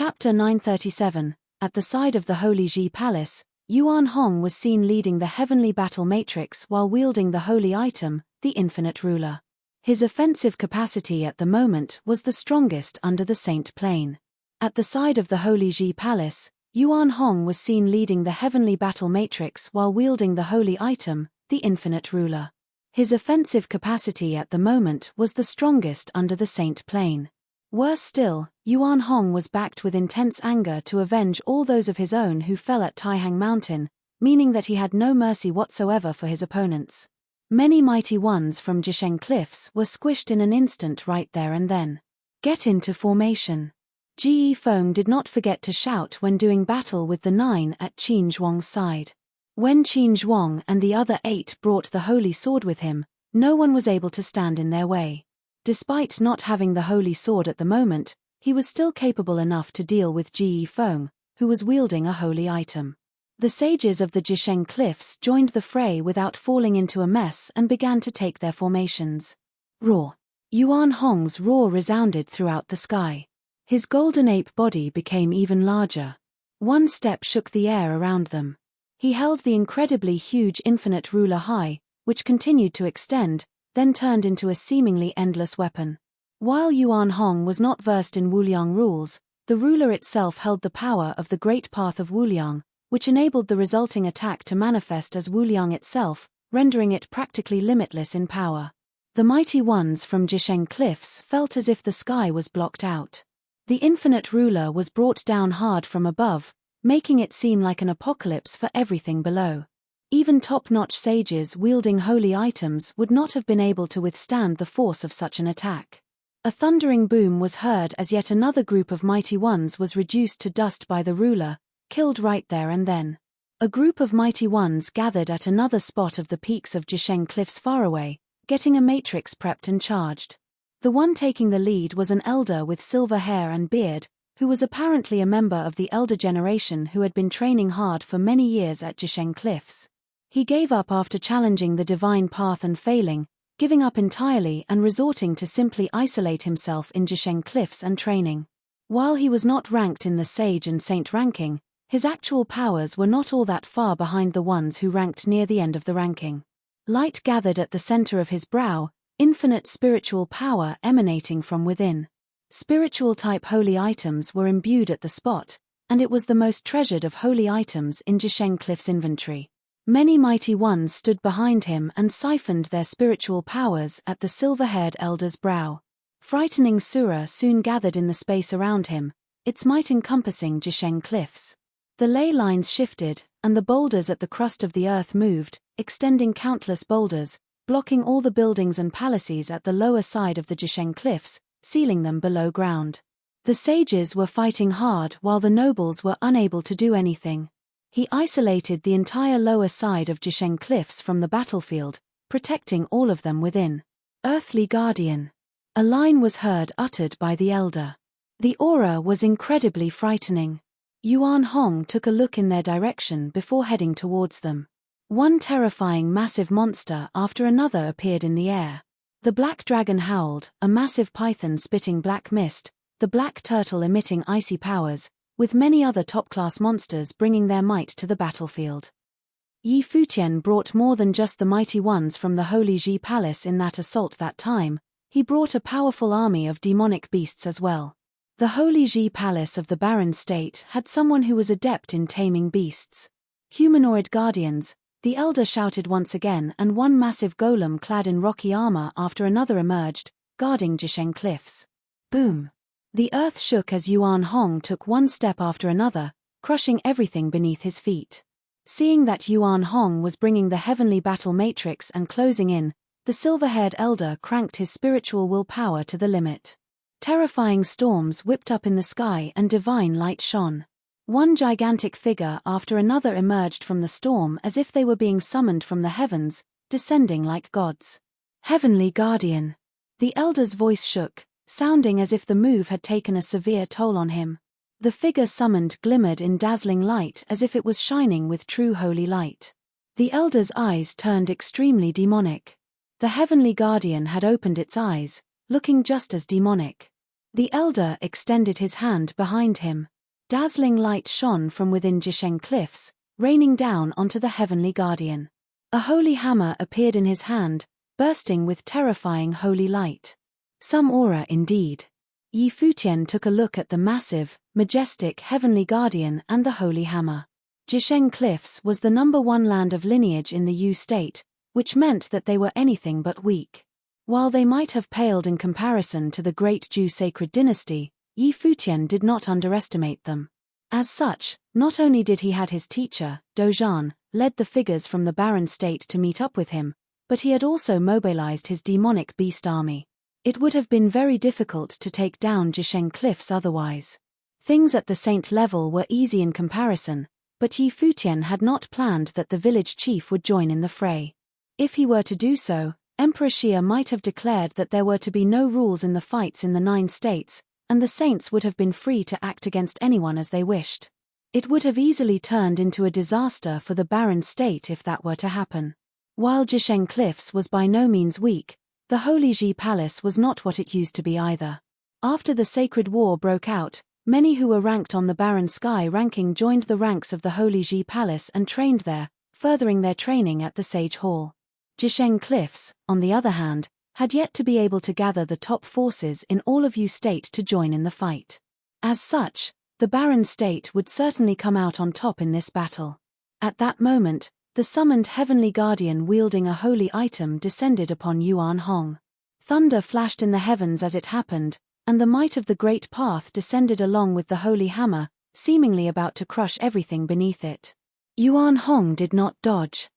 Chapter 937. At the side of the Holy Ji Palace, Yuan Hong was seen leading the heavenly battle matrix while wielding the holy item, the infinite ruler. His offensive capacity at the moment was the strongest under the Saint Plane. At the side of the Holy Ji Palace, Yuan Hong was seen leading the heavenly battle matrix while wielding the holy item, the infinite ruler. His offensive capacity at the moment was the strongest under the Saint Plane. Worse still, Yuan Hong was backed with intense anger to avenge all those of his own who fell at Taihang Mountain, meaning that he had no mercy whatsoever for his opponents. Many mighty ones from Jisheng Cliffs were squished in an instant right there and then. Get into formation. Ji Feng did not forget to shout when doing battle with the 9 at Qin Zhuang's side. When Qin Zhuang and the other 8 brought the holy sword with him, no one was able to stand in their way. Despite not having the holy sword at the moment, he was still capable enough to deal with Ji Feng, who was wielding a holy item. The sages of the Jisheng Cliffs joined the fray without falling into a mess and began to take their formations. Roar! Yuan Hong's roar resounded throughout the sky. His golden ape body became even larger. One step shook the air around them. He held the incredibly huge infinite ruler high, which continued to extend, then turned into a seemingly endless weapon. While Yuan Hong was not versed in Wuliang rules, the ruler itself held the power of the great path of Wuliang, which enabled the resulting attack to manifest as Wuliang itself, rendering it practically limitless in power. The mighty ones from Jisheng Cliffs felt as if the sky was blocked out. The infinite ruler was brought down hard from above, making it seem like an apocalypse for everything below. Even top-notch sages wielding holy items would not have been able to withstand the force of such an attack. A thundering boom was heard as yet another group of mighty ones was reduced to dust by the ruler, killed right there and then. A group of mighty ones gathered at another spot of the peaks of Jisheng Cliffs far away, getting a matrix prepped and charged. The one taking the lead was an elder with silver hair and beard, who was apparently a member of the elder generation who had been training hard for many years at Jisheng Cliffs. He gave up after challenging the divine path and failing, giving up entirely and resorting to simply isolate himself in Jisheng Cliffs and training. While he was not ranked in the sage and saint ranking, his actual powers were not all that far behind the ones who ranked near the end of the ranking. Light gathered at the center of his brow, infinite spiritual power emanating from within. Spiritual-type holy items were imbued at the spot, and it was the most treasured of holy items in Jisheng Cliff's inventory. Many mighty ones stood behind him and siphoned their spiritual powers at the silver-haired elder's brow. Frightening Sura soon gathered in the space around him, its might encompassing Jisheng Cliffs. The ley lines shifted, and the boulders at the crust of the earth moved, extending countless boulders, blocking all the buildings and palaces at the lower side of the Jisheng Cliffs, sealing them below ground. The sages were fighting hard while the nobles were unable to do anything. He isolated the entire lower side of Jisheng Cliffs from the battlefield, protecting all of them within. Earthly Guardian. A line was heard uttered by the elder. The aura was incredibly frightening. Yuan Hong took a look in their direction before heading towards them. One terrifying massive monster after another appeared in the air. The black dragon howled, a massive python spitting black mist, the black turtle emitting icy powers, with many other top-class monsters bringing their might to the battlefield. Yi Futian brought more than just the mighty ones from the Holy Ji Palace in that assault that time, he brought a powerful army of demonic beasts as well. The Holy Ji Palace of the Barren State had someone who was adept in taming beasts. Humanoid guardians, the elder shouted once again, and one massive golem clad in rocky armor after another emerged, guarding Jisheng Cliffs. Boom! The earth shook as Yuan Hong took one step after another, crushing everything beneath his feet. Seeing that Yuan Hong was bringing the heavenly battle matrix and closing in, the silver-haired elder cranked his spiritual willpower to the limit. Terrifying storms whipped up in the sky and divine light shone. One gigantic figure after another emerged from the storm as if they were being summoned from the heavens, descending like gods. Heavenly Guardian. The elder's voice shook, sounding as if the move had taken a severe toll on him. The figure summoned glimmered in dazzling light as if it was shining with true holy light. The elder's eyes turned extremely demonic. The heavenly guardian had opened its eyes, looking just as demonic. The elder extended his hand behind him. Dazzling light shone from within Jisheng cliffs, raining down onto the heavenly guardian. A holy hammer appeared in his hand, bursting with terrifying holy light. Some aura indeed. Yi Futian took a look at the massive, majestic heavenly guardian and the holy hammer. Jisheng Cliffs was the #1 land of lineage in the Yu state, which meant that they were anything but weak. While they might have paled in comparison to the great Ju sacred dynasty, Yi Futian did not underestimate them. As such, not only did he had his teacher, Dozhan, led the figures from the barren state to meet up with him, but he had also mobilized his demonic beast army. It would have been very difficult to take down Jisheng Cliffs otherwise. Things at the saint level were easy in comparison, but Yi Futian had not planned that the village chief would join in the fray. If he were to do so, Emperor Xia might have declared that there were to be no rules in the fights in the 9 states, and the saints would have been free to act against anyone as they wished. It would have easily turned into a disaster for the barren state if that were to happen. While Jisheng Cliffs was by no means weak, the Holy Ji Palace was not what it used to be either. After the Sacred War broke out, many who were ranked on the barren sky ranking joined the ranks of the Holy Ji Palace and trained there, furthering their training at the Sage Hall. Jisheng Cliffs, on the other hand, had yet to be able to gather the top forces in all of Yu state to join in the fight. As such, the barren state would certainly come out on top in this battle. At that moment, the summoned heavenly guardian wielding a holy item descended upon Yuan Hong. Thunder flashed in the heavens as it happened, and the might of the great path descended along with the holy hammer, seemingly about to crush everything beneath it. Yuan Hong did not dodge.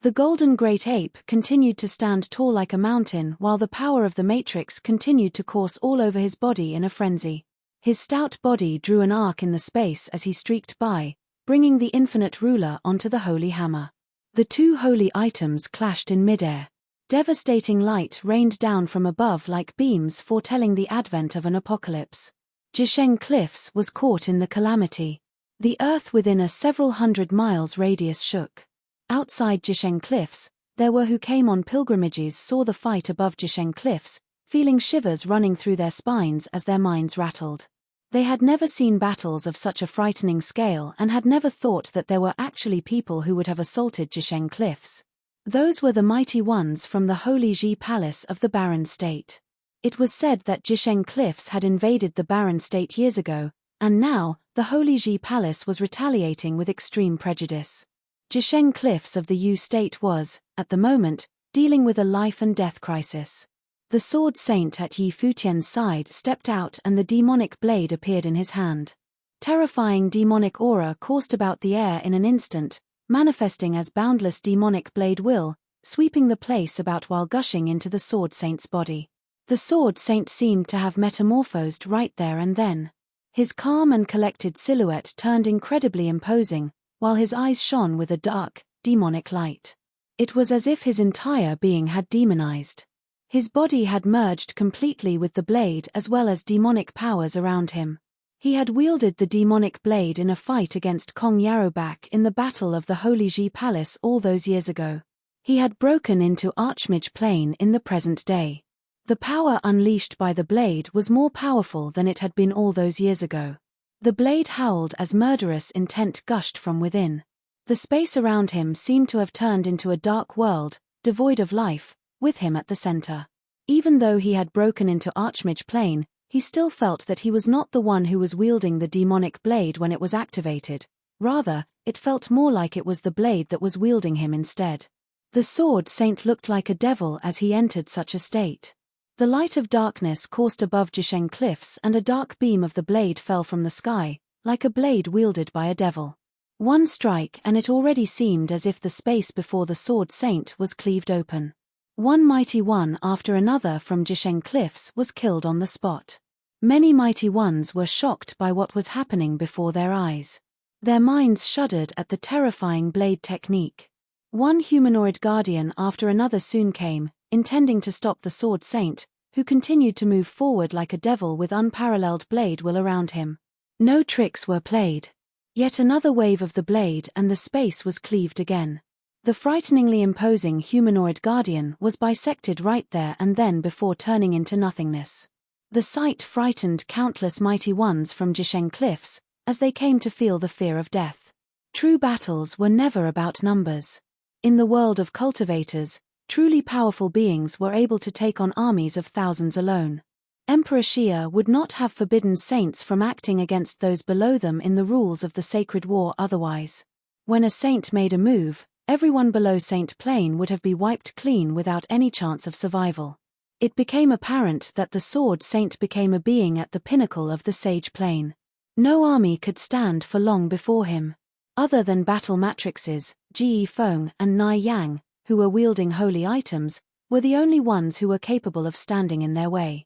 The golden great ape continued to stand tall like a mountain while the power of the matrix continued to course all over his body in a frenzy. His stout body drew an arc in the space as he streaked by, bringing the infinite ruler onto the holy hammer. The two holy items clashed in midair. Devastating light rained down from above like beams foretelling the advent of an apocalypse. Jisheng Cliffs was caught in the calamity. The earth within a several hundred miles radius shook. Outside Jisheng Cliffs, there were who came on pilgrimages saw the fight above Jisheng Cliffs, feeling shivers running through their spines as their minds rattled. They had never seen battles of such a frightening scale and had never thought that there were actually people who would have assaulted Jisheng Cliffs. Those were the mighty ones from the Holy Ji Palace of the Barren State. It was said that Jisheng Cliffs had invaded the Barren State years ago, and now, the Holy Ji Palace was retaliating with extreme prejudice. Jisheng Cliffs of the Yu State was, at the moment, dealing with a life and death crisis. The sword saint at Yi Futian's side stepped out and the demonic blade appeared in his hand. Terrifying demonic aura coursed about the air in an instant, manifesting as boundless demonic blade will, sweeping the place about while gushing into the sword saint's body. The sword saint seemed to have metamorphosed right there and then. His calm and collected silhouette turned incredibly imposing, while his eyes shone with a dark, demonic light. It was as if his entire being had demonized. His body had merged completely with the blade as well as demonic powers around him. He had wielded the demonic blade in a fight against Kong Yarobak in the Battle of the Holy Ji Palace all those years ago. He had broken into Archmage Plane in the present day. The power unleashed by the blade was more powerful than it had been all those years ago. The blade howled as murderous intent gushed from within. The space around him seemed to have turned into a dark world, devoid of life, with him at the center. Even though he had broken into Archmage Plane, he still felt that he was not the one who was wielding the demonic blade when it was activated. Rather, it felt more like it was the blade that was wielding him instead. The sword saint looked like a devil as he entered such a state. The light of darkness coursed above Jisheng Cliffs and a dark beam of the blade fell from the sky, like a blade wielded by a devil. One strike and it already seemed as if the space before the sword saint was cleaved open. One mighty one after another from Jisheng Cliffs was killed on the spot. Many mighty ones were shocked by what was happening before their eyes. Their minds shuddered at the terrifying blade technique. One humanoid guardian after another soon came, intending to stop the sword saint, who continued to move forward like a devil with unparalleled blade will around him. No tricks were played. Yet another wave of the blade and the space was cleaved again. The frighteningly imposing humanoid guardian was bisected right there and then before turning into nothingness. The sight frightened countless mighty ones from Jisheng cliffs, as they came to feel the fear of death. True battles were never about numbers. In the world of cultivators, truly powerful beings were able to take on armies of thousands alone. Emperor Xia would not have forbidden saints from acting against those below them in the rules of the sacred war otherwise. When a saint made a move, everyone below Saint Plain would have been wiped clean without any chance of survival. It became apparent that the Sword Saint became a being at the pinnacle of the Sage Plane. No army could stand for long before him. Other than battle matrixes, Ji Feng and Nai Yang, who were wielding holy items, were the only ones who were capable of standing in their way.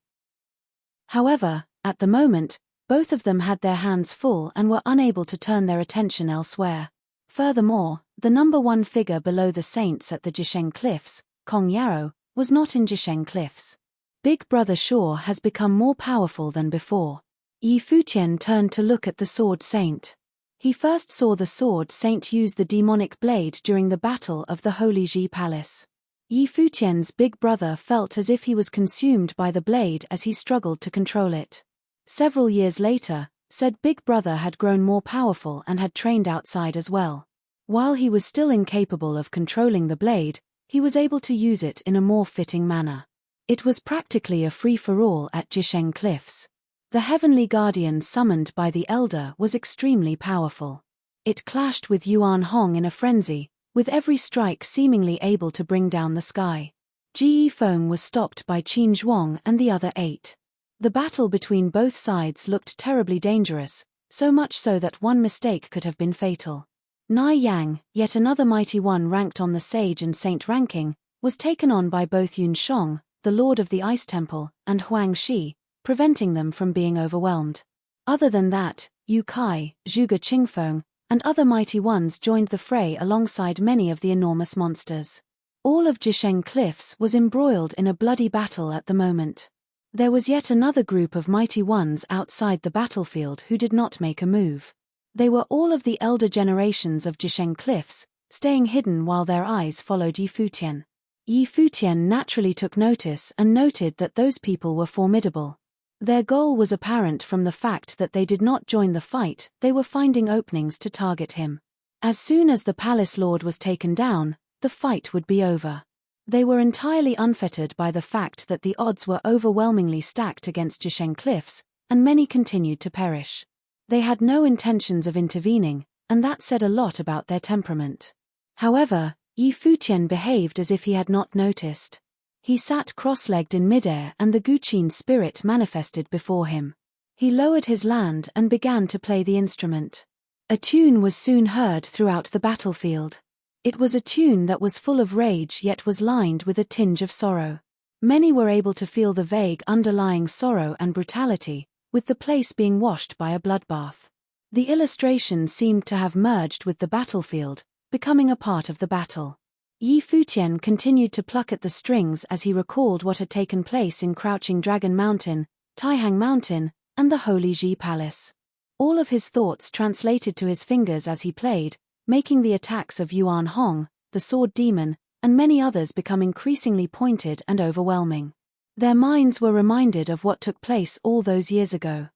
However, at the moment, both of them had their hands full and were unable to turn their attention elsewhere. Furthermore, the number one figure below the saints at the Jisheng Cliffs, Kong Yarrow, was not in Jisheng Cliffs. Big Brother Shaw has become more powerful than before. Yi Futian turned to look at the Sword Saint. He first saw the Sword Saint use the demonic blade during the battle of the Holy Ji Palace. Yi Futian's big brother felt as if he was consumed by the blade as he struggled to control it. Several years later, said big brother had grown more powerful and had trained outside as well. While he was still incapable of controlling the blade, he was able to use it in a more fitting manner. It was practically a free-for-all at Jisheng Cliffs. The heavenly guardian summoned by the elder was extremely powerful. It clashed with Yuan Hong in a frenzy, with every strike seemingly able to bring down the sky. Ji Feng was stopped by Qin Zhuang and the other 8. The battle between both sides looked terribly dangerous, so much so that one mistake could have been fatal. Nai Yang, yet another mighty one ranked on the Sage and Saint ranking, was taken on by both Yun Shong, the Lord of the Ice Temple, and Huang Shi, preventing them from being overwhelmed. Other than that, Yu Kai, Zhuge Qingfeng, and other mighty ones joined the fray alongside many of the enormous monsters. All of Jisheng Cliffs was embroiled in a bloody battle at the moment. There was yet another group of mighty ones outside the battlefield who did not make a move. They were all of the elder generations of Jisheng Cliffs, staying hidden while their eyes followed Yi Futian. Yi Futian naturally took notice and noted that those people were formidable. Their goal was apparent from the fact that they did not join the fight, they were finding openings to target him. As soon as the palace lord was taken down, the fight would be over. They were entirely unfettered by the fact that the odds were overwhelmingly stacked against Jisheng Cliffs, and many continued to perish. They had no intentions of intervening, and that said a lot about their temperament. However, Yi Futian behaved as if he had not noticed. He sat cross-legged in midair and the Guqin spirit manifested before him. He lowered his land and began to play the instrument. A tune was soon heard throughout the battlefield. It was a tune that was full of rage yet was lined with a tinge of sorrow. Many were able to feel the vague underlying sorrow and brutality, with the place being washed by a bloodbath. The illustration seemed to have merged with the battlefield, becoming a part of the battle. Yi Futian continued to pluck at the strings as he recalled what had taken place in Crouching Dragon Mountain, Taihang Mountain, and the Holy Ji Palace. All of his thoughts translated to his fingers as he played, making the attacks of Yuan Hong, the Sword Demon, and many others become increasingly pointed and overwhelming. Their minds were reminded of what took place all those years ago.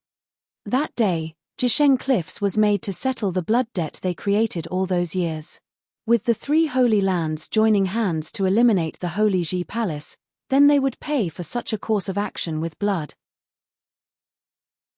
That day, Jisheng Cliffs was made to settle the blood debt they created all those years. With the 3 holy lands joining hands to eliminate the Holy Ji Palace, then they would pay for such a course of action with blood.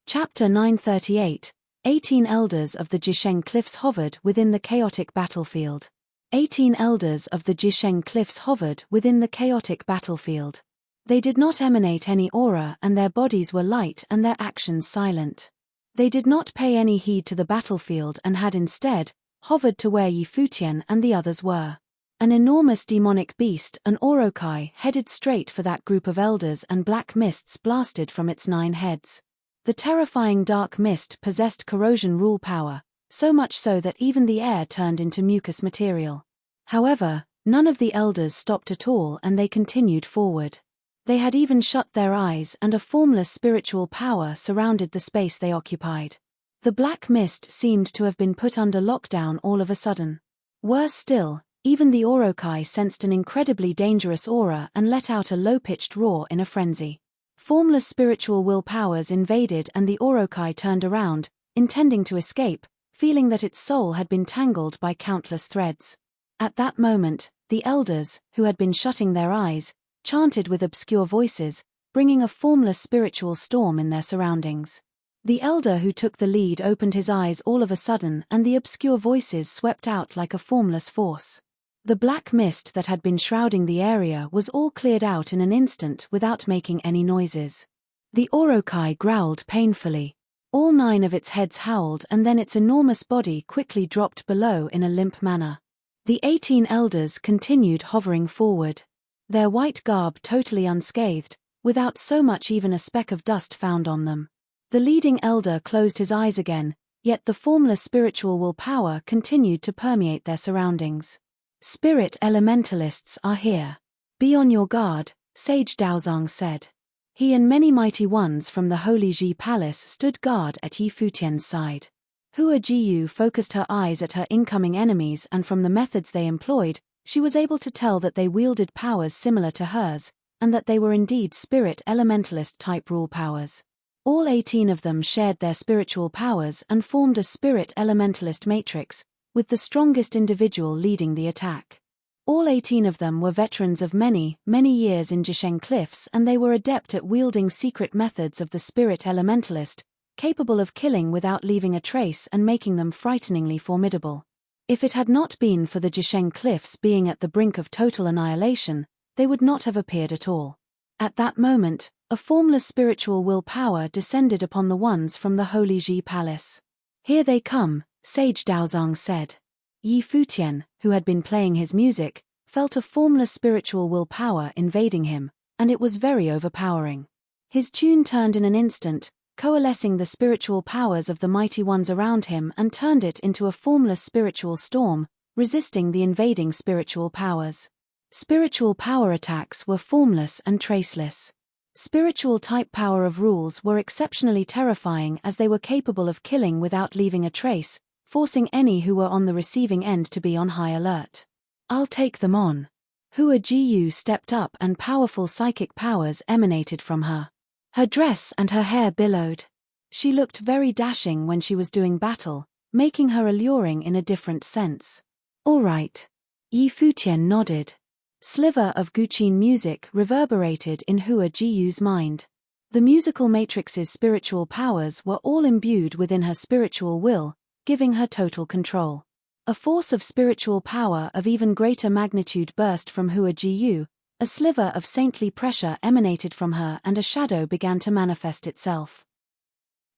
Chapter 938, 18 Elders of the Jisheng Cliffs hovered within the chaotic battlefield. 18 Elders of the Jisheng Cliffs hovered within the chaotic battlefield. They did not emanate any aura and their bodies were light and their actions silent. They did not pay any heed to the battlefield and had instead hovered to where Yi Futian and the others were. An enormous demonic beast, an Orokai, headed straight for that group of elders and black mists blasted from its 9 heads. The terrifying dark mist possessed corrosion rule power, so much so that even the air turned into mucus material. However, none of the elders stopped at all and they continued forward. They had even shut their eyes and a formless spiritual power surrounded the space they occupied. The black mist seemed to have been put under lockdown all of a sudden. Worse still, even the Orokai sensed an incredibly dangerous aura and let out a low-pitched roar in a frenzy. Formless spiritual will powers invaded and the Orokai turned around, intending to escape, feeling that its soul had been tangled by countless threads. At that moment, the elders, who had been shutting their eyes, chanted with obscure voices, bringing a formless spiritual storm in their surroundings. The elder who took the lead opened his eyes all of a sudden and the obscure voices swept out like a formless force. The black mist that had been shrouding the area was all cleared out in an instant without making any noises. The Orokai growled painfully. All 9 of its heads howled and then its enormous body quickly dropped below in a limp manner. The 18 elders continued hovering forward. Their white garb totally unscathed, without so much even a speck of dust found on them. The leading elder closed his eyes again, yet the formless spiritual will power continued to permeate their surroundings. Spirit elementalists are here. Be on your guard, Sage Daozang said. He and many mighty ones from the Holy Ji Palace stood guard at Yi Futian's side. Hua Jiyu focused her eyes at her incoming enemies and from the methods they employed, she was able to tell that they wielded powers similar to hers, and that they were indeed spirit elementalist-type rule powers. All 18 of them shared their spiritual powers and formed a spirit elementalist matrix, with the strongest individual leading the attack. All 18 of them were veterans of many, many years in Jisheng Cliffs and they were adept at wielding secret methods of the spirit elementalist, capable of killing without leaving a trace and making them frighteningly formidable. If it had not been for the Jisheng Cliffs being at the brink of total annihilation, they would not have appeared at all. At that moment, a formless spiritual will power descended upon the ones from the Holy Ji Palace. Here they come, Sage Daozang said. Yi Futian, who had been playing his music, felt a formless spiritual will power invading him, and it was very overpowering. His tune turned in an instant, coalescing the spiritual powers of the mighty ones around him and turned it into a formless spiritual storm, resisting the invading spiritual powers. Spiritual power attacks were formless and traceless. Spiritual type power of rules were exceptionally terrifying as they were capable of killing without leaving a trace, forcing any who were on the receiving end to be on high alert. I'll take them on. Hua Jiyu stepped up and powerful psychic powers emanated from her. Her dress and her hair billowed. She looked very dashing when she was doing battle, making her alluring in a different sense. All right. Yi Futian nodded. Sliver of Guqin music reverberated in Hua Jiyu's mind. The musical matrix's spiritual powers were all imbued within her spiritual will, giving her total control. A force of spiritual power of even greater magnitude burst from Hua Jiyu, a sliver of saintly pressure emanated from her and a shadow began to manifest itself.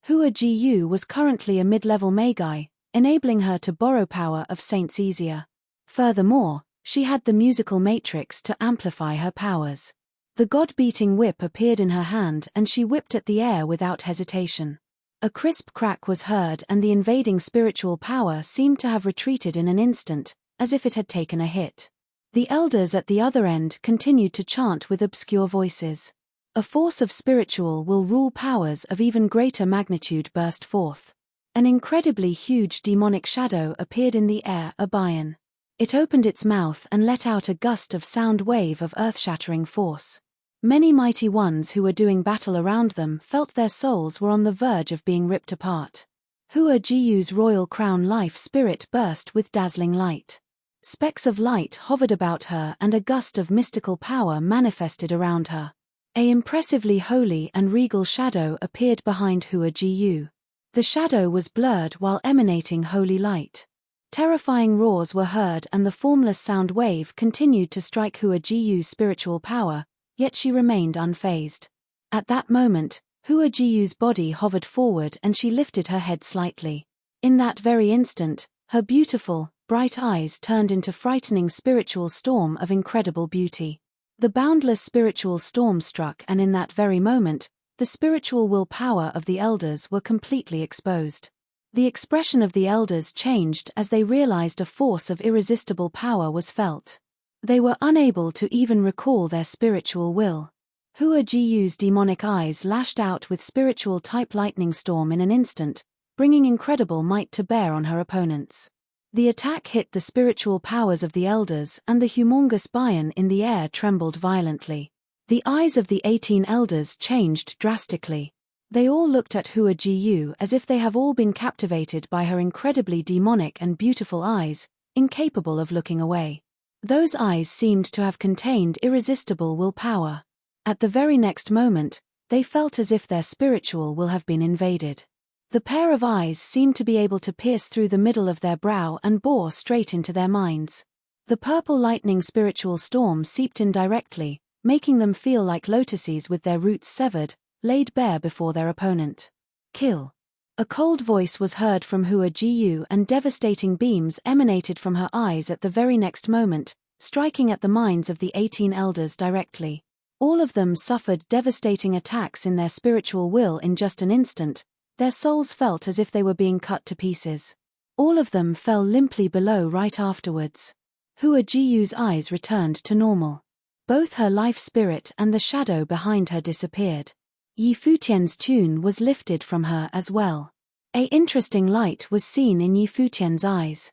Hua Jiyu was currently a mid-level magi, enabling her to borrow power of saints easier. Furthermore, she had the musical matrix to amplify her powers. The god-beating whip appeared in her hand and she whipped at the air without hesitation. A crisp crack was heard and the invading spiritual power seemed to have retreated in an instant, as if it had taken a hit. The elders at the other end continued to chant with obscure voices. A force of spiritual will rule powers of even greater magnitude burst forth. An incredibly huge demonic shadow appeared in the air, Abayan. It opened its mouth and let out a gust of sound wave of earth-shattering force. Many mighty ones who were doing battle around them felt their souls were on the verge of being ripped apart. Hua Jiyu's royal crown life spirit burst with dazzling light. Specks of light hovered about her and a gust of mystical power manifested around her. An impressively holy and regal shadow appeared behind Hua Jiyu. The shadow was blurred while emanating holy light. Terrifying roars were heard and the formless sound wave continued to strike Hua Jiyu's spiritual power, yet she remained unfazed. At that moment, Hua Jiyu's body hovered forward and she lifted her head slightly. In that very instant, her beautiful, bright eyes turned into frightening spiritual storm of incredible beauty. The boundless spiritual storm struck and in that very moment, the spiritual will power of the elders were completely exposed. The expression of the elders changed as they realized a force of irresistible power was felt. They were unable to even recall their spiritual will. Hua Jiyu's demonic eyes lashed out with spiritual type lightning storm in an instant, bringing incredible might to bear on her opponents. The attack hit the spiritual powers of the elders and the humongous Bayan in the air trembled violently. The eyes of the 18 elders changed drastically. They all looked at Hua Jiyu as if they have all been captivated by her incredibly demonic and beautiful eyes, incapable of looking away. Those eyes seemed to have contained irresistible willpower. At the very next moment, they felt as if their spiritual will have been invaded. The pair of eyes seemed to be able to pierce through the middle of their brow and bore straight into their minds. The purple lightning spiritual storm seeped in directly, making them feel like lotuses with their roots severed, laid bare before their opponent. Kill. A cold voice was heard from Hua Jiyu and devastating beams emanated from her eyes at the very next moment, striking at the minds of the 18 elders directly. All of them suffered devastating attacks in their spiritual will in just an instant. Their souls felt as if they were being cut to pieces. All of them fell limply below right afterwards. Hua Jiyu's eyes returned to normal. Both her life spirit and the shadow behind her disappeared. Yi Futian's tune was lifted from her as well. An interesting light was seen in Yi Futian's eyes.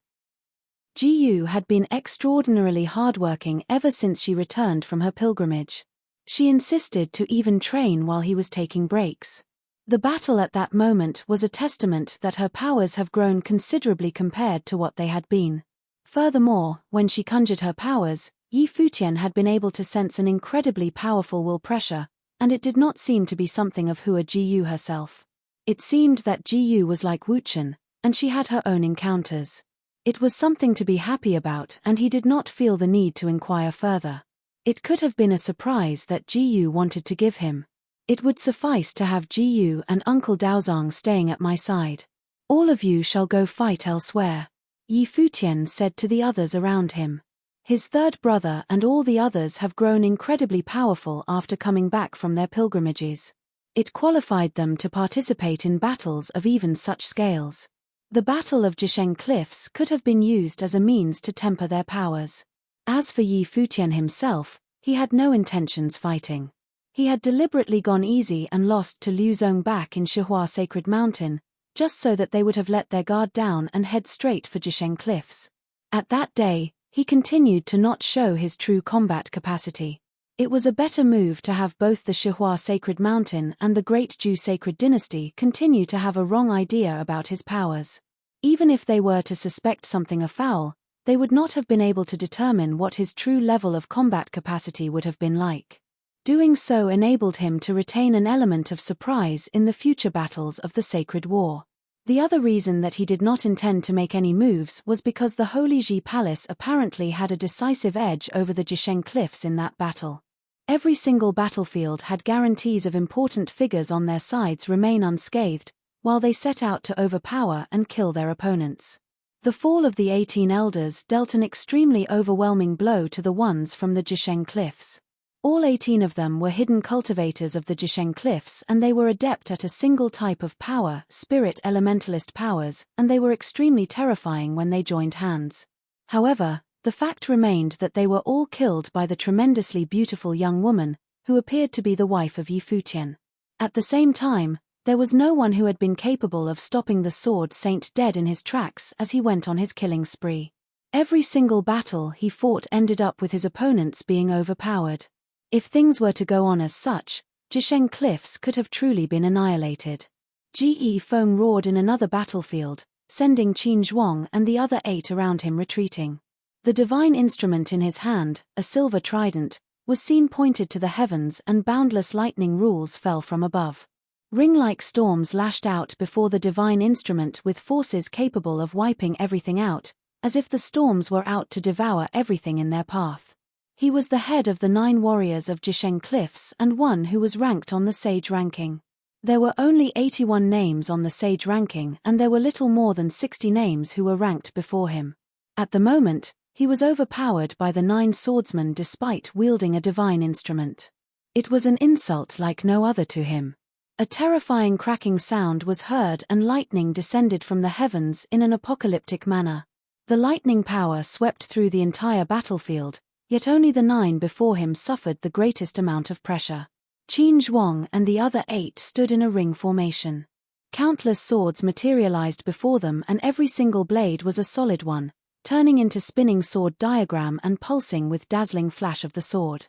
Jiyu had been extraordinarily hardworking ever since she returned from her pilgrimage. She insisted to even train while he was taking breaks. The battle at that moment was a testament that her powers have grown considerably compared to what they had been. Furthermore, when she conjured her powers, Yi Futian had been able to sense an incredibly powerful will pressure, and it did not seem to be something of Hua Jiyu herself. It seemed that Jiyu was like Wuchen, and she had her own encounters. It was something to be happy about and he did not feel the need to inquire further. It could have been a surprise that Jiyu wanted to give him. It would suffice to have Jiyu and Uncle Daozong staying at my side. All of you shall go fight elsewhere, Yi Futian said to the others around him. His third brother and all the others have grown incredibly powerful after coming back from their pilgrimages. It qualified them to participate in battles of even such scales. The Battle of Jisheng Cliffs could have been used as a means to temper their powers. As for Yi Futian himself, he had no intentions fighting. He had deliberately gone easy and lost to Liu Zong back in Shihua Sacred Mountain, just so that they would have let their guard down and head straight for Jisheng Cliffs. At that day, he continued to not show his true combat capacity. It was a better move to have both the Shihua Sacred Mountain and the Great Ju Sacred Dynasty continue to have a wrong idea about his powers. Even if they were to suspect something afoul, they would not have been able to determine what his true level of combat capacity would have been like. Doing so enabled him to retain an element of surprise in the future battles of the Sacred War. The other reason that he did not intend to make any moves was because the Holy Ji Palace apparently had a decisive edge over the Jisheng Cliffs in that battle. Every single battlefield had guarantees of important figures on their sides remain unscathed, while they set out to overpower and kill their opponents. The fall of the 18 elders dealt an extremely overwhelming blow to the ones from the Jisheng Cliffs. All 18 of them were hidden cultivators of the Jisheng Cliffs and they were adept at a single type of power, spirit elementalist powers, and they were extremely terrifying when they joined hands. However, the fact remained that they were all killed by the tremendously beautiful young woman, who appeared to be the wife of Yi Futian. At the same time, there was no one who had been capable of stopping the Sword Saint dead in his tracks as he went on his killing spree. Every single battle he fought ended up with his opponents being overpowered. If things were to go on as such, Jisheng Cliffs could have truly been annihilated. Ge Feng roared in another battlefield, sending Qin Zhuang and the other 8 around him retreating. The divine instrument in his hand, a silver trident, was seen pointed to the heavens and boundless lightning rules fell from above. Ring-like storms lashed out before the divine instrument with forces capable of wiping everything out, as if the storms were out to devour everything in their path. He was the head of the 9 warriors of Jisheng Cliffs and one who was ranked on the Sage ranking. There were only 81 names on the Sage ranking and there were little more than 60 names who were ranked before him. At the moment, he was overpowered by the 9 swordsmen despite wielding a divine instrument. It was an insult like no other to him. A terrifying cracking sound was heard and lightning descended from the heavens in an apocalyptic manner. The lightning power swept through the entire battlefield, yet only the 9 before him suffered the greatest amount of pressure. Qin Zhuang and the other 8 stood in a ring formation. Countless swords materialized before them and every single blade was a solid one, turning into spinning sword diagram and pulsing with dazzling flash of the sword.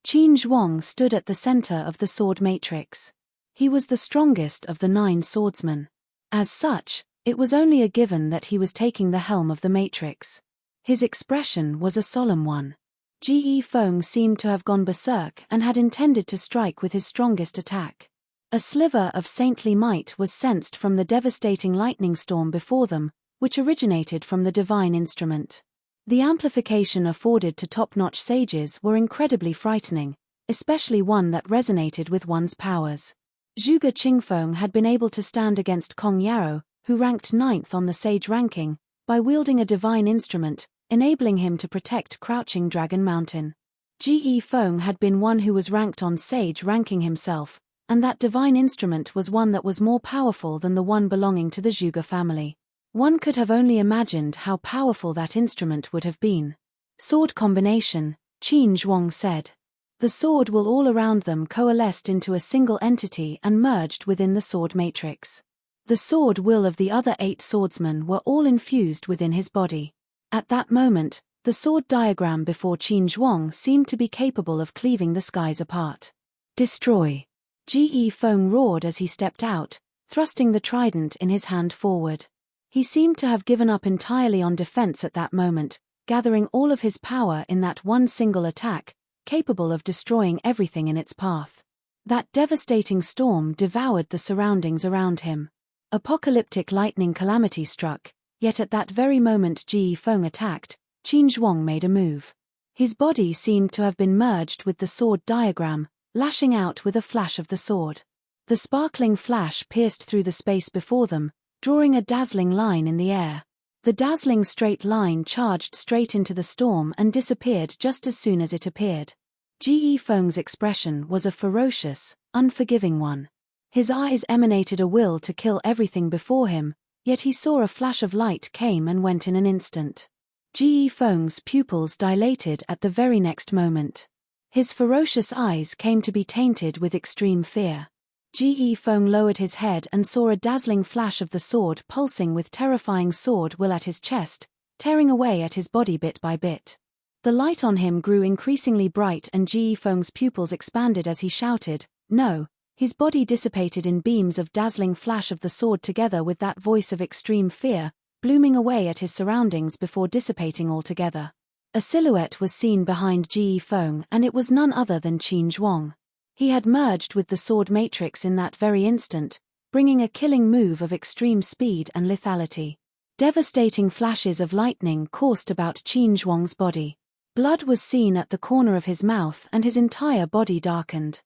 Qin Zhuang stood at the center of the sword matrix. He was the strongest of the 9 swordsmen. As such, it was only a given that he was taking the helm of the matrix. His expression was a solemn one. Ji Feng seemed to have gone berserk and had intended to strike with his strongest attack. A sliver of saintly might was sensed from the devastating lightning storm before them, which originated from the divine instrument. The amplification afforded to top-notch sages were incredibly frightening, especially one that resonated with one's powers. Zhuge Qingfeng had been able to stand against Kong Yarrow, who ranked 9th on the sage ranking, by wielding a divine instrument, enabling him to protect crouching Dragon Mountain. Ji Feng had been one who was ranked on sage ranking himself, and that divine instrument was one that was more powerful than the one belonging to the Zhuge family. One could have only imagined how powerful that instrument would have been. Sword combination, Qin Zhuang said. The sword will all around them coalesced into a single entity and merged within the sword matrix. The sword will of the other 8 swordsmen were all infused within his body. At that moment, the sword diagram before Qin Zhuang seemed to be capable of cleaving the skies apart. Destroy! Ji Feng roared as he stepped out, thrusting the trident in his hand forward. He seemed to have given up entirely on defense at that moment, gathering all of his power in that one single attack, capable of destroying everything in its path. That devastating storm devoured the surroundings around him. Apocalyptic lightning calamity struck, yet at that very moment Ji Feng attacked, Qin Zhuang made a move. His body seemed to have been merged with the sword diagram, lashing out with a flash of the sword. The sparkling flash pierced through the space before them, drawing a dazzling line in the air. The dazzling straight line charged straight into the storm and disappeared just as soon as it appeared. Ji Feng's expression was a ferocious, unforgiving one. His eyes emanated a will to kill everything before him, yet he saw a flash of light came and went in an instant. Ji Feng's pupils dilated at the very next moment. His ferocious eyes came to be tainted with extreme fear. Ji Feng lowered his head and saw a dazzling flash of the sword pulsing with terrifying sword will at his chest, tearing away at his body bit by bit. The light on him grew increasingly bright and Ji Feng's pupils expanded as he shouted, "No!" His body dissipated in beams of dazzling flash of the sword together with that voice of extreme fear, blooming away at his surroundings before dissipating altogether. A silhouette was seen behind Ji Feng and it was none other than Qin Zhuang. He had merged with the sword matrix in that very instant, bringing a killing move of extreme speed and lethality. Devastating flashes of lightning coursed about Qin Zhuang's body. Blood was seen at the corner of his mouth and his entire body darkened.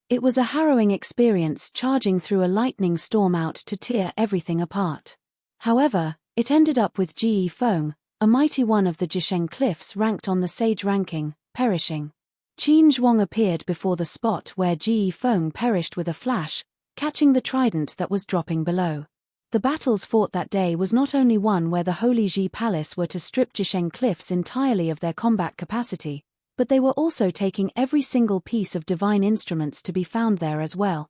It was a harrowing experience charging through a lightning storm out to tear everything apart. However, it ended up with Ji Feng, a mighty one of the Jisheng cliffs ranked on the sage ranking, perishing. Qin Zhuang appeared before the spot where Ji Feng perished with a flash, catching the trident that was dropping below. The battles fought that day was not only one where the Holy Ji Palace were to strip Jisheng cliffs entirely of their combat capacity, but they were also taking every single piece of divine instruments to be found there as well.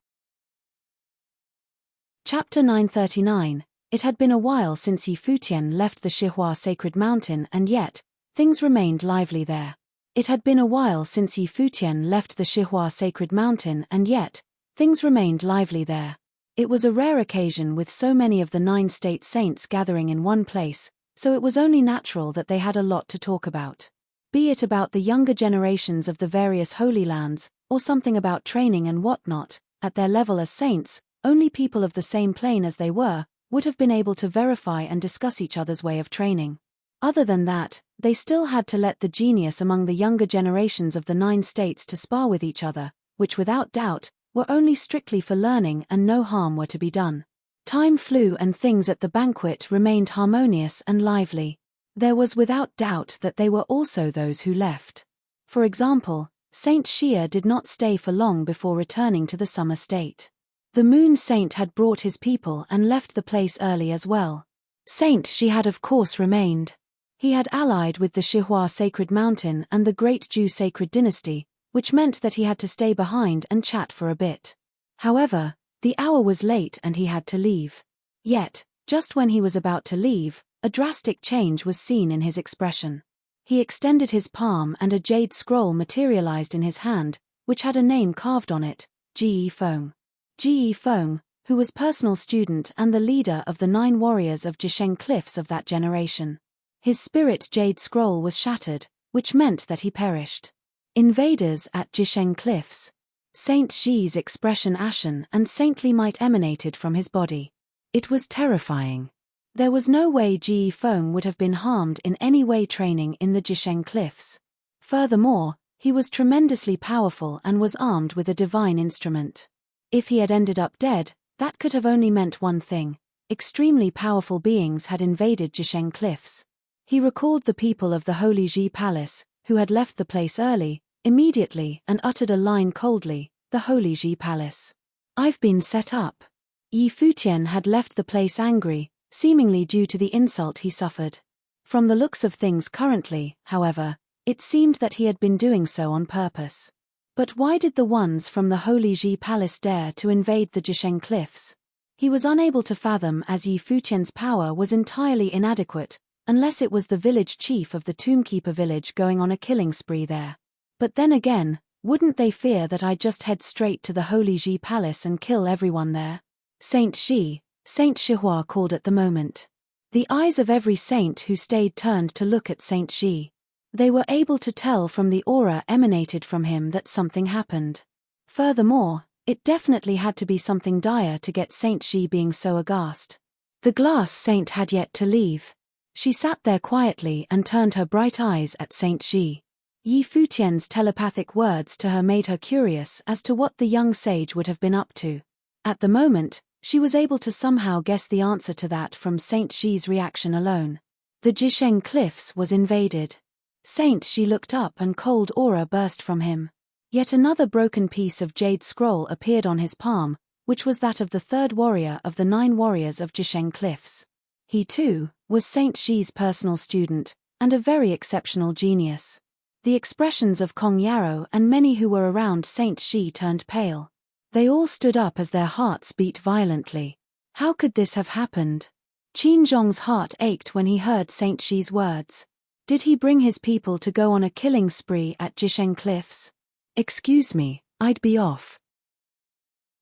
Chapter 939. It had been a while since Futian left the Shihua Sacred Mountain and yet, things remained lively there. It had been a while since Futian left the Shihua Sacred Mountain and yet, things remained lively there. It was a rare occasion with so many of the 9 state saints gathering in one place, so it was only natural that they had a lot to talk about. Be it about the younger generations of the various holy lands, or something about training and whatnot, at their level as saints, only people of the same plane as they were, would have been able to verify and discuss each other's way of training. Other than that, they still had to let the genius among the younger generations of the 9 states to spar with each other, which without doubt, were only strictly for learning and no harm were to be done. Time flew and things at the banquet remained harmonious and lively. There was without doubt that they were also those who left. For example, Saint Xia did not stay for long before returning to the summer state. The Moon Saint had brought his people and left the place early as well. Saint Xi had of course remained. He had allied with the Shihua Sacred Mountain and the Great Zhou Sacred Dynasty, which meant that he had to stay behind and chat for a bit. However, the hour was late and he had to leave. Yet, just when he was about to leave, a drastic change was seen in his expression. He extended his palm and a jade scroll materialized in his hand, which had a name carved on it, Ge Feng. Ge Feng, who was personal student and the leader of the 9 warriors of Jisheng Cliffs of that generation. His spirit jade scroll was shattered, which meant that he perished. Invaders at Jisheng Cliffs. Saint Ge's expression ashen and saintly might emanated from his body. It was terrifying. There was no way Ge Feng would have been harmed in any way training in the Jisheng Cliffs. Furthermore, he was tremendously powerful and was armed with a divine instrument. If he had ended up dead, that could have only meant one thing: extremely powerful beings had invaded Jisheng Cliffs. He recalled the people of the Holy Ji Palace, who had left the place early, immediately, and uttered a line coldly, "The Holy Ji Palace. I've been set up." Yi Futian had left the place angry, seemingly due to the insult he suffered. From the looks of things currently, however, it seemed that he had been doing so on purpose. But why did the ones from the Holy Ji Palace dare to invade the Jisheng Cliffs? He was unable to fathom, as Yi Futian's power was entirely inadequate, unless it was the village chief of the Tombkeeper village going on a killing spree there. But then again, wouldn't they fear that I'd just head straight to the Holy Ji Palace and kill everyone there? Saint Shihua called at the moment. The eyes of every saint who stayed turned to look at Saint Shi. They were able to tell from the aura emanated from him that something happened. Furthermore, it definitely had to be something dire to get Saint Shi being so aghast. The glass saint had yet to leave. She sat there quietly and turned her bright eyes at Saint Shi. Yi Futian's telepathic words to her made her curious as to what the young sage would have been up to. At the moment, she was able to somehow guess the answer to that from Saint Shi's reaction alone. The Jisheng Cliffs was invaded. Saint Shi looked up and cold aura burst from him. Yet another broken piece of jade scroll appeared on his palm, which was that of the 3rd warrior of the 9 warriors of Jisheng Cliffs. He too was Saint Shi's personal student, and a very exceptional genius. The expressions of Kong Yarrow and many who were around Saint Shi turned pale. They all stood up as their hearts beat violently. How could this have happened? Qin Zhong's heart ached when he heard Saint Shi's words. Did he bring his people to go on a killing spree at Jisheng Cliffs? Excuse me, I'd be off.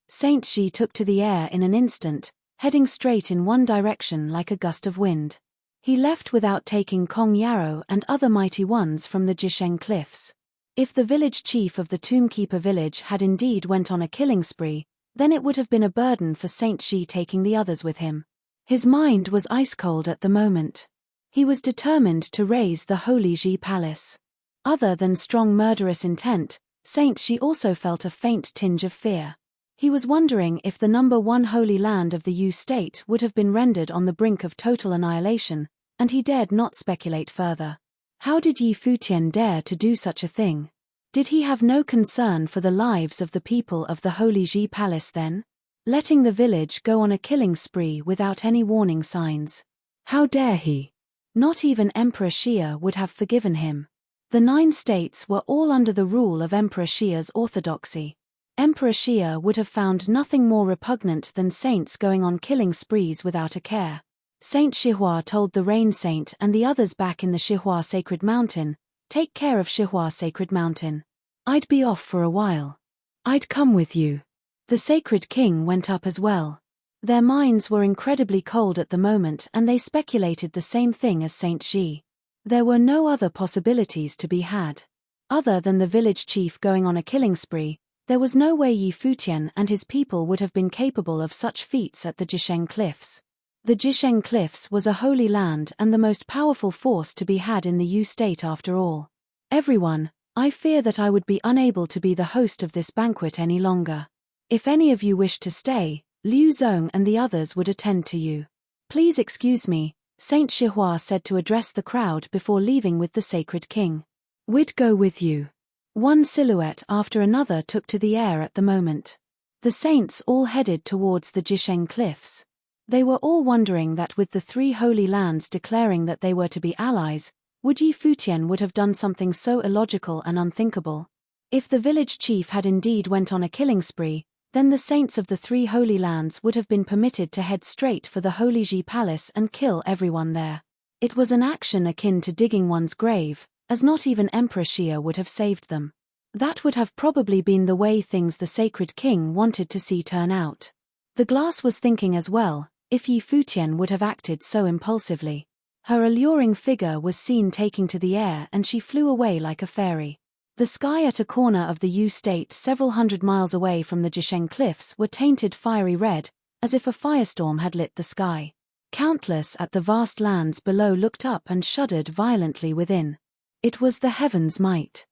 Saint Shi took to the air in an instant, heading straight in one direction like a gust of wind. He left without taking Kong Yarrow and other mighty ones from the Jisheng Cliffs. If the village chief of the Tombkeeper village had indeed went on a killing spree, then it would have been a burden for Saint Shi taking the others with him. His mind was ice-cold at the moment. He was determined to raise the Holy Ji Palace. Other than strong murderous intent, Saint Shi also felt a faint tinge of fear. He was wondering if the number 1 holy land of the Yu state would have been rendered on the brink of total annihilation, and he dared not speculate further. How did Yi Futian dare to do such a thing? Did he have no concern for the lives of the people of the Holy Ji Palace then? Letting the village go on a killing spree without any warning signs. How dare he? Not even Emperor Xia would have forgiven him. The 9 states were all under the rule of Emperor Xia's orthodoxy. Emperor Xia would have found nothing more repugnant than saints going on killing sprees without a care. Saint Shihua told the Rain Saint and the others back in the Shihua Sacred Mountain, "Take care of Shihua Sacred Mountain. I'd be off for a while. I'd come with you." The Sacred King went up as well. Their minds were incredibly cold at the moment and they speculated the same thing as Saint Shi. There were no other possibilities to be had. Other than the village chief going on a killing spree, there was no way Yi Futian and his people would have been capable of such feats at the Jisheng Cliffs. The Jisheng Cliffs was a holy land and the most powerful force to be had in the Yu state after all. Everyone, I fear that I would be unable to be the host of this banquet any longer. If any of you wish to stay, Liu Zong and the others would attend to you. Please excuse me, Saint Shihua said to address the crowd before leaving with the Sacred King. We'd go with you. One silhouette after another took to the air at the moment. The saints all headed towards the Jisheng Cliffs. They were all wondering that with the 3 holy lands declaring that they were to be allies, would Yi Futian would have done something so illogical and unthinkable. If the village chief had indeed went on a killing spree, then the saints of the 3 holy lands would have been permitted to head straight for the Holy Ji Palace and kill everyone there. It was an action akin to digging one's grave, as not even Emperor Xia would have saved them. That would have probably been the way things the sacred king wanted to see turn out. The glass was thinking as well, if Yi Futian would have acted so impulsively. Her alluring figure was seen taking to the air and she flew away like a fairy. The sky at a corner of the Yu state several hundred miles away from the Jisheng cliffs were tainted fiery red, as if a firestorm had lit the sky. Countless at the vast lands below looked up and shuddered violently within. It was the heavens' might.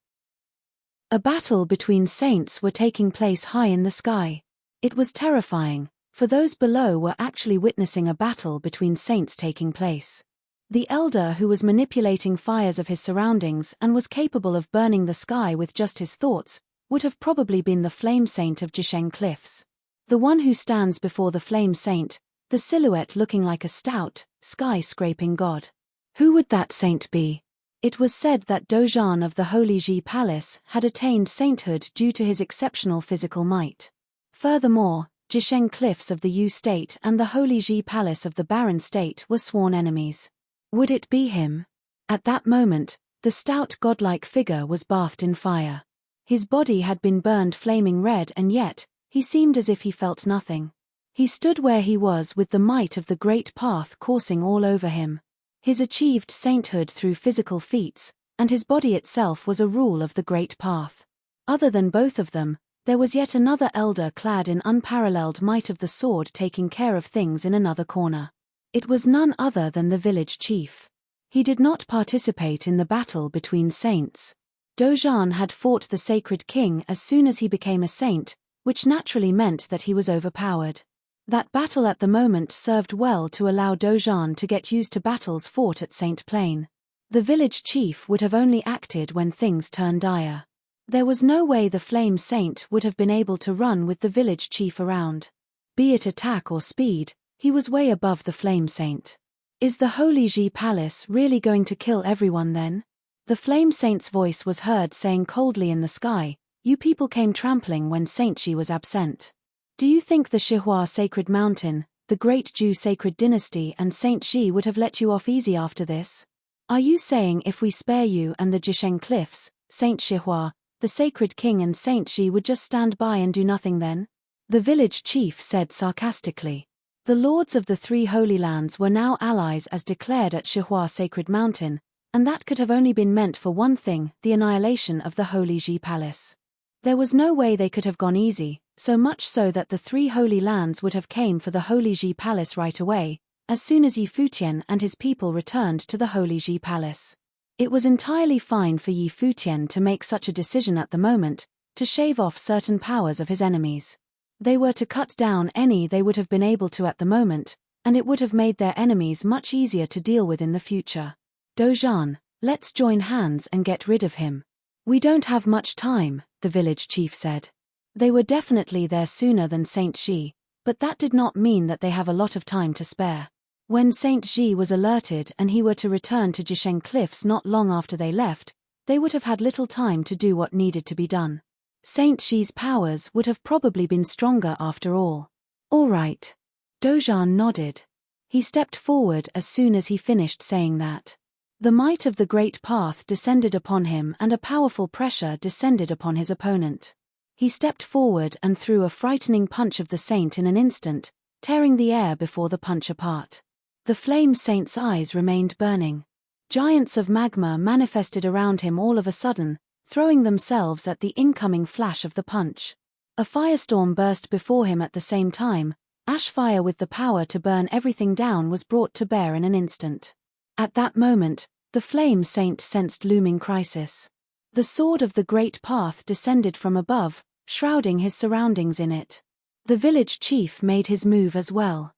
A battle between saints were taking place high in the sky. It was terrifying, for those below were actually witnessing a battle between saints taking place. The elder who was manipulating fires of his surroundings and was capable of burning the sky with just his thoughts, would have probably been the flame saint of Jisheng cliffs. The one who stands before the flame saint, the silhouette looking like a stout, sky-scraping god. Who would that saint be? It was said that Dozhan of the Holy Ji Palace had attained sainthood due to his exceptional physical might. Furthermore, Jisheng cliffs of the Yu state and the Holy Ji Palace of the Barren state were sworn enemies. Would it be him? At that moment, the stout godlike figure was bathed in fire. His body had been burned flaming red and yet, he seemed as if he felt nothing. He stood where he was with the might of the great path coursing all over him. His achieved sainthood through physical feats, and his body itself was a rule of the great path. Other than both of them, there was yet another elder clad in unparalleled might of the sword taking care of things in another corner. It was none other than the village chief. He did not participate in the battle between saints. Dozhan had fought the sacred king as soon as he became a saint, which naturally meant that he was overpowered. That battle at the moment served well to allow Dozhan to get used to battles fought at Saint Plain. The village chief would have only acted when things turned dire. There was no way the flame saint would have been able to run with the village chief around. Be it attack or speed, he was way above the flame saint. Is the Holy Ji Palace really going to kill everyone then? The flame saint's voice was heard saying coldly in the sky, "You people came trampling when Saint Shi was absent. Do you think the Shihua sacred mountain, the great Zhu sacred dynasty and Saint Shi would have let you off easy after this? Are you saying if we spare you and the Jisheng cliffs, Saint Shihua, the sacred king and Saint Shi would just stand by and do nothing then?" The village chief said sarcastically. The lords of the three holy lands were now allies as declared at Shihua Sacred Mountain, and that could have only been meant for one thing, the annihilation of the Holy Ji Palace. There was no way they could have gone easy, so much so that the three holy lands would have came for the Holy Ji Palace right away, as soon as Yi Futian and his people returned to the Holy Ji Palace. It was entirely fine for Yi Futian to make such a decision at the moment, to shave off certain powers of his enemies. They were to cut down any they would have been able to at the moment, and it would have made their enemies much easier to deal with in the future. Dozhan, let's join hands and get rid of him. We don't have much time, the village chief said. They were definitely there sooner than Saint Shi, but that did not mean that they have a lot of time to spare. When Saint Shi was alerted and he were to return to Jisheng cliffs not long after they left, they would have had little time to do what needed to be done. Saint Shi's powers would have probably been stronger after all. All right. Dozhan nodded. He stepped forward as soon as he finished saying that. The might of the great path descended upon him and a powerful pressure descended upon his opponent. He stepped forward and threw a frightening punch of the saint in an instant, tearing the air before the punch apart. The flame saint's eyes remained burning. Giants of magma manifested around him all of a sudden, throwing themselves at the incoming flash of the punch. A firestorm burst before him at the same time. Ash fire with the power to burn everything down was brought to bear in an instant. At that moment, the flame saint sensed looming crisis. The sword of the great path descended from above, shrouding his surroundings in it. The village chief made his move as well.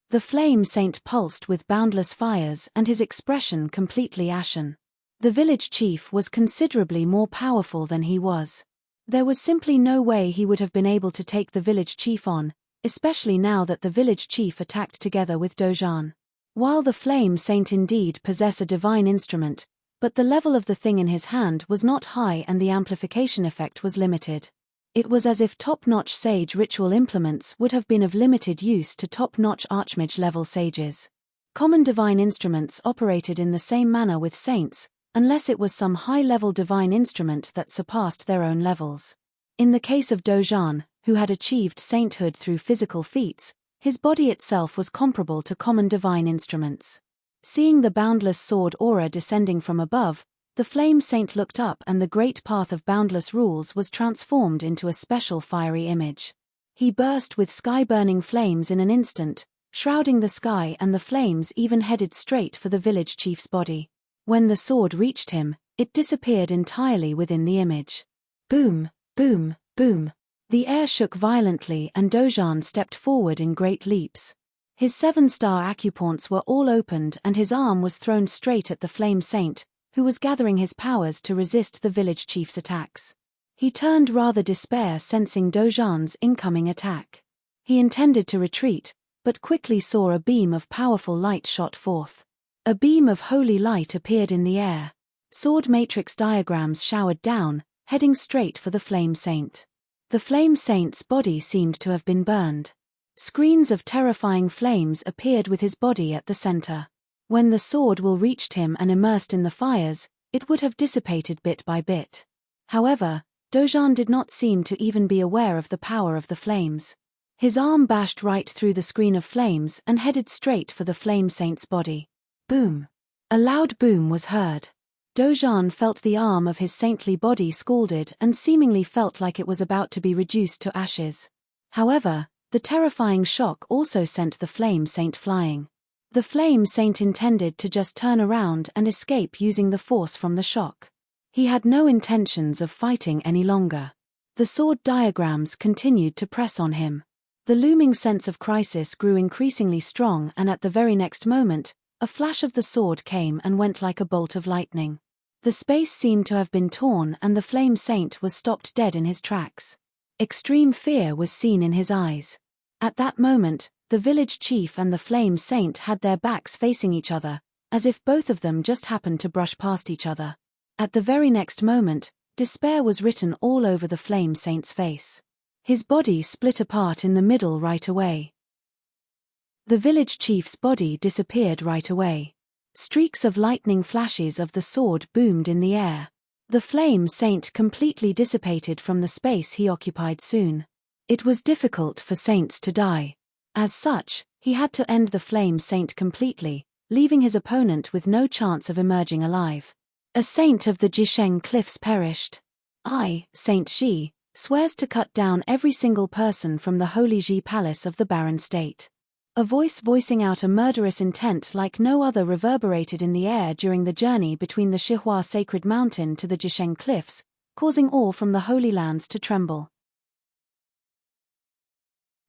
The flame saint pulsed with boundless fires and his expression completely ashen. The village chief was considerably more powerful than he was. There was simply no way he would have been able to take the village chief on, especially now that the village chief attacked together with Dozhan. While the flame saint indeed possessed a divine instrument, but the level of the thing in his hand was not high and the amplification effect was limited. It was as if top-notch sage ritual implements would have been of limited use to top-notch archmage-level sages. Common divine instruments operated in the same manner with saints, unless it was some high-level divine instrument that surpassed their own levels. In the case of Dojan, who had achieved sainthood through physical feats, his body itself was comparable to common divine instruments. Seeing the boundless sword aura descending from above, the flame saint looked up, and the great path of boundless rules was transformed into a special fiery image. He burst with sky-burning flames in an instant, shrouding the sky, and the flames even headed straight for the village chief's body. When the sword reached him, it disappeared entirely within the image. Boom, boom, boom. The air shook violently, and Dojan stepped forward in great leaps. His 7-star acupoints were all opened, and his arm was thrown straight at the flame saint, who was gathering his powers to resist the village chief's attacks. He turned rather despair, sensing Dojan's incoming attack. He intended to retreat, but quickly saw a beam of powerful light shot forth. A beam of holy light appeared in the air. Sword matrix diagrams showered down, heading straight for the flame saint. The flame saint's body seemed to have been burned. Screens of terrifying flames appeared with his body at the center. When the sword will reached him and immersed in the fires, it would have dissipated bit by bit. However, Dojan did not seem to even be aware of the power of the flames. His arm bashed right through the screen of flames and headed straight for the flame saint's body. Boom! A loud boom was heard. Dojan felt the arm of his saintly body scalded and seemingly felt like it was about to be reduced to ashes. However, the terrifying shock also sent the flame saint flying. The flame saint intended to just turn around and escape using the force from the shock. He had no intentions of fighting any longer. The sword diagrams continued to press on him. The looming sense of crisis grew increasingly strong, and at the very next moment, a flash of the sword came and went like a bolt of lightning. The space seemed to have been torn, and the flame saint was stopped dead in his tracks. Extreme fear was seen in his eyes. At that moment, the village chief and the flame saint had their backs facing each other, as if both of them just happened to brush past each other. At the very next moment, despair was written all over the flame saint's face. His body split apart in the middle right away. The village chief's body disappeared right away. Streaks of lightning flashes of the sword boomed in the air. The flame saint completely dissipated from the space he occupied soon. It was difficult for saints to die. As such, he had to end the flame saint completely, leaving his opponent with no chance of emerging alive. A saint of the Jisheng cliffs perished. I, Saint Xi, swears to cut down every single person from the holy Xi palace of the barren state. A voice voicing out a murderous intent like no other reverberated in the air during the journey between the Shihua sacred mountain to the Jisheng cliffs, causing all from the Holy Lands to tremble.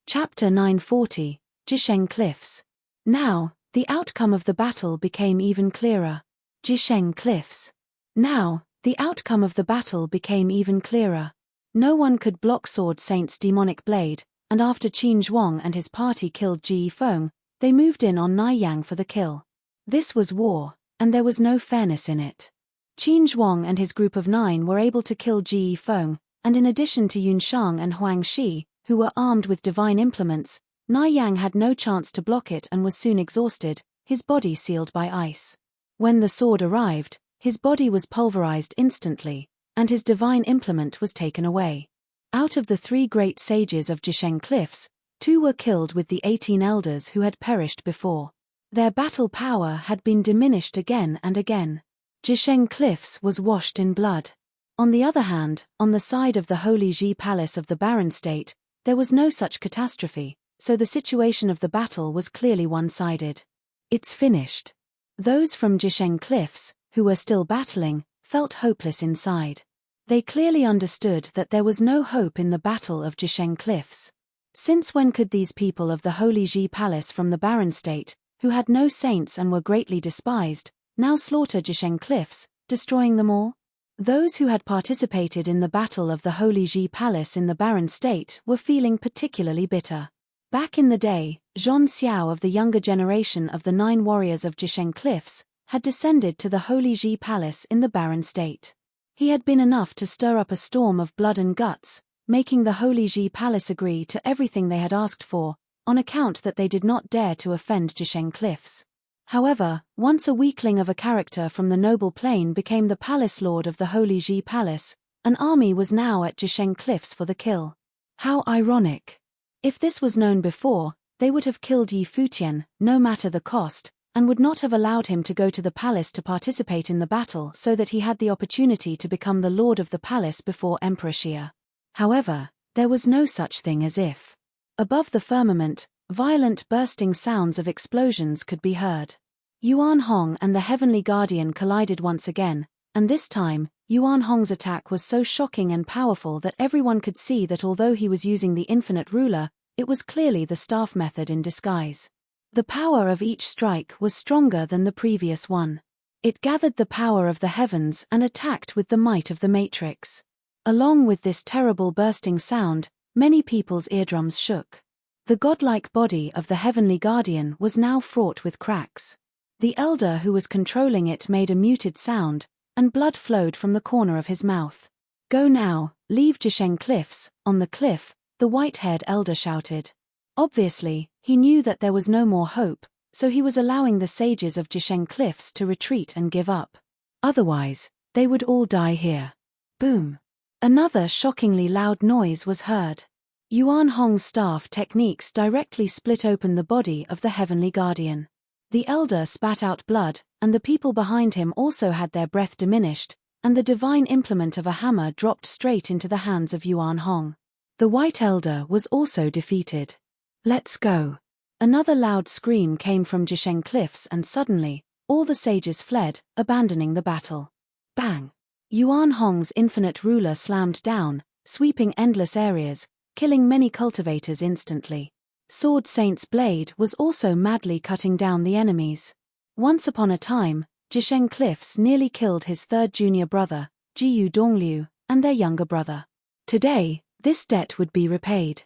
Chapter 940, Jisheng Cliffs. Now, the outcome of the battle became even clearer. Jisheng Cliffs. Now, the outcome of the battle became even clearer. No one could block Sword Saint's demonic blade, and after Qin Zhuang and his party killed Ji Yifeng, they moved in on Naiyang for the kill. This was war, and there was no fairness in it. Qin Zhuang and his group of 9 were able to kill Ji Yifeng, and in addition to Yun Shang and Huang Shi, who were armed with divine implements, Naiyang had no chance to block it and was soon exhausted, his body sealed by ice. When the sword arrived, his body was pulverized instantly, and his divine implement was taken away. Out of the 3 great sages of Jisheng Cliffs, 2 were killed with the 18 elders who had perished before. Their battle power had been diminished again and again. Jisheng Cliffs was washed in blood. On the other hand, on the side of the holy Xi palace of the barren state, there was no such catastrophe, so the situation of the battle was clearly one-sided. It's finished. Those from Jisheng Cliffs, who were still battling, felt hopeless inside. They clearly understood that there was no hope in the battle of Jisheng Cliffs. Since when could these people of the holy Xi palace from the barren state, who had no saints and were greatly despised, now slaughter Jisheng Cliffs, destroying them all? Those who had participated in the battle of the holy Xi palace in the barren state were feeling particularly bitter. Back in the day, Zhon Xiao of the younger generation of the 9 warriors of Jisheng Cliffs had descended to the holy Xi palace in the barren state. He had been enough to stir up a storm of blood and guts, making the holy Xi palace agree to everything they had asked for, on account that they did not dare to offend Jisheng Cliffs. However, once a weakling of a character from the noble plane became the palace lord of the Holy Ji Palace, an army was now at Jisheng Cliffs for the kill. How ironic. If this was known before, they would have killed Yi Futian, no matter the cost, and would not have allowed him to go to the palace to participate in the battle so that he had the opportunity to become the lord of the palace before Emperor Xia. However, there was no such thing as if. Above the firmament, violent bursting sounds of explosions could be heard. Yuan Hong and the Heavenly Guardian collided once again, and this time, Yuan Hong's attack was so shocking and powerful that everyone could see that although he was using the infinite ruler, it was clearly the staff method in disguise. The power of each strike was stronger than the previous one. It gathered the power of the heavens and attacked with the might of the matrix. Along with this terrible bursting sound, many people's eardrums shook. The godlike body of the Heavenly Guardian was now fraught with cracks. The elder who was controlling it made a muted sound, and blood flowed from the corner of his mouth. Go now, leave Jisheng Cliffs. On the cliff, the white-haired elder shouted. Obviously, he knew that there was no more hope, so he was allowing the sages of Jisheng Cliffs to retreat and give up. Otherwise, they would all die here. Boom. Another shockingly loud noise was heard. Yuan Hong's staff techniques directly split open the body of the Heavenly Guardian. The elder spat out blood, and the people behind him also had their breath diminished, and the divine implement of a hammer dropped straight into the hands of Yuan Hong. The white elder was also defeated. Let's go. Another loud scream came from Jisheng Cliffs, and suddenly, all the sages fled, abandoning the battle. Bang! Yuan Hong's infinite ruler slammed down, sweeping endless areas, killing many cultivators instantly. Sword Saint's blade was also madly cutting down the enemies. Once upon a time, Jisheng Cliffs nearly killed his third junior brother, Jiyu Dongliu, and their younger brother. Today, this debt would be repaid.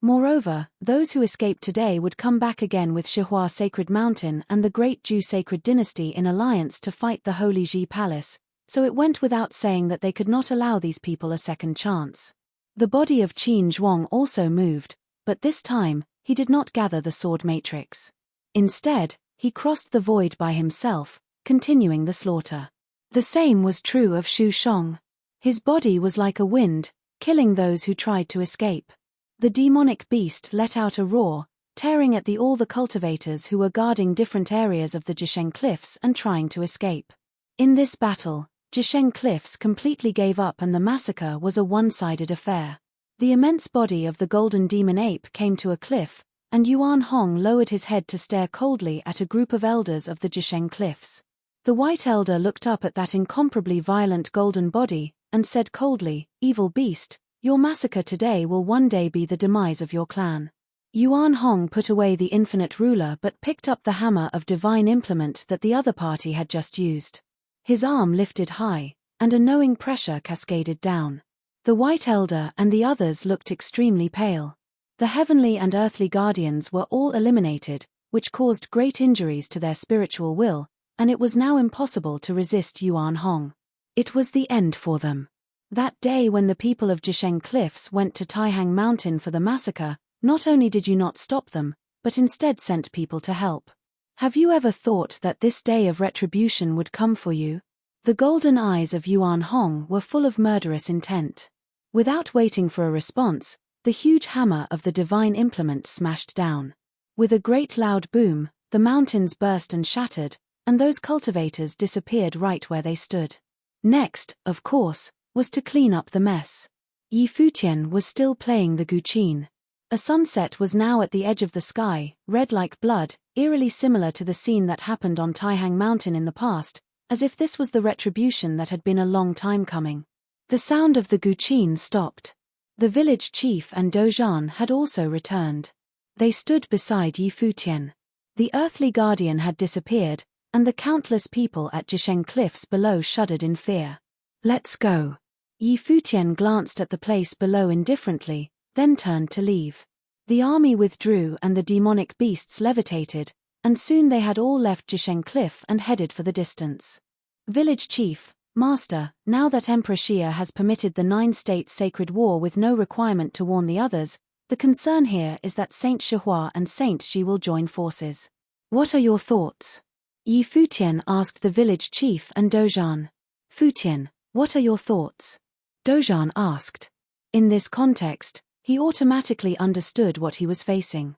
Moreover, those who escaped today would come back again with Shihua Sacred Mountain and the Great Ju Sacred Dynasty in alliance to fight the Holy Ji Palace, so it went without saying that they could not allow these people a second chance. The body of Qin Zhuang also moved, but this time, he did not gather the sword matrix. Instead, he crossed the void by himself, continuing the slaughter. The same was true of Xu Shong. His body was like a wind, killing those who tried to escape. The demonic beast let out a roar, tearing at all the cultivators who were guarding different areas of the Jisheng Cliffs and trying to escape. In this battle, Jisheng Cliffs completely gave up and the massacre was a one-sided affair. The immense body of the golden demon ape came to a cliff, and Yuan Hong lowered his head to stare coldly at a group of elders of the Jisheng Cliffs. The white elder looked up at that incomparably violent golden body, and said coldly, "Evil beast, your massacre today will one day be the demise of your clan." Yuan Hong put away the infinite ruler but picked up the hammer of divine implement that the other party had just used. His arm lifted high, and a knowing pressure cascaded down. The white elder and the others looked extremely pale. The heavenly and earthly guardians were all eliminated, which caused great injuries to their spiritual will, and it was now impossible to resist Yuan Hong. It was the end for them. That day when the people of Jisheng Cliffs went to Taihang Mountain for the massacre, not only did you not stop them, but instead sent people to help. Have you ever thought that this day of retribution would come for you? The golden eyes of Yuan Hong were full of murderous intent. Without waiting for a response, the huge hammer of the divine implement smashed down. With a great loud boom, the mountains burst and shattered, and those cultivators disappeared right where they stood. Next, of course, was to clean up the mess. Yi Futian was still playing the guqin. A sunset was now at the edge of the sky, red like blood, eerily similar to the scene that happened on Taihang Mountain in the past, as if this was the retribution that had been a long time coming. The sound of the guqin stopped. The village chief and Dozhan had also returned. They stood beside Yi Futian. The earthly guardian had disappeared, and the countless people at Jisheng Cliffs below shuddered in fear. Let's go. Yi Futian glanced at the place below indifferently, then turned to leave. The army withdrew and the demonic beasts levitated, and soon they had all left Jisheng Cliff and headed for the distance. Village chief, Master, now that Emperor Xia has permitted the 9 states sacred war with no requirement to warn the others, the concern here is that Saint Shihua and Saint Ji will join forces. What are your thoughts? Yi Futian asked the village chief and Dozhan. Futian, what are your thoughts? Dozhan asked. In this context, he automatically understood what he was facing.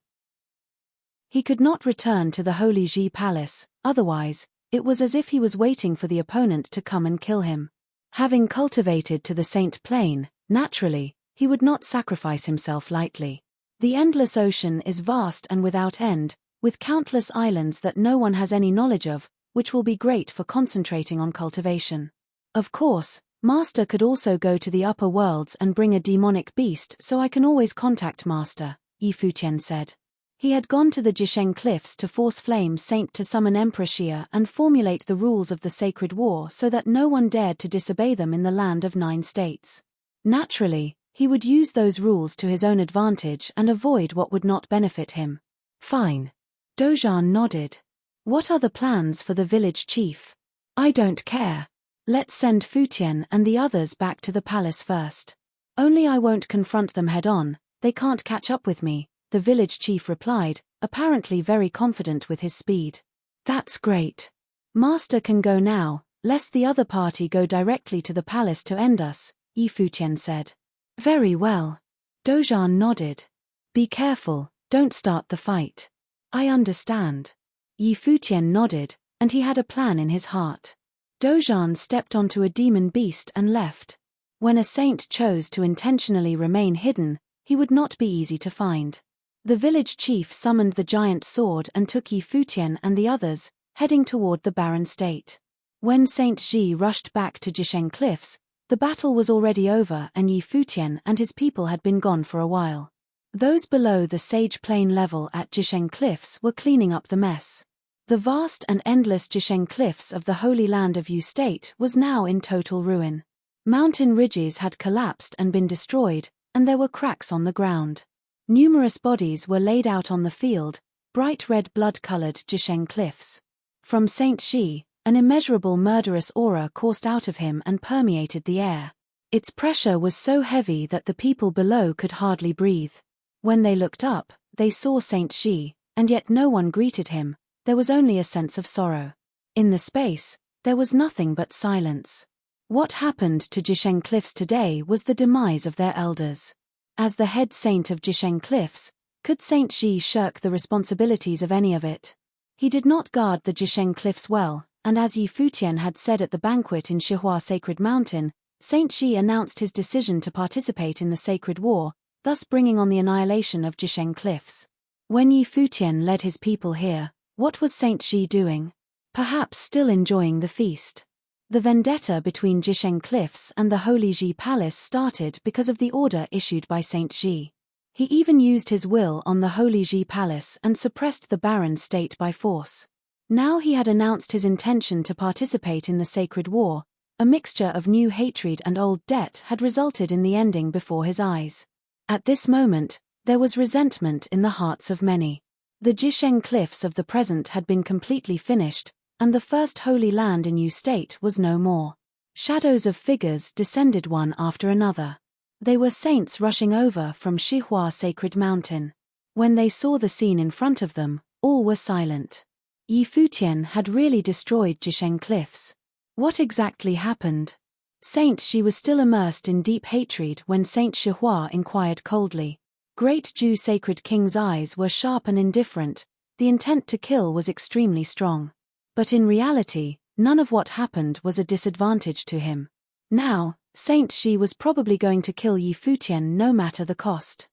He could not return to the Holy Ji Palace, otherwise, it was as if he was waiting for the opponent to come and kill him. Having cultivated to the Saint Plane, naturally, he would not sacrifice himself lightly. The endless ocean is vast and without end, with countless islands that no one has any knowledge of, which will be great for concentrating on cultivation. Of course, Master could also go to the upper worlds and bring a demonic beast, so I can always contact Master, Yi Futian said. He had gone to the Jisheng Cliffs to force Flame Saint to summon Emperor Xia and formulate the rules of the Sacred War so that no one dared to disobey them in the land of 9 states. Naturally, he would use those rules to his own advantage and avoid what would not benefit him. Fine. Dozhan nodded. What are the plans for the village chief? I don't care. Let's send Futian and the others back to the palace first. Only I won't confront them head-on, they can't catch up with me, the village chief replied, apparently very confident with his speed. That's great. Master can go now, lest the other party go directly to the palace to end us, Yi Futian said. Very well. Dozhan nodded. Be careful, don't start the fight. I understand. Yi Futian nodded, and he had a plan in his heart. Dozhan stepped onto a demon beast and left. When a saint chose to intentionally remain hidden, he would not be easy to find. The village chief summoned the giant sword and took Yi Futian and the others, heading toward the barren state. When Saint Ji rushed back to Jisheng Cliffs, the battle was already over and Yi Futian and his people had been gone for a while. Those below the Sage Plain level at Jisheng Cliffs were cleaning up the mess. The vast and endless Jisheng Cliffs of the Holy Land of Yu State was now in total ruin. Mountain ridges had collapsed and been destroyed, and there were cracks on the ground. Numerous bodies were laid out on the field, bright red blood-colored Jisheng Cliffs. From Saint Ji, an immeasurable murderous aura coursed out of him and permeated the air. Its pressure was so heavy that the people below could hardly breathe. When they looked up, they saw Saint Ji, and yet no one greeted him, there was only a sense of sorrow. In the space, there was nothing but silence. What happened to Jisheng Cliffs today was the demise of their elders. As the head saint of Jisheng Cliffs, could Saint Ji shirk the responsibilities of any of it? He did not guard the Jisheng Cliffs well, and as Yi Futian had said at the banquet in Shihua Sacred Mountain, Saint Ji announced his decision to participate in the Sacred War, thus bringing on the annihilation of Jisheng Cliffs. When Yi Futian led his people here, what was Saint Ji doing? Perhaps still enjoying the feast. The vendetta between Jisheng Cliffs and the Holy Ji Palace started because of the order issued by Saint Ji. He even used his will on the Holy Ji Palace and suppressed the barren state by force. Now he had announced his intention to participate in the Sacred War. A mixture of new hatred and old debt had resulted in the ending before his eyes. At this moment, there was resentment in the hearts of many. The Jisheng Cliffs of the present had been completely finished, and the first holy land in Yu State was no more. Shadows of figures descended one after another. They were saints rushing over from Shihua Sacred Mountain. When they saw the scene in front of them, all were silent. Yi Futian had really destroyed Jisheng Cliffs. What exactly happened? Saint Shi was still immersed in deep hatred when Saint Shihua inquired coldly. Great Ju Sacred King's eyes were sharp and indifferent, the intent to kill was extremely strong. But in reality, none of what happened was a disadvantage to him. Now, Saint Shi was probably going to kill Yi Futian no matter the cost.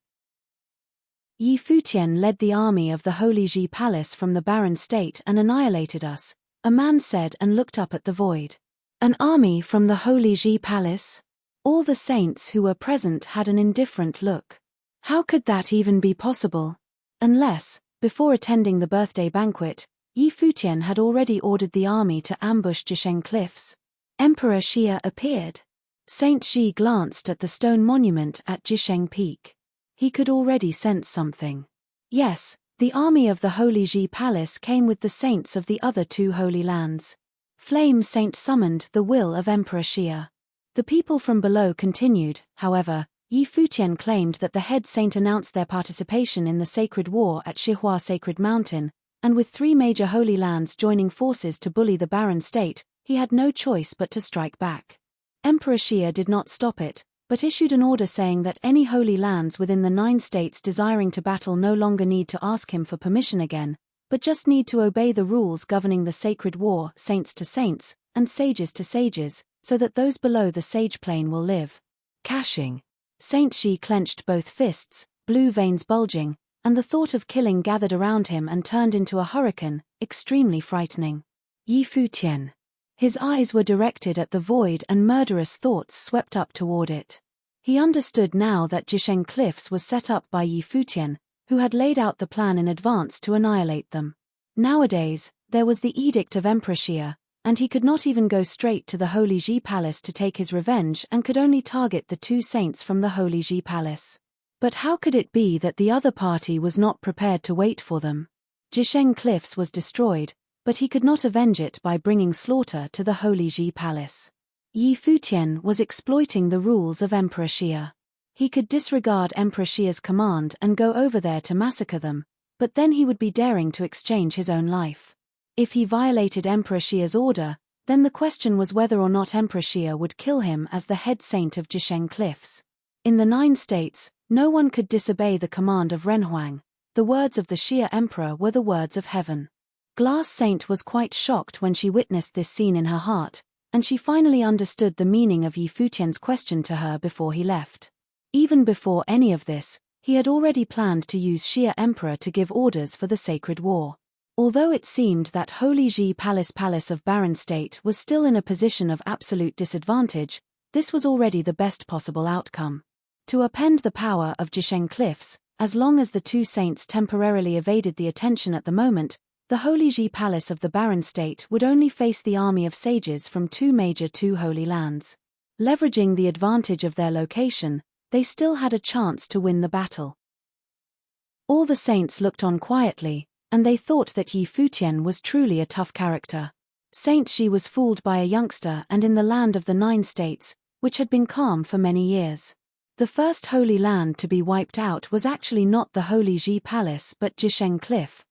Yi Futian led the army of the Holy Ji Palace from the barren state and annihilated us, a man said and looked up at the void. An army from the Holy Ji Palace? All the saints who were present had an indifferent look. How could that even be possible? Unless, before attending the birthday banquet, Yi Futian had already ordered the army to ambush Jisheng Cliffs. Emperor Xia appeared. Saint Shi glanced at the stone monument at Jisheng Peak. He could already sense something. Yes, the army of the Holy Ji Palace came with the saints of the other 2 holy lands. Flame Saint summoned the will of Emperor Xia. The people from below continued, however. Yi Futian claimed that the head saint announced their participation in the Sacred War at Shihua Sacred Mountain, and with 3 major holy lands joining forces to bully the barren state, he had no choice but to strike back. Emperor Xia did not stop it, but issued an order saying that any holy lands within the 9 states desiring to battle no longer need to ask him for permission again, but just need to obey the rules governing the sacred war, saints to saints, and sages to sages, so that those below the sage plane will live. Cashing. Saint Shi clenched both fists, blue veins bulging, and the thought of killing gathered around him and turned into a hurricane, extremely frightening. Yi Futian. His eyes were directed at the void and murderous thoughts swept up toward it. He understood now that Jisheng Cliffs was set up by Yi Futian, who had laid out the plan in advance to annihilate them. Nowadays, there was the edict of Emperor Xia, and he could not even go straight to the Holy Ji Palace to take his revenge and could only target the 2 saints from the Holy Ji Palace. But how could it be that the other party was not prepared to wait for them? Jisheng Cliffs was destroyed, but he could not avenge it by bringing slaughter to the Holy Ji Palace. Yi Futian was exploiting the rules of Emperor Xia. He could disregard Emperor Xia's command and go over there to massacre them, but then he would be daring to exchange his own life. If he violated Emperor Xia's order, then the question was whether or not Emperor Xia would kill him as the head saint of Jisheng Cliffs. In the 9 states, no one could disobey the command of Renhuang. The words of the Xia emperor were the words of heaven. Glass Saint was quite shocked when she witnessed this scene in her heart, and she finally understood the meaning of Yi Futian's question to her before he left. Even before any of this, he had already planned to use Xia Emperor to give orders for the sacred war. Although it seemed that Holy Ji Palace of Barren State was still in a position of absolute disadvantage, this was already the best possible outcome. To upend the power of Jisheng Cliffs, as long as the 2 saints temporarily evaded the attention at the moment, the Holy Ji Palace of the Barren State would only face the army of sages from 2 major 2 holy lands. Leveraging the advantage of their location, they still had a chance to win the battle. All the saints looked on quietly, and they thought that Yi Futian was truly a tough character. Saint Shi was fooled by a youngster and in the land of the 9 states, which had been calm for many years. The first holy land to be wiped out was actually not the Holy Ji Palace but Jisheng Cliff.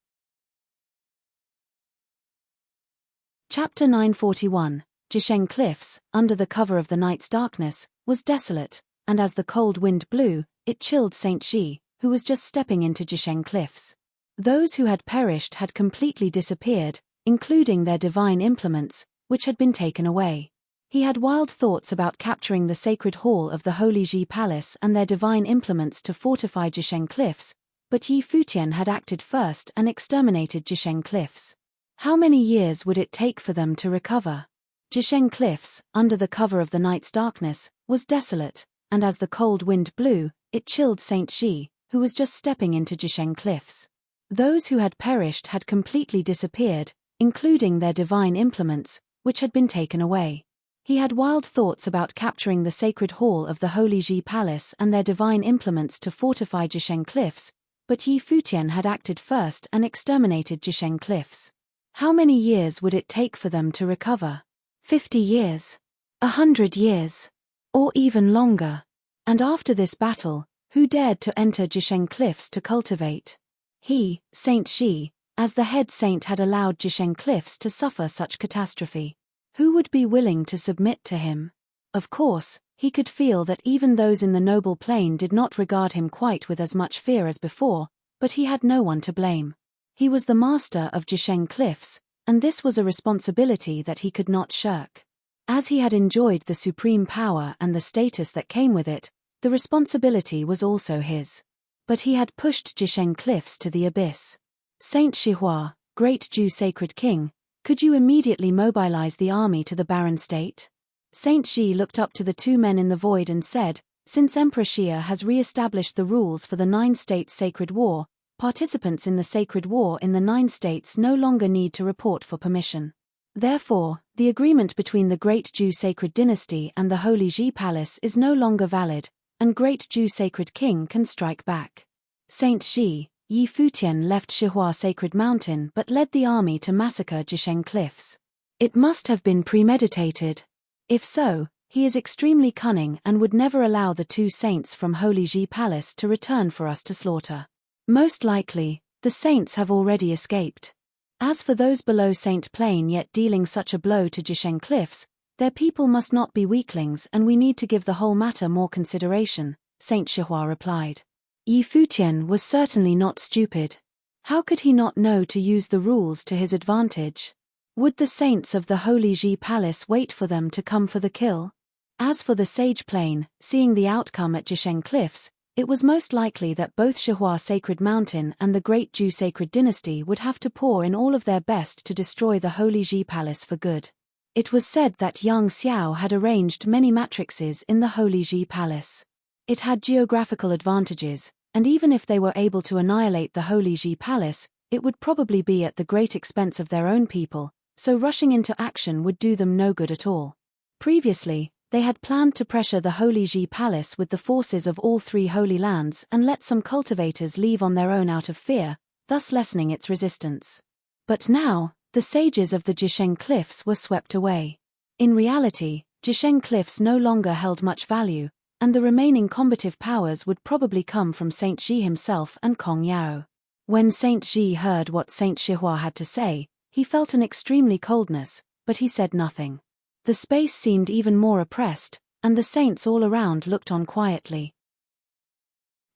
Chapter 941, Jisheng Cliffs, under the cover of the night's darkness, was desolate, and as the cold wind blew, it chilled Saint Shi, who was just stepping into Jisheng Cliffs. Those who had perished had completely disappeared, including their divine implements, which had been taken away. He had wild thoughts about capturing the sacred hall of the Holy Ji Palace and their divine implements to fortify Jisheng Cliffs, but Yi Futian had acted first and exterminated Jisheng Cliffs. How many years would it take for them to recover? Jisheng Cliffs, under the cover of the night's darkness, was desolate, and as the cold wind blew, it chilled Saint Shi, who was just stepping into Jisheng Cliffs. Those who had perished had completely disappeared, including their divine implements, which had been taken away. He had wild thoughts about capturing the sacred hall of the Holy Ji Palace and their divine implements to fortify Jisheng Cliffs, but Yi Futian had acted first and exterminated Jisheng Cliffs. How many years would it take for them to recover? 50 years? 100 years? Or even longer? And after this battle, who dared to enter Jisheng Cliffs to cultivate? He, Saint Shi, as the head saint had allowed Jisheng Cliffs to suffer such catastrophe. Who would be willing to submit to him? Of course, he could feel that even those in the noble plane did not regard him quite with as much fear as before, but he had no one to blame. He was the master of Jisheng Cliffs, and this was a responsibility that he could not shirk. As he had enjoyed the supreme power and the status that came with it, the responsibility was also his. But he had pushed Jisheng Cliffs to the abyss. Saint Shihua, great Jew sacred king, could you immediately mobilize the army to the barren state? Saint Shi looked up to the 2 men in the void and said, since Emperor Xia has re-established the rules for the 9 states sacred war, participants in the sacred war in the 9 states no longer need to report for permission. Therefore, the agreement between the Great Jew Sacred Dynasty and the Holy Ji Palace is no longer valid, and Great Jew Sacred King can strike back. Saint Shi, Yi Futian left Shihua Sacred Mountain but led the army to massacre Jisheng Cliffs. It must have been premeditated. If so, he is extremely cunning and would never allow the 2 saints from Holy Ji Palace to return for us to slaughter. Most likely, the saints have already escaped. As for those below Saint Plain yet dealing such a blow to Jisheng Cliffs, their people must not be weaklings and we need to give the whole matter more consideration, Saint Shihua replied. Yi Futian was certainly not stupid. How could he not know to use the rules to his advantage? Would the saints of the Holy Ji Palace wait for them to come for the kill? As for the Sage Plain, seeing the outcome at Jisheng Cliffs, it was most likely that both Shihua Sacred Mountain and the Great Ju Sacred Dynasty would have to pour in all of their best to destroy the Holy Ji Palace for good. It was said that Yang Xiao had arranged many matrices in the Holy Ji Palace. It had geographical advantages, and even if they were able to annihilate the Holy Ji Palace, it would probably be at the great expense of their own people, so rushing into action would do them no good at all. Previously, they had planned to pressure the Holy Ji Palace with the forces of all three Holy Lands and let some cultivators leave on their own out of fear, thus lessening its resistance. But now, the sages of the Jisheng Cliffs were swept away. In reality, Jisheng Cliffs no longer held much value, and the remaining combative powers would probably come from Saint Ji himself and Kong Yao. When Saint Ji heard what Saint Shihua had to say, he felt an extremely coldness, but he said nothing. The space seemed even more oppressed, and the saints all around looked on quietly.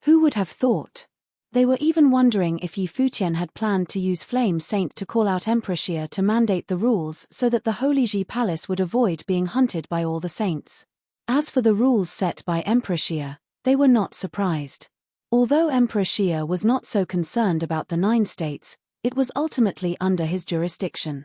Who would have thought? They were even wondering if Yi Futian had planned to use Flame Saint to call out Emperor Xia to mandate the rules so that the Holy Ji Palace would avoid being hunted by all the saints. As for the rules set by Emperor Xia, they were not surprised. Although Emperor Xia was not so concerned about the 9 states, it was ultimately under his jurisdiction.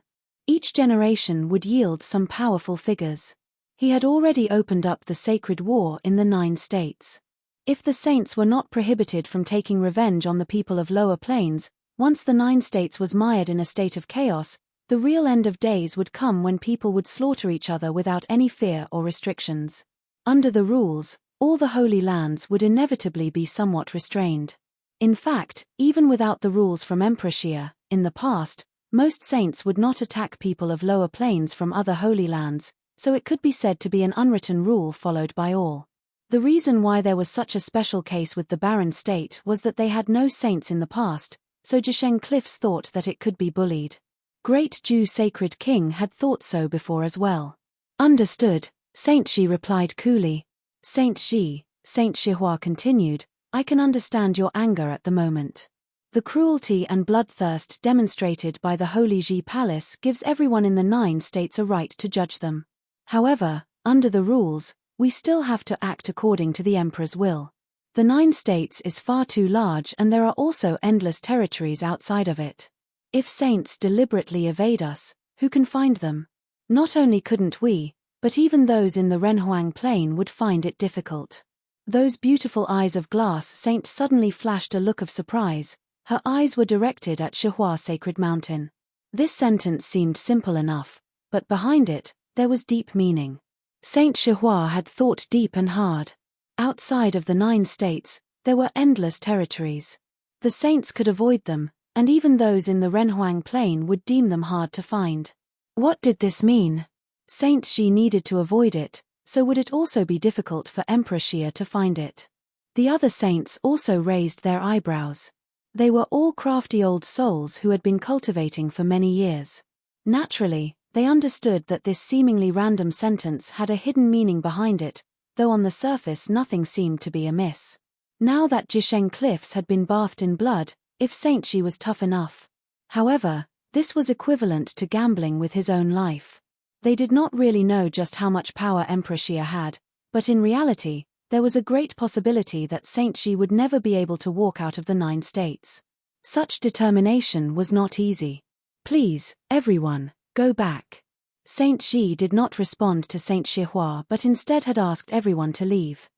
Each generation would yield some powerful figures. He had already opened up the sacred war in the 9 states. If the saints were not prohibited from taking revenge on the people of lower plains, once the 9 states was mired in a state of chaos, the real end of days would come when people would slaughter each other without any fear or restrictions. Under the rules, all the Holy Lands would inevitably be somewhat restrained. In fact, even without the rules from Emperor Xia, in the past, most saints would not attack people of lower plains from other Holy Lands, so it could be said to be an unwritten rule followed by all. The reason why there was such a special case with the Barren State was that they had no saints in the past, so Jisheng Cliffs thought that it could be bullied. Great Ju Sacred King had thought so before as well. Understood, Saint Ji replied coolly. Saint Ji, Saint Shihua continued, I can understand your anger at the moment. The cruelty and bloodthirst demonstrated by the Holy Ji Palace gives everyone in the 9 states a right to judge them. However, under the rules, we still have to act according to the Emperor's will. The 9 states is far too large and there are also endless territories outside of it. If saints deliberately evade us, who can find them? Not only couldn't we, but even those in the Renhuang Plain would find it difficult. Those beautiful eyes of glass Saint suddenly flashed a look of surprise. Her eyes were directed at Shihua Sacred Mountain. This sentence seemed simple enough, but behind it, there was deep meaning. Saint Shihua had thought deep and hard. Outside of the 9 states, there were endless territories. The saints could avoid them, and even those in the Renhuang Plain would deem them hard to find. What did this mean? Saint Xi needed to avoid it, so would it also be difficult for Emperor Xia to find it? The other saints also raised their eyebrows. They were all crafty old souls who had been cultivating for many years. Naturally, they understood that this seemingly random sentence had a hidden meaning behind it, though on the surface nothing seemed to be amiss. Now that Jisheng Cliffs had been bathed in blood, if Saint Xi was tough enough. However, this was equivalent to gambling with his own life. They did not really know just how much power Emperor Xia had, but in reality, there was a great possibility that Saint Xi would never be able to walk out of the 9 states. Such determination was not easy. Please, everyone, go back. Saint Xi did not respond to Saint Shihua but instead had asked everyone to leave.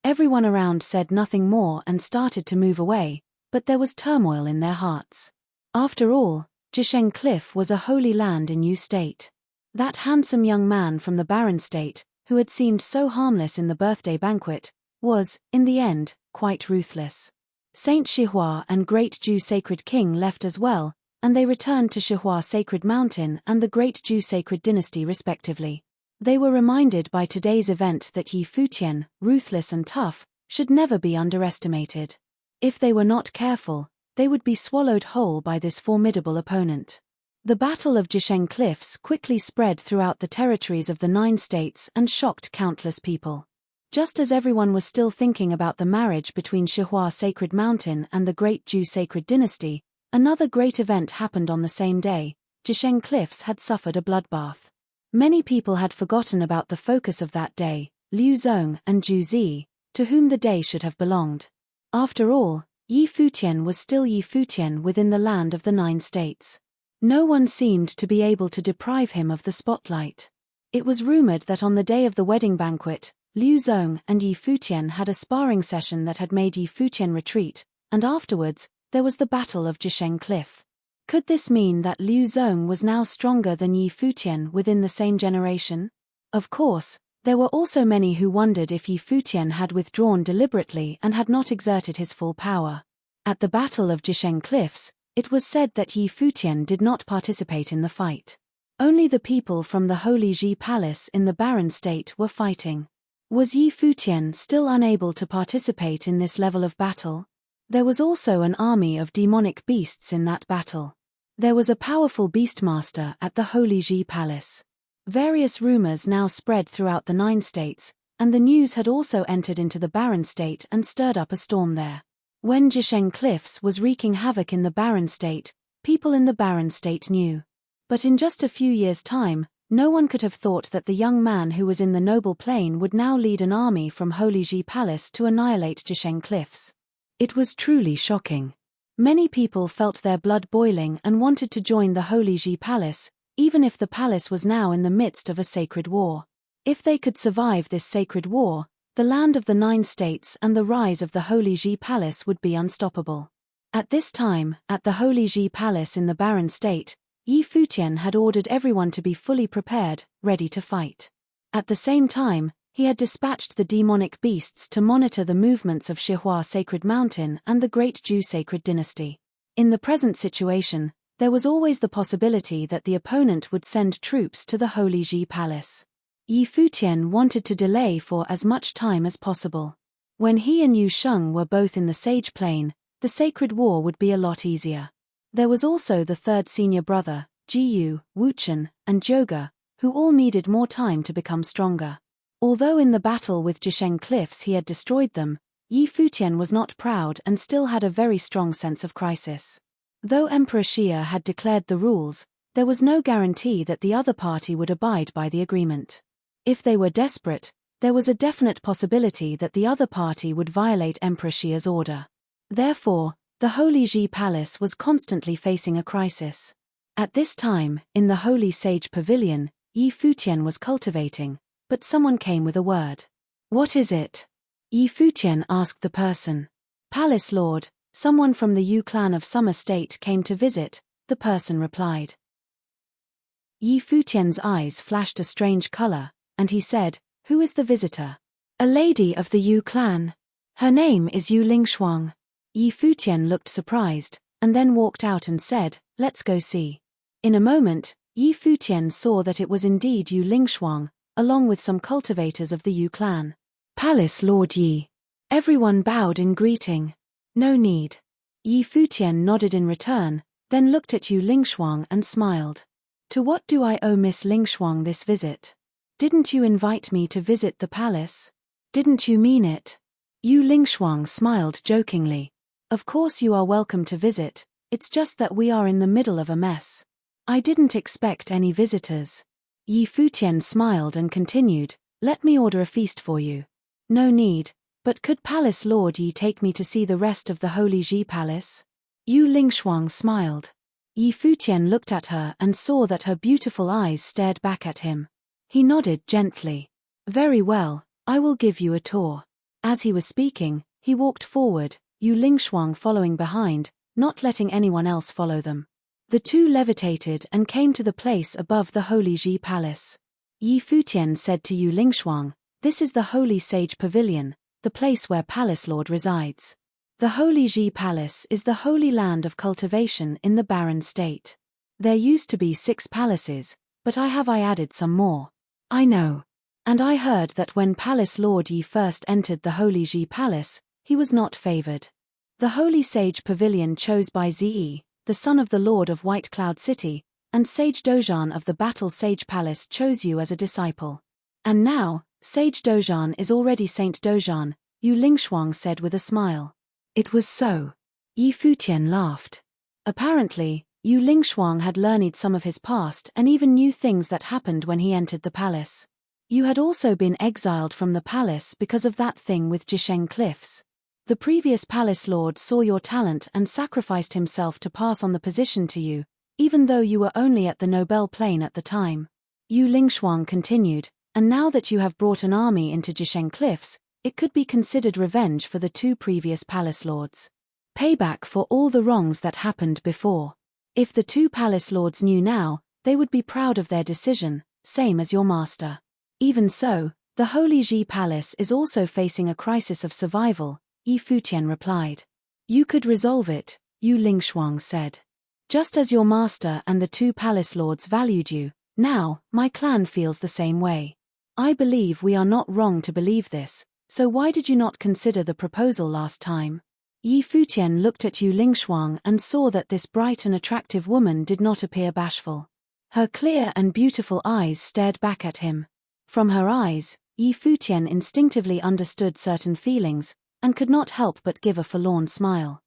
Everyone around said nothing more and started to move away, but there was turmoil in their hearts. After all, Jisheng Cliff was a holy land in Yu State. That handsome young man from the Barren State, who had seemed so harmless in the birthday banquet, was, in the end, quite ruthless. Saint Shihua and Great Ju Sacred King left as well, and they returned to Shihua Sacred Mountain and the Great Ju Sacred Dynasty respectively. They were reminded by today's event that Yi Futian, ruthless and tough, should never be underestimated. If they were not careful, they would be swallowed whole by this formidable opponent. The Battle of Jisheng Cliffs quickly spread throughout the territories of the 9 states and shocked countless people. Just as everyone was still thinking about the marriage between Shihua Sacred Mountain and the Great Ju Sacred Dynasty, another great event happened on the same day. Jisheng Cliffs had suffered a bloodbath. Many people had forgotten about the focus of that day, Liu Zong and Zhu Zi, to whom the day should have belonged. After all, Yi Futian was still Yi Futian within the land of the 9 states. No one seemed to be able to deprive him of the spotlight. It was rumored that on the day of the wedding banquet, Liu Zong and Yi Futian had a sparring session that had made Yi Futian retreat, and afterwards, there was the Battle of Jisheng Cliff. Could this mean that Liu Zong was now stronger than Yi Futian within the same generation? Of course, there were also many who wondered if Yi Futian had withdrawn deliberately and had not exerted his full power. At the Battle of Jisheng Cliffs, it was said that Yi Futian did not participate in the fight. Only the people from the Holy Ji Palace in the Barren State were fighting. Was Yi Futian still unable to participate in this level of battle? There was also an army of demonic beasts in that battle. There was a powerful beastmaster at the Holy Ji Palace. Various rumors now spread throughout the 9 states, and the news had also entered into the Barren State and stirred up a storm there. When Jisheng Cliffs was wreaking havoc in the Barren State, people in the Barren State knew. But in just a few years' time, no one could have thought that the young man who was in the Noble Plain would now lead an army from Holy Ji Palace to annihilate Jisheng Cliffs. It was truly shocking. Many people felt their blood boiling and wanted to join the Holy Ji Palace, even if the palace was now in the midst of a sacred war. If they could survive this sacred war, the land of the 9 states and the rise of the Holy Ji Palace would be unstoppable. At this time, at the Holy Ji Palace in the Barren State, Yi Futian had ordered everyone to be fully prepared, ready to fight. At the same time, he had dispatched the demonic beasts to monitor the movements of Shihua Sacred Mountain and the Great Ju Sacred Dynasty. In the present situation, there was always the possibility that the opponent would send troops to the Holy Ji Palace. Yi Futian wanted to delay for as much time as possible. When he and Yu Sheng were both in the Sage Plain, the sacred war would be a lot easier. There was also the third senior brother, Ji Yu, Wu Chen, and Joga, who all needed more time to become stronger. Although in the battle with Jisheng Cliffs he had destroyed them, Yi Futian was not proud and still had a very strong sense of crisis. Though Emperor Xia had declared the rules, there was no guarantee that the other party would abide by the agreement. If they were desperate, there was a definite possibility that the other party would violate Emperor Xia's order. Therefore, the Holy Ji Palace was constantly facing a crisis. At this time, in the Holy Sage Pavilion, Yi Futian was cultivating, but someone came with a word. "What is it?" Yi Futian asked the person. "Palace Lord, someone from the Yu clan of Summer State came to visit," the person replied. Yi Futian's eyes flashed a strange color, and he said, "Who is the visitor?" "A lady of the Yu clan. Her name is Yu Lingshuang." Yi Futian looked surprised, and then walked out and said, "Let's go see." In a moment, Yi Futian saw that it was indeed Yu Lingshuang, along with some cultivators of the Yu clan. "Palace Lord Yi." Everyone bowed in greeting. "No need." Yi Futian nodded in return, then looked at Yu Lingshuang and smiled. "To what do I owe Miss Lingshuang this visit? Didn't you invite me to visit the palace? Didn't you mean it?" Yu Lingshuang smiled jokingly. "Of course you are welcome to visit, it's just that we are in the middle of a mess. I didn't expect any visitors." Yi Futian smiled and continued, "Let me order a feast for you." "No need, but could Palace Lord Yi take me to see the rest of the Holy Ji Palace?" Yu Lingshuang smiled. Yi Futian looked at her and saw that her beautiful eyes stared back at him. He nodded gently. "Very well, I will give you a tour." As he was speaking, he walked forward, Yu Lingshuang following behind, not letting anyone else follow them. The two levitated and came to the place above the Holy Ji Palace. Yi Futian said to Yu Lingshuang, "This is the Holy Sage Pavilion, the place where Palace Lord resides. The Holy Ji Palace is the holy land of cultivation in the Barren State. There used to be 6 palaces, but I added some more. I know. And I heard that when Palace Lord Yi first entered the Holy Ji Palace, he was not favored. The holy sage pavilion chose by Ze, the son of the lord of White Cloud City, and Sage Dojan of the Battle Sage Palace chose you as a disciple. And now, Sage Dojan is already Saint Dojan, Yu Lingshuang said with a smile. It was so. Yi Futian laughed. Apparently, Yu Lingshuang had learned some of his past and even knew things that happened when he entered the palace. You had also been exiled from the palace because of that thing with Jisheng Cliffs. The previous palace lord saw your talent and sacrificed himself to pass on the position to you, even though you were only at the Nobel Plane at the time. Yu Lingshuang continued, and now that you have brought an army into Jisheng Cliffs, it could be considered revenge for the two previous palace lords. Payback for all the wrongs that happened before. If the two palace lords knew now, they would be proud of their decision, same as your master. Even so, the Holy Ji Palace is also facing a crisis of survival, Yi Futian replied. You could resolve it, Yu Lingshuang said. Just as your master and the two palace lords valued you, now, my clan feels the same way. I believe we are not wrong to believe this, so why did you not consider the proposal last time? Yi Futian looked at Yu Lingshuang and saw that this bright and attractive woman did not appear bashful. Her clear and beautiful eyes stared back at him. From her eyes, Yi Futian instinctively understood certain feelings, and could not help but give a forlorn smile.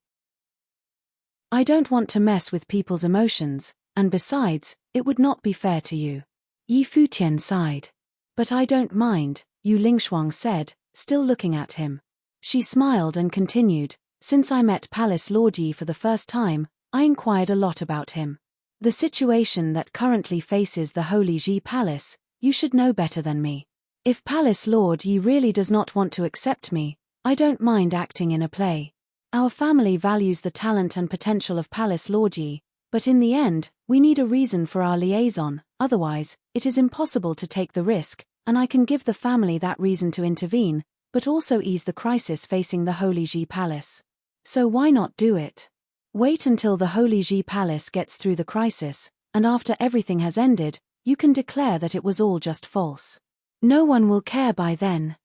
I don't want to mess with people's emotions, and besides, it would not be fair to you. Yi Futian sighed. But I don't mind, Yu Lingshuang said, still looking at him. She smiled and continued, since I met Palace Lord Yi for the first time, I inquired a lot about him. The situation that currently faces the Holy Ji Palace, you should know better than me. If Palace Lord Yi really does not want to accept me, I don't mind acting in a play. Our family values the talent and potential of Palace Lord Yi, but in the end, we need a reason for our liaison, otherwise, it is impossible to take the risk, and I can give the family that reason to intervene, but also ease the crisis facing the Holy Ji Palace. So why not do it? Wait until the Holy Ji Palace gets through the crisis, and after everything has ended, you can declare that it was all just false. No one will care by then.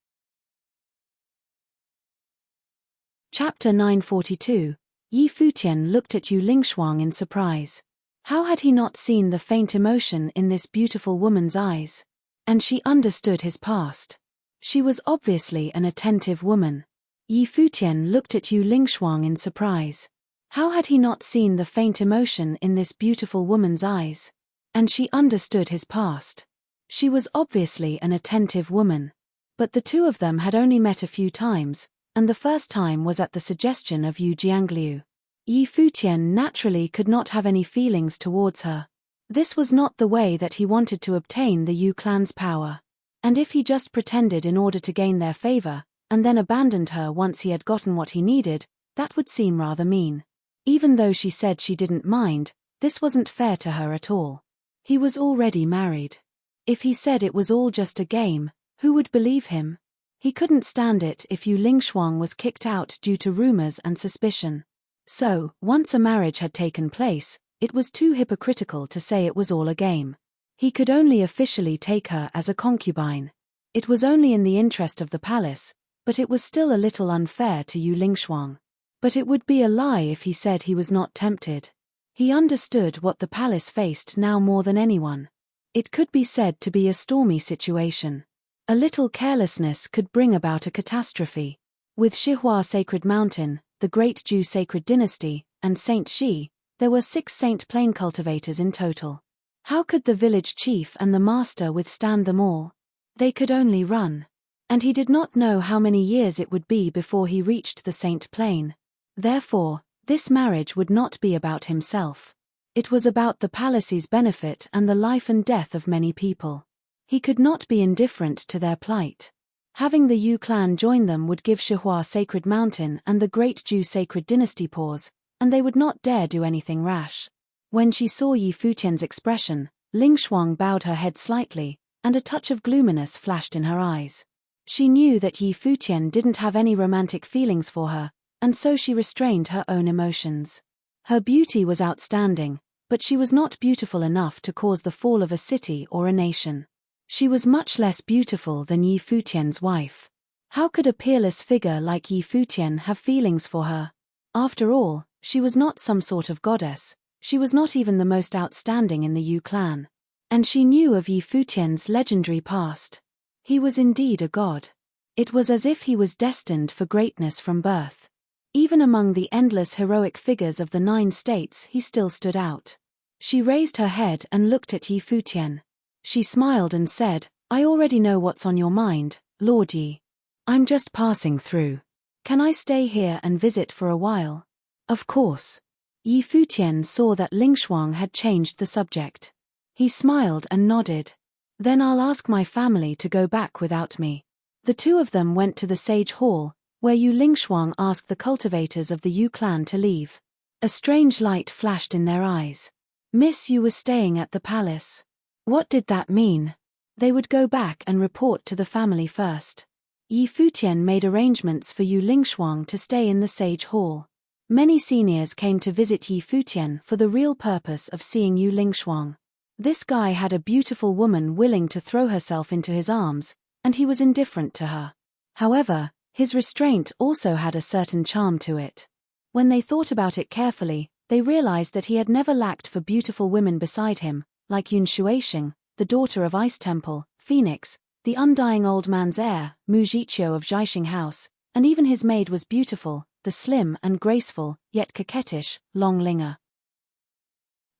Chapter 942. Yi Futian looked at Yu Lingshuang in surprise. How had he not seen the faint emotion in this beautiful woman's eyes? And she understood his past. She was obviously an attentive woman. Yi Futian looked at Yu Lingshuang in surprise. How had he not seen the faint emotion in this beautiful woman's eyes? And she understood his past. She was obviously an attentive woman. But the two of them had only met a few times, and the first time was at the suggestion of Yu Jiangliu. Yi Futian naturally could not have any feelings towards her. This was not the way that he wanted to obtain the Yu clan's power. And if he just pretended in order to gain their favor, and then abandoned her once he had gotten what he needed, that would seem rather mean. Even though she said she didn't mind, this wasn't fair to her at all. He was already married. If he said it was all just a game, who would believe him? He couldn't stand it if Yu Lingshuang was kicked out due to rumors and suspicion. So, once a marriage had taken place, it was too hypocritical to say it was all a game. He could only officially take her as a concubine. It was only in the interest of the palace, but it was still a little unfair to Yu Lingshuang. But it would be a lie if he said he was not tempted. He understood what the palace faced now more than anyone. It could be said to be a stormy situation. A little carelessness could bring about a catastrophe. With Shihua Sacred Mountain, the Great Ju Sacred Dynasty, and Saint Shi, there were 6 Saint Plain cultivators in total. How could the village chief and the master withstand them all? They could only run. And he did not know how many years it would be before he reached the Saint Plain. Therefore, this marriage would not be about himself. It was about the palace's benefit and the life and death of many people. He could not be indifferent to their plight. Having the Yu clan join them would give Shihua Sacred Mountain and the Great Ju Sacred Dynasty pause, and they would not dare do anything rash. When she saw Yi Futian's expression, Lingshuang bowed her head slightly, and a touch of gloominess flashed in her eyes. She knew that Yi Futian didn't have any romantic feelings for her, and so she restrained her own emotions. Her beauty was outstanding, but she was not beautiful enough to cause the fall of a city or a nation. She was much less beautiful than Yi Futian's wife. How could a peerless figure like Yi Futian have feelings for her? After all, she was not some sort of goddess, she was not even the most outstanding in the Yu clan. And she knew of Yi Futian's legendary past. He was indeed a god. It was as if he was destined for greatness from birth. Even among the endless heroic figures of the 9 states he still stood out. She raised her head and looked at Yi Futian. She smiled and said, "I already know what's on your mind, Lord Yi. I'm just passing through. Can I stay here and visit for a while?" "Of course." Yi Futian saw that Ling Shuang had changed the subject. He smiled and nodded. "Then I'll ask my family to go back without me." The two of them went to the Sage Hall, where Yu Lingshuang asked the cultivators of the Yu clan to leave. A strange light flashed in their eyes. Miss Yu was staying at the palace. What did that mean? They would go back and report to the family first. Yi Futian made arrangements for Yu Lingshuang to stay in the Sage Hall. Many seniors came to visit Yi Futian for the real purpose of seeing Yu Lingshuang. This guy had a beautiful woman willing to throw herself into his arms, and he was indifferent to her. However, his restraint also had a certain charm to it. When they thought about it carefully, they realized that he had never lacked for beautiful women beside him, like Yun Shuaisheng, the daughter of Ice Temple, Phoenix, the undying old man's heir, Mu Jiqiu of Jiaxing House, and even his maid was beautiful, the slim and graceful, yet coquettish, Long Linger.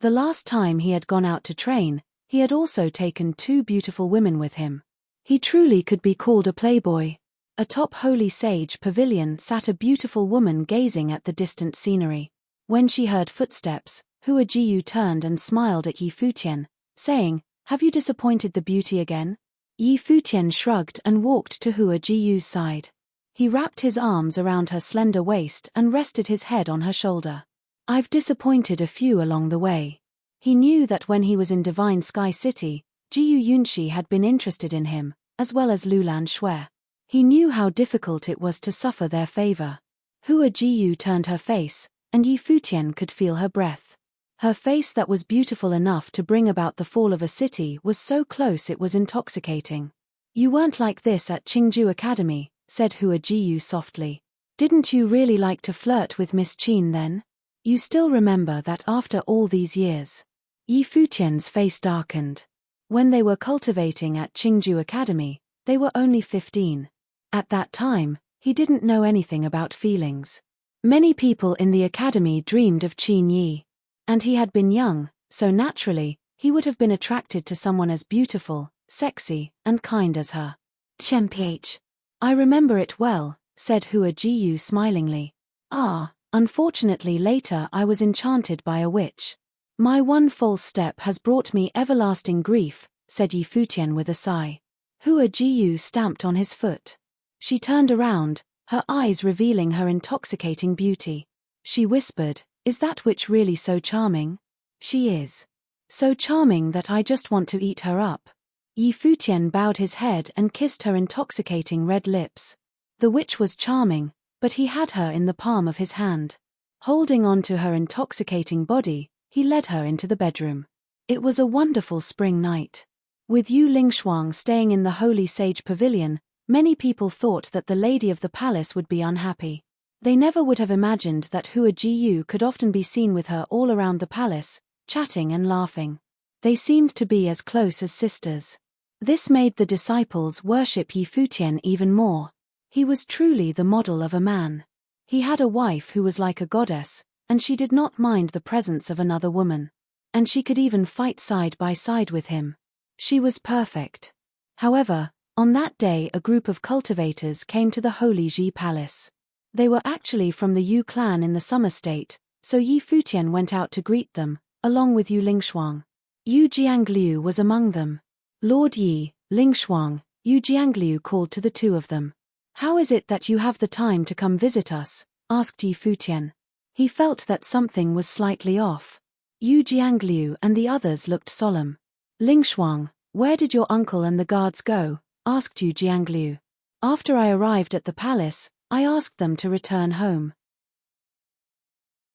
The last time he had gone out to train, he had also taken 2 beautiful women with him. He truly could be called a playboy. Atop Holy Sage Pavilion sat a beautiful woman gazing at the distant scenery. When she heard footsteps, Hua Jiyu turned and smiled at Yi Futian, saying, "Have you disappointed the beauty again?" Yi Futian shrugged and walked to Hua Jiyu's side. He wrapped his arms around her slender waist and rested his head on her shoulder. "I've disappointed a few along the way." He knew that when he was in Divine Sky City, Jiyu Yunshi had been interested in him, as well as Lulan Shui. He knew how difficult it was to suffer their favor. Hua Jiyu turned her face, and Yi Futian could feel her breath. Her face that was beautiful enough to bring about the fall of a city was so close it was intoxicating. "You weren't like this at Qingju Academy," said Hua Jiyu softly. "Didn't you really like to flirt with Miss Qin then? You still remember that after all these years?" Yi Futian's face darkened. When they were cultivating at Qingju Academy, they were only 15. At that time, he didn't know anything about feelings. Many people in the academy dreamed of Qin Yi. And he had been young, so naturally, he would have been attracted to someone as beautiful, sexy, and kind as her. "Chemph. I remember it well," said Hua Jiyu smilingly. "Ah, unfortunately later I was enchanted by a witch. My one false step has brought me everlasting grief," said Yi Futian with a sigh. Hua Jiyu stamped on his foot. She turned around, her eyes revealing her intoxicating beauty. She whispered, "Is that witch really so charming?" "She is. So charming that I just want to eat her up." Yi Futian bowed his head and kissed her intoxicating red lips. The witch was charming, but he had her in the palm of his hand. Holding on to her intoxicating body, he led her into the bedroom. It was a wonderful spring night. With Yu Lingshuang staying in the Holy Sage Pavilion, many people thought that the lady of the palace would be unhappy. They never would have imagined that Hua Jiyu could often be seen with her all around the palace, chatting and laughing. They seemed to be as close as sisters. This made the disciples worship Yi Futian even more. He was truly the model of a man. He had a wife who was like a goddess, and she did not mind the presence of another woman. And she could even fight side by side with him. She was perfect. However, on that day a group of cultivators came to the Holy Ji Palace. They were actually from the Yu clan in the Summer State, so Yi Futian went out to greet them, along with Yu Lingshuang. Yu Jiangliu was among them. "Lord Yi, Lingshuang," Yu Jiangliu called to the two of them. "How is it that you have the time to come visit us?" asked Yi Futian. He felt that something was slightly off. Yu Jiangliu and the others looked solemn. "Lingshuang, where did your uncle and the guards go?" asked Yu Jiangliu. "After I arrived at the palace, I asked them to return home."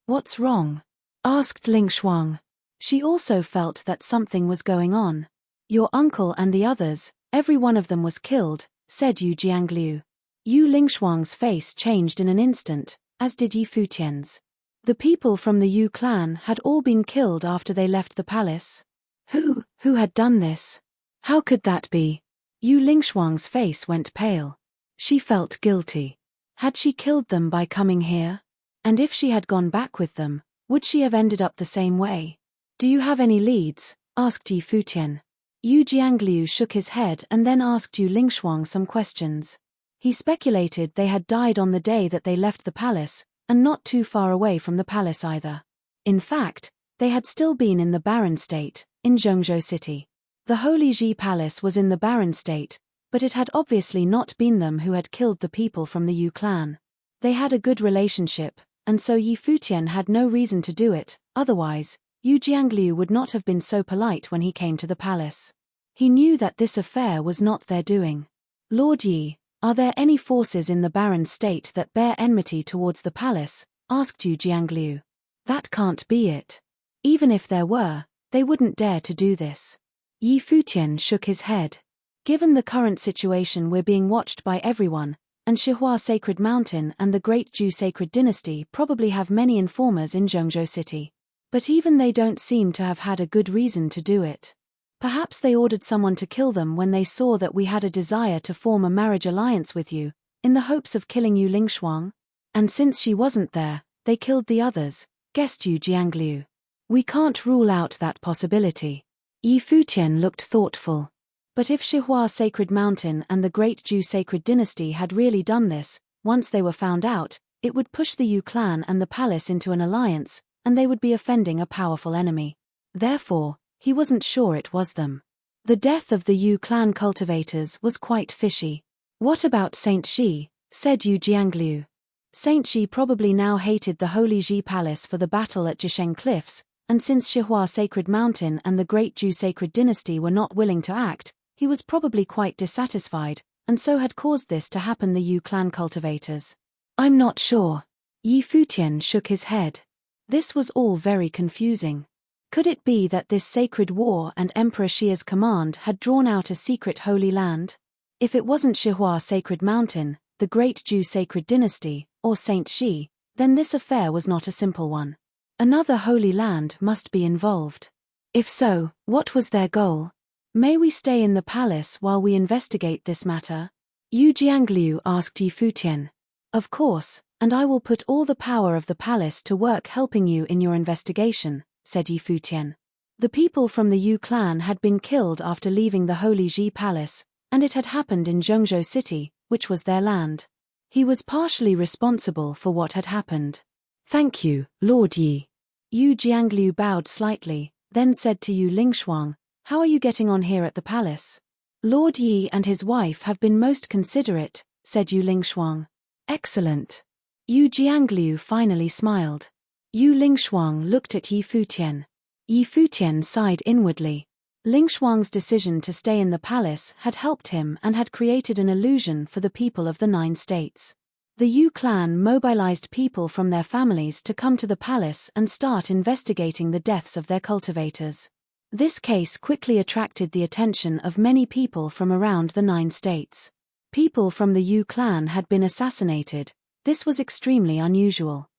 "What's wrong?" asked Lingshuang. She also felt that something was going on. "Your uncle and the others, every one of them was killed," said Yu Jiangliu. Yu Lingshuang's face changed in an instant, as did Yi Futian's. The people from the Yu clan had all been killed after they left the palace. Who had done this? How could that be? Yu Lingshuang's face went pale. She felt guilty. Had she killed them by coming here? And if she had gone back with them, would she have ended up the same way? Do you have any leads? Asked Yi Futian. Yu Jiangliu shook his head and then asked Yu Lingshuang some questions. He speculated they had died on the day that they left the palace, and not too far away from the palace either. In fact, they had still been in the barren state, in Zhengzhou City. The Holy Ji Palace was in the barren state, but it had obviously not been them who had killed the people from the Yu clan. They had a good relationship, and so Yi Futian had no reason to do it, otherwise, Yu Jiangliu would not have been so polite when he came to the palace. He knew that this affair was not their doing. Lord Yi, are there any forces in the barren state that bear enmity towards the palace? Asked Yu Jiangliu. That can't be it. Even if there were, they wouldn't dare to do this. Yi Futian shook his head. Given the current situation, we're being watched by everyone, and Shihua Sacred Mountain and the Great Ju Sacred Dynasty probably have many informers in Zhengzhou City. But even they don't seem to have had a good reason to do it. Perhaps they ordered someone to kill them when they saw that we had a desire to form a marriage alliance with you, in the hopes of killing Yu Lingshuang. And since she wasn't there, they killed the others, guessed Yu Jiangliu. We can't rule out that possibility. Yi Futian looked thoughtful. But if Shihua Sacred Mountain and the Great Ju Sacred Dynasty had really done this, once they were found out, it would push the Yu clan and the palace into an alliance, and they would be offending a powerful enemy. Therefore, he wasn't sure it was them. The death of the Yu clan cultivators was quite fishy. What about Saint Shi? Said Yu Jiangliu. Saint Shi probably now hated the Holy Ji Palace for the battle at Jisheng Cliffs, and since Shihua Sacred Mountain and the Great Ju Sacred Dynasty were not willing to act, he was probably quite dissatisfied, and so had caused this to happen. The Yu clan cultivators. I'm not sure. Yi Futian shook his head. This was all very confusing. Could it be that this sacred war and Emperor Xia's command had drawn out a secret holy land? If it wasn't Shihua Sacred Mountain, the Great Ju Sacred Dynasty, or Saint Shi, then this affair was not a simple one. Another holy land must be involved. If so, what was their goal? May we stay in the palace while we investigate this matter? Yu Jiangliu asked Yi Futian. Of course, and I will put all the power of the palace to work helping you in your investigation, said Yi Futian. The people from the Yu clan had been killed after leaving the Holy Ji Palace, and it had happened in Zhengzhou City, which was their land. He was partially responsible for what had happened. Thank you, Lord Yi. Yu Jiangliu bowed slightly, then said to Yu Lingshuang, how are you getting on here at the palace? Lord Yi and his wife have been most considerate, said Yu Lingshuang. Excellent. Yu Jiangliu finally smiled. Yu Lingshuang looked at Yi Futian. Yi Futian sighed inwardly. Lingshuang's decision to stay in the palace had helped him and had created an illusion for the people of the 9 states. The Yu clan mobilized people from their families to come to the palace and start investigating the deaths of their cultivators. This case quickly attracted the attention of many people from around the 9 states. People from the Yu clan had been assassinated. This was extremely unusual.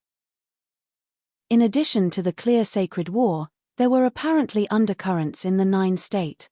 In addition to the clear sacred war, there were apparently undercurrents in the 9 state.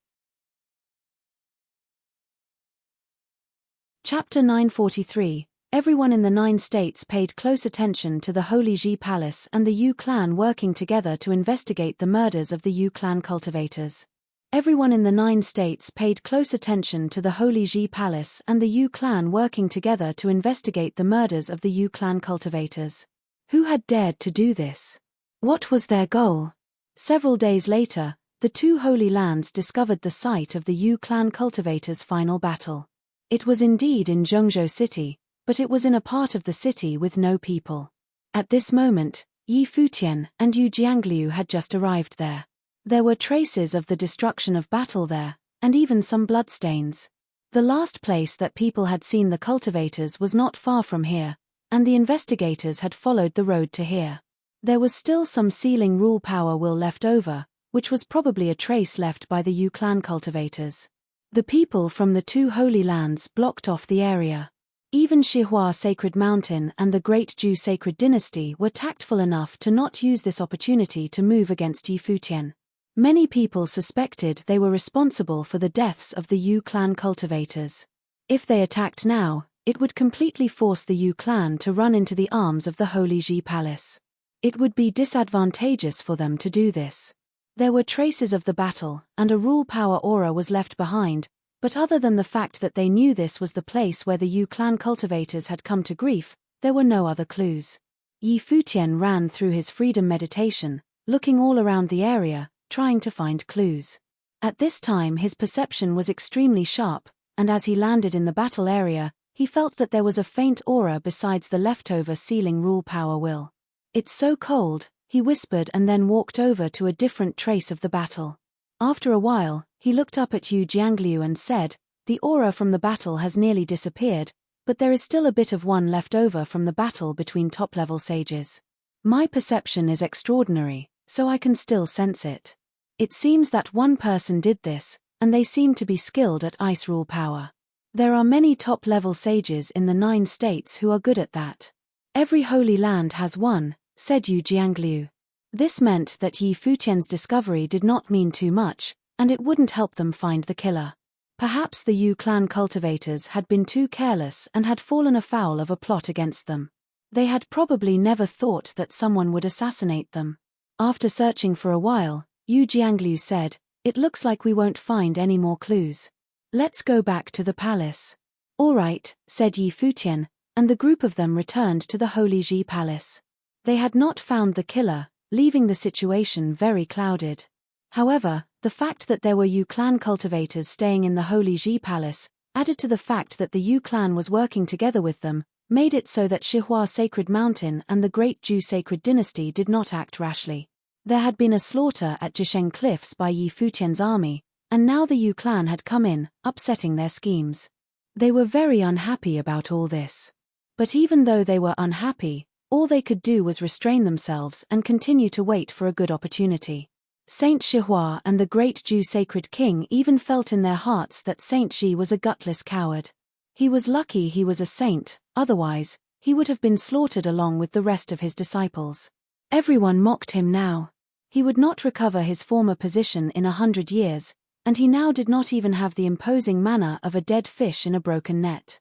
Chapter 943. Everyone in the 9 states paid close attention to the Holy Ji Palace and the Yu clan working together to investigate the murders of the Yu clan cultivators. Everyone in the 9 states paid close attention to the Holy Ji Palace and the Yu clan working together to investigate the murders of the Yu clan cultivators. Who had dared to do this? What was their goal? Several days later, the 2 Holy Lands discovered the site of the Yu clan cultivators' final battle. It was indeed in Zhengzhou City, but it was in a part of the city with no people. At this moment, Yi Futian and Yu Jiangliu had just arrived there. There were traces of the destruction of battle there, and even some bloodstains. The last place that people had seen the cultivators was not far from here, and the investigators had followed the road to here. There was still some sealing rule power will left over, which was probably a trace left by the Yu clan cultivators. The people from the 2 Holy Lands blocked off the area. Even Shihua Sacred Mountain and the Great Ju Sacred Dynasty were tactful enough to not use this opportunity to move against Yi Futian. Many people suspected they were responsible for the deaths of the Yu clan cultivators. If they attacked now, it would completely force the Yu clan to run into the arms of the Holy Ji Palace. It would be disadvantageous for them to do this. There were traces of the battle, and a rule power aura was left behind, but other than the fact that they knew this was the place where the Yu clan cultivators had come to grief, there were no other clues. Yi Futian ran through his freedom meditation, looking all around the area, trying to find clues. At this time his perception was extremely sharp, and as he landed in the battle area, he felt that there was a faint aura besides the leftover sealing rule power will. "It's so cold," he whispered and then walked over to a different trace of the battle. After a while, he looked up at Yu Jiangliu and said, "The aura from the battle has nearly disappeared, but there is still a bit of one left over from the battle between top-level sages. My perception is extraordinary, so I can still sense it. It seems that one person did this, and they seem to be skilled at ice rule power. There are many top-level sages in the 9 states who are good at that. Every holy land has one," said Yu Jiangliu. This meant that Yi Futian's discovery did not mean too much, and it wouldn't help them find the killer. Perhaps the Yu clan cultivators had been too careless and had fallen afoul of a plot against them. They had probably never thought that someone would assassinate them. After searching for a while, Yu Jiangliu said, "It looks like we won't find any more clues. Let's go back to the palace." "All right," said Yi Futian, and the group of them returned to the Holy Ji Palace. They had not found the killer, leaving the situation very clouded. However, the fact that there were Yu clan cultivators staying in the Holy Ji Palace, added to the fact that the Yu clan was working together with them, made it so that Shihua Sacred Mountain and the Great Ju Sacred Dynasty did not act rashly. There had been a slaughter at Jisheng Cliffs by Yi Futian's army, and now the Yu clan had come in, upsetting their schemes. They were very unhappy about all this. But even though they were unhappy, all they could do was restrain themselves and continue to wait for a good opportunity. Saint Shihua and the Great Ju Sacred King even felt in their hearts that Saint Shi was a gutless coward. He was lucky he was a saint, otherwise, he would have been slaughtered along with the rest of his disciples. Everyone mocked him now. He would not recover his former position in 100 years, and he now did not even have the imposing manner of a dead fish in a broken net.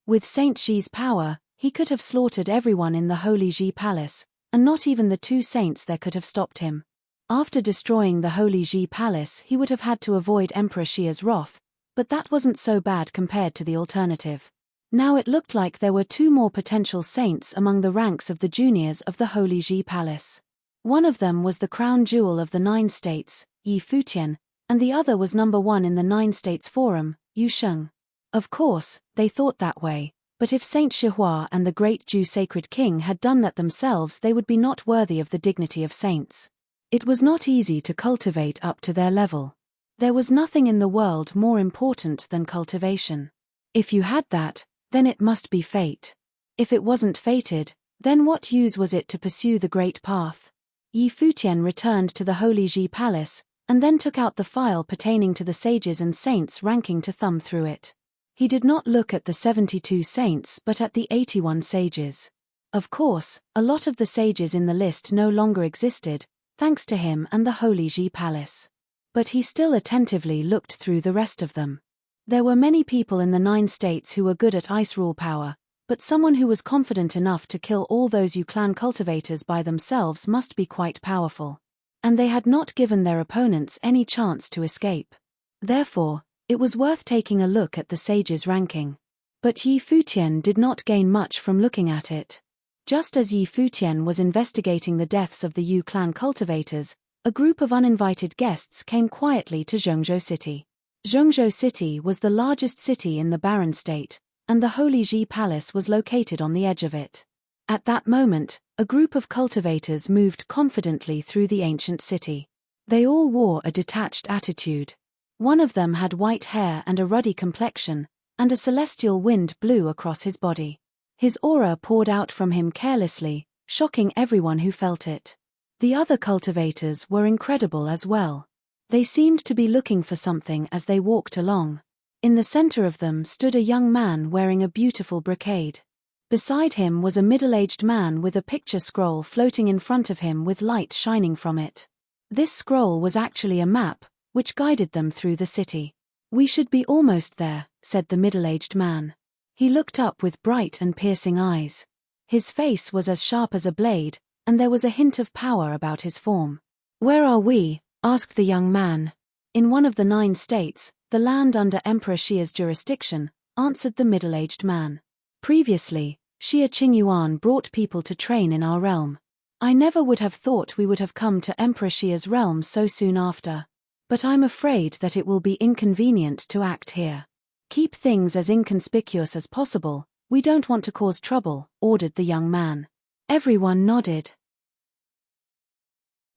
With Saint Shi's power, he could have slaughtered everyone in the Holy Ji Palace, and not even the 2 saints there could have stopped him. After destroying the Holy Ji Palace, he would have had to avoid Emperor Xia's wrath, but that wasn't so bad compared to the alternative. Now it looked like there were 2 more potential saints among the ranks of the juniors of the Holy Ji Palace. One of them was the crown jewel of the 9 states, Yi Futian, and the other was number 1 in the 9 states forum, Yu Sheng. Of course, they thought that way, but if Saint Shihua and the Great Ju Sacred King had done that themselves, they would be not worthy of the dignity of saints. It was not easy to cultivate up to their level. There was nothing in the world more important than cultivation. If you had that, then it must be fate. If it wasn't fated, then what use was it to pursue the great path? Yi Futian returned to the Holy Ji Palace, and then took out the file pertaining to the sages and saints ranking to thumb through it. He did not look at the 72 saints but at the 81 sages. Of course, a lot of the sages in the list no longer existed, thanks to him and the Holy Ji Palace. But he still attentively looked through the rest of them. There were many people in the 9 states who were good at ice rule power, but someone who was confident enough to kill all those Yu clan cultivators by themselves must be quite powerful. And they had not given their opponents any chance to escape. Therefore, it was worth taking a look at the sages' ranking. But Yi Futian did not gain much from looking at it. Just as Yi Futian was investigating the deaths of the Yu clan cultivators, a group of uninvited guests came quietly to Zhengzhou City. Zhengzhou City was the largest city in the Barren State, and the Holy Ji Palace was located on the edge of it. At that moment, a group of cultivators moved confidently through the ancient city. They all wore a detached attitude. One of them had white hair and a ruddy complexion, and a celestial wind blew across his body. His aura poured out from him carelessly, shocking everyone who felt it. The other cultivators were incredible as well. They seemed to be looking for something as they walked along. In the center of them stood a young man wearing a beautiful brocade. Beside him was a middle-aged man with a picture scroll floating in front of him with light shining from it. This scroll was actually a map, which guided them through the city. "We should be almost there," said the middle-aged man. He looked up with bright and piercing eyes. His face was as sharp as a blade, and there was a hint of power about his form. "Where are we?" asked the young man. "In one of the 9 states, the land under Emperor Xia's jurisdiction," answered the middle-aged man. "Previously, Xia Qingyuan brought people to train in our realm. I never would have thought we would have come to Emperor Xia's realm so soon after. But I'm afraid that it will be inconvenient to act here. Keep things as inconspicuous as possible, we don't want to cause trouble," ordered the young man. Everyone nodded.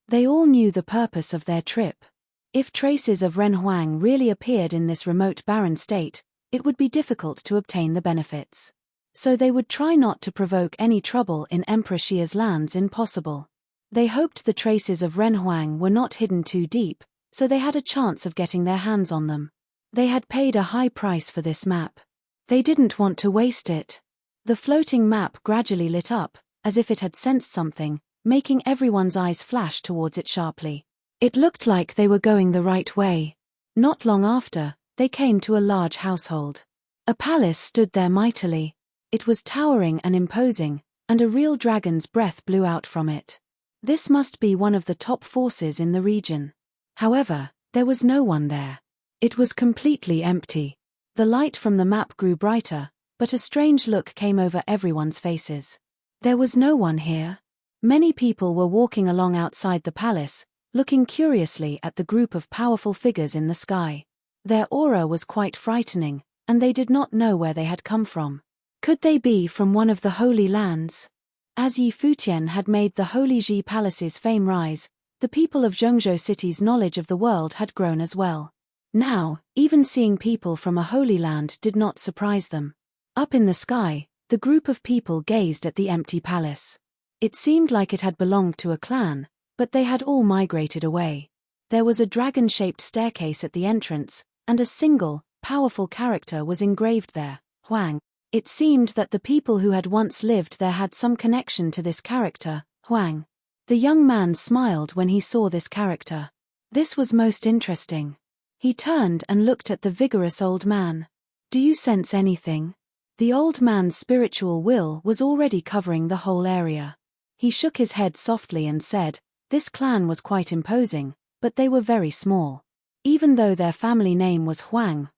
They all knew the purpose of their trip. If traces of Ren Huang really appeared in this remote barren state, it would be difficult to obtain the benefits. So they would try not to provoke any trouble in Emperor Xia's lands if possible. They hoped the traces of Ren Huang were not hidden too deep, so they had a chance of getting their hands on them. They had paid a high price for this map. They didn't want to waste it. The floating map gradually lit up, as if it had sensed something, making everyone's eyes flash towards it sharply. It looked like they were going the right way. Not long after, they came to a large household. A palace stood there mightily. It was towering and imposing, and a real dragon's breath blew out from it. This must be one of the top forces in the region. However, there was no one there. It was completely empty. The light from the map grew brighter, but a strange look came over everyone's faces. There was no one here. Many people were walking along outside the palace, looking curiously at the group of powerful figures in the sky. Their aura was quite frightening, and they did not know where they had come from. Could they be from one of the Holy Lands? As Yi Futian had made the Holy Ji Palace's fame rise, the people of Zhengzhou City's knowledge of the world had grown as well. Now, even seeing people from a Holy Land did not surprise them. Up in the sky, the group of people gazed at the empty palace. It seemed like it had belonged to a clan, but they had all migrated away. There was a dragon-shaped staircase at the entrance, and a single, powerful character was engraved there, Huang. It seemed that the people who had once lived there had some connection to this character, Huang. The young man smiled when he saw this character. This was most interesting. He turned and looked at the vigorous old man. "Do you sense anything?" The old man's spiritual will was already covering the whole area. He shook his head softly and said, "This clan was quite imposing, but they were very small. Even though their family name was Huang,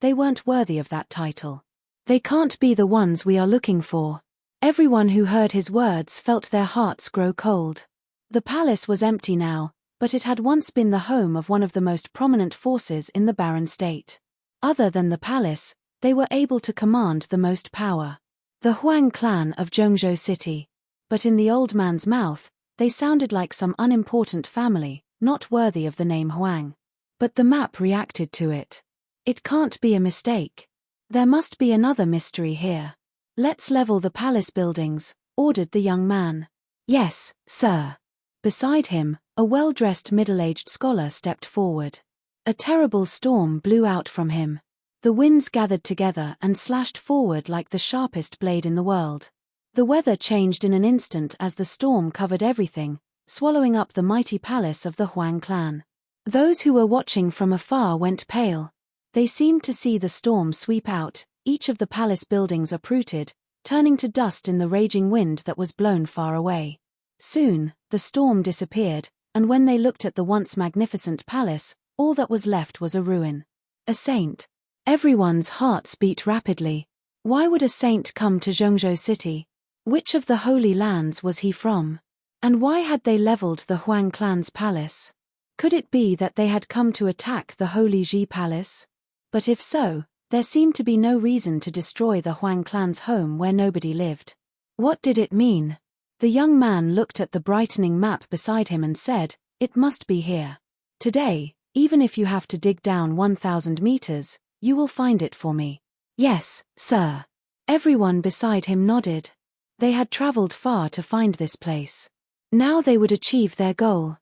they weren't worthy of that title. They can't be the ones we are looking for." Everyone who heard his words felt their hearts grow cold. The palace was empty now, but it had once been the home of one of the most prominent forces in the barren state. Other than the palace, they were able to command the most power. The Huang clan of Zhengzhou City. But in the old man's mouth, they sounded like some unimportant family, not worthy of the name Huang. But the map reacted to it. It can't be a mistake. There must be another mystery here. "Let's level the palace buildings," ordered the young man. "Yes, sir." Beside him, a well-dressed middle-aged scholar stepped forward. A terrible storm blew out from him. The winds gathered together and slashed forward like the sharpest blade in the world. The weather changed in an instant as the storm covered everything, swallowing up the mighty palace of the Huang clan. Those who were watching from afar went pale. They seemed to see the storm sweep out, each of the palace buildings uprooted, turning to dust in the raging wind that was blown far away. Soon, the storm disappeared, and when they looked at the once magnificent palace, all that was left was a ruin. A saint. Everyone's hearts beat rapidly. Why would a saint come to Zhengzhou City? Which of the Holy Lands was he from? And why had they leveled the Huang clan's palace? Could it be that they had come to attack the Holy Ji Palace? But if so, there seemed to be no reason to destroy the Huang clan's home where nobody lived. What did it mean? The young man looked at the brightening map beside him and said, "It must be here. Today, even if you have to dig down 1,000 meters, you will find it for me." "Yes, sir." Everyone beside him nodded. They had traveled far to find this place. Now they would achieve their goal.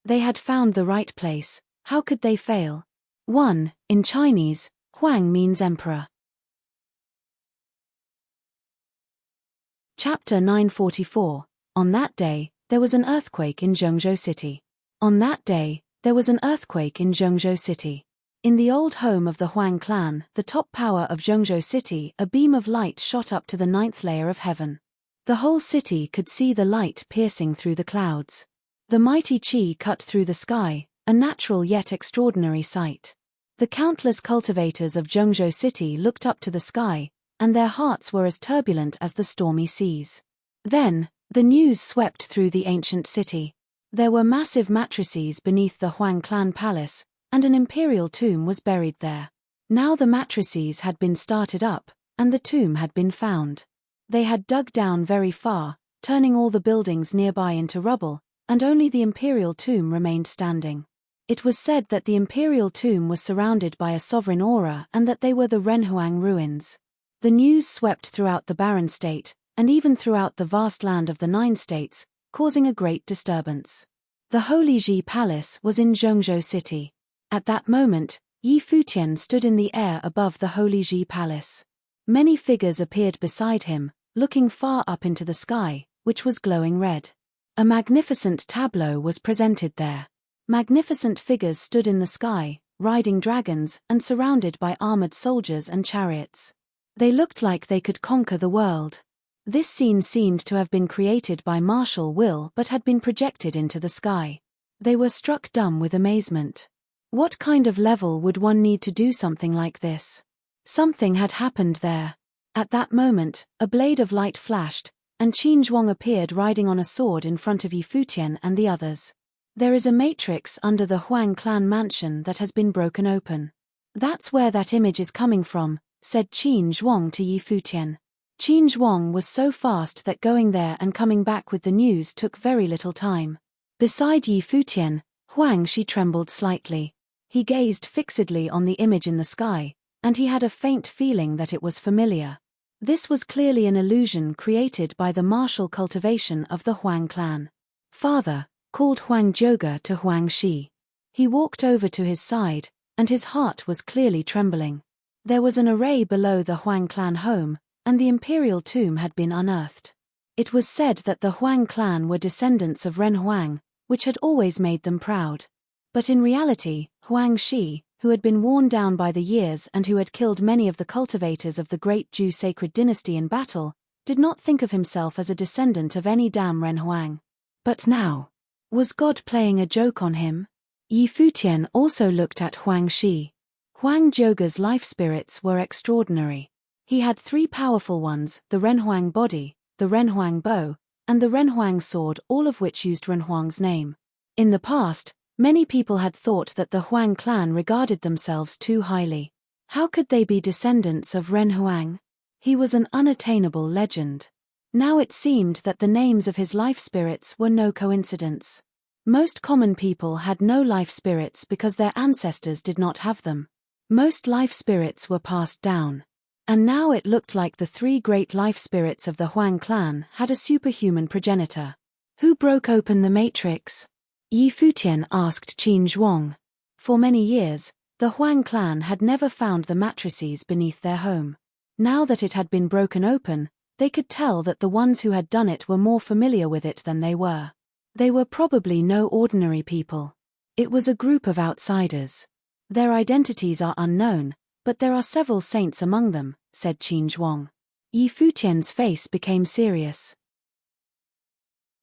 They had found the right place. How could they fail? 1. In Chinese, Huang means emperor. Chapter 944. On that day, there was an earthquake in Zhengzhou City. On that day, there was an earthquake in Zhengzhou City. In the old home of the Huang clan, the top power of Zhengzhou City, a beam of light shot up to the 9th layer of heaven. The whole city could see the light piercing through the clouds. The mighty qi cut through the sky, a natural yet extraordinary sight. The countless cultivators of Zhengzhou City looked up to the sky, and their hearts were as turbulent as the stormy seas. Then, the news swept through the ancient city. There were massive matrices beneath the Huang clan palace, and an imperial tomb was buried there. Now the matrices had been started up, and the tomb had been found. They had dug down very far, turning all the buildings nearby into rubble, and only the imperial tomb remained standing. It was said that the imperial tomb was surrounded by a sovereign aura and that they were the Renhuang ruins. The news swept throughout the barren state, and even throughout the vast land of the 9 states, causing a great disturbance. The Holy Ji Palace was in Zhengzhou City. At that moment, Yi Futian stood in the air above the Holy Ji Palace. Many figures appeared beside him, looking far up into the sky, which was glowing red. A magnificent tableau was presented there. Magnificent figures stood in the sky, riding dragons and surrounded by armored soldiers and chariots. They looked like they could conquer the world. This scene seemed to have been created by martial will but had been projected into the sky. They were struck dumb with amazement. What kind of level would one need to do something like this? Something had happened there. At that moment, a blade of light flashed, and Qin Zhuang appeared riding on a sword in front of Yi Futian and the others. There is a matrix under the Huang clan mansion that has been broken open. That's where that image is coming from, said Qin Zhuang to Yi Futian. Qin Zhuang was so fast that going there and coming back with the news took very little time. Beside Yi Futian, Huang Shi trembled slightly. He gazed fixedly on the image in the sky, and he had a faint feeling that it was familiar. This was clearly an illusion created by the martial cultivation of the Huang clan. Father, called Huang Zhouge to Huang Shi. He walked over to his side, and his heart was clearly trembling. There was an array below the Huang clan home, and the imperial tomb had been unearthed. It was said that the Huang clan were descendants of Ren Huang, which had always made them proud. But in reality, Huang Shi, who had been worn down by the years and who had killed many of the cultivators of the great Zhou sacred dynasty in battle, did not think of himself as a descendant of any damn Ren Huang. But now, was God playing a joke on him? Yi Futian also looked at Huang Shi. Huang Zhouge's life spirits were extraordinary. He had 3 powerful ones, the Renhuang body, the Renhuang bow, and the Renhuang sword, all of which used Renhuang's name. In the past, many people had thought that the Huang clan regarded themselves too highly. How could they be descendants of Ren Huang? He was an unattainable legend. Now it seemed that the names of his life spirits were no coincidence. Most common people had no life spirits because their ancestors did not have them. Most life spirits were passed down. And now it looked like the 3 great life spirits of the Huang clan had a superhuman progenitor. Who broke open the matrix? Yi Futian asked Qin Zhuang. For many years, the Huang clan had never found the matrices beneath their home. Now that it had been broken open, they could tell that the ones who had done it were more familiar with it than they were. They were probably no ordinary people. It was a group of outsiders. Their identities are unknown, but there are several saints among them, said Qin Zhuang. Yi Futian's face became serious.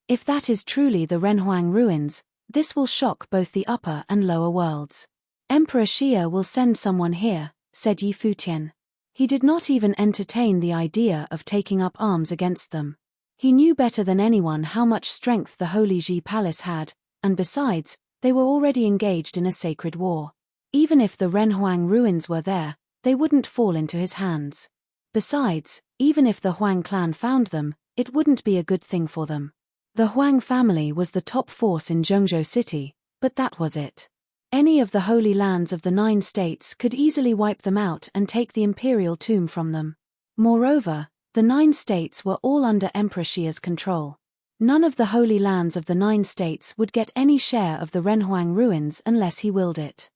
If that is truly the Renhuang ruins, this will shock both the upper and lower worlds. Emperor Xia will send someone here, said Yi Futian. He did not even entertain the idea of taking up arms against them. He knew better than anyone how much strength the Holy Ji Palace had, and besides, they were already engaged in a sacred war. Even if the Renhuang ruins were there, they wouldn't fall into his hands. Besides, even if the Huang clan found them, it wouldn't be a good thing for them. The Huang family was the top force in Zhengzhou City, but that was it. Any of the holy lands of the 9 states could easily wipe them out and take the imperial tomb from them. Moreover, the 9 states were all under Emperor Xia's control. None of the holy lands of the 9 states would get any share of the Renhuang ruins unless he willed it.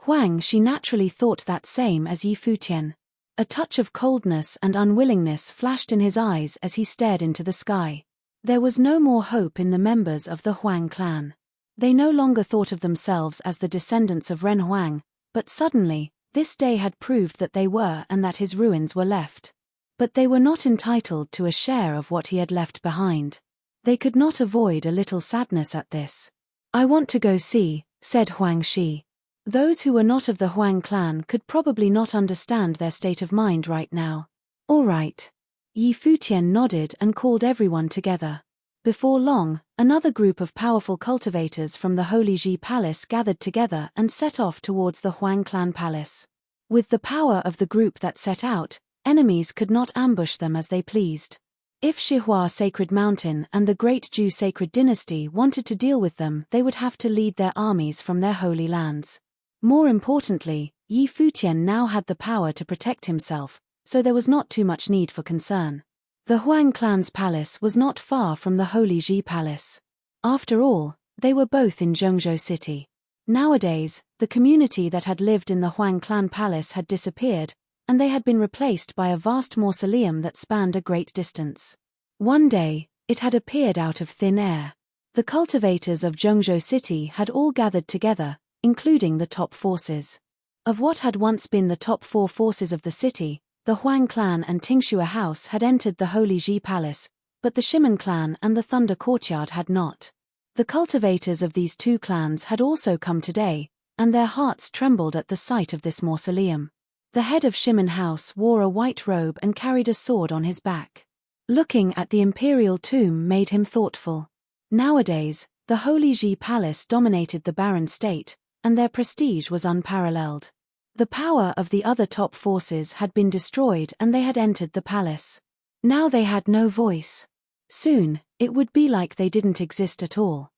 Huang Shi naturally thought that same as Yi Futian. A touch of coldness and unwillingness flashed in his eyes as he stared into the sky. There was no more hope in the members of the Huang clan. They no longer thought of themselves as the descendants of Ren Huang, but suddenly, this day had proved that they were and that his ruins were left. But they were not entitled to a share of what he had left behind. They could not avoid a little sadness at this. "I want to go see," said Huang Shi. Those who were not of the Huang clan could probably not understand their state of mind right now. "All right." Yi Futian nodded and called everyone together. Before long, another group of powerful cultivators from the Holy Ji Palace gathered together and set off towards the Huang clan palace. With the power of the group that set out, enemies could not ambush them as they pleased. If Shihua Sacred Mountain and the Great Ju Sacred Dynasty wanted to deal with them, they would have to lead their armies from their holy lands. More importantly, Yi Futian now had the power to protect himself, so there was not too much need for concern. The Huang clan's palace was not far from the Holy Ji Palace. After all, they were both in Zhengzhou City. Nowadays, the community that had lived in the Huang clan palace had disappeared, and they had been replaced by a vast mausoleum that spanned a great distance. One day, it had appeared out of thin air. The cultivators of Zhengzhou City had all gathered together, including the top forces. Of what had once been the top 4 forces of the city, the Huang clan and Tingxue House had entered the Holy Ji Palace, but the Shimen clan and the Thunder Courtyard had not. The cultivators of these 2 clans had also come today, and their hearts trembled at the sight of this mausoleum. The head of Shimen House wore a white robe and carried a sword on his back. Looking at the imperial tomb made him thoughtful. Nowadays, the Holy Ji Palace dominated the barren state, and their prestige was unparalleled. The power of the other top forces had been destroyed and they had entered the palace. Now they had no voice. Soon, it would be like they didn't exist at all.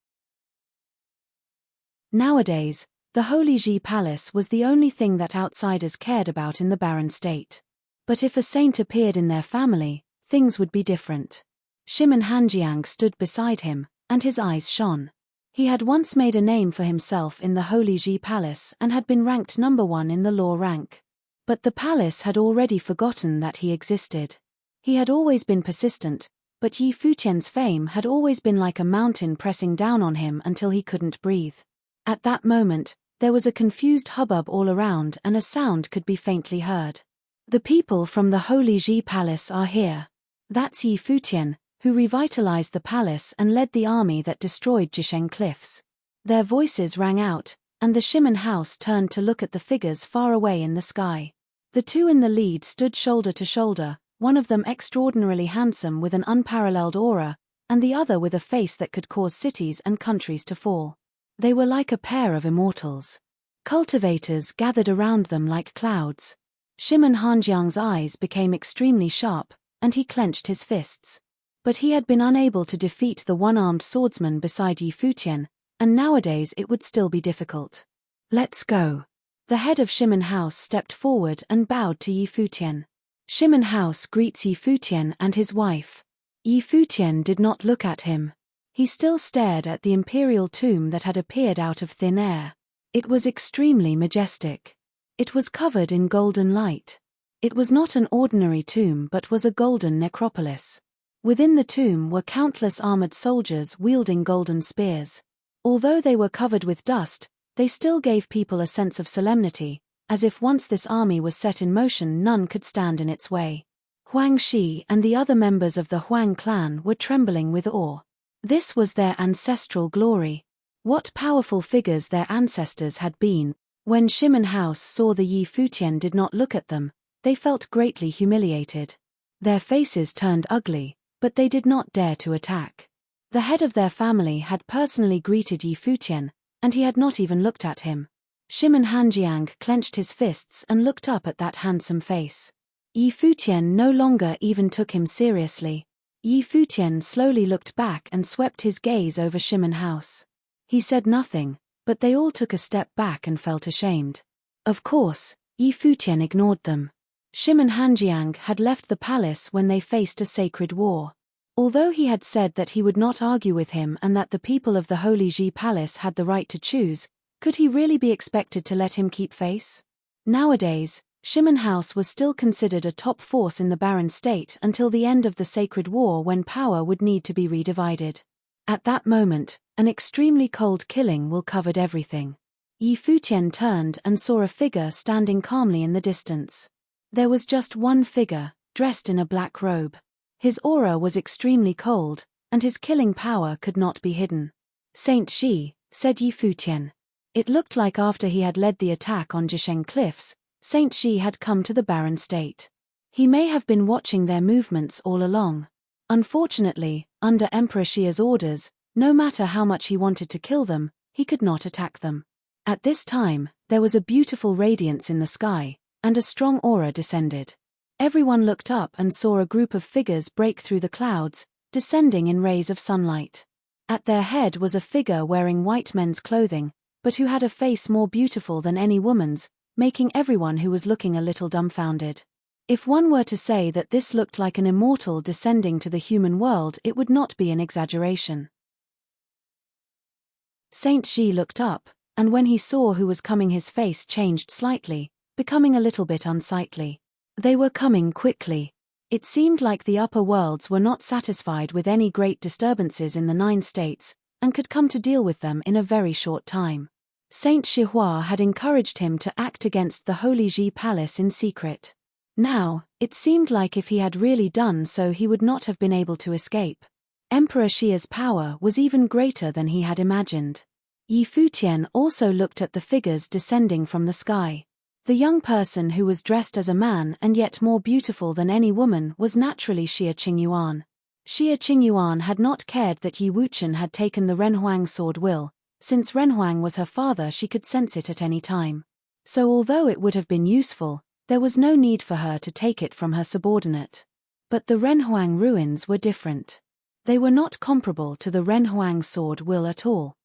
Nowadays, the Holy Ji Palace was the only thing that outsiders cared about in the barren state. But if a saint appeared in their family, things would be different. Shimen Hanjiang stood beside him, and his eyes shone. He had once made a name for himself in the Holy Ji Palace and had been ranked number 1 in the law rank. But the palace had already forgotten that he existed. He had always been persistent, but Yi Futian's fame had always been like a mountain pressing down on him until he couldn't breathe. At that moment, there was a confused hubbub all around and a sound could be faintly heard. "The people from the Holy Ji Palace are here." That's Yi Futian, who revitalized the palace and led the army that destroyed Jisheng Cliffs. Their voices rang out, and the Shimen House turned to look at the figures far away in the sky. The 2 in the lead stood shoulder to shoulder, one of them extraordinarily handsome with an unparalleled aura, and the other with a face that could cause cities and countries to fall. They were like a pair of immortals. Cultivators gathered around them like clouds. Shimen Hanjiang's eyes became extremely sharp, and he clenched his fists. But he had been unable to defeat the one-armed swordsman beside Yi Futian, and nowadays it would still be difficult. "Let's go." The head of Shimen House stepped forward and bowed to Yi Futian. Shimen House greets Yi Futian and his wife. Yi Futian did not look at him. He still stared at the imperial tomb that had appeared out of thin air. It was extremely majestic. It was covered in golden light. It was not an ordinary tomb but was a golden necropolis. Within the tomb were countless armored soldiers wielding golden spears. Although they were covered with dust, they still gave people a sense of solemnity, as if once this army was set in motion none could stand in its way. Huang Shi and the other members of the Huang clan were trembling with awe. This was their ancestral glory. What powerful figures their ancestors had been. When Shimen House saw the Yi Futian did not look at them, they felt greatly humiliated. Their faces turned ugly, but they did not dare to attack. The head of their family had personally greeted Yi Futian, and he had not even looked at him. Shimen Hanjiang clenched his fists and looked up at that handsome face. Yi Futian no longer even took him seriously. Yi Futian slowly looked back and swept his gaze over Shimen House. He said nothing, but they all took a step back and felt ashamed. Of course, Yi Futian ignored them. Shimen Hanjiang had left the palace when they faced a sacred war. Although he had said that he would not argue with him and that the people of the Holy Ji Palace had the right to choose, Could he really be expected to let him keep face? Nowadays, Shimon House was still considered a top force in the barren state until the end of the Sacred War, when power would need to be redivided. At that moment, an extremely cold killing will covered everything. Futian turned and saw a figure standing calmly in the distance. There was just one figure, dressed in a black robe. His aura was extremely cold, and his killing power could not be hidden. Saint Shi, said Futian. It looked like after he had led the attack on Jisheng Cliffs, Saint Shi had come to the barren state. He may have been watching their movements all along. Unfortunately, under Emperor Xia's orders, no matter how much he wanted to kill them, he could not attack them. At this time, there was a beautiful radiance in the sky, and a strong aura descended. Everyone looked up and saw a group of figures break through the clouds, descending in rays of sunlight. At their head was a figure wearing white men's clothing, but who had a face more beautiful than any woman's, making everyone who was looking a little dumbfounded. If one were to say that this looked like an immortal descending to the human world, it would not be an exaggeration. Saint Shi looked up, and when he saw who was coming, his face changed slightly, becoming a little bit unsightly. They were coming quickly. It seemed like the upper worlds were not satisfied with any great disturbances in the 9 states, and could come to deal with them in a very short time. Saint Shihua had encouraged him to act against the Holy Ji Palace in secret. Now, it seemed like if he had really done so, he would not have been able to escape. Emperor Xia's power was even greater than he had imagined. Futian also looked at the figures descending from the sky. The young person who was dressed as a man and yet more beautiful than any woman was naturally Xia Qingyuan. Xia Qingyuan had not cared that Yi Wuchen had taken the Renhuang sword will. Since Renhuang was her father, she could sense it at any time. So although it would have been useful, there was no need for her to take it from her subordinate. But the Renhuang ruins were different. They were not comparable to the Renhuang sword will at all.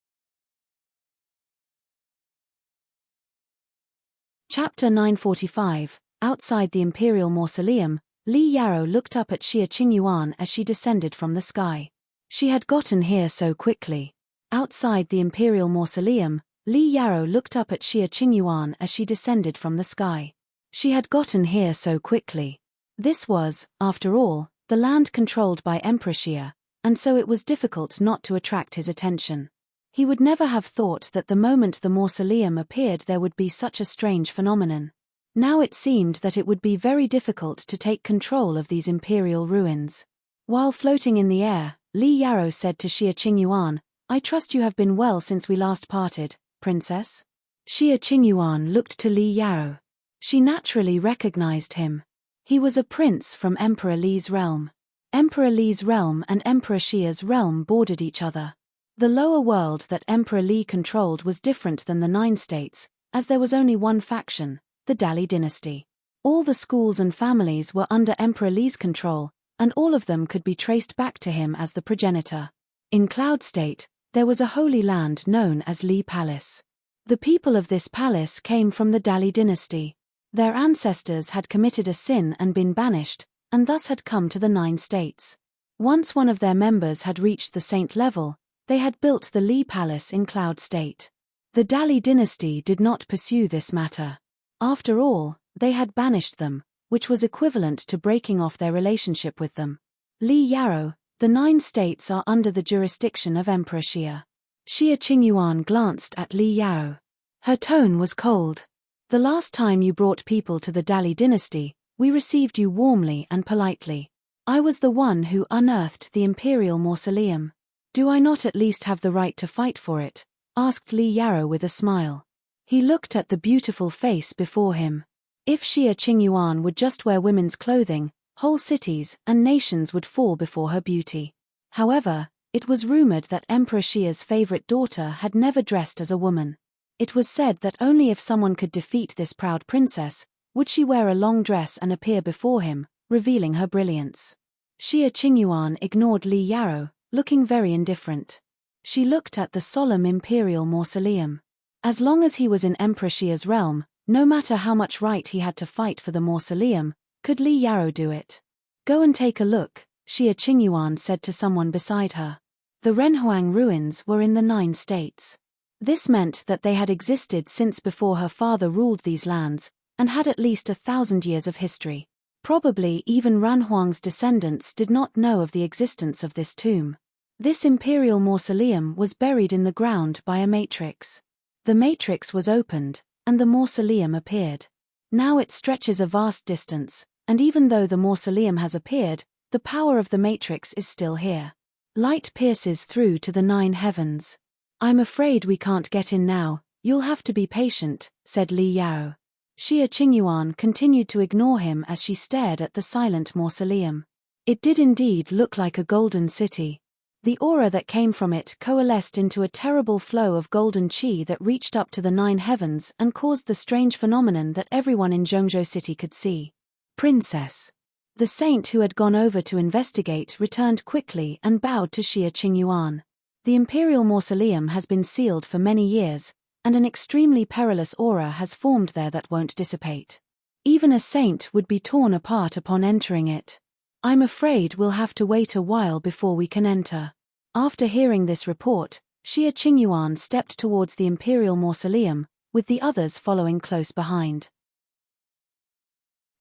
Chapter 945. Outside the Imperial Mausoleum, Li Yarrow looked up at Xia Qingyuan as she descended from the sky. She had gotten here so quickly. Outside the Imperial Mausoleum, Li Yarrow looked up at Xia Qingyuan as she descended from the sky. She had gotten here so quickly. This was, after all, the land controlled by Emperor Xia, and so it was difficult not to attract his attention. He would never have thought that the moment the mausoleum appeared there would be such a strange phenomenon. Now it seemed that it would be very difficult to take control of these imperial ruins. While floating in the air, Li Yarrow said to Xia Qingyuan, "I trust you have been well since we last parted, princess?" Xia Qingyuan looked to Li Yarrow. She naturally recognized him. He was a prince from Emperor Li's realm. Emperor Li's realm and Emperor Xia's realm bordered each other. The lower world that Emperor Li controlled was different than the 9 states, as there was only one faction, the Dali dynasty. All the schools and families were under Emperor Li's control, and all of them could be traced back to him as the progenitor. In Cloud State, there was a holy land known as Li Palace. The people of this palace came from the Dali dynasty. Their ancestors had committed a sin and been banished, and thus had come to the 9 states. Once one of their members had reached the saint level, they had built the Li Palace in Cloud State. The Dali dynasty did not pursue this matter. After all, they had banished them, which was equivalent to breaking off their relationship with them. Li Yarrow, the 9 states are under the jurisdiction of Emperor Xia. Xia Qingyuan glanced at Li Yarrow. Her tone was cold. "The last time you brought people to the Dali dynasty, we received you warmly and politely. I was the one who unearthed the Imperial Mausoleum. Do I not at least have the right to fight for it?" asked Li Yarrow with a smile. He looked at the beautiful face before him. If Xia Qingyuan would just wear women's clothing, whole cities and nations would fall before her beauty. However, it was rumored that Emperor Xia's favorite daughter had never dressed as a woman. It was said that only if someone could defeat this proud princess, would she wear a long dress and appear before him, revealing her brilliance. Xia Qingyuan ignored Li Yarrow, looking very indifferent. She looked at the solemn imperial mausoleum. As long as he was in Emperor Xia's realm, no matter how much right he had to fight for the mausoleum, could Li Yarrow do it? "Go and take a look," Xia Qingyuan said to someone beside her. The Renhuang ruins were in the 9 states. This meant that they had existed since before her father ruled these lands, and had at least 1,000 years of history. Probably even Ran Huang's descendants did not know of the existence of this tomb. This imperial mausoleum was buried in the ground by a matrix. The matrix was opened, and the mausoleum appeared. Now it stretches a vast distance, and even though the mausoleum has appeared, the power of the matrix is still here. Light pierces through to the 9 heavens. "I'm afraid we can't get in now, you'll have to be patient," said Li Yao. Xia Qingyuan continued to ignore him as she stared at the silent mausoleum. It did indeed look like a golden city. The aura that came from it coalesced into a terrible flow of golden qi that reached up to the 9 heavens and caused the strange phenomenon that everyone in Zhongzhou City could see. "Princess." The saint who had gone over to investigate returned quickly and bowed to Xia Qingyuan. The imperial mausoleum has been sealed for many years, and an extremely perilous aura has formed there that won't dissipate. Even a saint would be torn apart upon entering it. "I'm afraid we'll have to wait a while before we can enter." After hearing this report, Xia Qingyuan stepped towards the imperial mausoleum, with the others following close behind.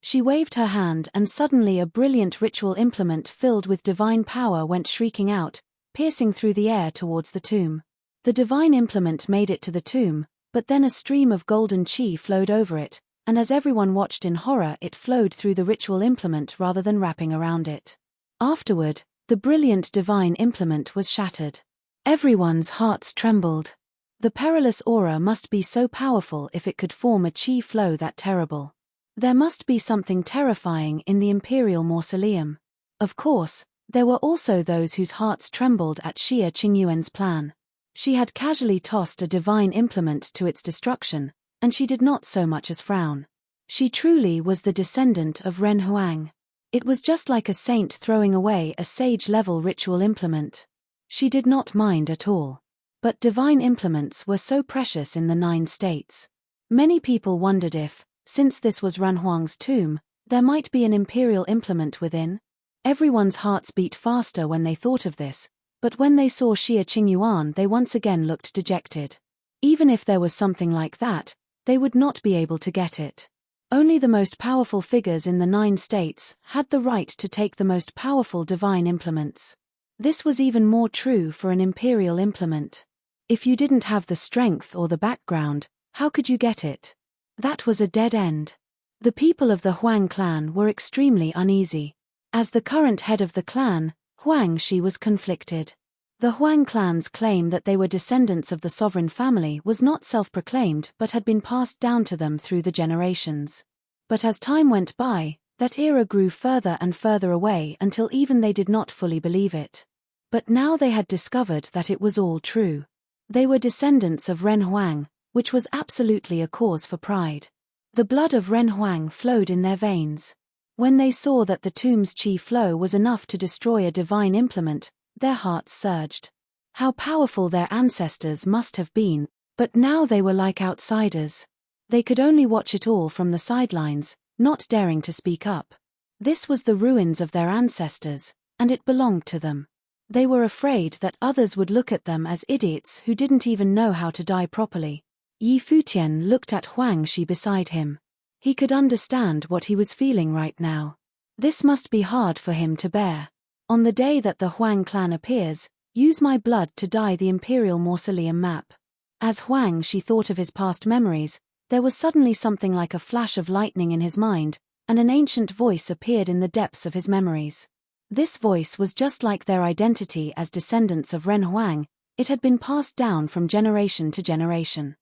She waved her hand and suddenly a brilliant ritual implement filled with divine power went shrieking out, piercing through the air towards the tomb. The divine implement made it to the tomb, but then a stream of golden qi flowed over it, and as everyone watched in horror it flowed through the ritual implement rather than wrapping around it. Afterward, the brilliant divine implement was shattered. Everyone's hearts trembled. The perilous aura must be so powerful if it could form a qi flow that terrible. There must be something terrifying in the imperial mausoleum. Of course, there were also those whose hearts trembled at Xia Qingyuan's plan. She had casually tossed a divine implement to its destruction, and she did not so much as frown. She truly was the descendant of Ren Huang. It was just like a saint throwing away a sage-level ritual implement. She did not mind at all. But divine implements were so precious in the 9 states. Many people wondered if, since this was Ran Huang's tomb, there might be an imperial implement within. Everyone's hearts beat faster when they thought of this, but when they saw Xia Qingyuan they once again looked dejected. Even if there was something like that, they would not be able to get it. Only the most powerful figures in the 9 states had the right to take the most powerful divine implements. This was even more true for an imperial implement. If you didn't have the strength or the background, how could you get it? That was a dead end. The people of the Huang clan were extremely uneasy. As the current head of the clan, Huang Shi was conflicted. The Huang clan's claim that they were descendants of the sovereign family was not self-proclaimed but had been passed down to them through the generations. But as time went by, that era grew further and further away until even they did not fully believe it. But now they had discovered that it was all true. They were descendants of Ren Huang, which was absolutely a cause for pride. The blood of Ren Huang flowed in their veins. When they saw that the tomb's qi flow was enough to destroy a divine implement, their hearts surged. How powerful their ancestors must have been, but now they were like outsiders. They could only watch it all from the sidelines, not daring to speak up. This was the ruins of their ancestors, and it belonged to them. They were afraid that others would look at them as idiots who didn't even know how to die properly. Yi Futian looked at Huang Shi beside him. He could understand what he was feeling right now. This must be hard for him to bear. On the day that the Huang clan appears, use my blood to dye the imperial mausoleum map. As Huang Shi thought of his past memories, there was suddenly something like a flash of lightning in his mind, and an ancient voice appeared in the depths of his memories. This voice was just like their identity as descendants of Ren Huang. It had been passed down from generation to generation.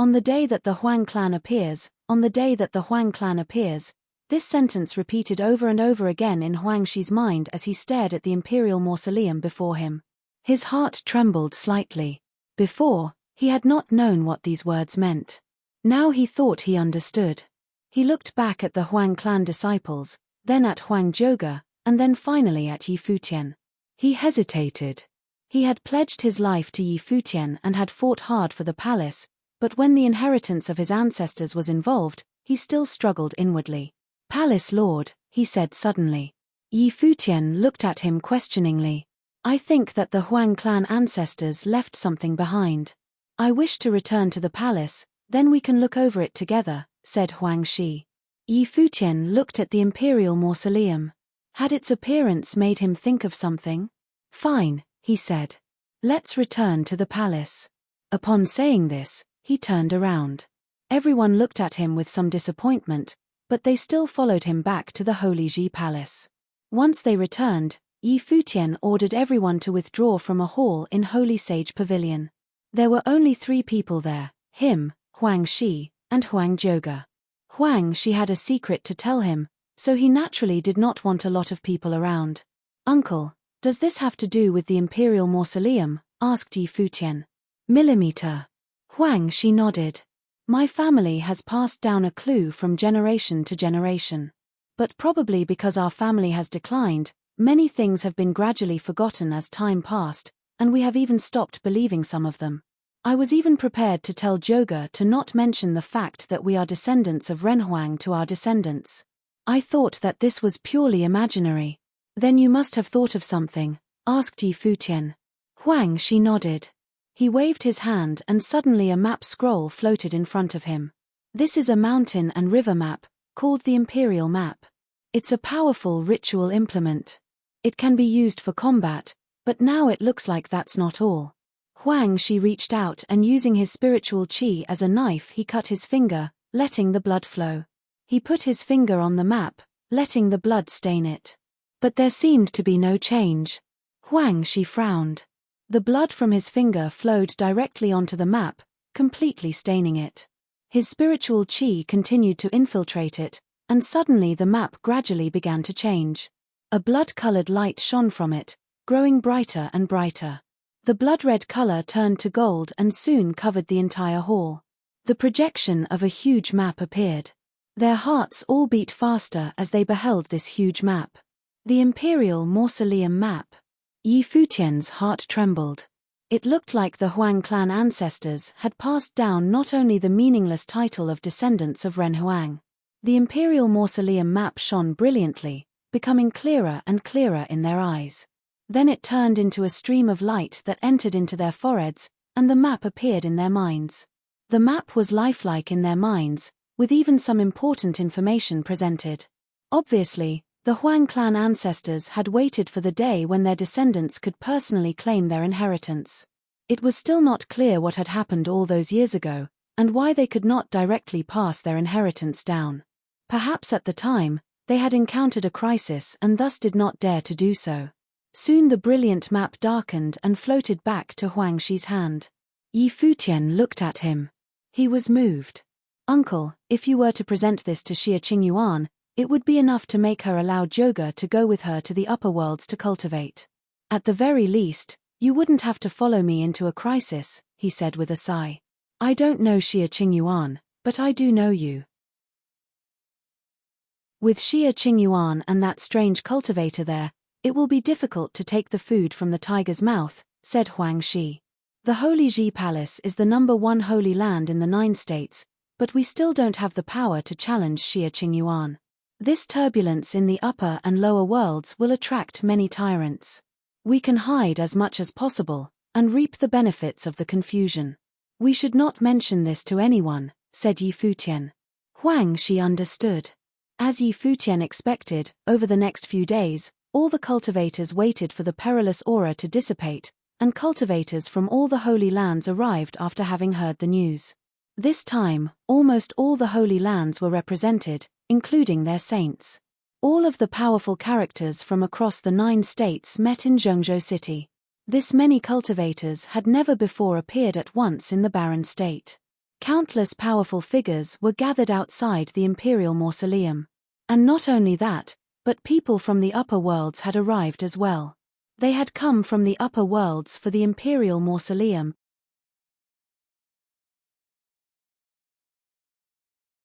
On the day that the Huang clan appears, on the day that the Huang clan appears, this sentence repeated over and over again in Huang Shi's mind as he stared at the imperial mausoleum before him. His heart trembled slightly. Before, he had not known what these words meant. Now he thought he understood. He looked back at the Huang clan disciples, then at Huang Zhouge, and then finally at Yi Futian. He hesitated. He had pledged his life to Yi Futian and had fought hard for the palace, but when the inheritance of his ancestors was involved, he still struggled inwardly. "Palace Lord," he said suddenly. Yi Futian looked at him questioningly. I think that the Huang clan ancestors left something behind. I wish to return to the palace, then we can look over it together, said Huang Shi. Yi Futian looked at the imperial mausoleum. Had its appearance made him think of something? Fine, he said. Let's return to the palace. Upon saying this, he turned around. Everyone looked at him with some disappointment, but they still followed him back to the Holy Ji Palace. Once they returned, Yi Futian ordered everyone to withdraw from a hall in Holy Sage Pavilion. There were only 3 people there, him, Huang Shi, and Huang Zhouge. Huang Shi had a secret to tell him, so he naturally did not want a lot of people around. Uncle, does this have to do with the imperial mausoleum? Asked Yi Futian. Millimeter. Huang Shi nodded. My family has passed down a clue from generation to generation. But probably because our family has declined, many things have been gradually forgotten as time passed, and we have even stopped believing some of them. I was even prepared to tell Zhouge to not mention the fact that we are descendants of Renhuang to our descendants. I thought that this was purely imaginary. Then you must have thought of something, asked Yi Futian. Huang Shi nodded. He waved his hand and suddenly a map scroll floated in front of him. This is a mountain and river map, called the Imperial Map. It's a powerful ritual implement. It can be used for combat, but now it looks like that's not all. Huang Shi reached out and using his spiritual qi as a knife he cut his finger, letting the blood flow. He put his finger on the map, letting the blood stain it. But there seemed to be no change. Huang Shi frowned. The blood from his finger flowed directly onto the map, completely staining it. His spiritual qi continued to infiltrate it, and suddenly the map gradually began to change. A blood-colored light shone from it, growing brighter and brighter. The blood-red color turned to gold and soon covered the entire hall. The projection of a huge map appeared. Their hearts all beat faster as they beheld this huge map. The Imperial Mausoleum Map. Yi Futian's heart trembled. It looked like the Huang clan ancestors had passed down not only the meaningless title of descendants of Renhuang. The Imperial Mausoleum Map shone brilliantly, becoming clearer and clearer in their eyes. Then it turned into a stream of light that entered into their foreheads, and the map appeared in their minds. The map was lifelike in their minds, with even some important information presented. Obviously, the Huang clan ancestors had waited for the day when their descendants could personally claim their inheritance. It was still not clear what had happened all those years ago, and why they could not directly pass their inheritance down. Perhaps at the time, they had encountered a crisis and thus did not dare to do so. Soon the brilliant map darkened and floated back to Huang Shi's hand. Yi Futian looked at him. He was moved. Uncle, if you were to present this to Xie Qingyuan, it would be enough to make her allow Zhouge to go with her to the upper worlds to cultivate. At the very least, you wouldn't have to follow me into a crisis, he said with a sigh. I don't know Xie Qingyuan, but I do know you. With Xie Qingyuan and that strange cultivator there, it will be difficult to take the food from the tiger's mouth, said Huang Shi. The Holy Ji Palace is the #1 holy land in the 9 states, but we still don't have the power to challenge Xie Qingyuan. This turbulence in the upper and lower worlds will attract many tyrants. We can hide as much as possible, and reap the benefits of the confusion. We should not mention this to anyone, said Yi Futian. Huang Shi understood. As Yi Futian expected, over the next few days, all the cultivators waited for the perilous aura to dissipate, and cultivators from all the holy lands arrived after having heard the news. This time, almost all the holy lands were represented, including their saints. All of the powerful characters from across the 9 states met in Zhengzhou City. This many cultivators had never before appeared at once in the barren state. Countless powerful figures were gathered outside the Imperial Mausoleum. And not only that, but people from the upper worlds had arrived as well. They had come from the upper worlds for the Imperial Mausoleum.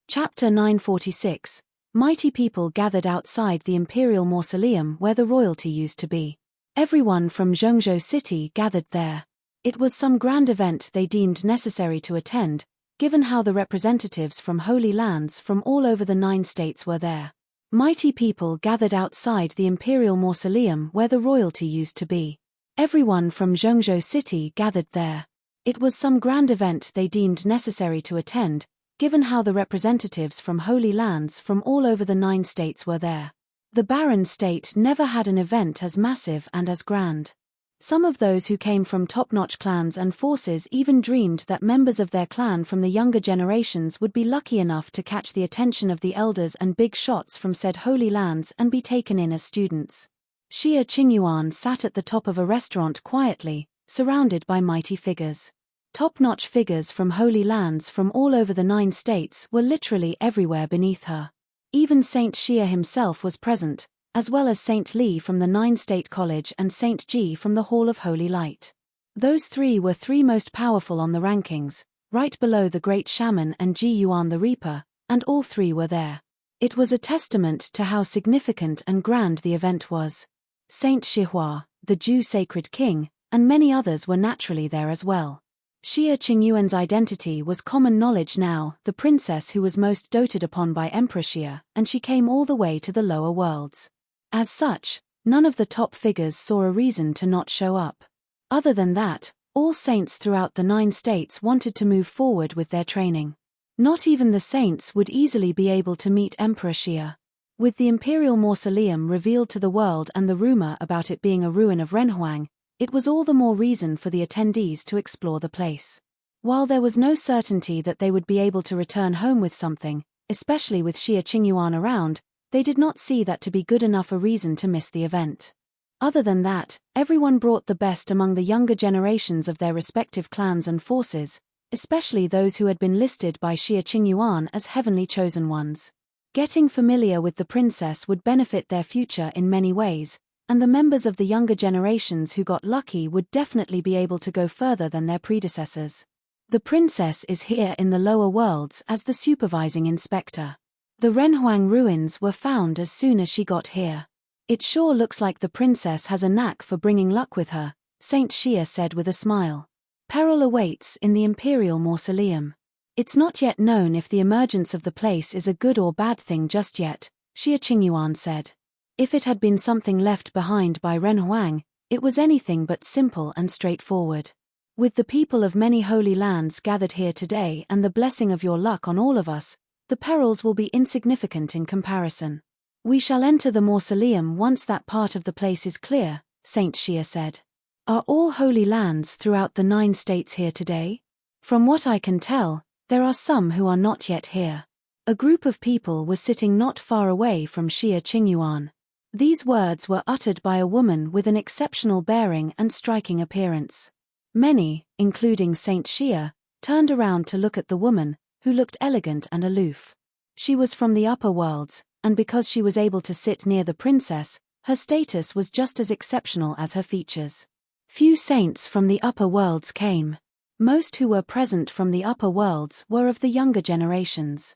Chapter 946. Mighty people gathered outside the Imperial Mausoleum where the royalty used to be. Everyone from Zhengzhou City gathered there. It was some grand event they deemed necessary to attend, given how the representatives from holy lands from all over the 9 states were there. Mighty people gathered outside the Imperial Mausoleum where the royalty used to be. Everyone from Zhengzhou City gathered there. It was some grand event they deemed necessary to attend, given how the representatives from Holy Lands from all over the 9 states were there. The Barren State never had an event as massive and as grand. Some of those who came from top-notch clans and forces even dreamed that members of their clan from the younger generations would be lucky enough to catch the attention of the elders and big shots from said Holy Lands and be taken in as students. Xie Qingyuan sat at the top of a restaurant quietly, surrounded by mighty figures. Top-notch figures from Holy Lands from all over the 9 states were literally everywhere beneath her. Even Saint Xie himself was present, as well as Saint Li from the 9-state college and Saint Ji from the Hall of Holy Light. Those 3 were 3 most powerful on the rankings, right below the great shaman and Ji Yuan the Reaper, and all 3 were there. It was a testament to how significant and grand the event was. Saint Shihua, the Jew sacred king, and many others were naturally there as well. Xie Qingyuan's identity was common knowledge now, the princess who was most doted upon by Emperor Xie, and she came all the way to the lower worlds. As such, none of the top figures saw a reason to not show up. Other than that, all saints throughout the 9 states wanted to move forward with their training. Not even the saints would easily be able to meet Emperor Xie. With the imperial mausoleum revealed to the world and the rumor about it being a ruin of Renhuang, it was all the more reason for the attendees to explore the place. While there was no certainty that they would be able to return home with something, especially with Xie Qingyuan around, they did not see that to be good enough a reason to miss the event. Other than that, everyone brought the best among the younger generations of their respective clans and forces, especially those who had been listed by Xie Qingyuan as heavenly chosen ones. Getting familiar with the princess would benefit their future in many ways, and the members of the younger generations who got lucky would definitely be able to go further than their predecessors. The princess is here in the lower worlds as the supervising inspector. The Renhuang ruins were found as soon as she got here. It sure looks like the princess has a knack for bringing luck with her, Saint Xie said with a smile. Peril awaits in the imperial mausoleum. It's not yet known if the emergence of the place is a good or bad thing just yet, Xie Qingyuan said. If it had been something left behind by Renhuang, it was anything but simple and straightforward. With the people of many holy lands gathered here today and the blessing of your luck on all of us, the perils will be insignificant in comparison. We shall enter the mausoleum once that part of the place is clear, Saint Xie said. Are all holy lands throughout the 9 states here today? From what I can tell, there are some who are not yet here. A group of people was sitting not far away from Xie Qingyuan. These words were uttered by a woman with an exceptional bearing and striking appearance. Many, including Saint Xie, turned around to look at the woman, who looked elegant and aloof. She was from the upper worlds, and because she was able to sit near the princess, her status was just as exceptional as her features. Few saints from the upper worlds came. Most who were present from the upper worlds were of the younger generations.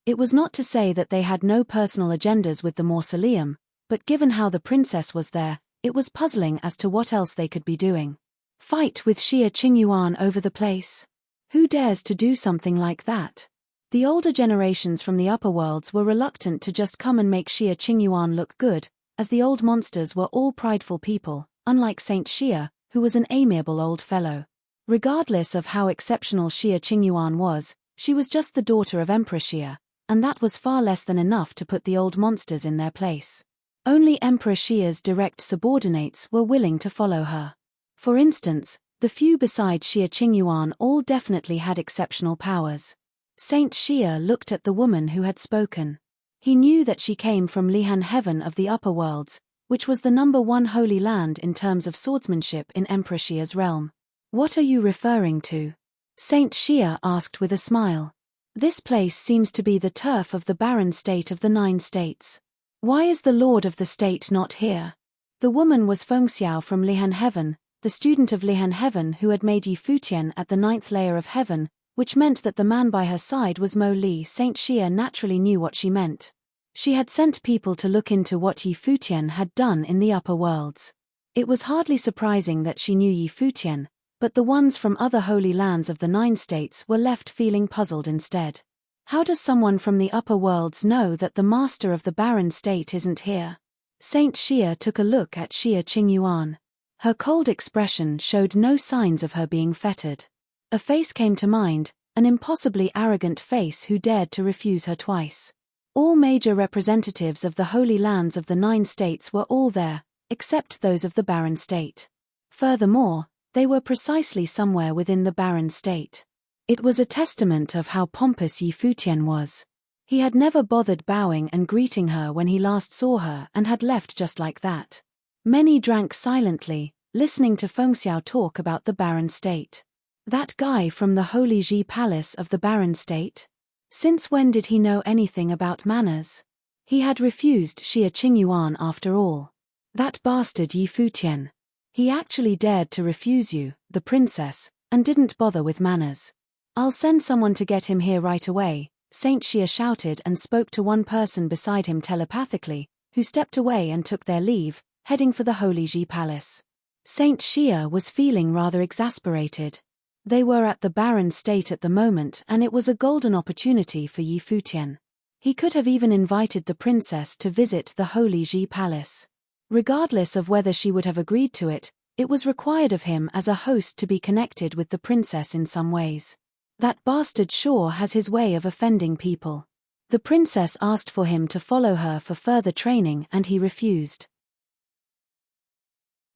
It was not to say that they had no personal agendas with the mausoleum, but given how the princess was there, it was puzzling as to what else they could be doing. Fight with Xie Qingyuan over the place? Who dares to do something like that? The older generations from the upper worlds were reluctant to just come and make Xie Qingyuan look good, as the old monsters were all prideful people, unlike Saint Xie, who was an amiable old fellow. Regardless of how exceptional Xie Qingyuan was, she was just the daughter of Emperor Xie, and that was far less than enough to put the old monsters in their place. Only Emperor Xie's direct subordinates were willing to follow her. For instance, the few beside Xie Qingyuan all definitely had exceptional powers. Saint Xie looked at the woman who had spoken. He knew that she came from Lihan Heaven of the upper worlds, which was the number 1 holy land in terms of swordsmanship in Emperor Xie's realm. What are you referring to? Saint Xie asked with a smile. This place seems to be the turf of the barren state of the 9 states. Why is the lord of the state not here? The woman was Fengxiao from Lihan Heaven, the student of Lihan Heaven who had made Yi Futian at the 9th layer of heaven, which meant that the man by her side was Mo Li. Saint Xie naturally knew what she meant. She had sent people to look into what Yi Futian had done in the upper worlds. It was hardly surprising that she knew Yi Futian, but the ones from other holy lands of the 9 states were left feeling puzzled instead. How does someone from the upper worlds know that the master of the barren state isn't here? Saint Xia took a look at Xia Qingyuan. Her cold expression showed no signs of her being fettered. A face came to mind, an impossibly arrogant face who dared to refuse her twice. All major representatives of the Holy Lands of the 9 states were all there, except those of the Barren State. Furthermore, they were precisely somewhere within the Barren State. It was a testament of how pompous Yi Futian was. He had never bothered bowing and greeting her when he last saw her and had left just like that. Many drank silently, listening to Fengxiao talk about the Barren State. That guy from the Holy Ji Palace of the Barren State? Since when did he know anything about manners? He had refused Xia Qingyuan after all. That bastard Yi Futian. He actually dared to refuse you, the princess, and didn't bother with manners. I'll send someone to get him here right away, Saint Xia shouted and spoke to one person beside him telepathically, who stepped away and took their leave, heading for the Holy Ji Palace. Saint Xia was feeling rather exasperated. They were at the Barren State at the moment and it was a golden opportunity for Yi Futian. He could have even invited the princess to visit the Holy Ji Palace. Regardless of whether she would have agreed to it, it was required of him as a host to be connected with the princess in some ways. That bastard sure has his way of offending people. The princess asked for him to follow her for further training and he refused.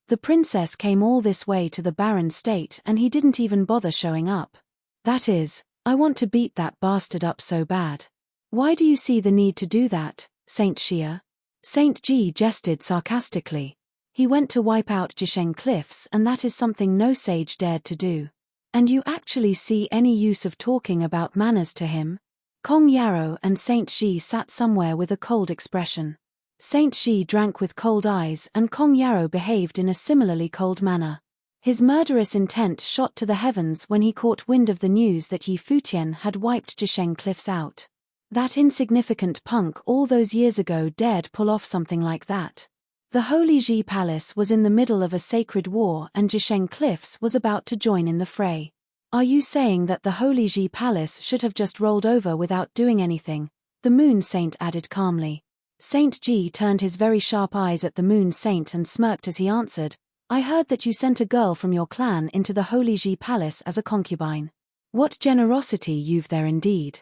The princess came all this way to the Barren State and he didn't even bother showing up. That is, I want to beat that bastard up so bad. Why do you see the need to do that, Saint Xia? Saint Ji jested sarcastically. He went to wipe out Jisheng Cliffs and that is something no sage dared to do. And you actually see any use of talking about manners to him? Kong Yarrow and Saint Ji sat somewhere with a cold expression. Saint Ji drank with cold eyes and Kong Yarrow behaved in a similarly cold manner. His murderous intent shot to the heavens when he caught wind of the news that Yi Futian had wiped Jisheng Cliffs out. That insignificant punk all those years ago dared pull off something like that. The Holy Ji Palace was in the middle of a sacred war and Jisheng Cliffs was about to join in the fray. Are you saying that the Holy Ji Palace should have just rolled over without doing anything? The Moon Saint added calmly. Saint Ji turned his very sharp eyes at the Moon Saint and smirked as he answered, I heard that you sent a girl from your clan into the Holy Ji Palace as a concubine. What generosity you've there indeed.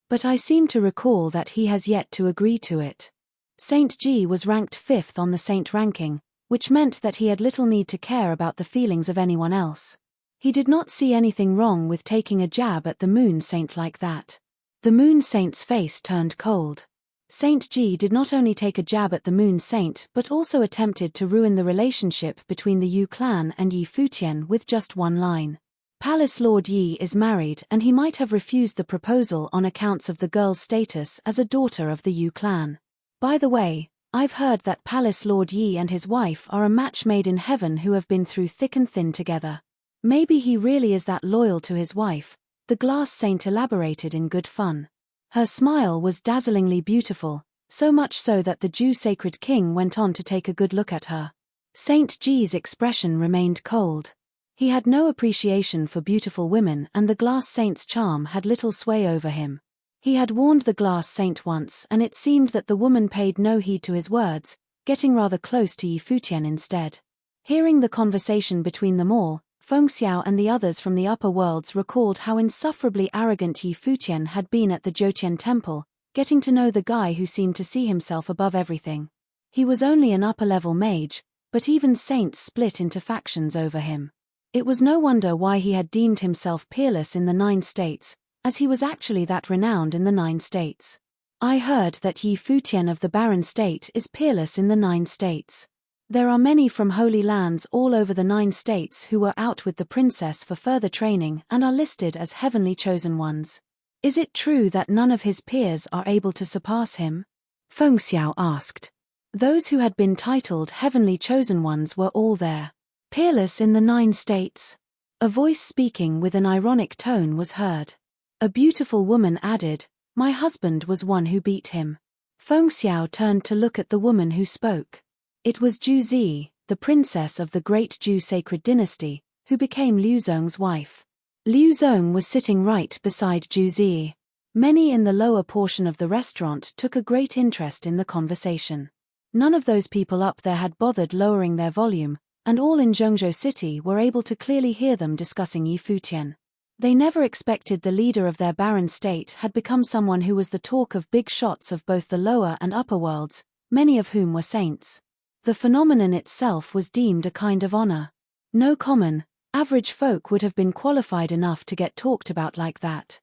But I seem to recall that he has yet to agree to it. Saint Ji was ranked 5th on the saint ranking, which meant that he had little need to care about the feelings of anyone else. He did not see anything wrong with taking a jab at the Moon Saint like that. The Moon Saint's face turned cold. Saint Ji did not only take a jab at the Moon Saint but also attempted to ruin the relationship between the Yu clan and Yi Futian with just one line. Palace Lord Yi is married and he might have refused the proposal on accounts of the girl's status as a daughter of the Yu clan. By the way, I've heard that Palace Lord Yi and his wife are a match made in heaven who have been through thick and thin together. Maybe he really is that loyal to his wife, the Glass Saint elaborated in good fun. Her smile was dazzlingly beautiful, so much so that the Jew sacred king went on to take a good look at her. Saint Ji's expression remained cold. He had no appreciation for beautiful women and the Glass Saint's charm had little sway over him. He had warned the Glass Saint once and it seemed that the woman paid no heed to his words, getting rather close to Yi Futian instead. Hearing the conversation between them all, Fengxiao and the others from the upper worlds recalled how insufferably arrogant Yi Futian had been at the Jotian temple, getting to know the guy who seemed to see himself above everything. He was only an upper-level mage, but even saints split into factions over him. It was no wonder why he had deemed himself peerless in the 9 states, as he was actually that renowned in the 9 states. I heard that Yi Futian of the Barren State is peerless in the 9 states. There are many from Holy Lands all over the 9 states who were out with the princess for further training and are listed as heavenly chosen ones. Is it true that none of his peers are able to surpass him? Fengxiao asked. Those who had been titled heavenly chosen ones were all there. Peerless in the 9 states. A voice speaking with an ironic tone was heard. A beautiful woman added, my husband was one who beat him. Fengxiao turned to look at the woman who spoke. It was Zhu Zi, the princess of the great Zhu sacred dynasty, who became Liu Zong's wife. Liu Zong was sitting right beside Zhu Zi. Many in the lower portion of the restaurant took a great interest in the conversation. None of those people up there had bothered lowering their volume, and all in Zhengzhou City were able to clearly hear them discussing Yi Futian. They never expected the leader of their barren state had become someone who was the talk of big shots of both the lower and upper worlds, many of whom were saints. The phenomenon itself was deemed a kind of honor. No common, average folk would have been qualified enough to get talked about like that.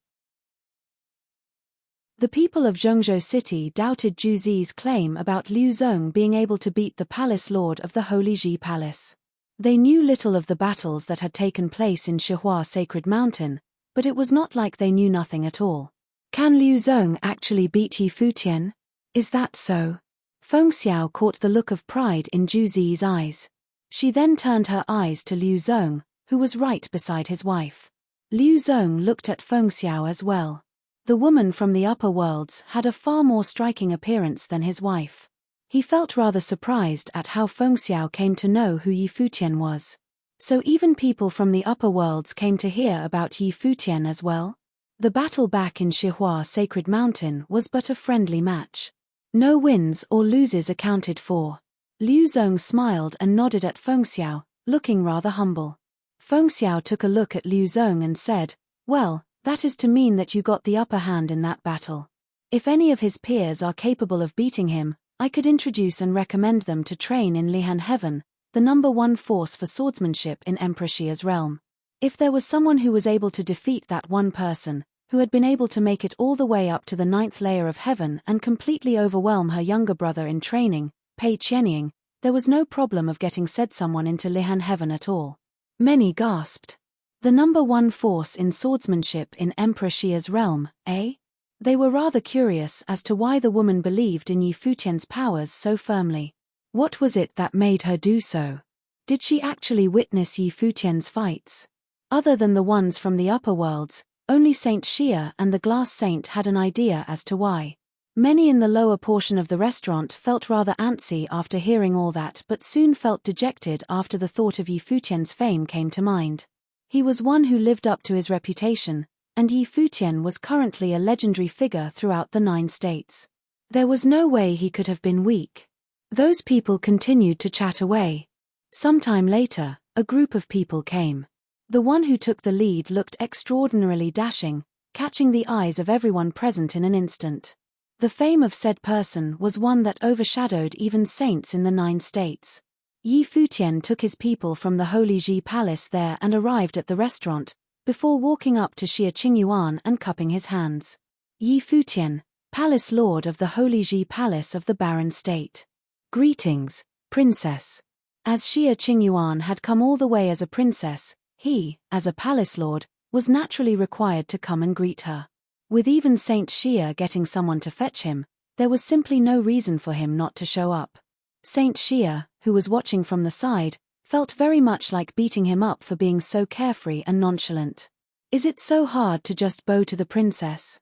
The people of Zhengzhou City doubted Zhu Zi's claim about Liu Zong being able to beat the palace lord of the Holy Ji Palace. They knew little of the battles that had taken place in Shihua Sacred Mountain, but it was not like they knew nothing at all. Can Liu Zong actually beat Yi Futian? Is that so? Feng Xiao caught the look of pride in Zhu Zi's eyes. She then turned her eyes to Liu Zong, who was right beside his wife. Liu Zong looked at Feng Xiao as well. The woman from the upper worlds had a far more striking appearance than his wife. He felt rather surprised at how Feng Xiao came to know who Yi Futian was. So even people from the upper worlds came to hear about Yi Futian as well? The battle back in Shihua Sacred Mountain was but a friendly match. No wins or loses accounted for. Liu Zong smiled and nodded at Feng Xiao, looking rather humble. Feng Xiao took a look at Liu Zong and said, "Well, that is to mean that you got the upper hand in that battle. If any of his peers are capable of beating him, I could introduce and recommend them to train in Lihan Heaven, the #1 force for swordsmanship in Emperor Xia's realm. If there was someone who was able to defeat that one person, who had been able to make it all the way up to the 9th layer of heaven and completely overwhelm her younger brother in training, Pei Qianying, there was no problem of getting said someone into Lihan Heaven at all." Many gasped. The #1 force in swordsmanship in Emperor Xia's realm, eh? They were rather curious as to why the woman believed in Yi Futian's powers so firmly. What was it that made her do so? Did she actually witness Yi Futian's fights? Other than the ones from the upper worlds, only Saint Xia and the Glass Saint had an idea as to why. Many in the lower portion of the restaurant felt rather antsy after hearing all that, but soon felt dejected after the thought of Yi Futian's fame came to mind. He was one who lived up to his reputation, and Yi Futian was currently a legendary figure throughout the 9 states. There was no way he could have been weak. Those people continued to chat away. Sometime later, a group of people came. The one who took the lead looked extraordinarily dashing, catching the eyes of everyone present in an instant. The fame of said person was one that overshadowed even saints in the 9 states. Yi Futian took his people from the Holy Ji Palace there and arrived at the restaurant, before walking up to Xia Qingyuan and cupping his hands. Yi Futian, Palace Lord of the Holy Ji Palace of the Barren State. Greetings, Princess. As Xia Qingyuan had come all the way as a princess, he, as a Palace Lord, was naturally required to come and greet her. With even Saint Xia getting someone to fetch him, there was simply no reason for him not to show up. Saint Xia, who was watching from the side, felt very much like beating him up for being so carefree and nonchalant. Is it so hard to just bow to the princess?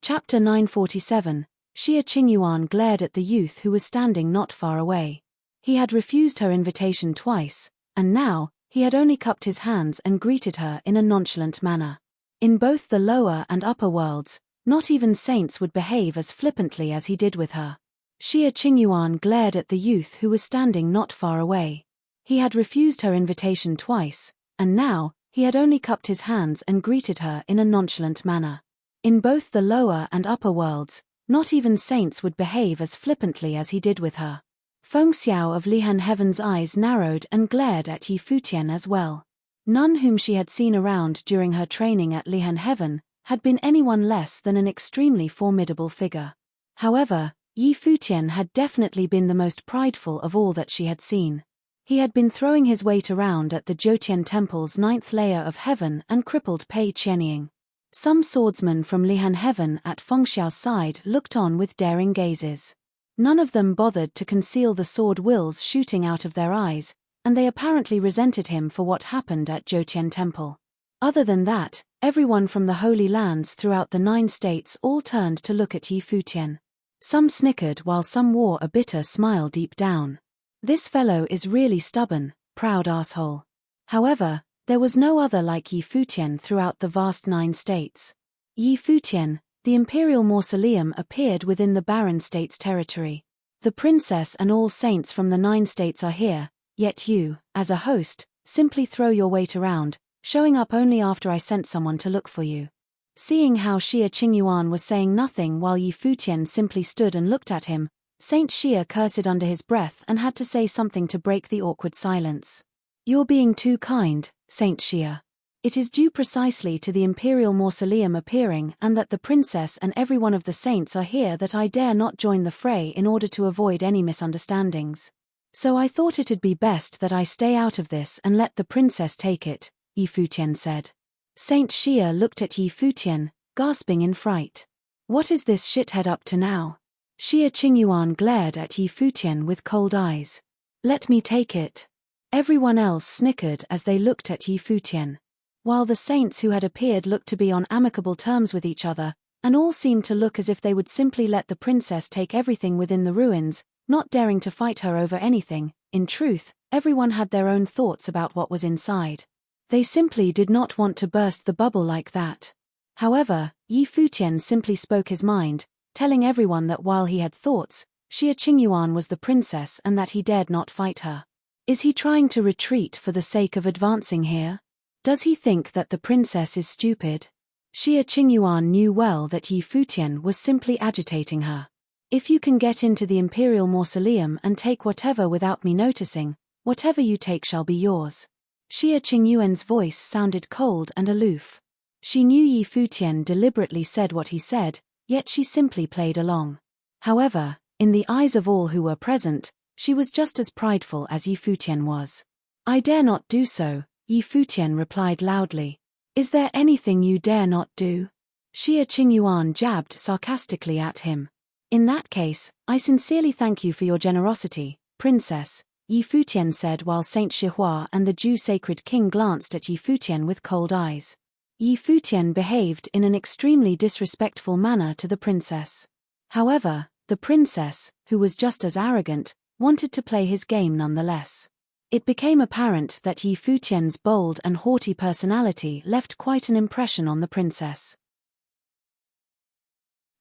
Chapter 947. Xia Qingyuan glared at the youth who was standing not far away. He had refused her invitation twice, and now, he had only cupped his hands and greeted her in a nonchalant manner. In both the lower and upper worlds, not even saints would behave as flippantly as he did with her. Xia Qingyuan glared at the youth who was standing not far away. He had refused her invitation twice, and now, he had only cupped his hands and greeted her in a nonchalant manner. In both the lower and upper worlds, not even saints would behave as flippantly as he did with her. Feng Xiao of Lihan Heaven's eyes narrowed and glared at Yi Futian as well. None whom she had seen around during her training at Lihan Heaven had been anyone less than an extremely formidable figure. However, Yi Futian had definitely been the most prideful of all that she had seen. He had been throwing his weight around at the Jiutian Temple's 9th layer of heaven and crippled Pei Qianying. Some swordsmen from Lihan Heaven at Feng Xiao's side looked on with daring gazes. None of them bothered to conceal the sword wills shooting out of their eyes, and they apparently resented him for what happened at Jiutian Temple. Other than that, everyone from the Holy Lands throughout the 9 states all turned to look at Yi Futian. Some snickered while some wore a bitter smile deep down. This fellow is really stubborn, proud asshole. However, there was no other like Yi Futian throughout the vast 9 states. Yi Futian, The imperial mausoleum appeared within the barren state's territory. The princess and all saints from the 9 states are here, yet you, as a host, simply throw your weight around, showing up only after I sent someone to look for you. Seeing how Xia Qingyuan was saying nothing while Yi Futian simply stood and looked at him, Saint Xia cursed under his breath and had to say something to break the awkward silence. You're being too kind, Saint Xia. It is due precisely to the imperial mausoleum appearing and that the princess and every one of the saints are here that I dare not join the fray in order to avoid any misunderstandings. So I thought it'd be best that I stay out of this and let the princess take it, Yi Futian said. Saint Xia looked at Yi Futian, gasping in fright. What is this shithead up to now? Xia Qingyuan glared at Yi Futian with cold eyes. Let me take it. Everyone else snickered as they looked at Yi Futian. While the saints who had appeared looked to be on amicable terms with each other, and all seemed to look as if they would simply let the princess take everything within the ruins, not daring to fight her over anything, in truth, everyone had their own thoughts about what was inside. They simply did not want to burst the bubble like that. However, Yi Futian simply spoke his mind, telling everyone that while he had thoughts, Xia Qingyuan was the princess and that he dared not fight her. Is he trying to retreat for the sake of advancing here? Does he think that the princess is stupid? Xia Qingyuan knew well that Yi Futian was simply agitating her. If you can get into the imperial mausoleum and take whatever without me noticing, whatever you take shall be yours. Xia Qingyuan's voice sounded cold and aloof. She knew Yi Futian deliberately said what he said, yet she simply played along. However, in the eyes of all who were present, she was just as prideful as Yi Futian was. I dare not do so, Yi Futian replied loudly. Is there anything you dare not do? Xia Qingyuan jabbed sarcastically at him. In that case, I sincerely thank you for your generosity, princess, Yi Futian said while Saint Xihua and the Jew sacred king glanced at Yi Futian with cold eyes. Yi Futian behaved in an extremely disrespectful manner to the princess. However, the princess, who was just as arrogant, wanted to play his game nonetheless. It became apparent that Yi Futian's bold and haughty personality left quite an impression on the princess.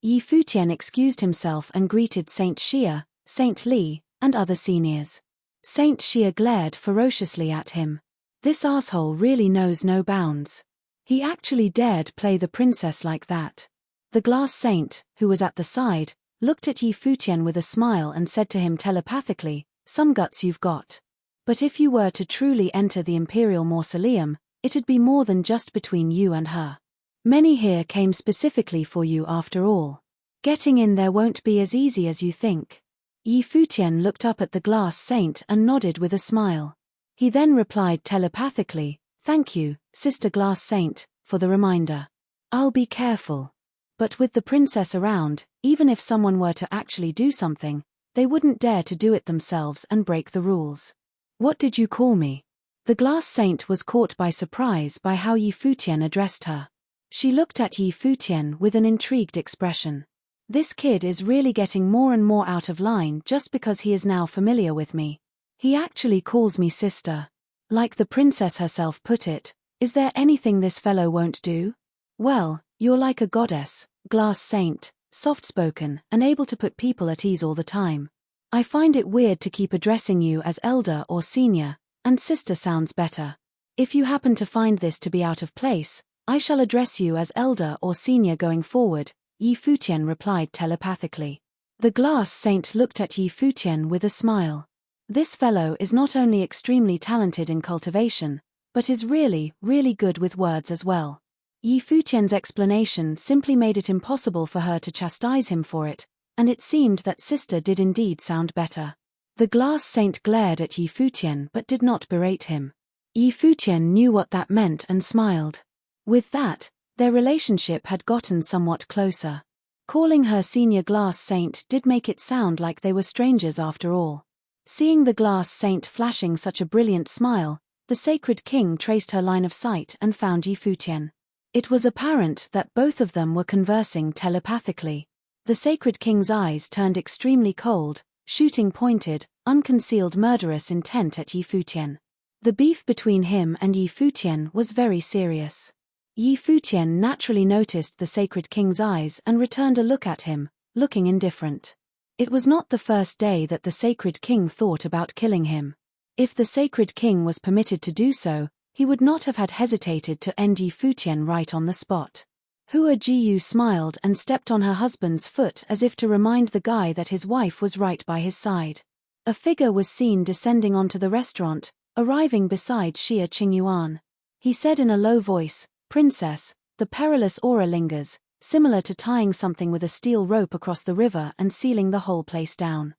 Yi Futian excused himself and greeted Saint Xia, Saint Li, and other seniors. Saint Xia glared ferociously at him. This asshole really knows no bounds. He actually dared play the princess like that. The glass saint, who was at the side, looked at Yi Futian with a smile and said to him telepathically, "Some guts you've got. But if you were to truly enter the imperial mausoleum, it'd be more than just between you and her. Many here came specifically for you after all. Getting in there won't be as easy as you think." Yi Futian looked up at the glass saint and nodded with a smile. He then replied telepathically, "Thank you, Sister Glass Saint, for the reminder. I'll be careful." But with the princess around, even if someone were to actually do something, they wouldn't dare to do it themselves and break the rules. "What did you call me?" The glass saint was caught by surprise by how Yi Futian addressed her. She looked at Yi Futian with an intrigued expression. This kid is really getting more and more out of line just because he is now familiar with me. He actually calls me sister. Like the princess herself put it, is there anything this fellow won't do? Well, you're like a goddess, glass saint, soft-spoken, and able to put people at ease all the time. I find it weird to keep addressing you as elder or senior, and sister sounds better. If you happen to find this to be out of place, I shall address you as elder or senior going forward, Yi Futian replied telepathically. The glass saint looked at Yi Futian with a smile. This fellow is not only extremely talented in cultivation, but is really, really good with words as well. Yi Futian's explanation simply made it impossible for her to chastise him for it, and it seemed that sister did indeed sound better. The glass saint glared at Yi Futian but did not berate him. Yi Futian knew what that meant and smiled. With that, their relationship had gotten somewhat closer. Calling her senior glass saint did make it sound like they were strangers after all. Seeing the glass saint flashing such a brilliant smile, the sacred king traced her line of sight and found Yi Futian. It was apparent that both of them were conversing telepathically. The sacred king's eyes turned extremely cold, shooting pointed, unconcealed murderous intent at Yi Futian. The beef between him and Yi Futian was very serious. Yi Futian naturally noticed the sacred king's eyes and returned a look at him, looking indifferent. It was not the first day that the sacred king thought about killing him. If the sacred king was permitted to do so, he would not have had hesitated to end Yi Futian right on the spot. Hua Jiyu smiled and stepped on her husband's foot as if to remind the guy that his wife was right by his side. A figure was seen descending onto the restaurant, arriving beside Xia Qingyuan. He said in a low voice, "Princess, the perilous aura lingers, similar to tying something with a steel rope across the river and sealing the whole place down.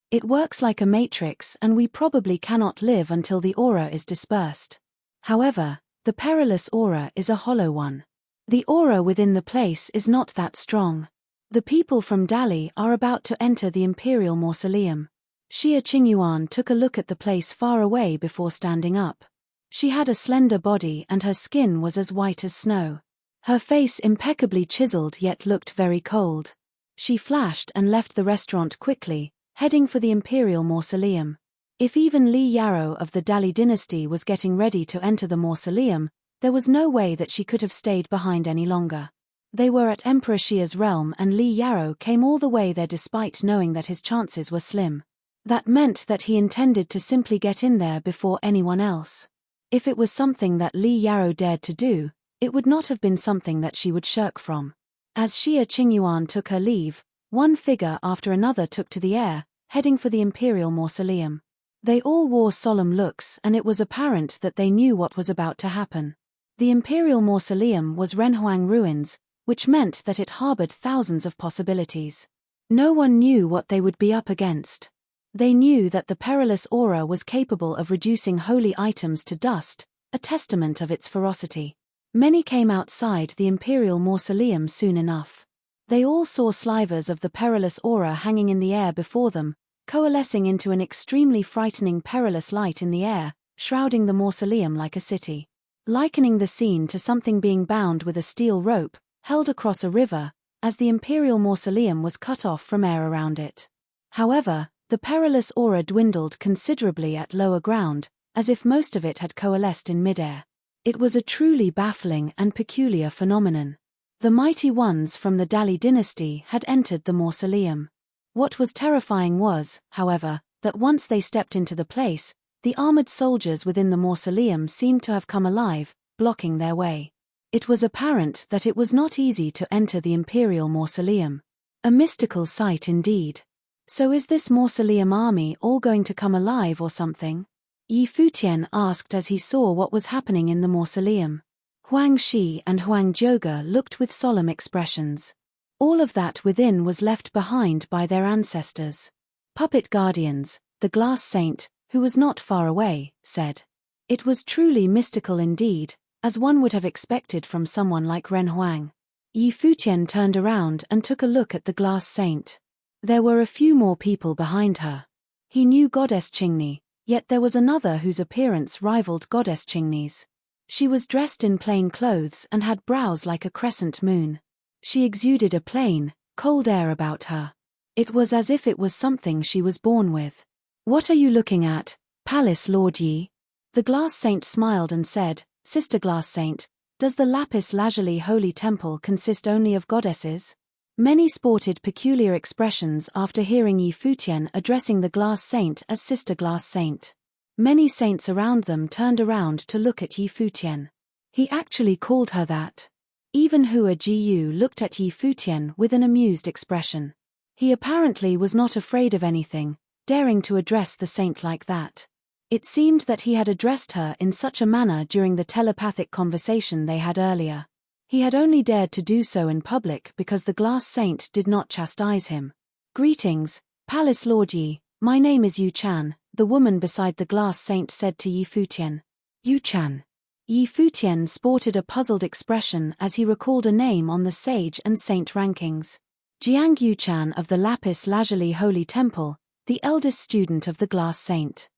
It works like a matrix and we probably cannot live until the aura is dispersed. However, the perilous aura is a hollow one. The aura within the place is not that strong. The people from Dali are about to enter the imperial mausoleum." Xia Qingyuan took a look at the place far away before standing up. She had a slender body and her skin was as white as snow. Her face impeccably chiseled yet looked very cold. She flashed and left the restaurant quickly, heading for the imperial mausoleum. If even Li Yarrow of the Dali dynasty was getting ready to enter the mausoleum, there was no way that she could have stayed behind any longer. They were at Emperor Xia's realm and Li Yarrow came all the way there despite knowing that his chances were slim. That meant that he intended to simply get in there before anyone else. If it was something that Li Yarrow dared to do, it would not have been something that she would shirk from. As Xia Qingyuan took her leave, one figure after another took to the air, heading for the imperial mausoleum. They all wore solemn looks and it was apparent that they knew what was about to happen. The imperial mausoleum was Renhuang ruins, which meant that it harbored thousands of possibilities. No one knew what they would be up against. They knew that the perilous aura was capable of reducing holy items to dust, a testament of its ferocity. Many came outside the imperial mausoleum soon enough. They all saw slivers of the perilous aura hanging in the air before them, coalescing into an extremely frightening perilous light in the air, shrouding the mausoleum like a city. Likening the scene to something being bound with a steel rope, held across a river, as the imperial mausoleum was cut off from air around it. However, the perilous aura dwindled considerably at lower ground, as if most of it had coalesced in midair. It was a truly baffling and peculiar phenomenon. The mighty ones from the Dali dynasty had entered the mausoleum. What was terrifying was, however, that once they stepped into the place, the armored soldiers within the mausoleum seemed to have come alive, blocking their way. It was apparent that it was not easy to enter the imperial mausoleum. A mystical sight indeed. So is this mausoleum army all going to come alive or something? Yi Futian asked as he saw what was happening in the mausoleum. Huang Shi and Huang Zhouge looked with solemn expressions. All of that within was left behind by their ancestors. Puppet guardians, the glass saint, who was not far away, said. It was truly mystical indeed, as one would have expected from someone like Ren Huang. Yi Futian turned around and took a look at the glass saint. There were a few more people behind her. He knew Goddess Qingni, yet there was another whose appearance rivaled Goddess Qingni's. She was dressed in plain clothes and had brows like a crescent moon. She exuded a plain, cold air about her. It was as if it was something she was born with. "What are you looking at, Palace Lord Yi?" The glass saint smiled and said, "Sister Glass Saint, does the lapis lazuli holy temple consist only of goddesses?" Many sported peculiar expressions after hearing Yi Futian addressing the glass saint as Sister Glass Saint. Many saints around them turned around to look at Yi Futian. He actually called her that. Even Hua Jiyu looked at Yi Futian with an amused expression. He apparently was not afraid of anything, daring to address the saint like that. It seemed that he had addressed her in such a manner during the telepathic conversation they had earlier. He had only dared to do so in public because the glass saint did not chastise him. "Greetings, Palace Lord Yi, my name is Yu Chan," the woman beside the glass saint said to Yi Futian. "Yu Chan." Yi Futian sported a puzzled expression as he recalled a name on the sage and saint rankings. Jiang Yuchan of the Lapis Lazuli Holy Temple, the eldest student of the glass saint.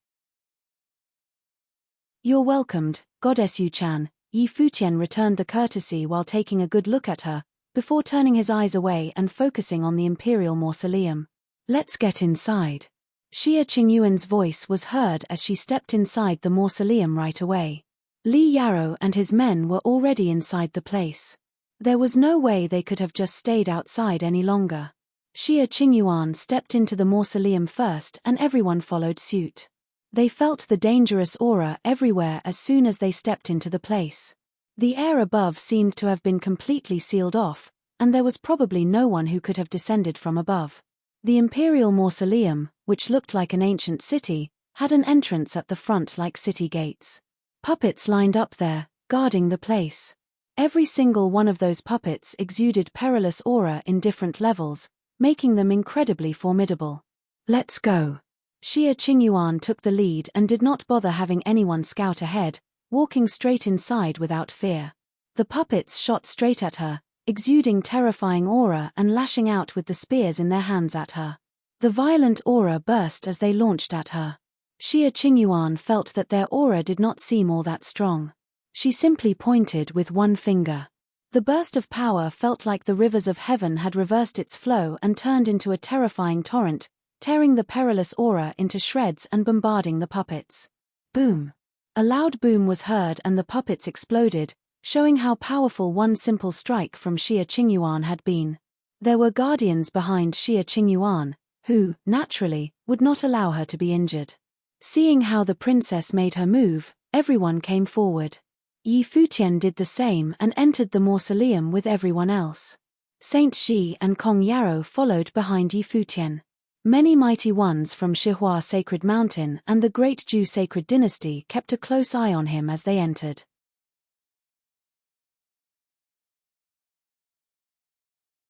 "You're welcomed, Goddess Yuchan." Yi Futian returned the courtesy while taking a good look at her, before turning his eyes away and focusing on the imperial mausoleum. "Let's get inside." Xia Qingyuan's voice was heard as she stepped inside the mausoleum right away. Li Yarrow and his men were already inside the place. There was no way they could have just stayed outside any longer. Xia Qingyuan stepped into the mausoleum first and everyone followed suit. They felt the dangerous aura everywhere as soon as they stepped into the place. The air above seemed to have been completely sealed off, and there was probably no one who could have descended from above. The imperial mausoleum, which looked like an ancient city, had an entrance at the front like city gates. Puppets lined up there, guarding the place. Every single one of those puppets exuded perilous aura in different levels, making them incredibly formidable. "Let's go." Xia Qingyuan took the lead and did not bother having anyone scout ahead, walking straight inside without fear. The puppets shot straight at her, exuding terrifying aura and lashing out with the spears in their hands at her. The violent aura burst as they launched at her. Xia Qingyuan felt that their aura did not seem all that strong. She simply pointed with one finger. The burst of power felt like the rivers of heaven had reversed its flow and turned into a terrifying torrent, tearing the perilous aura into shreds and bombarding the puppets. Boom! A loud boom was heard and the puppets exploded, showing how powerful one simple strike from Xia Qingyuan had been. There were guardians behind Xia Qingyuan, who, naturally, would not allow her to be injured. Seeing how the princess made her move, everyone came forward. Yi Futian did the same and entered the mausoleum with everyone else. Saint Xi and Kong Yarrow followed behind Yi Futian. Many mighty ones from Shihua Sacred Mountain and the Great Zhu Sacred Dynasty kept a close eye on him as they entered.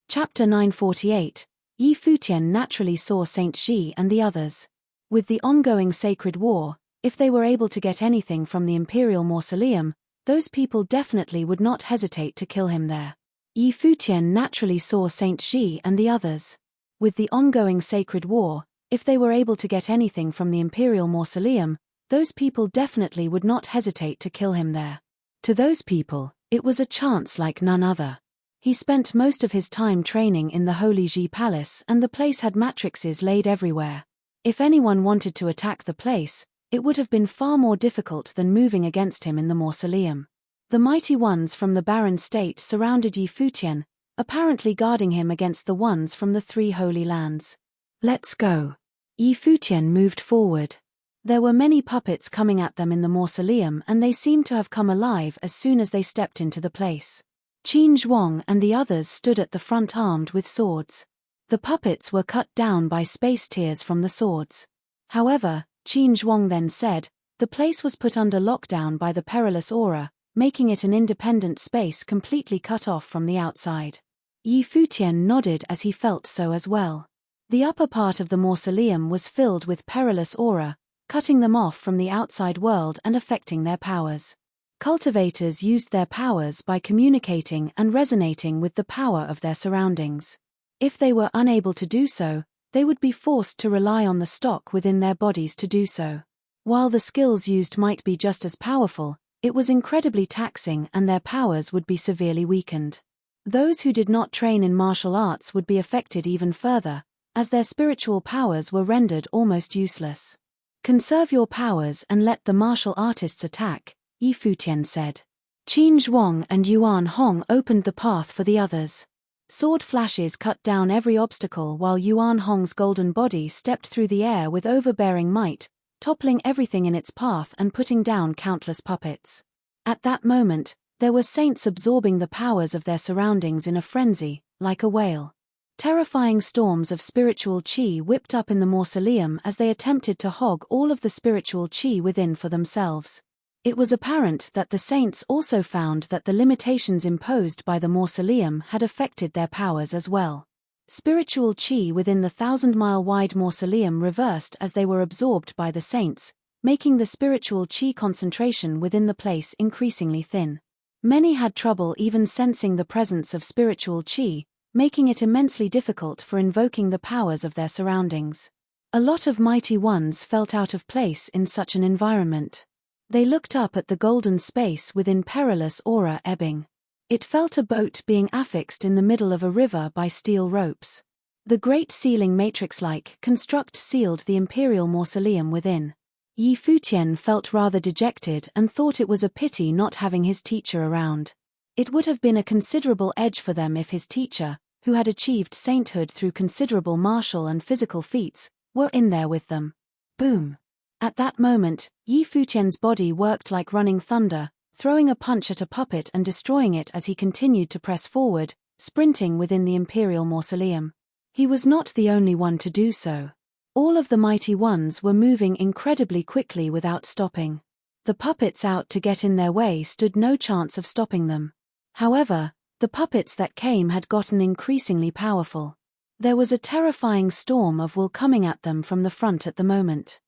Chapter 948. Yi Futian naturally saw Saint Xi and the others. With the ongoing sacred war, if they were able to get anything from the imperial mausoleum, those people definitely would not hesitate to kill him there. Yi Futian naturally saw Saint Xi and the others. With the ongoing sacred war, if they were able to get anything from the imperial mausoleum, those people definitely would not hesitate to kill him there. To those people, it was a chance like none other. He spent most of his time training in the Holy Ji Palace and the place had matrices laid everywhere. If anyone wanted to attack the place, it would have been far more difficult than moving against him in the mausoleum. The mighty ones from the barren state surrounded Yi Futian, apparently guarding him against the ones from the three holy lands. "Let's go." Yi Futian moved forward. There were many puppets coming at them in the mausoleum and they seemed to have come alive as soon as they stepped into the place. Qin Zhuang and the others stood at the front armed with swords. The puppets were cut down by space tears from the swords. However, Qin Zhuang then said, the place was put under lockdown by the perilous aura, making it an independent space completely cut off from the outside. Yi Futian nodded as he felt so as well. The upper part of the mausoleum was filled with perilous aura, cutting them off from the outside world and affecting their powers. Cultivators used their powers by communicating and resonating with the power of their surroundings. If they were unable to do so, they would be forced to rely on the stock within their bodies to do so. While the skills used might be just as powerful, it was incredibly taxing and their powers would be severely weakened. Those who did not train in martial arts would be affected even further, as their spiritual powers were rendered almost useless. "Conserve your powers and let the martial artists attack," Yi Futian said. Qin Zhuang and Yuan Hong opened the path for the others. Sword flashes cut down every obstacle while Yuan Hong's golden body stepped through the air with overbearing might, toppling everything in its path and putting down countless puppets. At that moment, there were saints absorbing the powers of their surroundings in a frenzy, like a whale. Terrifying storms of spiritual qi whipped up in the mausoleum as they attempted to hog all of the spiritual qi within for themselves. It was apparent that the saints also found that the limitations imposed by the mausoleum had affected their powers as well. Spiritual qi within the 1,000-mile-wide mausoleum reversed as they were absorbed by the saints, making the spiritual qi concentration within the place increasingly thin. Many had trouble even sensing the presence of spiritual qi, making it immensely difficult for invoking the powers of their surroundings. A lot of mighty ones felt out of place in such an environment. They looked up at the golden space within perilous aura ebbing. It felt a boat being affixed in the middle of a river by steel ropes. The great ceiling matrix-like construct sealed the imperial mausoleum within. Yi Futian felt rather dejected and thought it was a pity not having his teacher around. It would have been a considerable edge for them if his teacher, who had achieved sainthood through considerable martial and physical feats, were in there with them. Boom! At that moment, Yi Futian's body worked like running thunder, throwing a punch at a puppet and destroying it as he continued to press forward, sprinting within the imperial mausoleum. He was not the only one to do so. All of the mighty ones were moving incredibly quickly without stopping. The puppets out to get in their way stood no chance of stopping them. However, the puppets that came had gotten increasingly powerful. There was a terrifying storm of will coming at them from the front at the moment.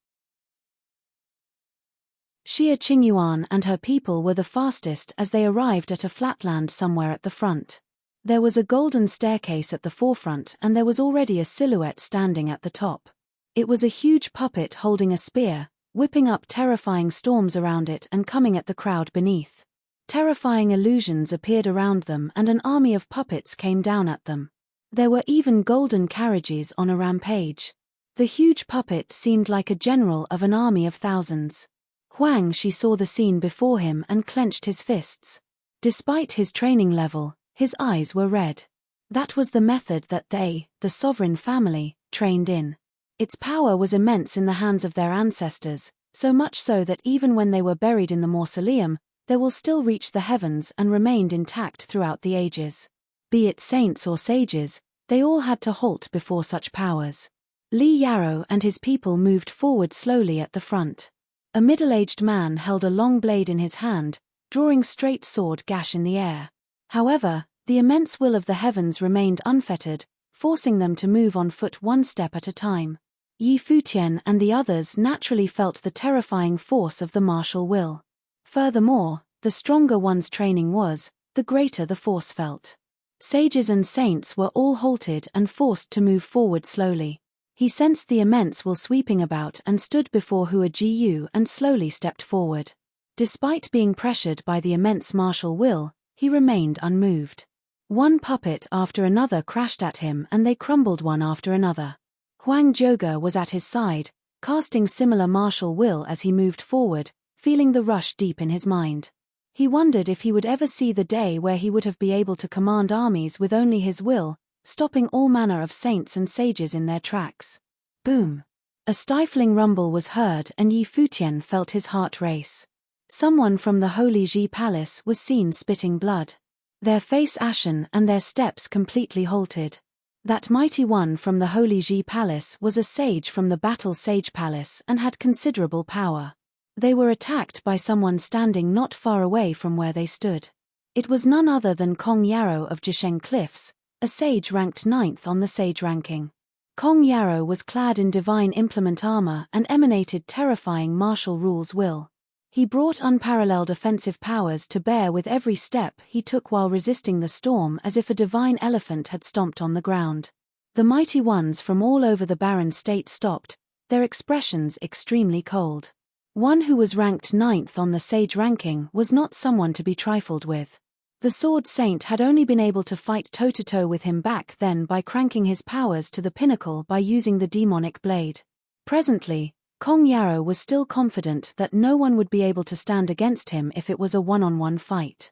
Xia Qingyuan and her people were the fastest as they arrived at a flatland somewhere at the front. There was a golden staircase at the forefront and there was already a silhouette standing at the top. It was a huge puppet holding a spear, whipping up terrifying storms around it and coming at the crowd beneath. Terrifying illusions appeared around them and an army of puppets came down at them. There were even golden carriages on a rampage. The huge puppet seemed like a general of an army of thousands. Huang Shi saw the scene before him and clenched his fists. Despite his training level, his eyes were red. That was the method that they, the sovereign family, trained in. Its power was immense in the hands of their ancestors, so much so that even when they were buried in the mausoleum, they will still reach the heavens and remained intact throughout the ages. Be it saints or sages, they all had to halt before such powers. Li Yarrow and his people moved forward slowly at the front. A middle-aged man held a long blade in his hand, drawing straight sword gash in the air. However, the immense will of the heavens remained unfettered, forcing them to move on foot one step at a time. Yi Futian and the others naturally felt the terrifying force of the martial will. Furthermore, the stronger one's training was, the greater the force felt. Sages and saints were all halted and forced to move forward slowly. He sensed the immense will sweeping about and stood before Hua Jiyu and slowly stepped forward. Despite being pressured by the immense martial will, he remained unmoved. One puppet after another crashed at him and they crumbled one after another. Huang Zhouge was at his side, casting similar martial will as he moved forward, feeling the rush deep in his mind. He wondered if he would ever see the day where he would have been able to command armies with only his will, stopping all manner of saints and sages in their tracks. Boom! A stifling rumble was heard and Yi Futian felt his heart race. Someone from the Holy Ji Palace was seen spitting blood. Their face ashen and their steps completely halted. That mighty one from the Holy Ji Palace was a sage from the Battle Sage Palace and had considerable power. They were attacked by someone standing not far away from where they stood. It was none other than Kong Yarrow of Jisheng Cliffs, a sage ranked 9th on the sage ranking. Kong Yarrow was clad in divine implement armor and emanated terrifying martial rules will. He brought unparalleled offensive powers to bear with every step he took while resisting the storm as if a divine elephant had stomped on the ground. The mighty ones from all over the barren state stopped, their expressions extremely cold. One who was ranked 9th on the sage ranking was not someone to be trifled with. The sword saint had only been able to fight toe-to-toe with him back then by cranking his powers to the pinnacle by using the demonic blade. Presently, Kong Yarrow was still confident that no one would be able to stand against him if it was a one-on-one fight.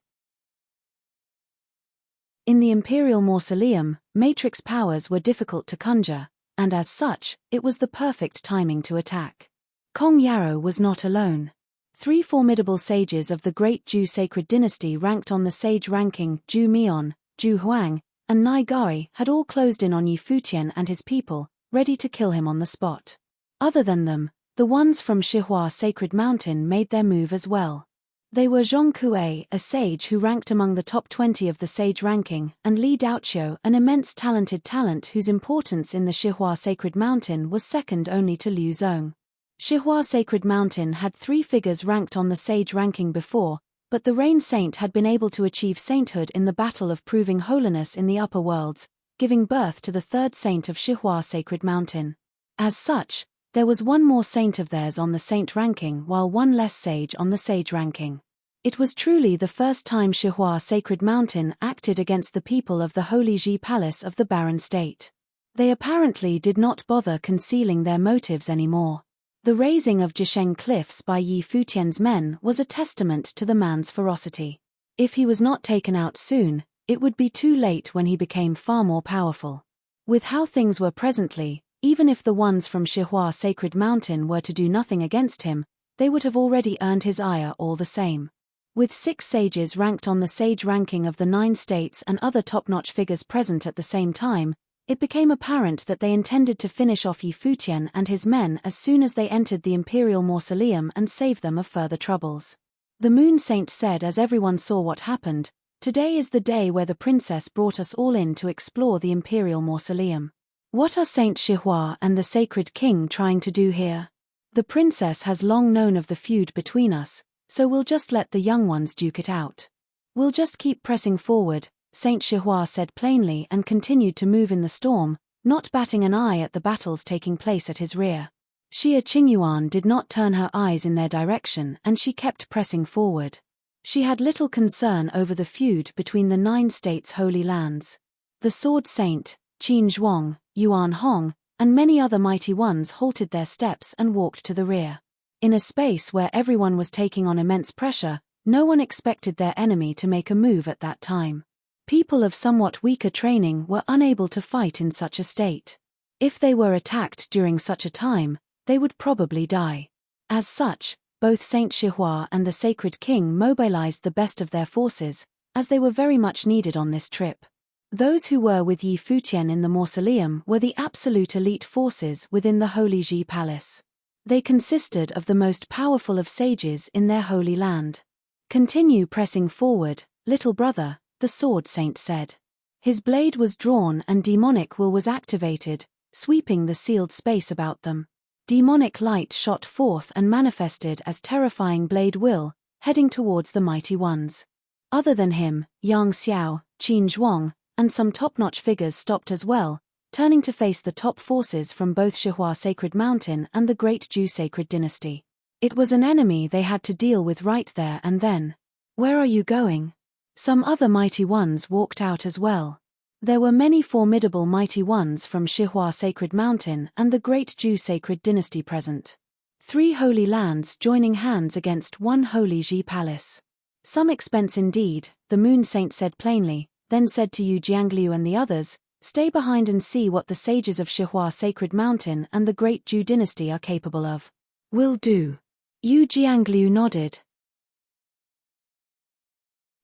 In the Imperial Mausoleum, Matrix powers were difficult to conjure, and as such, it was the perfect timing to attack. Kong Yarrow was not alone. 3 formidable sages of the Great Zhu Sacred Dynasty ranked on the sage ranking Zhu Mian, Zhu Huang, and Nai Gari had all closed in on Yi Futian and his people, ready to kill him on the spot. Other than them, the ones from Shihua Sacred Mountain made their move as well. They were Zhong Kuei, a sage who ranked among the top 20 of the sage ranking, and Li Daoqiu, an immense talented talent whose importance in the Shihua Sacred Mountain was second only to Liu Zong. Shihua Sacred Mountain had 3 figures ranked on the sage ranking before, but the Rain Saint had been able to achieve sainthood in the battle of proving holiness in the upper worlds, giving birth to the 3rd saint of Shihua Sacred Mountain. As such, there was one more saint of theirs on the saint ranking while one less sage on the sage ranking. It was truly the first time Shihua Sacred Mountain acted against the people of the Holy Ji Palace of the Barren State. They apparently did not bother concealing their motives anymore. The raising of Jisheng cliffs by Yi Futian's men was a testament to the man's ferocity. If he was not taken out soon, it would be too late when he became far more powerful. With how things were presently, even if the ones from Shihua Sacred Mountain were to do nothing against him, they would have already earned his ire all the same. With 6 sages ranked on the sage ranking of the 9 states and other top-notch figures present at the same time, it became apparent that they intended to finish off Yi Futian and his men as soon as they entered the imperial mausoleum and save them of further troubles. The Moon Saint said as everyone saw what happened, "Today is the day where the princess brought us all in to explore the imperial mausoleum. What are Saint Shihua and the Sacred King trying to do here? The princess has long known of the feud between us, so we'll just let the young ones duke it out. We'll just keep pressing forward," Saint Shihua said plainly and continued to move in the storm, not batting an eye at the battles taking place at his rear. Xia Qingyuan did not turn her eyes in their direction and she kept pressing forward. She had little concern over the feud between the 9 states' holy lands. The Sword Saint, Qin Zhuang, Yuan Hong, and many other mighty ones halted their steps and walked to the rear. In a space where everyone was taking on immense pressure, no one expected their enemy to make a move at that time. People of somewhat weaker training were unable to fight in such a state. If they were attacked during such a time, they would probably die. As such, both Saint Shihua and the Sacred King mobilized the best of their forces, as they were very much needed on this trip. Those who were with Yi Futian in the mausoleum were the absolute elite forces within the Holy Ji Palace. They consisted of the most powerful of sages in their holy land. "Continue pressing forward, little brother," the Sword Saint said. His blade was drawn and demonic will was activated, sweeping the sealed space about them. Demonic light shot forth and manifested as terrifying blade will, heading towards the mighty ones. Other than him, Yang Xiao, Qin Zhuang, and some top-notch figures stopped as well, turning to face the top forces from both Shihua Sacred Mountain and the Great Ju Sacred Dynasty. It was an enemy they had to deal with right there and then. "Where are you going?" Some other mighty ones walked out as well. There were many formidable mighty ones from Shihua Sacred Mountain and the Great Ju Sacred Dynasty present. 3 holy lands joining hands against 1 holy Ji Palace. "Some expense indeed," the Moon Saint said plainly, then said to Yu Jiangliu and the others, "Stay behind and see what the sages of Shihua Sacred Mountain and the Great Ju Dynasty are capable of." "Will do." Yu Jiangliu nodded.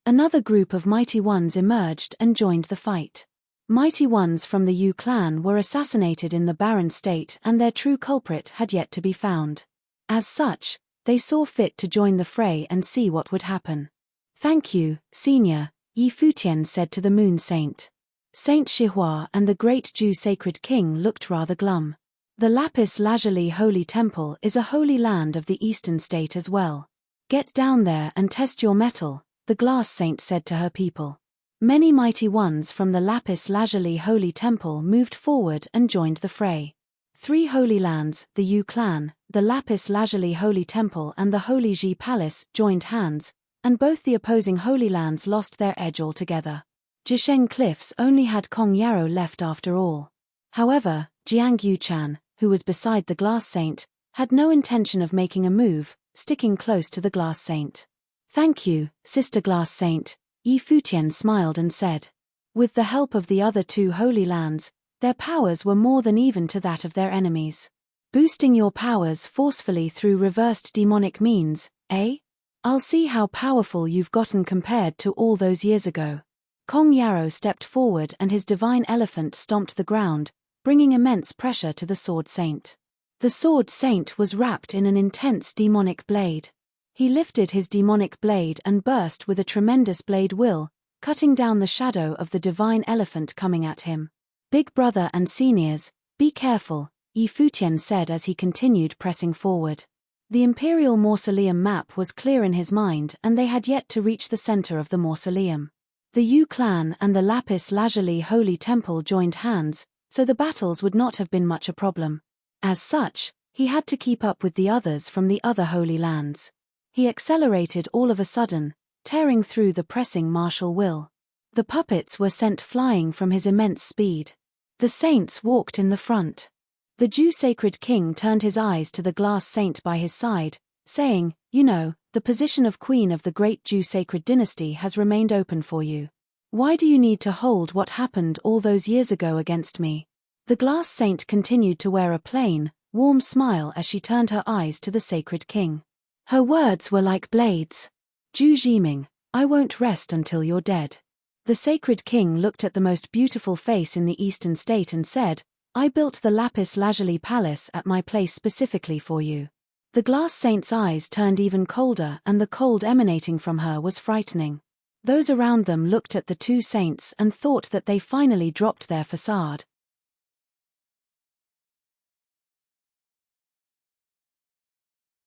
Another group of mighty ones emerged and joined the fight. Mighty ones from the Yu clan were assassinated in the barren state and their true culprit had yet to be found. As such, they saw fit to join the fray and see what would happen. "Thank you, Senior," Yi Futian said to the Moon Saint. Saint Shihua and the Great Ju Sacred King looked rather glum. The Lapis Lazuli Holy Temple is a holy land of the eastern state as well. "Get down there and test your mettle," the Glass Saint said to her people. Many mighty ones from the Lapis Lazuli Holy Temple moved forward and joined the fray. 3 holy lands, the Yu clan, the Lapis Lazuli Holy Temple and the Holy Ji Palace, joined hands, and both the opposing holy lands lost their edge altogether. Jisheng Cliffs only had Kong Yarrow left after all. However, Jiang Yuchan, who was beside the Glass Saint, had no intention of making a move, sticking close to the Glass Saint. "Thank you, Sister Glass Saint," Yi Futian smiled and said. With the help of the other 2 holy lands, their powers were more than even to that of their enemies. "Boosting your powers forcefully through reversed demonic means, eh? I'll see how powerful you've gotten compared to all those years ago." Kong Yarrow stepped forward and his divine elephant stomped the ground, bringing immense pressure to the Sword Saint. The Sword Saint was wrapped in an intense demonic blade. He lifted his demonic blade and burst with a tremendous blade will, cutting down the shadow of the divine elephant coming at him. "Big brother and seniors, be careful," Yi Futian said as he continued pressing forward. The Imperial Mausoleum map was clear in his mind and they had yet to reach the center of the mausoleum. The Yu clan and the Lapis Lazuli Holy Temple joined hands, so the battles would not have been much a problem. As such, he had to keep up with the others from the other holy lands. He accelerated all of a sudden, tearing through the pressing martial will. The puppets were sent flying from his immense speed. The saints walked in the front. The The Jew sacred king turned his eyes to the glass saint by his side, saying, "You know, the position of queen of the great Jew sacred dynasty has remained open for you. Why do you need to hold what happened all those years ago against me?" The glass saint continued to wear a plain, warm smile as she turned her eyes to the sacred king. Her words were like blades. "Zhu Jiming, I won't rest until you're dead." The sacred king looked at the most beautiful face in the eastern state and said, "I built the lapis lazuli palace at my place specifically for you." The glass saint's eyes turned even colder and the cold emanating from her was frightening. Those around them looked at the two saints and thought that they finally dropped their facade.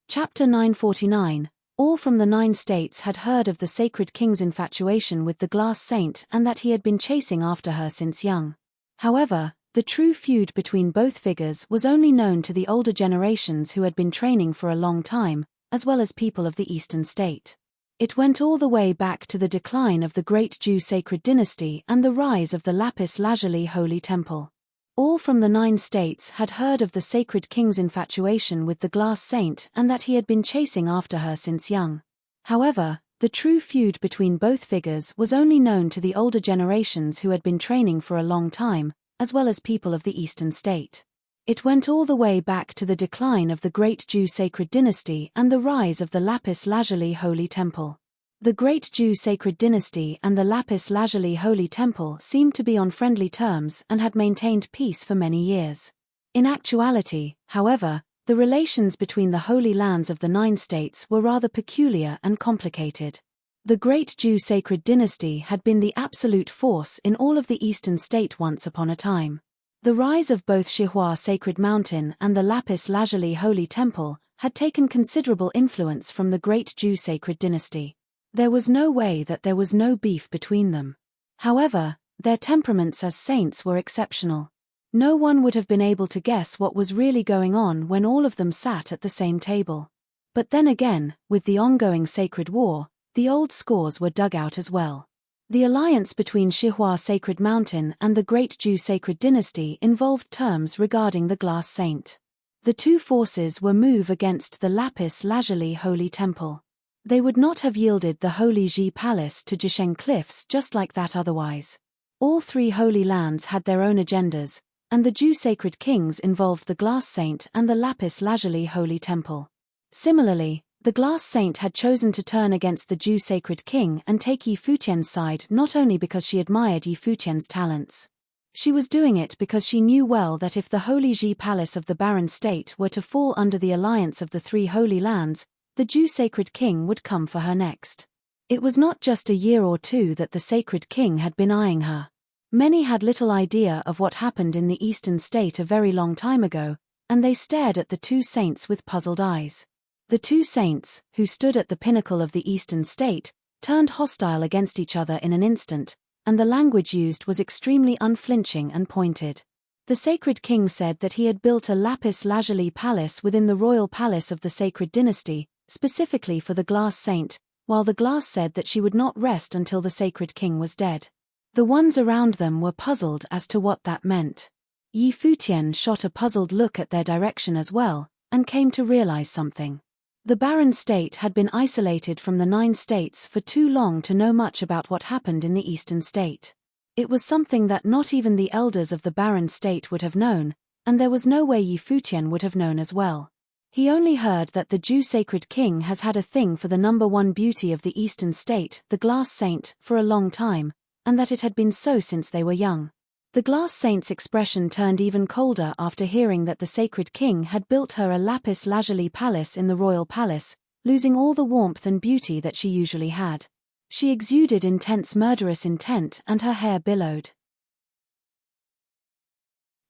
Chapter 949. All from the 9 states had heard of the sacred king's infatuation with the glass saint and that he had been chasing after her since young. However, the true feud between both figures was only known to the older generations who had been training for a long time, as well as people of the eastern state. It went all the way back to the decline of the great Jew sacred dynasty and the rise of the lapis lazuli holy temple. All from the 9 states had heard of the sacred king's infatuation with the glass saint and that he had been chasing after her since young. However, the true feud between both figures was only known to the older generations who had been training for a long time, as well as people of the eastern state. It went all the way back to the decline of the great Jew sacred dynasty and the rise of the lapis lazuli holy temple. The great Jew sacred dynasty and the lapis lazuli holy temple seemed to be on friendly terms and had maintained peace for many years. In actuality, however, the relations between the holy lands of the 9 states were rather peculiar and complicated. The great Jew sacred dynasty had been the absolute force in all of the eastern state once upon a time. The rise of both Xihua Sacred Mountain and the lapis lazuli holy temple had taken considerable influence from the great Jew sacred dynasty. There was no way that there was no beef between them. However, their temperaments as saints were exceptional. No one would have been able to guess what was really going on when all of them sat at the same table. But then again, with the ongoing sacred war, the old scores were dug out as well. The alliance between Xihua Sacred Mountain and the great Jew sacred dynasty involved terms regarding the glass saint. The two forces were move against the lapis lazuli holy temple. They would not have yielded the holy Ji palace to Jisheng cliffs just like that otherwise. All 3 holy lands had their own agendas, and the Jew sacred kings involved the glass saint and the lapis lazuli holy temple. Similarly, the glass saint had chosen to turn against the Jew sacred king and take Yi Futian's side not only because she admired Yi Futian's talents. She was doing it because she knew well that if the holy Ji palace of the barren state were to fall under the alliance of the 3 holy lands, the Jew sacred king would come for her next. It was not just a year or two that the sacred king had been eyeing her. Many had little idea of what happened in the eastern state a very long time ago, and they stared at the 2 saints with puzzled eyes. The 2 saints, who stood at the pinnacle of the eastern state, turned hostile against each other in an instant, and the language used was extremely unflinching and pointed. The sacred king said that he had built a lapis lazuli palace within the royal palace of the sacred dynasty, specifically for the glass saint, while the glass said that she would not rest until the sacred king was dead. The ones around them were puzzled as to what that meant. Yi Futian shot a puzzled look at their direction as well, and came to realize something. The barren state had been isolated from the 9 states for too long to know much about what happened in the eastern state. It was something that not even the elders of the barren state would have known, and there was no way Yi Futian would have known as well. He only heard that the Jew sacred king has had a thing for the number 1 beauty of the eastern state, the glass saint, for a long time, and that it had been so since they were young. The glass saint's expression turned even colder after hearing that the sacred king had built her a lapis lazuli palace in the royal palace, losing all the warmth and beauty that she usually had. She exuded intense murderous intent and her hair billowed.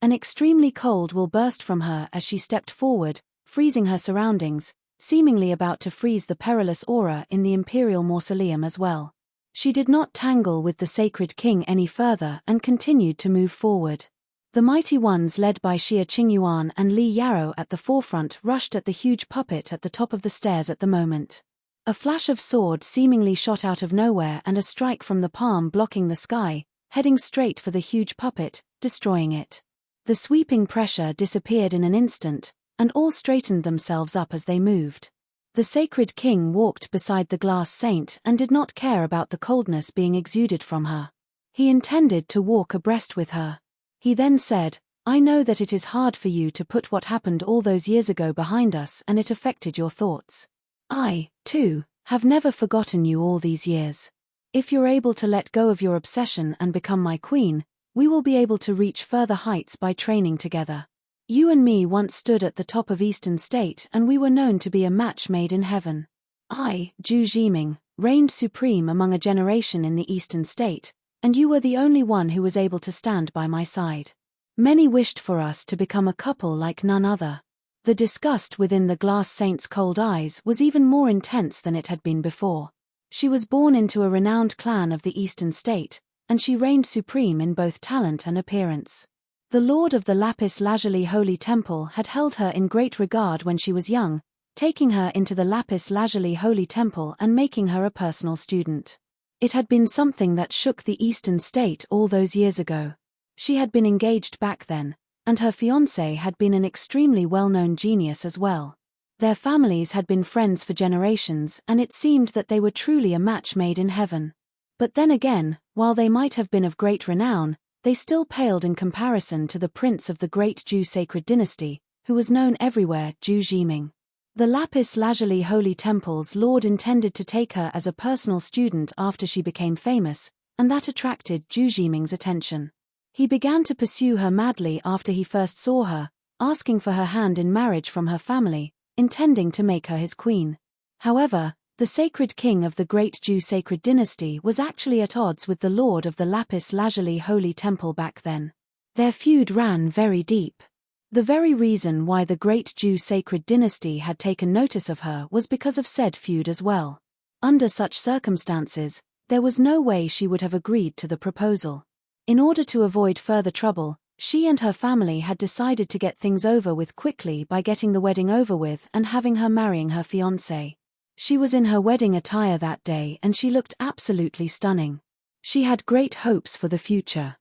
An extremely cold will burst from her as she stepped forward, freezing her surroundings, seemingly about to freeze the perilous aura in the imperial mausoleum as well. She did not tangle with the sacred king any further and continued to move forward. The mighty ones led by Xia Qingyuan and Li Yarou at the forefront rushed at the huge puppet at the top of the stairs at the moment. A flash of sword seemingly shot out of nowhere and a strike from the palm blocking the sky, heading straight for the huge puppet, destroying it. The sweeping pressure disappeared in an instant, and all straightened themselves up as they moved. The sacred king walked beside the glass saint and did not care about the coldness being exuded from her. He intended to walk abreast with her. He then said, "I know that it is hard for you to put what happened all those years ago behind us, and it affected your thoughts. I, too, have never forgotten you all these years. If you're able to let go of your obsession and become my queen, we will be able to reach further heights by training together. You and me once stood at the top of Eastern State and we were known to be a match made in heaven. I, Zhu Jiming, reigned supreme among a generation in the Eastern State, and you were the only one who was able to stand by my side. Many wished for us to become a couple like none other." The disgust within the glass saint's cold eyes was even more intense than it had been before. She was born into a renowned clan of the Eastern State, and she reigned supreme in both talent and appearance. The lord of the lapis lazuli holy temple had held her in great regard when she was young, taking her into the lapis lazuli holy temple and making her a personal student. It had been something that shook the Eastern State all those years ago. She had been engaged back then, and her fiancé had been an extremely well-known genius as well. Their families had been friends for generations, and it seemed that they were truly a match made in heaven. But then again, while they might have been of great renown, they still paled in comparison to the prince of the great Zhou sacred dynasty, who was known everywhere, Zhu Jiming. The lapis lazuli holy temple's lord intended to take her as a personal student after she became famous, and that attracted Zhu Jiming's attention. He began to pursue her madly after he first saw her, asking for her hand in marriage from her family, intending to make her his queen. However, the sacred king of the great Zhou sacred dynasty was actually at odds with the lord of the lapis lazuli holy temple back then. Their feud ran very deep. The very reason why the great Zhou sacred dynasty had taken notice of her was because of said feud as well. Under such circumstances, there was no way she would have agreed to the proposal. In order to avoid further trouble, she and her family had decided to get things over with quickly by getting the wedding over with and having her marrying her fiancé. She was in her wedding attire that day and she looked absolutely stunning. She had great hopes for the future.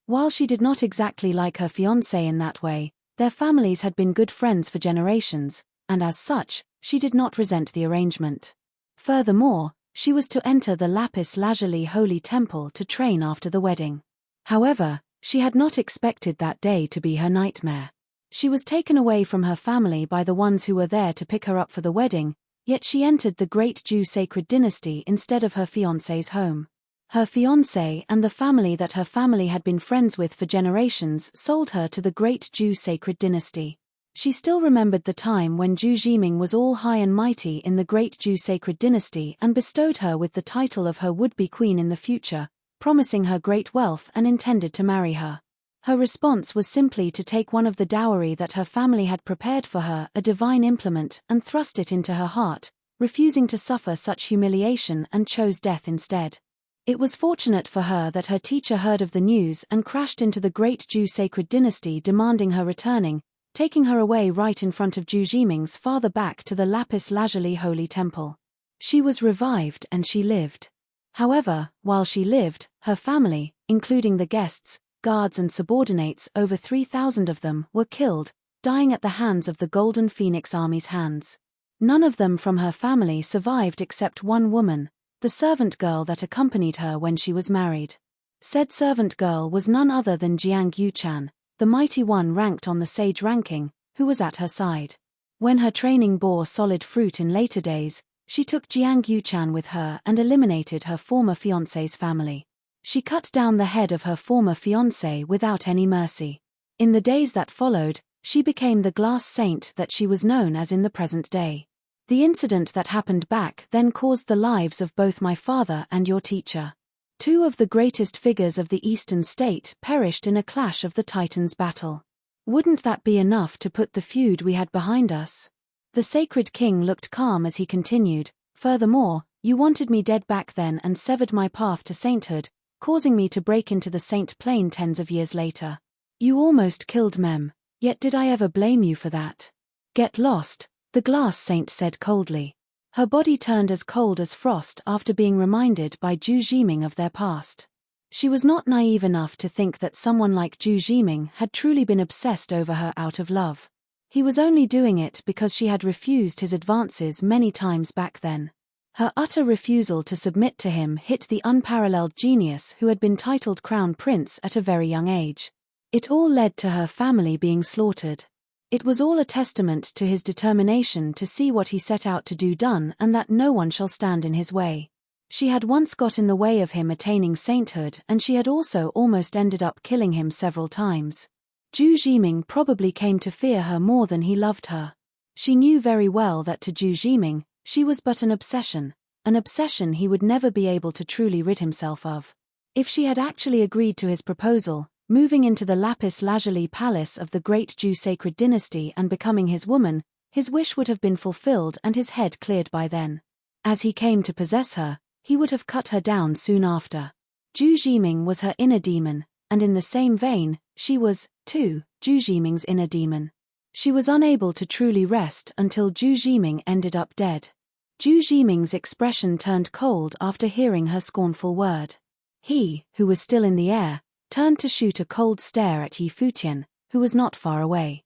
While she did not exactly like her fiancé in that way, their families had been good friends for generations, and as such, she did not resent the arrangement. Furthermore, she was to enter the lapis lazuli holy temple to train after the wedding. However, she had not expected that day to be her nightmare. She was taken away from her family by the ones who were there to pick her up for the wedding, yet she entered the great Zhou sacred dynasty instead of her fiancé's home. Her fiancé and the family that her family had been friends with for generations sold her to the great Zhou sacred dynasty. She still remembered the time when Zhu Jiming was all high and mighty in the great Zhou sacred dynasty and bestowed her with the title of her would-be queen in the future, promising her great wealth and intended to marry her. Her response was simply to take one of the dowry that her family had prepared for her, a divine implement, and thrust it into her heart, refusing to suffer such humiliation and chose death instead. It was fortunate for her that her teacher heard of the news and crashed into the great Zhou sacred dynasty demanding her returning, taking her away right in front of Zhu Jiming's father back to the lapis lazuli holy temple. She was revived and she lived. However, while she lived, her family, including the guests, guards and subordinates, over 3,000 of them, were killed, dying at the hands of the Golden Phoenix Army's hands. None of them from her family survived except one woman, the servant girl that accompanied her when she was married. Said servant girl was none other than Jiang Yuchan, the mighty one ranked on the sage ranking, who was at her side. When her training bore solid fruit in later days, she took Jiang Yuchan with her and eliminated her former fiancé's family. She cut down the head of her former fiancé without any mercy. In the days that followed, she became the glass saint that she was known as in the present day. The incident that happened back then caused the lives of both my father and your teacher. Two of the greatest figures of the Eastern State perished in a clash of the Titans' battle. Wouldn't that be enough to put the feud we had behind us? The sacred king looked calm as he continued, "Furthermore, you wanted me dead back then and severed my path to sainthood, causing me to break into the saint plane tens of years later. You almost killed Mem, yet did I ever blame you for that? Get lost," the glass saint said coldly. Her body turned as cold as frost after being reminded by Zhu Jiming of their past. She was not naive enough to think that someone like Zhu Jiming had truly been obsessed over her out of love. He was only doing it because she had refused his advances many times back then. Her utter refusal to submit to him hit the unparalleled genius who had been titled Crown Prince at a very young age. It all led to her family being slaughtered. It was all a testament to his determination to see what he set out to do done and that no one shall stand in his way. She had once got in the way of him attaining sainthood, and she had also almost ended up killing him several times. Zhu Jiming probably came to fear her more than he loved her. She knew very well that to Zhu Jiming, she was but an obsession he would never be able to truly rid himself of. If she had actually agreed to his proposal, moving into the lapis lazuli palace of the great Zhu sacred dynasty and becoming his woman, his wish would have been fulfilled and his head cleared by then. As he came to possess her, he would have cut her down soon after. Zhu Jiming was her inner demon, and in the same vein, she was, too, Zhu Jiming's inner demon. She was unable to truly rest until Zhu Jiming ended up dead. Zhu Jiming's expression turned cold after hearing her scornful word. He, who was still in the air, turned to shoot a cold stare at Futian, who was not far away.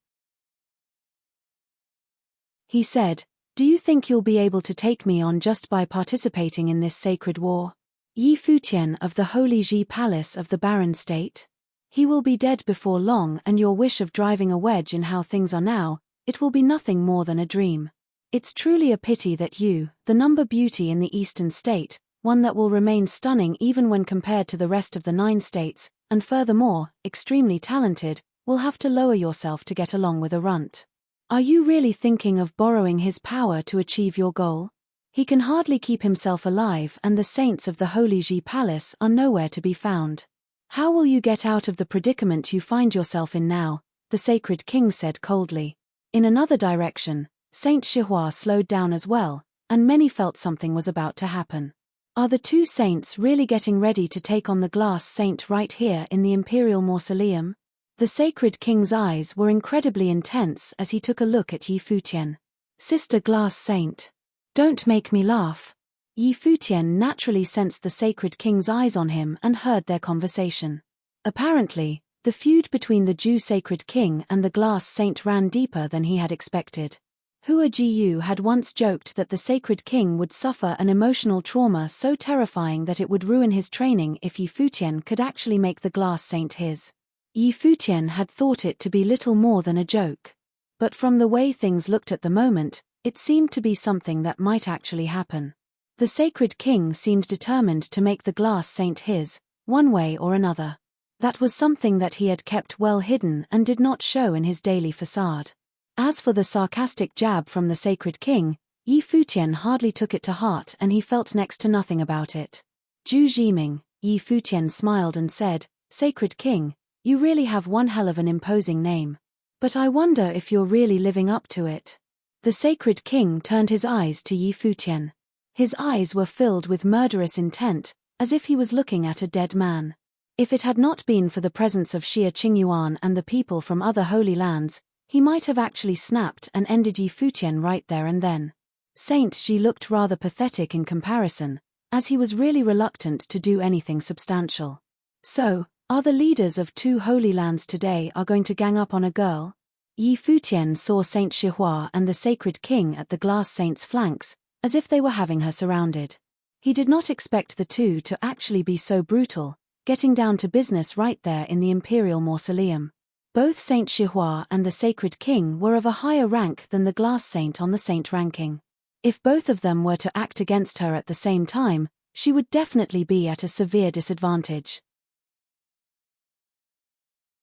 He said, "Do you think you'll be able to take me on just by participating in this sacred war? Futian of the Holy Ji Palace of the Barren State? He will be dead before long, and your wish of driving a wedge in how things are now, it will be nothing more than a dream. It's truly a pity that you, the number beauty in the eastern state, one that will remain stunning even when compared to the rest of the 9 states, and furthermore, extremely talented, will have to lower yourself to get along with a runt. Are you really thinking of borrowing his power to achieve your goal? He can hardly keep himself alive, and the saints of the Holy Ji Palace are nowhere to be found. How will you get out of the predicament you find yourself in now?" the sacred king said coldly. In another direction, Saint Shihua slowed down as well, and many felt something was about to happen. Are the 2 saints really getting ready to take on the glass saint right here in the imperial mausoleum? The sacred king's eyes were incredibly intense as he took a look at Futian. "Sister Glass Saint. Don't make me laugh." Futian naturally sensed the sacred king's eyes on him and heard their conversation. Apparently, the feud between the Zhu sacred king and the glass saint ran deeper than he had expected. Hua Jiyu had once joked that the sacred king would suffer an emotional trauma so terrifying that it would ruin his training if Futian could actually make the glass saint his. Futian had thought it to be little more than a joke. But from the way things looked at the moment, it seemed to be something that might actually happen. The sacred king seemed determined to make the glass saint his, one way or another. That was something that he had kept well hidden and did not show in his daily facade. As for the sarcastic jab from the sacred king, Futian hardly took it to heart and he felt next to nothing about it. "Zhu Jiming," Futian smiled and said, "Sacred king, you really have one hell of an imposing name. But I wonder if you're really living up to it." The sacred king turned his eyes to Futian. His eyes were filled with murderous intent, as if he was looking at a dead man. If it had not been for the presence of Xia Qingyuan and the people from other holy lands, he might have actually snapped and ended Futian right there and then. Saint Xi looked rather pathetic in comparison, as he was really reluctant to do anything substantial. So, are the leaders of 2 holy lands today are going to gang up on a girl? Futian saw Saint Shihua and the sacred king at the glass saint's flanks, as if they were having her surrounded. He did not expect the 2 to actually be so brutal, getting down to business right there in the imperial mausoleum. Both Saint Shihua and the sacred king were of a higher rank than the glass saint on the saint ranking. If both of them were to act against her at the same time, she would definitely be at a severe disadvantage.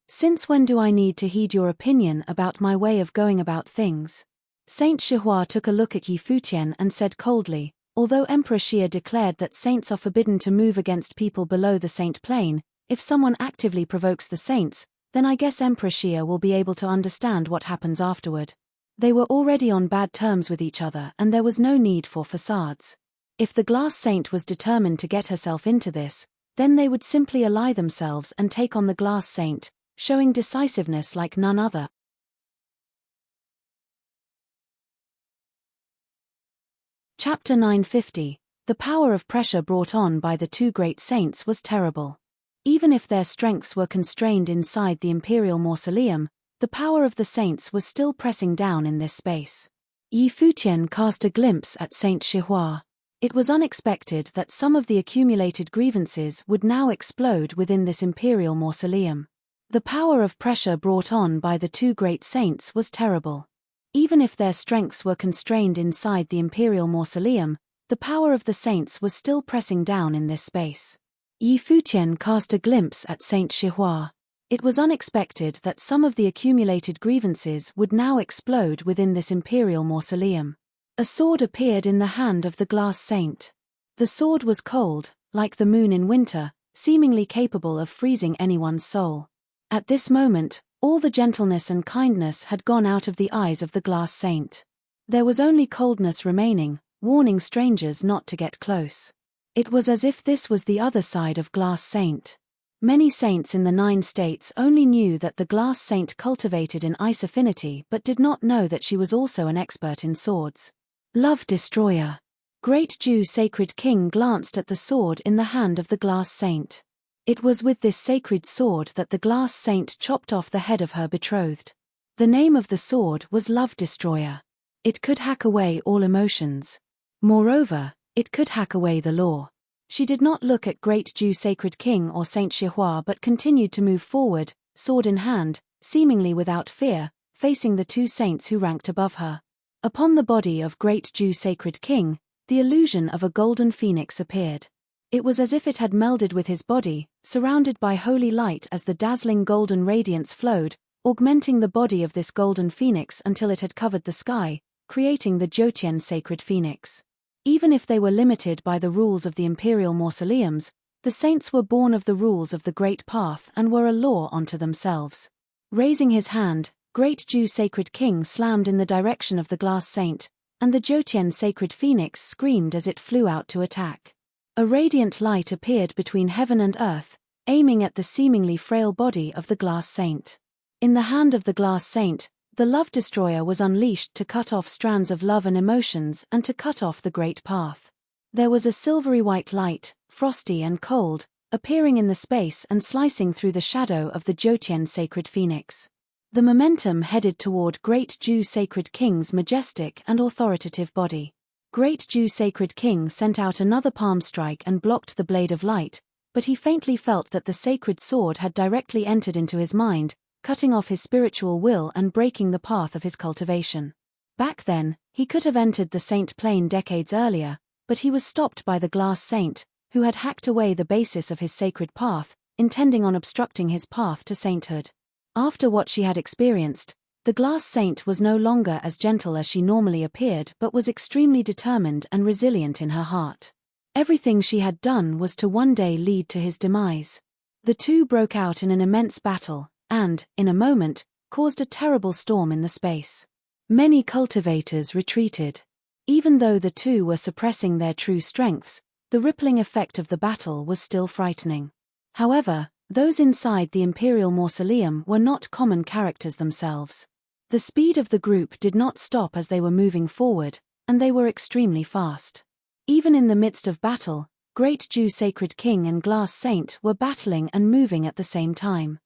"Since when do I need to heed your opinion about my way of going about things?" Saint Shihua took a look at Futian and said coldly, "Although Emperor Xia declared that saints are forbidden to move against people below the saint plane, if someone actively provokes the saints, then I guess Emperor Xia will be able to understand what happens afterward." They were already on bad terms with each other and there was no need for facades. If the glass saint was determined to get herself into this, then they would simply ally themselves and take on the glass saint, showing decisiveness like none other. Chapter 950. The power of pressure brought on by the 2 great saints was terrible. Even if their strengths were constrained inside the imperial mausoleum, the power of the saints was still pressing down in this space. Futian cast a glimpse at Saint Chihua. It was unexpected that some of the accumulated grievances would now explode within this imperial mausoleum. The power of pressure brought on by the two great saints was terrible. Even if their strengths were constrained inside the imperial mausoleum, the power of the saints was still pressing down in this space. Futian cast a glimpse at Saint Chihua. It was unexpected that some of the accumulated grievances would now explode within this imperial mausoleum. A sword appeared in the hand of the glass saint. The sword was cold, like the moon in winter, seemingly capable of freezing anyone's soul. At this moment, all the gentleness and kindness had gone out of the eyes of the glass saint. There was only coldness remaining, warning strangers not to get close. It was as if this was the other side of glass saint. Many saints in the 9 states only knew that the glass saint cultivated an ice affinity but did not know that she was also an expert in swords. Love Destroyer. Great Jew Sacred King glanced at the sword in the hand of the glass saint. It was with this sacred sword that the glass saint chopped off the head of her betrothed. The name of the sword was Love Destroyer. It could hack away all emotions. Moreover, it could hack away the law. She did not look at Great Jew Sacred King or Saint Chihua but continued to move forward, sword in hand, seemingly without fear, facing the two saints who ranked above her. Upon the body of Great Jew Sacred King, the illusion of a golden phoenix appeared. It was as if it had melded with his body, surrounded by holy light as the dazzling golden radiance flowed, augmenting the body of this golden phoenix until it had covered the sky, creating the Jyotian Sacred Phoenix. Even if they were limited by the rules of the imperial mausoleums, the saints were born of the rules of the Great Path and were a law unto themselves. Raising his hand, Great Jew Sacred King slammed in the direction of the glass saint, and the Jyotian Sacred Phoenix screamed as it flew out to attack. A radiant light appeared between heaven and earth, aiming at the seemingly frail body of the glass saint. In the hand of the glass saint, the Love Destroyer was unleashed to cut off strands of love and emotions and to cut off the Great Path. There was a silvery white light, frosty and cold, appearing in the space and slicing through the shadow of the Jyotian Sacred Phoenix. The momentum headed toward Great Jew Sacred King's majestic and authoritative body. Great Jew Sacred King sent out another palm strike and blocked the blade of light, but he faintly felt that the sacred sword had directly entered into his mind, cutting off his spiritual will and breaking the path of his cultivation. Back then, he could have entered the saint plane decades earlier, but he was stopped by the glass saint, who had hacked away the basis of his sacred path, intending on obstructing his path to sainthood. After what she had experienced, the glass saint was no longer as gentle as she normally appeared but was extremely determined and resilient in her heart. Everything she had done was to one day lead to his demise. The two broke out in an immense battle, and, in a moment, caused a terrible storm in the space. Many cultivators retreated. Even though the two were suppressing their true strengths, the rippling effect of the battle was still frightening. However, those inside the imperial mausoleum were not common characters themselves. The speed of the group did not stop as they were moving forward, and they were extremely fast. Even in the midst of battle, Great Jew Sacred King and Glass Saint were battling and moving at the same time.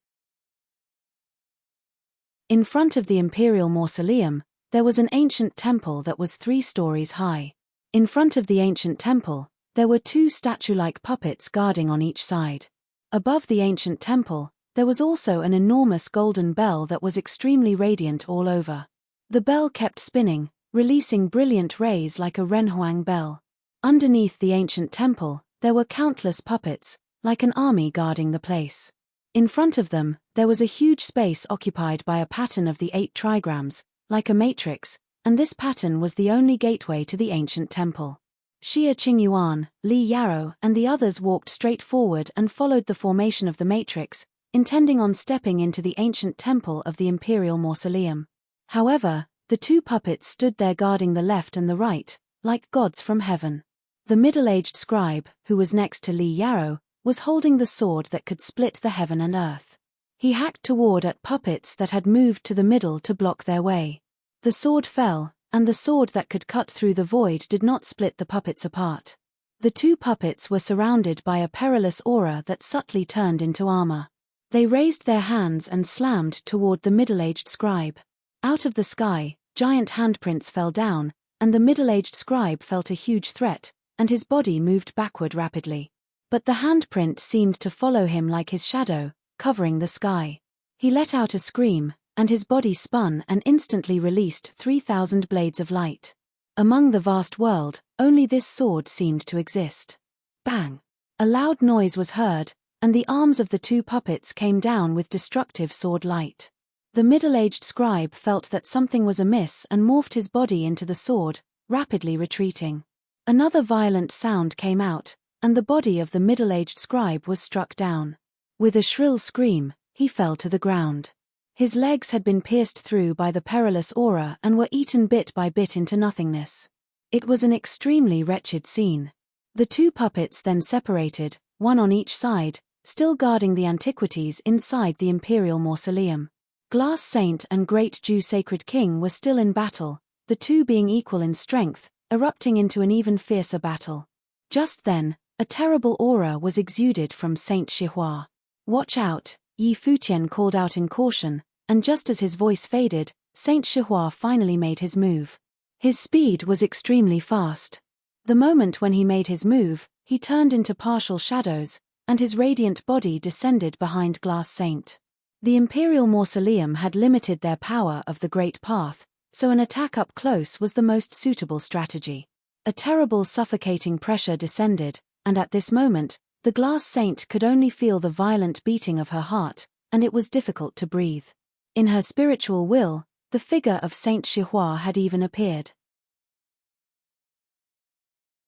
In front of the imperial mausoleum, there was an ancient temple that was 3 stories high. In front of the ancient temple, there were 2 statue-like puppets guarding on each side. Above the ancient temple, there was also an enormous golden bell that was extremely radiant all over. The bell kept spinning, releasing brilliant rays like a renhuang bell. Underneath the ancient temple, there were countless puppets, like an army guarding the place. In front of them, there was a huge space occupied by a pattern of the 8 trigrams, like a matrix, and this pattern was the only gateway to the ancient temple. Xia Qingyuan, Li Yarrow, and the others walked straight forward and followed the formation of the matrix, intending on stepping into the ancient temple of the imperial mausoleum. However, the 2 puppets stood there guarding the left and the right, like gods from heaven. The middle-aged scribe, who was next to Li Yarrow, was holding the sword that could split the heaven and earth. He hacked toward at puppets that had moved to the middle to block their way. The sword fell, and the sword that could cut through the void did not split the puppets apart. The two puppets were surrounded by a perilous aura that subtly turned into armor. They raised their hands and slammed toward the middle-aged scribe. Out of the sky, giant handprints fell down, and the middle-aged scribe felt a huge threat, and his body moved backward rapidly. But the handprint seemed to follow him like his shadow, covering the sky. He let out a scream, and his body spun and instantly released 3,000 blades of light. Among the vast world, only this sword seemed to exist. Bang! A loud noise was heard, and the arms of the two puppets came down with destructive sword light. The middle-aged scribe felt that something was amiss and morphed his body into the sword, rapidly retreating. Another violent sound came out, and the body of the middle-aged scribe was struck down. With a shrill scream, he fell to the ground. His legs had been pierced through by the perilous aura and were eaten bit by bit into nothingness. It was an extremely wretched scene. The two puppets then separated, one on each side, still guarding the antiquities inside the imperial mausoleum. Glass Saint and Great Jew Sacred King were still in battle, the two being equal in strength, erupting into an even fiercer battle. Just then, a terrible aura was exuded from Saint Shihua. "Watch out," Yi Futian called out in caution, and just as his voice faded, Saint Shihua finally made his move. His speed was extremely fast. The moment when he made his move, he turned into partial shadows, and his radiant body descended behind Glass Saint. The Imperial Mausoleum had limited their power of the Great Path, so an attack up close was the most suitable strategy. A terrible suffocating pressure descended, and at this moment, the Glass Saint could only feel the violent beating of her heart, and it was difficult to breathe. In her spiritual will, the figure of Saint Shihua had even appeared.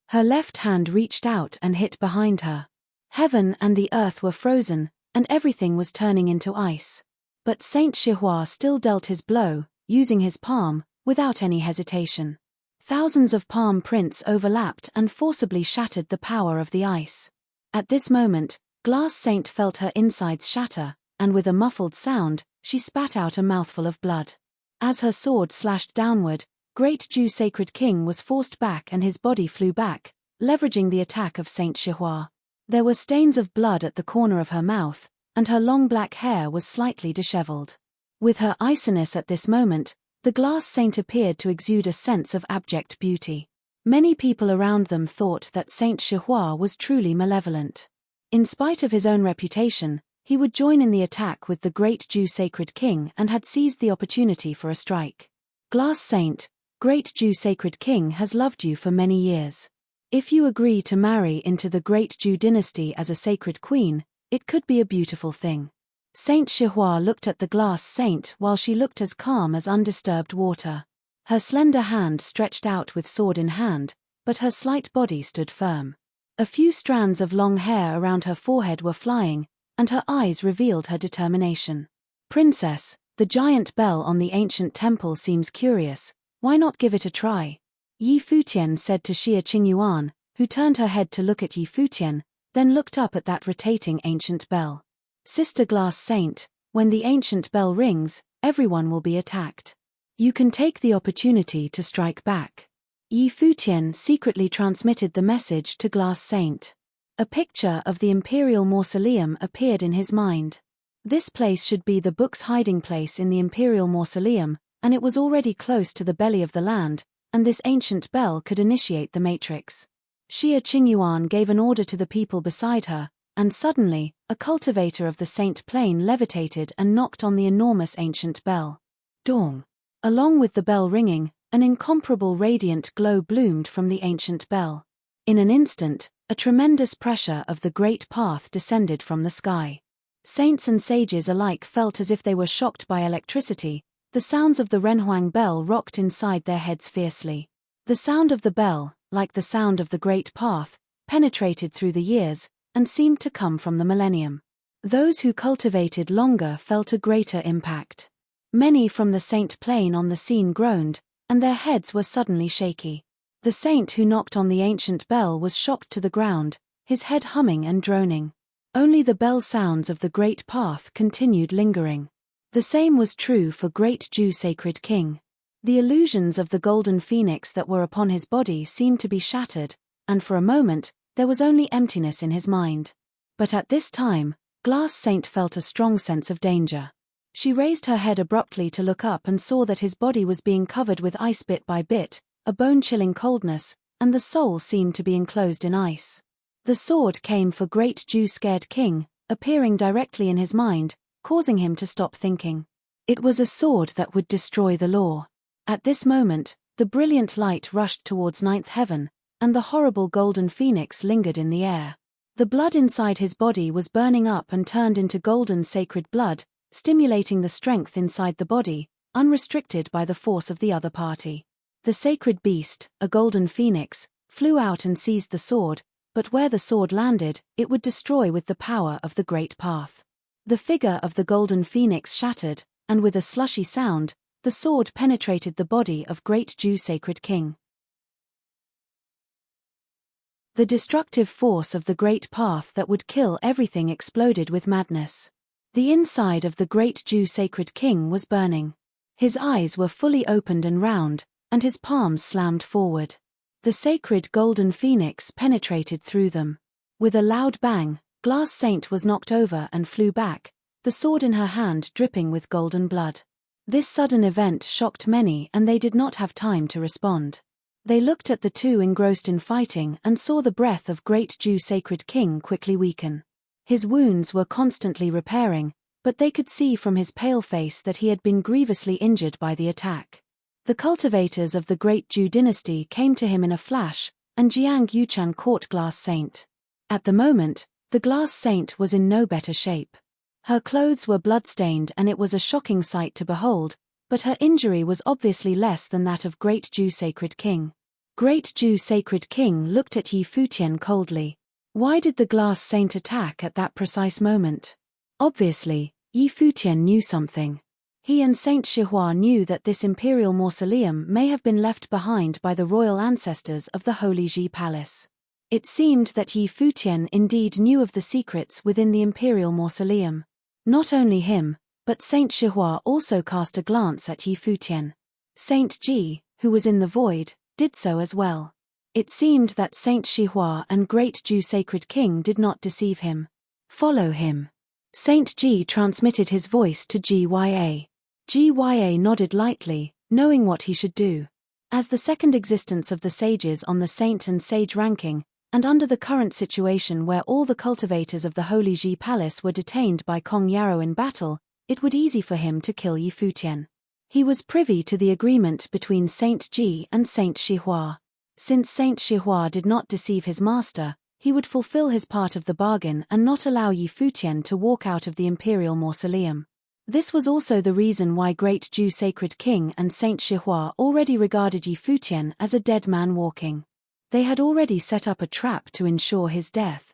Her left hand reached out and hit behind her. Heaven and the earth were frozen, and everything was turning into ice. But Saint Shihua still dealt his blow, using his palm, without any hesitation. Thousands of palm prints overlapped and forcibly shattered the power of the ice. At this moment, Glass Saint felt her insides shatter, and with a muffled sound, she spat out a mouthful of blood. As her sword slashed downward, Great Jew Sacred King was forced back and his body flew back, leveraging the attack of Saint Shihua. There were stains of blood at the corner of her mouth, and her long black hair was slightly disheveled. With her iciness at this moment, the Glass Saint appeared to exude a sense of abject beauty. Many people around them thought that Saint Shihua was truly malevolent. In spite of his own reputation, he would join in the attack with the Great Jew Sacred King and had seized the opportunity for a strike. "Glass Saint, Great Jew Sacred King has loved you for many years. If you agree to marry into the Great Jew dynasty as a sacred queen, it could be a beautiful thing." Saint Shihua looked at the Glass Saint while she looked as calm as undisturbed water. Her slender hand stretched out with sword in hand, but her slight body stood firm. A few strands of long hair around her forehead were flying, and her eyes revealed her determination. "Princess, the giant bell on the ancient temple seems curious, why not give it a try?" Yi Futian said to Xia Qingyuan, who turned her head to look at Yi Futian, then looked up at that rotating ancient bell. "Sister Glass Saint, when the ancient bell rings, everyone will be attacked. You can take the opportunity to strike back." Yi Futian secretly transmitted the message to Glass Saint. A picture of the Imperial Mausoleum appeared in his mind. This place should be the book's hiding place in the Imperial Mausoleum, and it was already close to the belly of the land, and this ancient bell could initiate the matrix. Xia Qingyuan gave an order to the people beside her, and suddenly, a cultivator of the Saint Plane levitated and knocked on the enormous ancient bell. Dong! Along with the bell ringing, an incomparable radiant glow bloomed from the ancient bell. In an instant, a tremendous pressure of the Great Path descended from the sky. Saints and sages alike felt as if they were shocked by electricity. The sounds of the Renhuang bell rocked inside their heads fiercely. The sound of the bell, like the sound of the Great Path, penetrated through the years, and seemed to come from the millennium. Those who cultivated longer felt a greater impact. Many from the Saint Plane on the scene groaned, and their heads were suddenly shaky. The saint who knocked on the ancient bell was shocked to the ground, his head humming and droning. Only the bell sounds of the Great Path continued lingering. The same was true for Great Jew Sacred King. The illusions of the golden phoenix that were upon his body seemed to be shattered, and for a moment, There was only emptiness in his mind. But at this time, Glass Saint felt a strong sense of danger. She raised her head abruptly to look up and saw that his body was being covered with ice bit by bit, a bone-chilling coldness, and the soul seemed to be enclosed in ice. The sword came for Great Jew-scared King, appearing directly in his mind, causing him to stop thinking. It was a sword that would destroy the law. At this moment, the brilliant light rushed towards ninth heaven, and the horrible golden phoenix lingered in the air. The blood inside his body was burning up and turned into golden sacred blood, stimulating the strength inside the body, unrestricted by the force of the other party. The sacred beast, a golden phoenix, flew out and seized the sword, but where the sword landed, it would destroy with the power of the great path. The figure of the golden phoenix shattered, and with a slushy sound, the sword penetrated the body of Great Jew Sacred King. The destructive force of the great path that would kill everything exploded with madness. The inside of the Great Jew Sacred King was burning. His eyes were fully opened and round, and his palms slammed forward. The sacred golden phoenix penetrated through them. With a loud bang, Glass Saint was knocked over and flew back, the sword in her hand dripping with golden blood. This sudden event shocked many and they did not have time to respond. They looked at the two engrossed in fighting and saw the breath of Great Jew Sacred King quickly weaken. His wounds were constantly repairing, but they could see from his pale face that he had been grievously injured by the attack. The cultivators of the Great Jew dynasty came to him in a flash, and Jiang Yuchan caught Glass Saint. At the moment, the Glass Saint was in no better shape. Her clothes were blood-stained and it was a shocking sight to behold, but her injury was obviously less than that of Great Jew Sacred King. Great Jew Sacred King looked at Yi Futian coldly. Why did the Glass Saint attack at that precise moment? Obviously, Yi Futian knew something. He and Saint Shihua knew that this imperial mausoleum may have been left behind by the royal ancestors of the Holy Ji Palace. It seemed that Yi Futian indeed knew of the secrets within the imperial mausoleum. Not only him, but Saint Shihua also cast a glance at Yi Futian. Saint Ji, who was in the void, did so as well. It seemed that Saint Shihua and Great Jew Sacred King did not deceive him. Follow him. Saint Ji transmitted his voice to Gya. Gya nodded lightly, knowing what he should do. As the second existence of the sages on the saint and sage ranking, and under the current situation where all the cultivators of the Holy Ji Palace were detained by Kong Yarrow in battle, it would easy for him to kill Yi Futian. He was privy to the agreement between Saint Ji and Saint Shihua. Since Saint Shihua did not deceive his master, he would fulfill his part of the bargain and not allow Yi Futian to walk out of the imperial mausoleum. This was also the reason why Great Jew Sacred King and Saint Shihua already regarded Yi Futian as a dead man walking. They had already set up a trap to ensure his death.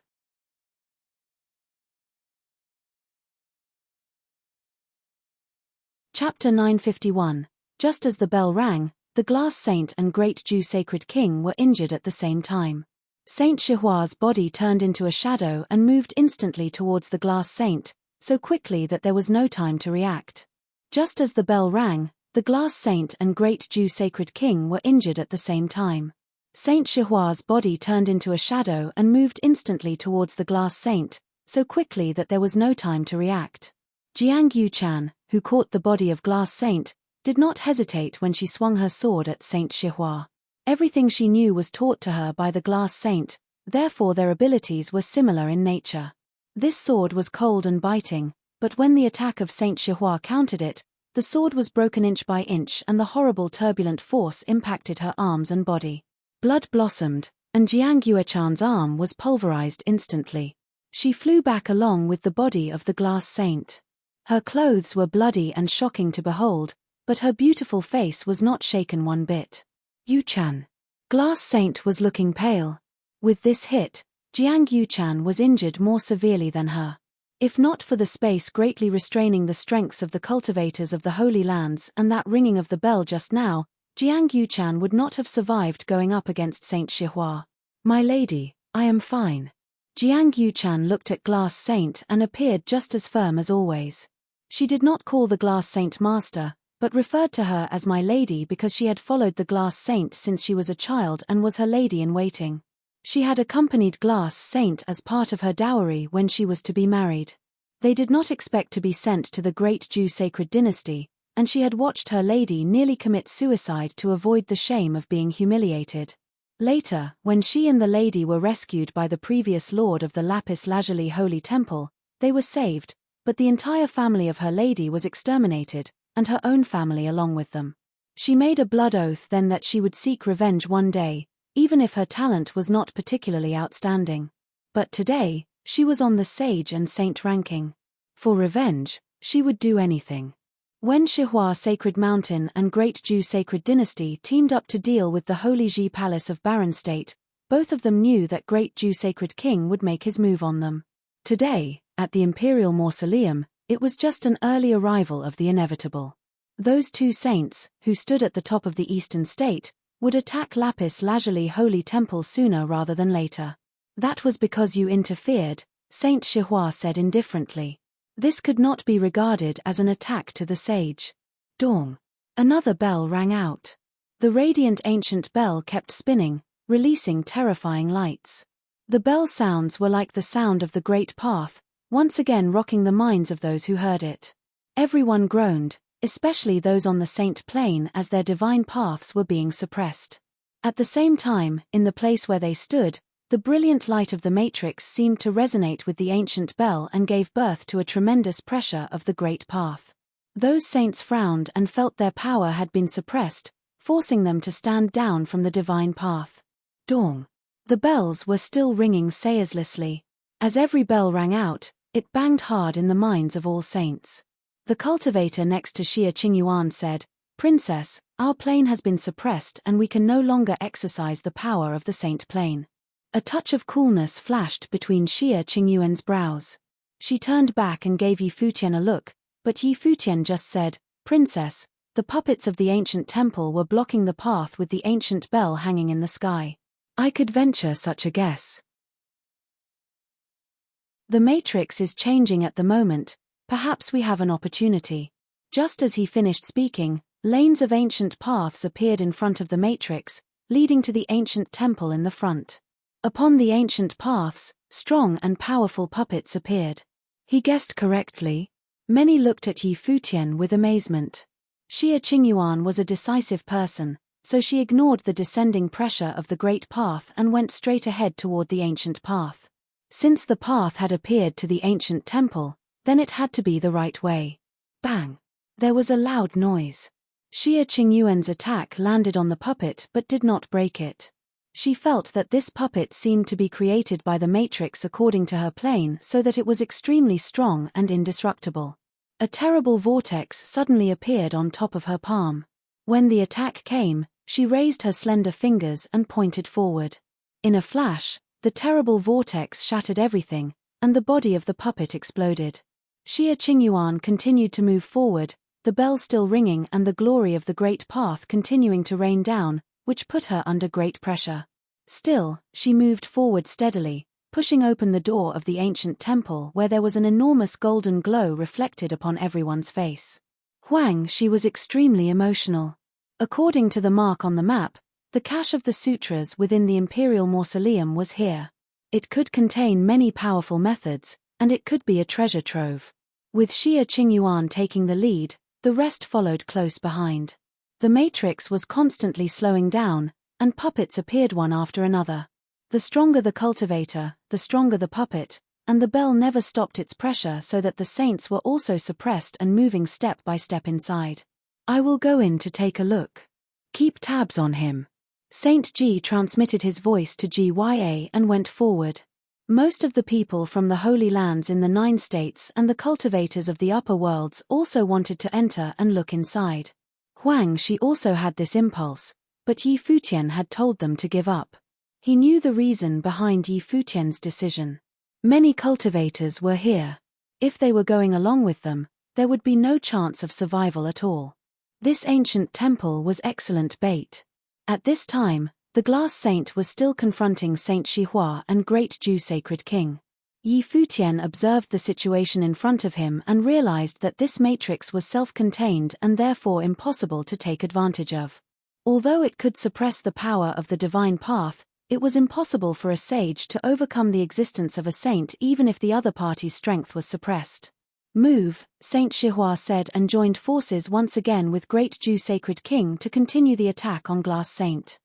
Chapter 951. Just as the bell rang, the Glass Saint and Great Jew Sacred King were injured at the same time. Saint Shihua's body turned into a shadow and moved instantly towards the Glass Saint, so quickly that there was no time to react. Just as the bell rang, the Glass Saint and Great Jew Sacred King were injured at the same time. Saint Shihua's body turned into a shadow and moved instantly towards the Glass Saint, so quickly that there was no time to react. Jiang Yuchan, who caught the body of Glass Saint, did not hesitate when she swung her sword at Saint Shihua. Everything she knew was taught to her by the Glass Saint, therefore their abilities were similar in nature. This sword was cold and biting, but when the attack of Saint Shihua countered it, the sword was broken inch by inch and the horrible turbulent force impacted her arms and body. Blood blossomed, and Jiang Yuechan's arm was pulverized instantly. She flew back along with the body of the Glass Saint. Her clothes were bloody and shocking to behold, but her beautiful face was not shaken one bit. Yuchan. Glass Saint was looking pale. With this hit, Jiang Yuchan was injured more severely than her. If not for the space greatly restraining the strengths of the cultivators of the Holy Lands and that ringing of the bell just now, Jiang Yuchan would not have survived going up against Saint Shihua. My lady, I am fine. Jiang Yuchan looked at Glass Saint and appeared just as firm as always. She did not call the Glass Saint master, but referred to her as my lady because she had followed the Glass Saint since she was a child and was her lady in waiting. She had accompanied Glass Saint as part of her dowry when she was to be married. They did not expect to be sent to the great Jew sacred dynasty, and she had watched her lady nearly commit suicide to avoid the shame of being humiliated. Later, when she and the lady were rescued by the previous lord of the lapis lazuli holy temple, they were saved, but the entire family of her lady was exterminated, and her own family along with them. She made a blood oath then that she would seek revenge one day, even if her talent was not particularly outstanding. But today, she was on the sage and saint ranking. For revenge, she would do anything. When Shihua Sacred Mountain and Great Jew Sacred Dynasty teamed up to deal with the Holy Ji Palace of Barren State, both of them knew that Great Jew Sacred King would make his move on them. Today, at the Imperial Mausoleum, it was just an early arrival of the inevitable. Those two saints, who stood at the top of the eastern state, would attack Lapis Lazuli Holy Temple sooner rather than later. That was because you interfered, Saint Shihua said indifferently. This could not be regarded as an attack to the sage. Dong. Another bell rang out. The radiant ancient bell kept spinning, releasing terrifying lights. The bell sounds were like the sound of the great path, once again rocking the minds of those who heard it. Everyone groaned, especially those on the Saint Plain, as their divine paths were being suppressed. At the same time, in the place where they stood, the brilliant light of the matrix seemed to resonate with the ancient bell and gave birth to a tremendous pressure of the great path. Those saints frowned and felt their power had been suppressed, forcing them to stand down from the divine path. Dong. The bells were still ringing ceaselessly. As every bell rang out, it banged hard in the minds of all saints. The cultivator next to Xia Qingyuan said, "Princess, our plane has been suppressed and we can no longer exercise the power of the Saint Plane." A touch of coolness flashed between Xia Qingyuan's brows. She turned back and gave Yi Futian a look, but Yi Futian just said, "Princess, the puppets of the ancient temple were blocking the path with the ancient bell hanging in the sky. I could venture such a guess." The matrix is changing at the moment, perhaps we have an opportunity. Just as he finished speaking, lanes of ancient paths appeared in front of the matrix, leading to the ancient temple in the front. Upon the ancient paths, strong and powerful puppets appeared. He guessed correctly. Many looked at Yi Futian with amazement. Xia Qingyuan was a decisive person, so she ignored the descending pressure of the great path and went straight ahead toward the ancient path. Since the path had appeared to the ancient temple, then it had to be the right way. Bang! There was a loud noise. Xia Qingyuan's attack landed on the puppet but did not break it. She felt that this puppet seemed to be created by the matrix according to her plane, so that it was extremely strong and indestructible. A terrible vortex suddenly appeared on top of her palm. When the attack came, she raised her slender fingers and pointed forward. In a flash, the terrible vortex shattered everything, and the body of the puppet exploded. Xia Qingyuan continued to move forward, the bell still ringing and the glory of the great path continuing to rain down, which put her under great pressure. Still, she moved forward steadily, pushing open the door of the ancient temple where there was an enormous golden glow reflected upon everyone's face. She was extremely emotional. According to the mark on the map, the cache of the sutras within the imperial mausoleum was here. It could contain many powerful methods, and it could be a treasure trove. With Xia Qingyuan taking the lead, the rest followed close behind. The matrix was constantly slowing down, and puppets appeared one after another. The stronger the cultivator, the stronger the puppet, and the bell never stopped its pressure, so that the saints were also suppressed and moving step by step inside. "I will go in to take a look. Keep tabs on him." Saint Ji transmitted his voice to Gya and went forward. Most of the people from the Holy Lands in the 9 states and the cultivators of the upper worlds also wanted to enter and look inside. She also had this impulse, but Yi Futian had told them to give up. He knew the reason behind Yi Futian's decision. Many cultivators were here. If they were going along with them, there would be no chance of survival at all. This ancient temple was excellent bait. At this time, the glass saint was still confronting Saint Shihua and Great Jew Sacred King. Yi Futian observed the situation in front of him and realized that this matrix was self-contained and therefore impossible to take advantage of. Although it could suppress the power of the divine path, It was impossible for a sage to overcome the existence of a saint even if the other party's strength was suppressed. Move, Saint Shihua said, and joined forces once again with Great Ju Sacred King to continue the attack on Glass Saint.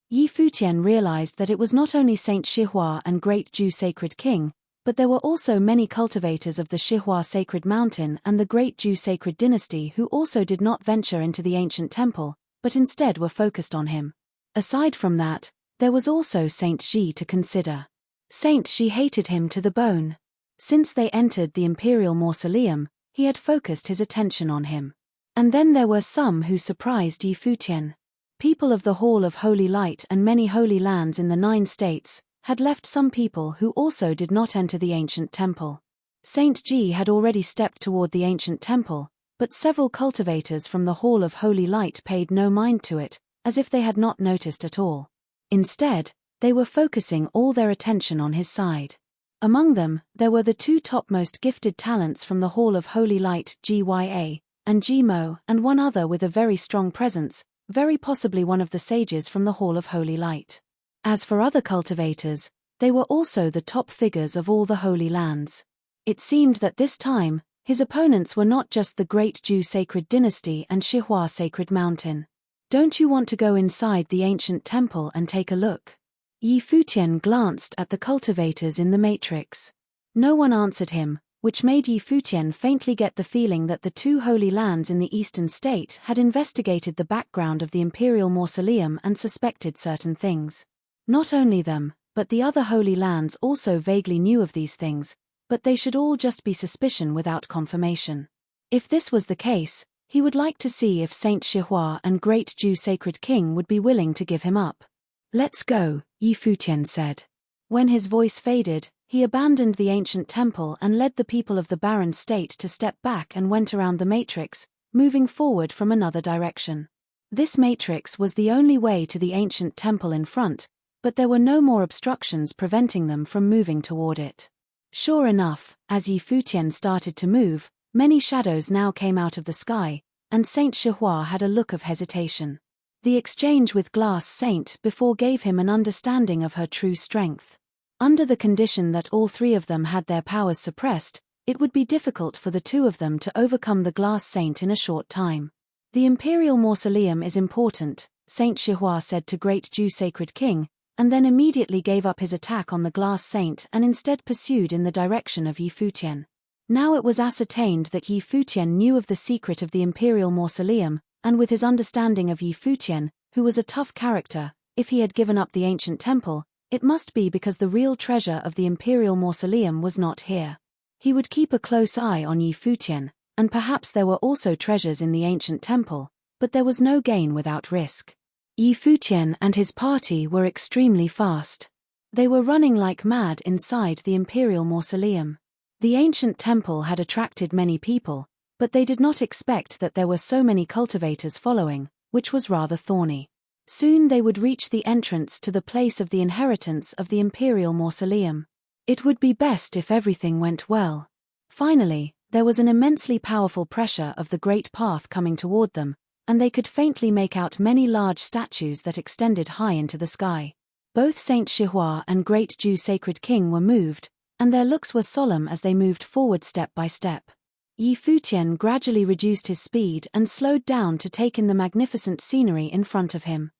Yi Futian realized that it was not only Saint Shihua and Great Ju Sacred King, but there were also many cultivators of the Shihua Sacred Mountain and the Great Ju Sacred Dynasty who also did not venture into the ancient temple, but instead were focused on him. Aside from that, there was also Saint Xi to consider. Saint Xi hated him to the bone. Since they entered the imperial mausoleum, he had focused his attention on him. And then there were some who surprised Yi Futian. People of the Hall of Holy Light and many holy lands in the 9 states had left some people who also did not enter the ancient temple. Saint Ji had already stepped toward the ancient temple, but several cultivators from the Hall of Holy Light paid no mind to it, as if they had not noticed at all. Instead, they were focusing all their attention on his side. Among them, there were the 2 topmost gifted talents from the Hall of Holy Light, Gya, and Gmo, and one other with a very strong presence, very possibly one of the sages from the Hall of Holy Light. As for other cultivators, they were also the top figures of all the holy lands. It seemed that this time, his opponents were not just the Great Ju Sacred Dynasty and Shihua Sacred Mountain. Don't you want to go inside the ancient temple and take a look? Yi Futian glanced at the cultivators in the matrix. No one answered him, which made Yi Futian faintly get the feeling that the 2 holy lands in the eastern state had investigated the background of the imperial mausoleum and suspected certain things. Not only them, but the other holy lands also vaguely knew of these things, but they should all just be suspicion without confirmation. If this was the case, he would like to see if Saint Shihua and Great Ju Sacred King would be willing to give him up. Let's go, Yi Futian said. When his voice faded, he abandoned the ancient temple and led the people of the barren state to step back and went around the matrix, moving forward from another direction. This matrix was the only way to the ancient temple in front, but there were no more obstructions preventing them from moving toward it. Sure enough, as Yi Futian started to move, many shadows now came out of the sky, and Saint Shihua had a look of hesitation. The exchange with Glass Saint before gave him an understanding of her true strength. Under the condition that all 3 of them had their powers suppressed, it would be difficult for the 2 of them to overcome the Glass Saint in a short time. The imperial mausoleum is important, Saint Shihua said to Great Ju Sacred King, and then immediately gave up his attack on the Glass Saint and instead pursued in the direction of Yi Futian. Now it was ascertained that Yi Futian knew of the secret of the imperial mausoleum, and with his understanding of Yi Futian, who was a tough character, if he had given up the ancient temple, it must be because the real treasure of the imperial mausoleum was not here. He would keep a close eye on Yi Futian, and perhaps there were also treasures in the ancient temple, but there was no gain without risk. Yi Futian and his party were extremely fast. They were running like mad inside the imperial mausoleum. The ancient temple had attracted many people, but they did not expect that there were so many cultivators following, which was rather thorny. Soon they would reach the entrance to the place of the inheritance of the imperial mausoleum. It would be best if everything went well. Finally, there was an immensely powerful pressure of the great path coming toward them, and they could faintly make out many large statues that extended high into the sky. Both Saint Shihua and Great Ju Sacred King were moved, and their looks were solemn as they moved forward step by step. Yi Futian gradually reduced his speed and slowed down to take in the magnificent scenery in front of him.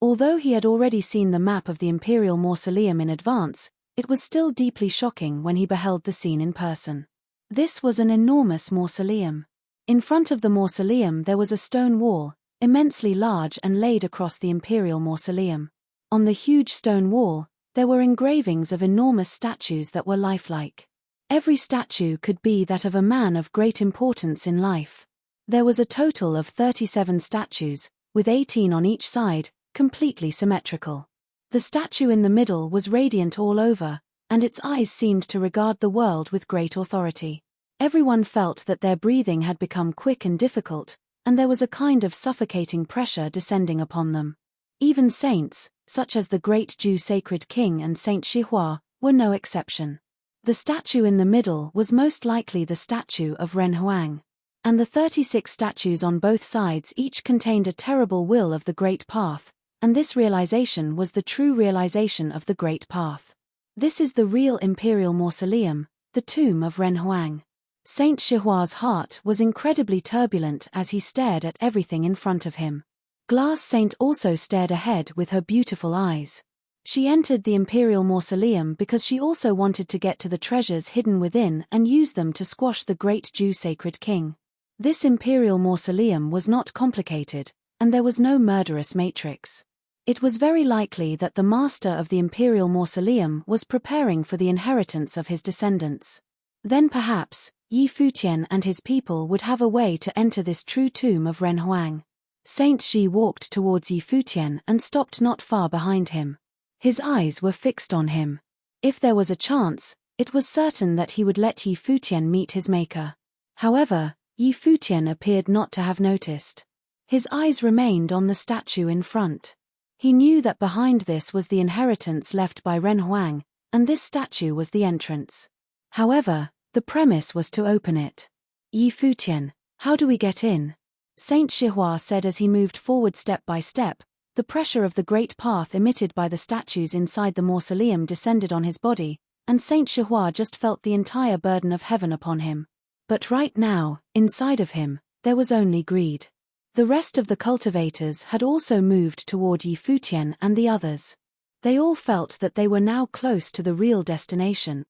Although he had already seen the map of the imperial mausoleum in advance, it was still deeply shocking when he beheld the scene in person. This was an enormous mausoleum. In front of the mausoleum there was a stone wall, immensely large and laid across the imperial mausoleum. On the huge stone wall, there were engravings of enormous statues that were lifelike. Every statue could be that of a man of great importance in life. There was a total of 37 statues, with 18 on each side, completely symmetrical. The statue in the middle was radiant all over, and its eyes seemed to regard the world with great authority. Everyone felt that their breathing had become quick and difficult, and there was a kind of suffocating pressure descending upon them. Even saints, such as the Great Ju Sacred King and Saint Shihua, were no exception. The statue in the middle was most likely the statue of Ren Huang. And the 36 statues on both sides each contained a terrible will of the Great Path, and this realization was the true realization of the Great Path. This is the real imperial mausoleum, the tomb of Ren Huang. Saint Shihua's heart was incredibly turbulent as he stared at everything in front of him. Glass Saint also stared ahead with her beautiful eyes. She entered the imperial mausoleum because she also wanted to get to the treasures hidden within and use them to squash the great Jew sacred king. This imperial mausoleum was not complicated, and there was no murderous matrix. It was very likely that the master of the imperial mausoleum was preparing for the inheritance of his descendants. Then perhaps, Yi Futian and his people would have a way to enter this true tomb of Ren Huang. Saint Ji walked towards Yi Futian and stopped not far behind him. His eyes were fixed on him. If there was a chance, it was certain that he would let Yi Futian meet his maker. However, Yi Futian appeared not to have noticed. His eyes remained on the statue in front. He knew that behind this was the inheritance left by Ren Huang, and this statue was the entrance. However, the premise was to open it. Yi Futian, how do we get in? Saint Shihua said as he moved forward step by step. The pressure of the great path emitted by the statues inside the mausoleum descended on his body, and Saint Shihua just felt the entire burden of heaven upon him. But right now, inside of him, there was only greed. The rest of the cultivators had also moved toward Yi Futian and the others. They all felt that they were now close to the real destination.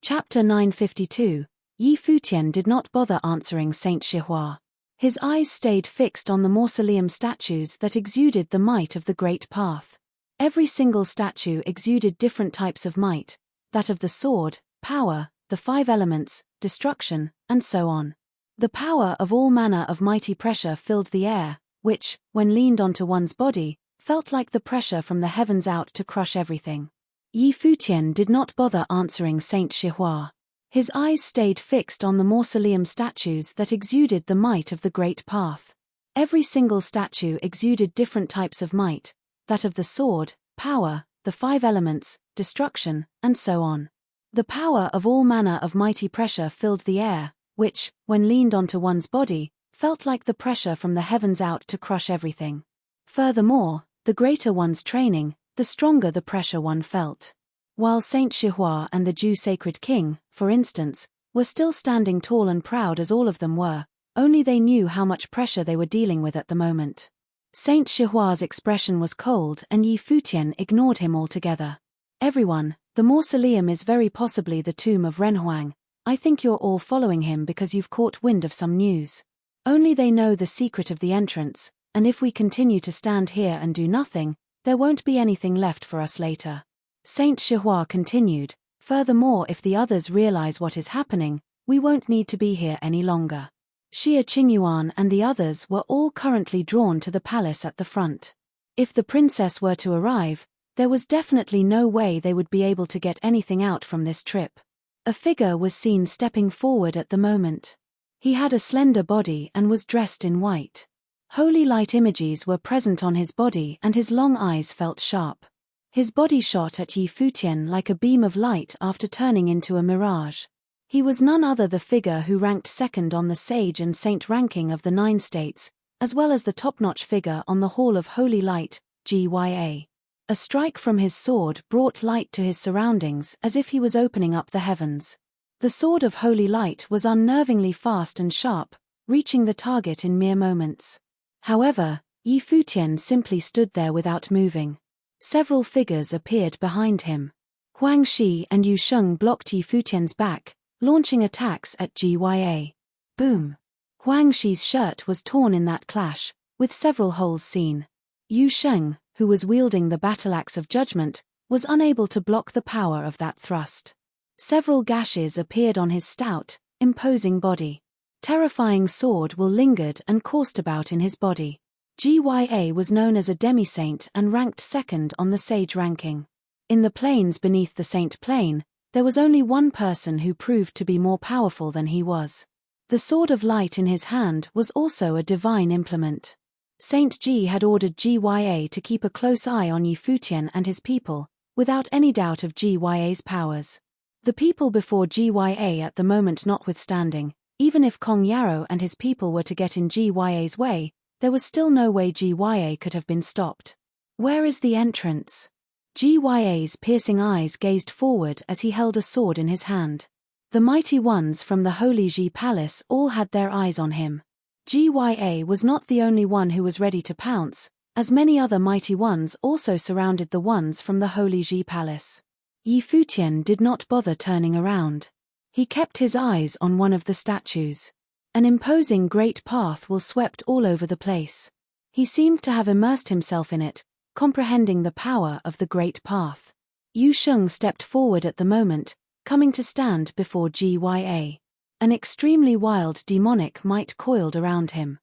Chapter 952. Yi Futian did not bother answering Saint Shihua. His eyes stayed fixed on the mausoleum statues that exuded the might of the great path. Every single statue exuded different types of might, that of the sword, power, the 5 elements, destruction, and so on. The power of all manner of mighty pressure filled the air, which, when leaned onto one's body, felt like the pressure from the heavens out to crush everything. Yi Futian did not bother answering Saint Shihua. His eyes stayed fixed on the mausoleum statues that exuded the might of the great path. Every single statue exuded different types of might, that of the sword, power, the 5 elements, destruction, and so on. The power of all manner of mighty pressure filled the air, which, when leaned onto one's body, felt like the pressure from the heavens out to crush everything. Furthermore, the greater one's training, the stronger the pressure one felt. While Saint Shihua and the Jew sacred king, for instance, were still standing tall and proud as all of them were, only they knew how much pressure they were dealing with at the moment. Saint Shihua's expression was cold and Yi Futian ignored him altogether. Everyone, the mausoleum is very possibly the tomb of Ren Huang. I think you're all following him because you've caught wind of some news. Only they know the secret of the entrance, and if we continue to stand here and do nothing, there won't be anything left for us later. Saint Shihua continued, furthermore, if the others realize what is happening, we won't need to be here any longer. Xie Qingyuan and the others were all currently drawn to the palace at the front. If the princess were to arrive, there was definitely no way they would be able to get anything out from this trip. A figure was seen stepping forward at the moment. He had a slender body and was dressed in white. Holy light images were present on his body and his long eyes felt sharp. His body shot at Yi Futian like a beam of light after turning into a mirage. He was none other the figure who ranked second on the sage and saint ranking of the 9 states, as well as the top-notch figure on the Hall of Holy Light, GYA. A strike from his sword brought light to his surroundings as if he was opening up the heavens. The sword of Holy Light was unnervingly fast and sharp, reaching the target in mere moments. However, Yi Futian simply stood there without moving. Several figures appeared behind him. Huang Shi and Yu Sheng blocked Yi Futian's back, launching attacks at GYA. Boom! Huang Shi's shirt was torn in that clash, with several holes seen. Yu Sheng, who was wielding the battle axe of judgment, was unable to block the power of that thrust. Several gashes appeared on his stout, imposing body. Terrifying sword will lingered and coursed about in his body. GYA was known as a demi-saint and ranked second on the sage ranking. In the plains beneath the saint plane, there was only one person who proved to be more powerful than he was. The sword of light in his hand was also a divine implement. Saint Ji had ordered GYA to keep a close eye on Yi Futian and his people, without any doubt of GYA's powers. The people before Gya at the moment notwithstanding, even if Kong Yarrow and his people were to get in Gya's way, there was still no way Gya could have been stopped. Where is the entrance? Gya's piercing eyes gazed forward as he held a sword in his hand. The mighty ones from the Holy Ji Palace all had their eyes on him. Gya was not the only one who was ready to pounce, as many other mighty ones also surrounded the ones from the Holy Ji Palace. Futian did not bother turning around. He kept his eyes on one of the statues. An imposing great path was swept all over the place. He seemed to have immersed himself in it, comprehending the power of the great path. Yu Sheng stepped forward at the moment, coming to stand before Gya. An extremely wild demonic might coiled around him.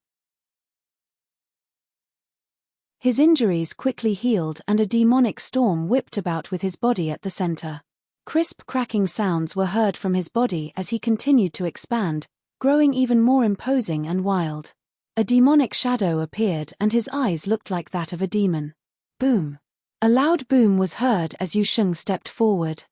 His injuries quickly healed and a demonic storm whipped about with his body at the center. Crisp cracking sounds were heard from his body as he continued to expand, growing even more imposing and wild. A demonic shadow appeared and his eyes looked like that of a demon. Boom! A loud boom was heard as Yu Sheng stepped forward.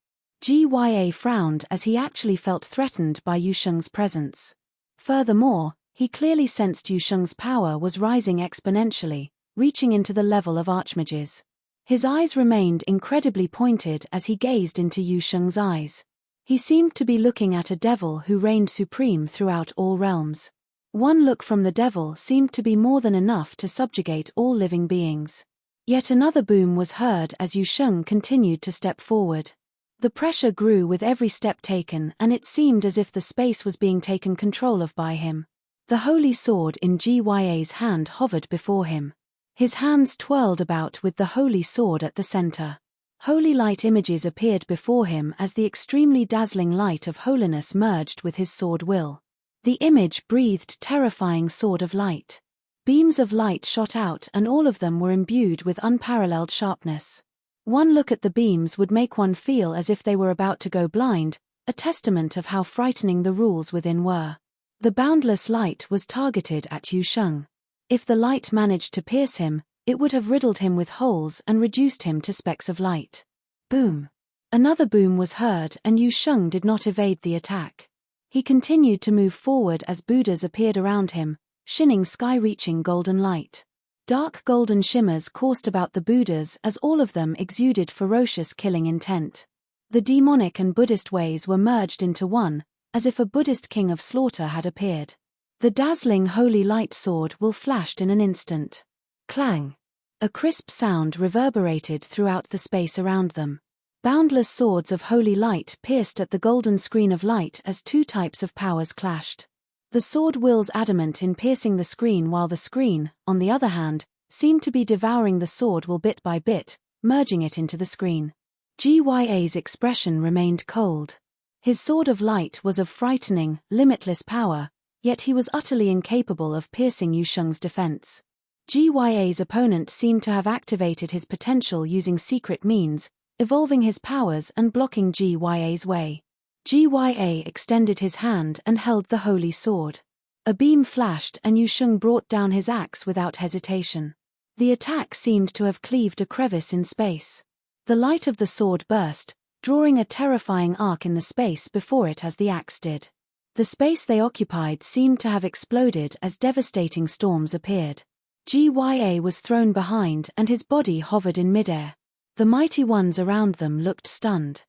Gya frowned as he actually felt threatened by Yu Sheng's presence. Furthermore, he clearly sensed Yu Sheng's power was rising exponentially, reaching into the level of archmages. His eyes remained incredibly pointed as he gazed into Yu Sheng's eyes. He seemed to be looking at a devil who reigned supreme throughout all realms. One look from the devil seemed to be more than enough to subjugate all living beings. Yet another boom was heard as Yu Sheng continued to step forward. The pressure grew with every step taken and it seemed as if the space was being taken control of by him. The holy sword in Gya's hand hovered before him. His hands twirled about with the holy sword at the center. Holy light images appeared before him as the extremely dazzling light of holiness merged with his sword will. The image breathed terrifying sword of light. Beams of light shot out and all of them were imbued with unparalleled sharpness. One look at the beams would make one feel as if they were about to go blind, a testament of how frightening the rules within were. The boundless light was targeted at Yu Sheng. If the light managed to pierce him, it would have riddled him with holes and reduced him to specks of light. Boom! Another boom was heard and Yu Sheng did not evade the attack. He continued to move forward as Buddhas appeared around him, shining sky-reaching golden light. Dark golden shimmers coursed about the Buddhas as all of them exuded ferocious killing intent. The demonic and Buddhist ways were merged into one, as if a Buddhist king of slaughter had appeared. The dazzling holy light sword will flashed in an instant. Clang! A crisp sound reverberated throughout the space around them. Boundless swords of holy light pierced at the golden screen of light as two types of powers clashed. The sword wills adamant in piercing the screen while the screen, on the other hand, seemed to be devouring the sword will bit by bit, merging it into the screen. Gya's expression remained cold. His sword of light was of frightening, limitless power, yet he was utterly incapable of piercing Yu Sheng's defense. Gya's opponent seemed to have activated his potential using secret means, evolving his powers and blocking Gya's way. Gya extended his hand and held the holy sword. A beam flashed and Yu Sheng brought down his axe without hesitation. The attack seemed to have cleaved a crevice in space. The light of the sword burst, drawing a terrifying arc in the space before it as the axe did. The space they occupied seemed to have exploded as devastating storms appeared. Gya was thrown behind and his body hovered in midair. The mighty ones around them looked stunned.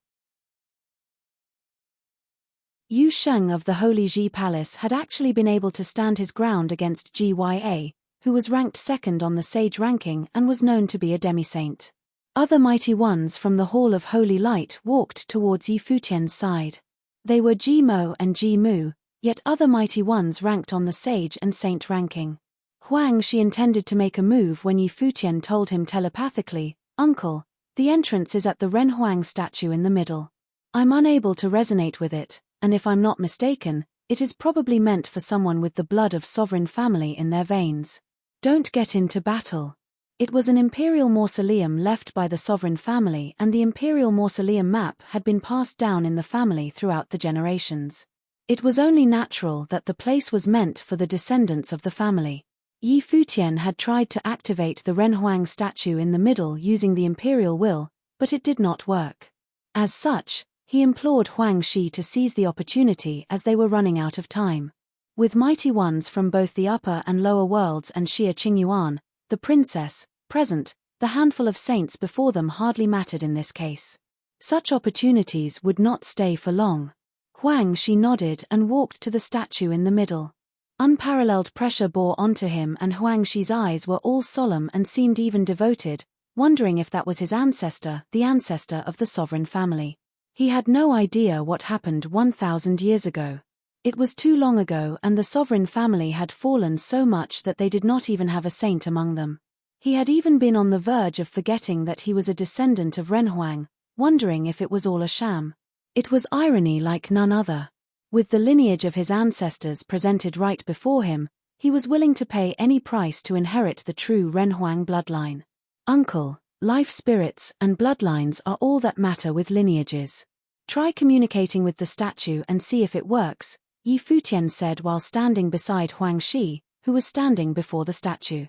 Yu Sheng of the Holy Ji Palace had actually been able to stand his ground against Gya, who was ranked second on the sage ranking and was known to be a demi-saint. Other mighty ones from the Hall of Holy Light walked towards Futian's side. They were Mo and Mu, yet other mighty ones ranked on the sage and saint ranking. Huang Shi intended to make a move when Futian told him telepathically, "Uncle, the entrance is at the Ren Huang statue in the middle. I'm unable to resonate with it, and if I'm not mistaken, it is probably meant for someone with the blood of sovereign family in their veins. Don't get into battle." It was an imperial mausoleum left by the sovereign family and the imperial mausoleum map had been passed down in the family throughout the generations. It was only natural that the place was meant for the descendants of the family. Futian had tried to activate the Ren Huang statue in the middle using the imperial will, but it did not work. As such, He implored Huang Shi to seize the opportunity as they were running out of time. With mighty ones from both the upper and lower worlds and Xia Qingyuan, the princess, present, the handful of saints before them hardly mattered in this case. Such opportunities would not stay for long. Huang Shi nodded and walked to the statue in the middle. Unparalleled pressure bore onto him, and Huang Shi's eyes were all solemn and seemed even devoted, wondering if that was his ancestor, the ancestor of the sovereign family. He had no idea what happened 1,000 years ago. It was too long ago, and the sovereign family had fallen so much that they did not even have a saint among them. He had even been on the verge of forgetting that he was a descendant of Renhuang, wondering if it was all a sham. It was irony like none other. With the lineage of his ancestors presented right before him, he was willing to pay any price to inherit the true Renhuang bloodline. Uncle, life spirits and bloodlines are all that matter with lineages. Try communicating with the statue and see if it works, Yi Futian said while standing beside Huang Shi, who was standing before the statue.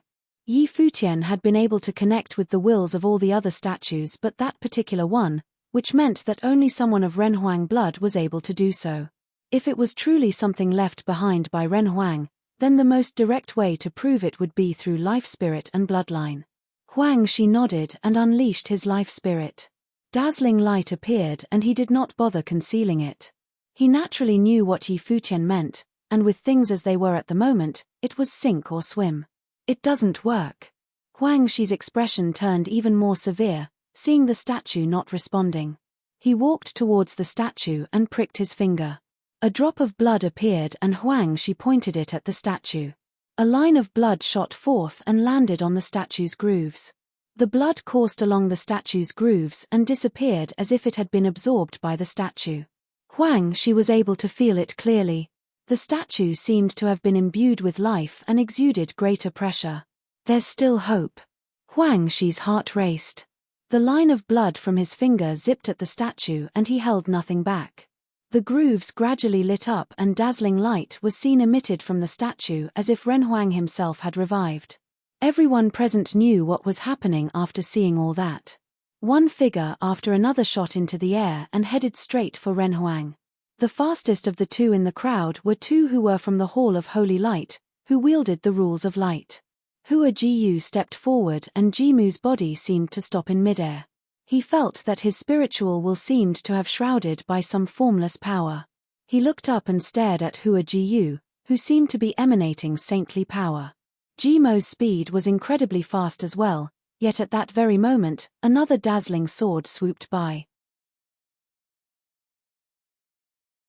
Yi Futian had been able to connect with the wills of all the other statues but that particular one, which meant that only someone of Renhuang blood was able to do so. If it was truly something left behind by Renhuang, then the most direct way to prove it would be through life spirit and bloodline. Huang Shi nodded and unleashed his life spirit. Dazzling light appeared and he did not bother concealing it. He naturally knew what Yi Futian meant, and with things as they were at the moment, it was sink or swim. It doesn't work. Huang Shi's expression turned even more severe, seeing the statue not responding. He walked towards the statue and pricked his finger. A drop of blood appeared and Huang Shi pointed it at the statue. A line of blood shot forth and landed on the statue's grooves. The blood coursed along the statue's grooves and disappeared as if it had been absorbed by the statue. Huang Shi was able to feel it clearly. The statue seemed to have been imbued with life and exuded greater pressure. There's still hope. Huang Shi's heart raced. The line of blood from his finger zipped at the statue and he held nothing back. The grooves gradually lit up and dazzling light was seen emitted from the statue as if Renhuang himself had revived. Everyone present knew what was happening after seeing all that. One figure after another shot into the air and headed straight for Renhuang. The fastest of the two in the crowd were two who were from the Hall of Holy Light, who wielded the rules of light. Hua Jiyu stepped forward and Jimu's body seemed to stop in midair. He felt that his spiritual will seemed to have shrouded by some formless power. He looked up and stared at Hua Jiyu, who seemed to be emanating saintly power. Jimu's speed was incredibly fast as well, yet at that very moment, another dazzling sword swooped by.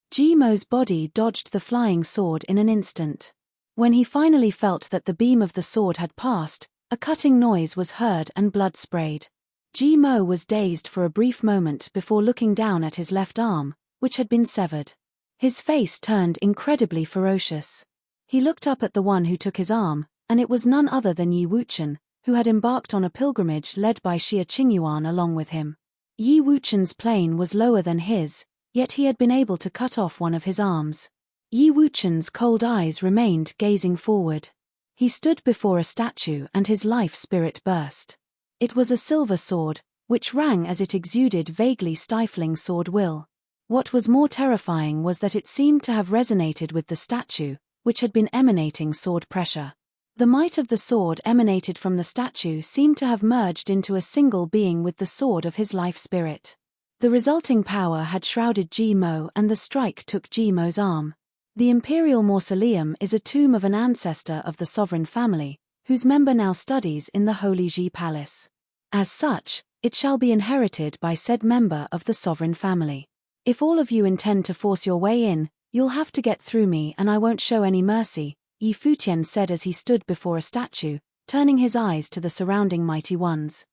Jimu's body dodged the flying sword in an instant. When he finally felt that the beam of the sword had passed, a cutting noise was heard and blood sprayed. Jimu was dazed for a brief moment before looking down at his left arm, which had been severed. His face turned incredibly ferocious. He looked up at the one who took his arm, and it was none other than Yi Wuchen, who had embarked on a pilgrimage led by Xia Qingyuan along with him. Yi Wuchen's plane was lower than his, yet he had been able to cut off one of his arms. Yi Wuchen's cold eyes remained gazing forward. He stood before a statue and his life spirit burst. It was a silver sword, which rang as it exuded vaguely stifling sword will. What was more terrifying was that it seemed to have resonated with the statue, which had been emanating sword pressure. The might of the sword emanated from the statue seemed to have merged into a single being with the sword of his life spirit. The resulting power had shrouded Jimu and the strike took Jimu's arm. The Imperial Mausoleum is a tomb of an ancestor of the sovereign family, whose member now studies in the Holy Ji Palace. As such, it shall be inherited by said member of the sovereign family. If all of you intend to force your way in, you'll have to get through me and I won't show any mercy, Yi Futian said as he stood before a statue, turning his eyes to the surrounding mighty ones.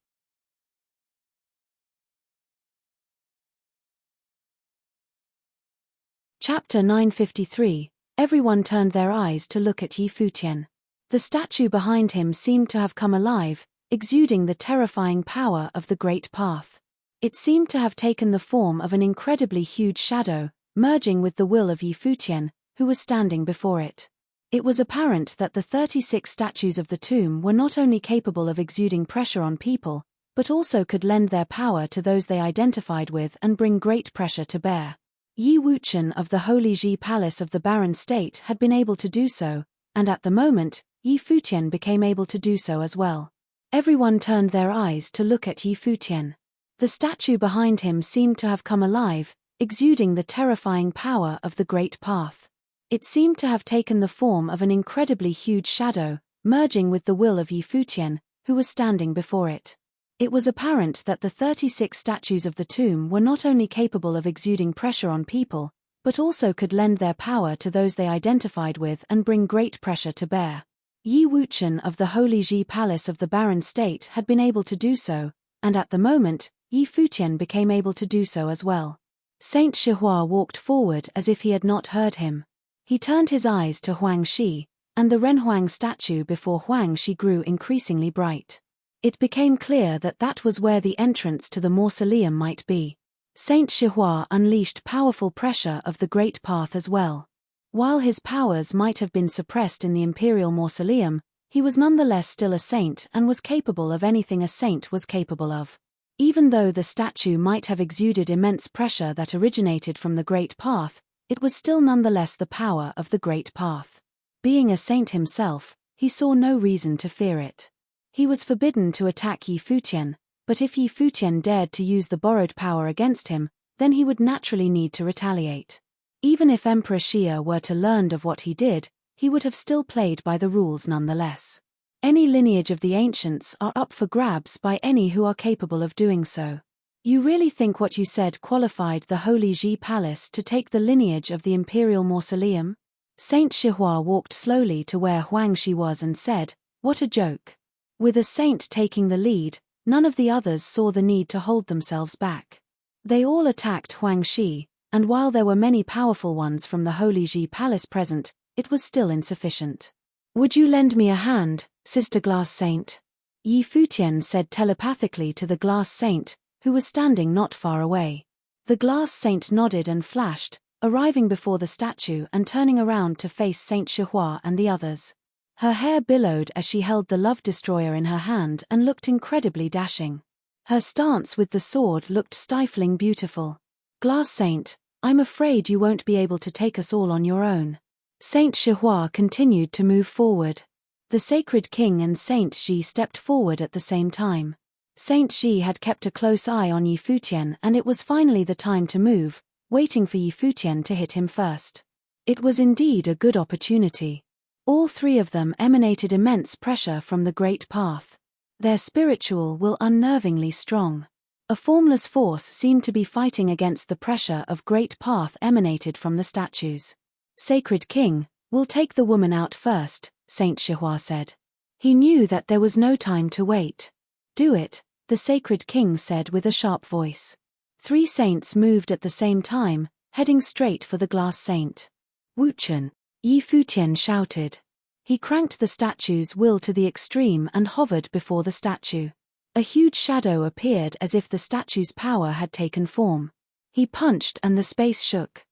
Chapter 953. Everyone turned their eyes to look at Yi Futian. The statue behind him seemed to have come alive, exuding the terrifying power of the Great Path. It seemed to have taken the form of an incredibly huge shadow, merging with the will of Yi Futian, who was standing before it. It was apparent that the 36 statues of the tomb were not only capable of exuding pressure on people, but also could lend their power to those they identified with and bring great pressure to bear. Yi Wuchen of the Holy Ji Palace of the Barren State had been able to do so, and at the moment, Yi Futian became able to do so as well. Everyone turned their eyes to look at Yi Futian. The statue behind him seemed to have come alive, exuding the terrifying power of the Great Path. It seemed to have taken the form of an incredibly huge shadow, merging with the will of Yi Futian, who was standing before it. It was apparent that the 36 statues of the tomb were not only capable of exuding pressure on people, but also could lend their power to those they identified with and bring great pressure to bear. Yi Wuchen of the Holy Ji Palace of the Barren State had been able to do so, and at the moment, Yi Futian became able to do so as well. Saint Shihua walked forward as if he had not heard him. He turned his eyes to Huang Shi, and the Renhuang statue before Huang Shi grew increasingly bright. It became clear that that was where the entrance to the mausoleum might be. Saint Shihua unleashed powerful pressure of the Great Path as well. While his powers might have been suppressed in the imperial mausoleum, he was nonetheless still a saint and was capable of anything a saint was capable of. Even though the statue might have exuded immense pressure that originated from the Great Path, it was still nonetheless the power of the Great Path. Being a saint himself, he saw no reason to fear it. He was forbidden to attack Yi Futian, but if Yi Futian dared to use the borrowed power against him, then he would naturally need to retaliate. Even if Emperor Xia were to learn of what he did, he would have still played by the rules nonetheless. Any lineage of the ancients are up for grabs by any who are capable of doing so. You really think what you said qualified the Holy Ji Palace to take the lineage of the imperial mausoleum? Saint Shihua walked slowly to where Huang Shi was and said, "What a joke." With a saint taking the lead, none of the others saw the need to hold themselves back. They all attacked Huang Shi, and while there were many powerful ones from the Holy Ji Palace present, it was still insufficient. "Would you lend me a hand, Sister Glass Saint?" Yi Futian said telepathically to the Glass Saint, who was standing not far away. The Glass Saint nodded and flashed, arriving before the statue and turning around to face Saint Shihua and the others. Her hair billowed as she held the love destroyer in her hand and looked incredibly dashing. Her stance with the sword looked stifling beautiful. "Glass Saint, I'm afraid you won't be able to take us all on your own." Saint Shihua continued to move forward. The Sacred King and Saint Xi stepped forward at the same time. Saint Xi had kept a close eye on Yi Futian, and it was finally the time to move, waiting for Yi Futian to hit him first. It was indeed a good opportunity. All three of them emanated immense pressure from the Great Path. Their spiritual will unnervingly strong. A formless force seemed to be fighting against the pressure of Great Path emanated from the statues. "Sacred King, we'll take the woman out first," Saint Shihua said. He knew that there was no time to wait. "Do it," the Sacred King said with a sharp voice. Three saints moved at the same time, heading straight for the Glass Saint. "Wuchen!" Yi Futian shouted. He cranked the statue's will to the extreme and hovered before the statue. A huge shadow appeared as if the statue's power had taken form. He punched and the space shook.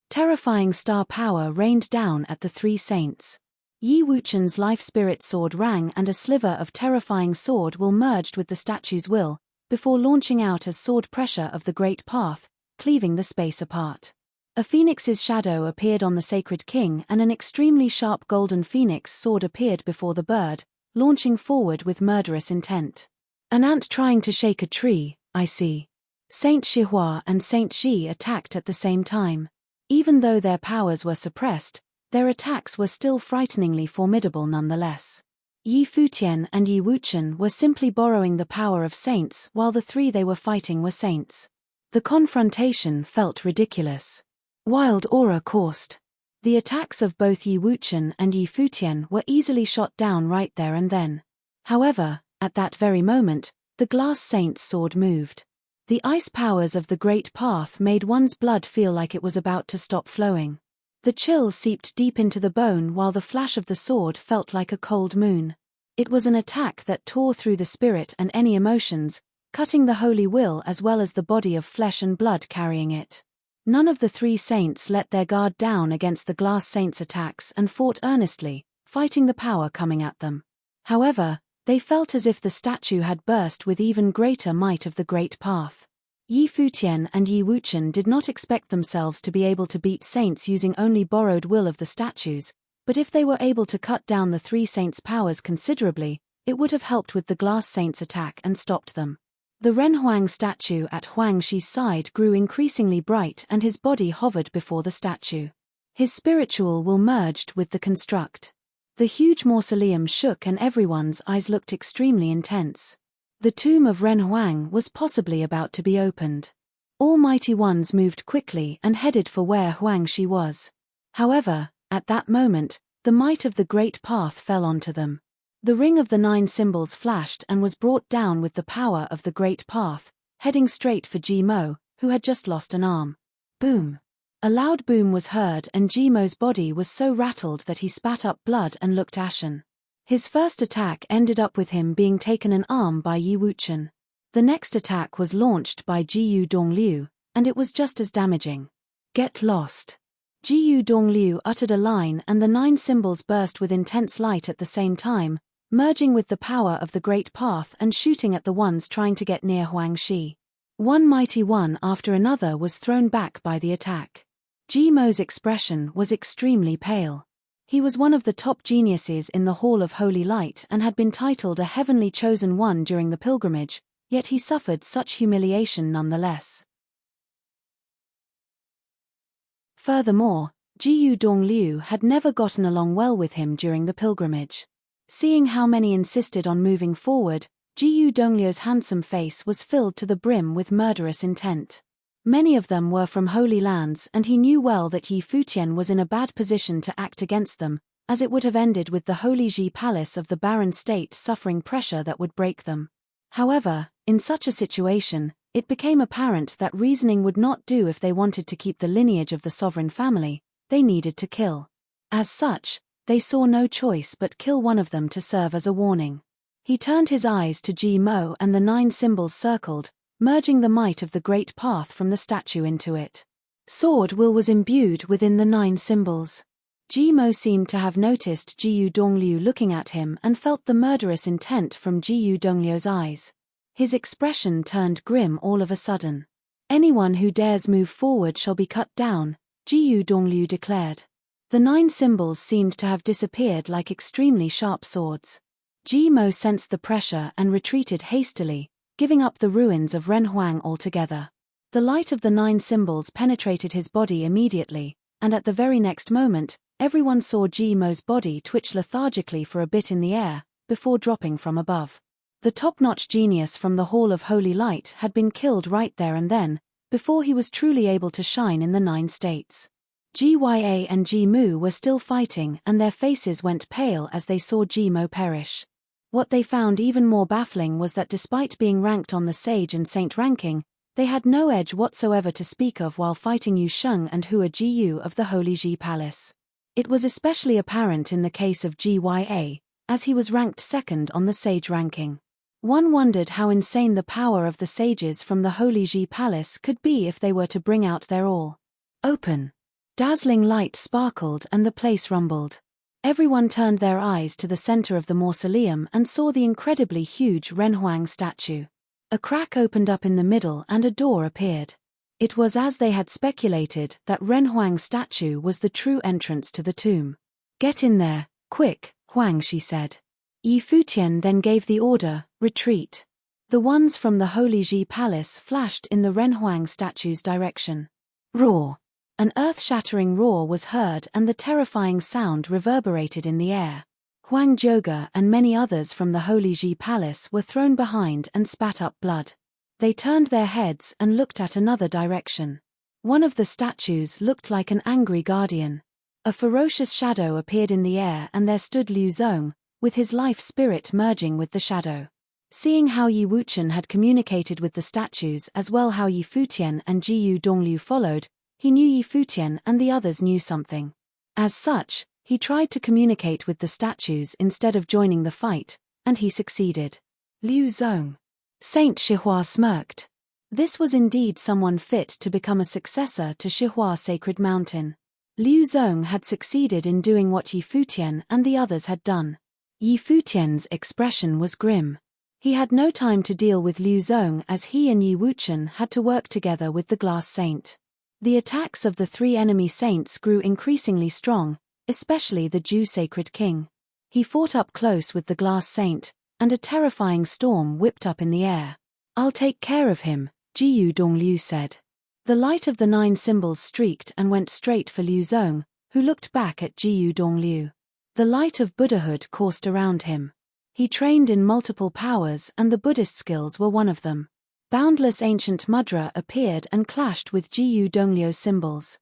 Terrifying star power rained down at the three saints. Yi Wuchen's life spirit sword rang and a sliver of terrifying sword will merged with the statue's will, before launching out as sword pressure of the Great Path, cleaving the space apart. A phoenix's shadow appeared on the Sacred King and an extremely sharp golden phoenix sword appeared before the bird, launching forward with murderous intent. "An ant trying to shake a tree, I see." Saint Shihua and Saint Xi attacked at the same time. Even though their powers were suppressed, their attacks were still frighteningly formidable nonetheless. Yi Futian and Yi Wuchen were simply borrowing the power of saints while the three they were fighting were saints. The confrontation felt ridiculous. Wild aura coursed. The attacks of both Yi Wuchen and Yi Futian were easily shot down right there and then. However, at that very moment, the Glass Saint's sword moved. The ice powers of the Great Path made one's blood feel like it was about to stop flowing. The chill seeped deep into the bone while the flash of the sword felt like a cold moon. It was an attack that tore through the spirit and any emotions, cutting the holy will as well as the body of flesh and blood carrying it. None of the three saints let their guard down against the Glass Saint's attacks and fought earnestly, fighting the power coming at them. However, they felt as if the statue had burst with even greater might of the great path. Yi Futian and Yi Wuchen did not expect themselves to be able to beat saints using only borrowed will of the statues, but if they were able to cut down the three saints' powers considerably, it would have helped with the glass saints' attack and stopped them. The Renhuang statue at Huang Shi's side grew increasingly bright and his body hovered before the statue. His spiritual will merged with the construct. The huge mausoleum shook and everyone's eyes looked extremely intense. The tomb of Renhuang was possibly about to be opened. All mighty ones moved quickly and headed for where Huang Shi was. However, at that moment, the might of the great path fell onto them. The ring of the 9 symbols flashed and was brought down with the power of the great path, heading straight for Ji Mo, who had just lost an arm. Boom! A loud boom was heard and Ji Mo's body was so rattled that he spat up blood and looked ashen. His first attack ended up with him being taken an arm by Yi Wuchen. The next attack was launched by Jiyu Dongliu, and it was just as damaging. Get lost! Jiyu Dongliu uttered a line and the 9 symbols burst with intense light at the same time, merging with the power of the great path and shooting at the ones trying to get near Huang Shi. One mighty one after another was thrown back by the attack. Ji Mo's expression was extremely pale. He was one of the top geniuses in the Hall of Holy Light and had been titled a heavenly chosen one during the pilgrimage, yet he suffered such humiliation nonetheless. Furthermore, Jiyu Dongliu had never gotten along well with him during the pilgrimage. Seeing how many insisted on moving forward, Jiyu Dongliu's handsome face was filled to the brim with murderous intent. Many of them were from holy lands and he knew well that Yi Futian was in a bad position to act against them, as it would have ended with the Holy Ji Palace of the barren state suffering pressure that would break them. However, in such a situation, it became apparent that reasoning would not do if they wanted to keep the lineage of the sovereign family, they needed to kill. As such, they saw no choice but kill one of them to serve as a warning. He turned his eyes to Ji Mo and the 9 symbols circled, merging the might of the great path from the statue into it. Sword will was imbued within the 9 symbols. Ji Mo seemed to have noticed Jiyu Dongliu looking at him and felt the murderous intent from Jiyu Dongliu's eyes. His expression turned grim all of a sudden. Anyone who dares move forward shall be cut down, Jiyu Dongliu declared. The 9 symbols seemed to have disappeared like extremely sharp swords. Ji Mo sensed the pressure and retreated hastily, giving up the ruins of Renhuang altogether. The light of the 9 symbols penetrated his body immediately, and at the very next moment, everyone saw Ji Mo's body twitch lethargically for a bit in the air, before dropping from above. The top-notch genius from the Hall of Holy Light had been killed right there and then, before he was truly able to shine in the 9 states. Gya and Ji Mu were still fighting and their faces went pale as they saw Ji Mo perish. What they found even more baffling was that despite being ranked on the Sage and Saint ranking, they had no edge whatsoever to speak of while fighting Yu Sheng and Hua Jiyu of the Holy Ji Palace. It was especially apparent in the case of Gya, as he was ranked second on the Sage ranking. One wondered how insane the power of the sages from the Holy Ji Palace could be if they were to bring out their all. Open. Dazzling light sparkled and the place rumbled. Everyone turned their eyes to the center of the mausoleum and saw the incredibly huge Renhuang statue. A crack opened up in the middle and a door appeared. It was as they had speculated that Renhuang's statue was the true entrance to the tomb. Get in there, quick, Huang Shi said. Yi Futian then gave the order, retreat. The ones from the Holy Ji Palace flashed in the Renhuang statue's direction. Roar! An earth-shattering roar was heard and the terrifying sound reverberated in the air. Huang Zhouge and many others from the Holy Ji Palace were thrown behind and spat up blood. They turned their heads and looked at another direction. One of the statues looked like an angry guardian. A ferocious shadow appeared in the air and there stood Liu Zong, with his life spirit merging with the shadow. Seeing how Yi Wuchen had communicated with the statues as well how Yi Futian and Jiyu Dongliu followed, he knew Yi Futian and the others knew something. As such, he tried to communicate with the statues instead of joining the fight, and he succeeded. Liu Zong. Saint Shihua smirked. This was indeed someone fit to become a successor to Shihua Sacred Mountain. Liu Zong had succeeded in doing what Yi Futian and the others had done. Yi Futian's expression was grim. He had no time to deal with Liu Zong as he and Yi Wuchen had to work together with the glass saint. The attacks of the three enemy saints grew increasingly strong, especially the Ju Sacred King. He fought up close with the glass saint, and a terrifying storm whipped up in the air. "I'll take care of him," Jiyu Dongliu said. The light of the 9 symbols streaked and went straight for Liu Zong, who looked back at Jiyu Dongliu. The light of Buddhahood coursed around him. He trained in multiple powers and the Buddhist skills were one of them. Boundless ancient mudra appeared and clashed with Jiyu Dongliu's symbols.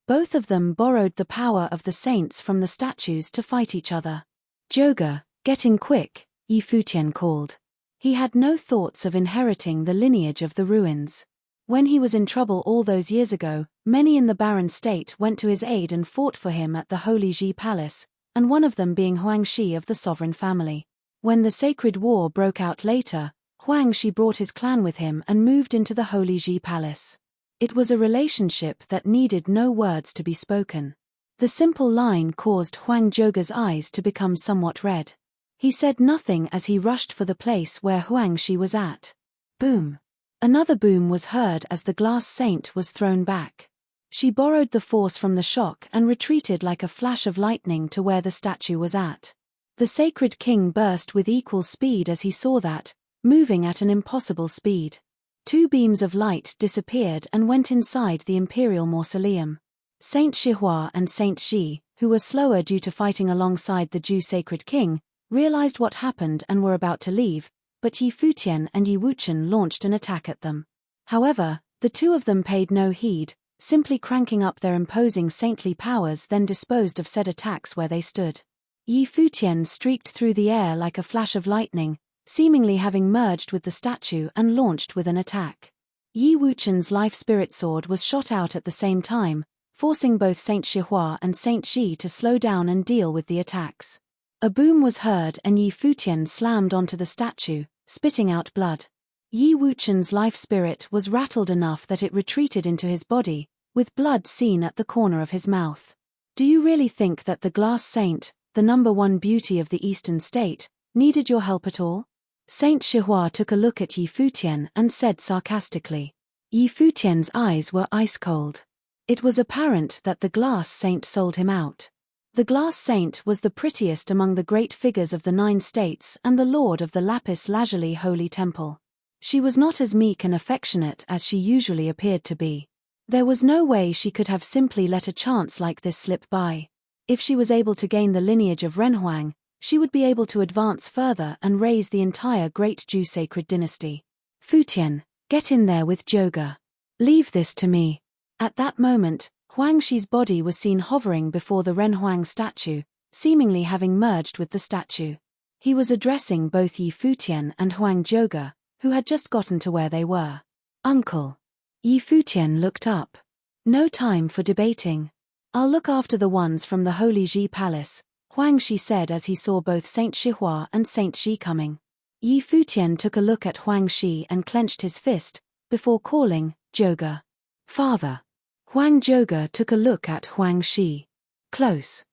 Both of them borrowed the power of the saints from the statues to fight each other. "Joga, get in quick," Yi Futian called. He had no thoughts of inheriting the lineage of the ruins. When he was in trouble all those years ago, many in the barren state went to his aid and fought for him at the Holy Ji Palace, and one of them being Huang Shi of the sovereign family. When the sacred war broke out later, Huang Shi brought his clan with him and moved into the Holy Ji Palace. It was a relationship that needed no words to be spoken. The simple line caused Huang Joga's eyes to become somewhat red. He said nothing as he rushed for the place where Huang Shi was at. Boom! Another boom was heard as the glass saint was thrown back. She borrowed the force from the shock and retreated like a flash of lightning to where the statue was at. The sacred king burst with equal speed as he saw that, moving at an impossible speed. 2 beams of light disappeared and went inside the imperial mausoleum. Saint Shihua and Saint Shi, who were slower due to fighting alongside the Ju Sacred King, realized what happened and were about to leave, but Yi Futian and Yi Wuchen launched an attack at them. However, the two of them paid no heed, simply cranking up their imposing saintly powers, then disposed of said attacks where they stood. Yi Futian streaked through the air like a flash of lightning, seemingly having merged with the statue and launched with an attack. Yi Wuchen's life spirit sword was shot out at the same time, forcing both Saint Shihua and Saint Shi to slow down and deal with the attacks. A boom was heard and Yi Futian slammed onto the statue, spitting out blood. Yi Wuchen's life spirit was rattled enough that it retreated into his body, with blood seen at the corner of his mouth. "Do you really think that the glass saint, the #1 beauty of the Eastern state, needed your help at all?" Saint Shihua took a look at Yi Futian and said sarcastically. Yi Futian's eyes were ice-cold. It was apparent that the glass saint sold him out. The glass saint was the prettiest among the great figures of the 9 states and the lord of the lapis lazuli holy temple. She was not as meek and affectionate as she usually appeared to be. There was no way she could have simply let a chance like this slip by. If she was able to gain the lineage of Renhuang, she would be able to advance further and raise the entire great Ju sacred dynasty. "Futian, get in there with Joga. Leave this to me." At that moment, Huang Shi's body was seen hovering before the Renhuang statue, seemingly having merged with the statue. He was addressing both Yi Futian and Huang Joga, who had just gotten to where they were. "Uncle." Yi Futian looked up. "No time for debating. I'll look after the ones from the Holy Ji Palace," Huang Shi said as he saw both Saint Shihua and Saint Shi coming. Yi Futian took a look at Huang Shi and clenched his fist, before calling, "Joga." "Father." Huang Joga took a look at Huang Shi. "Close."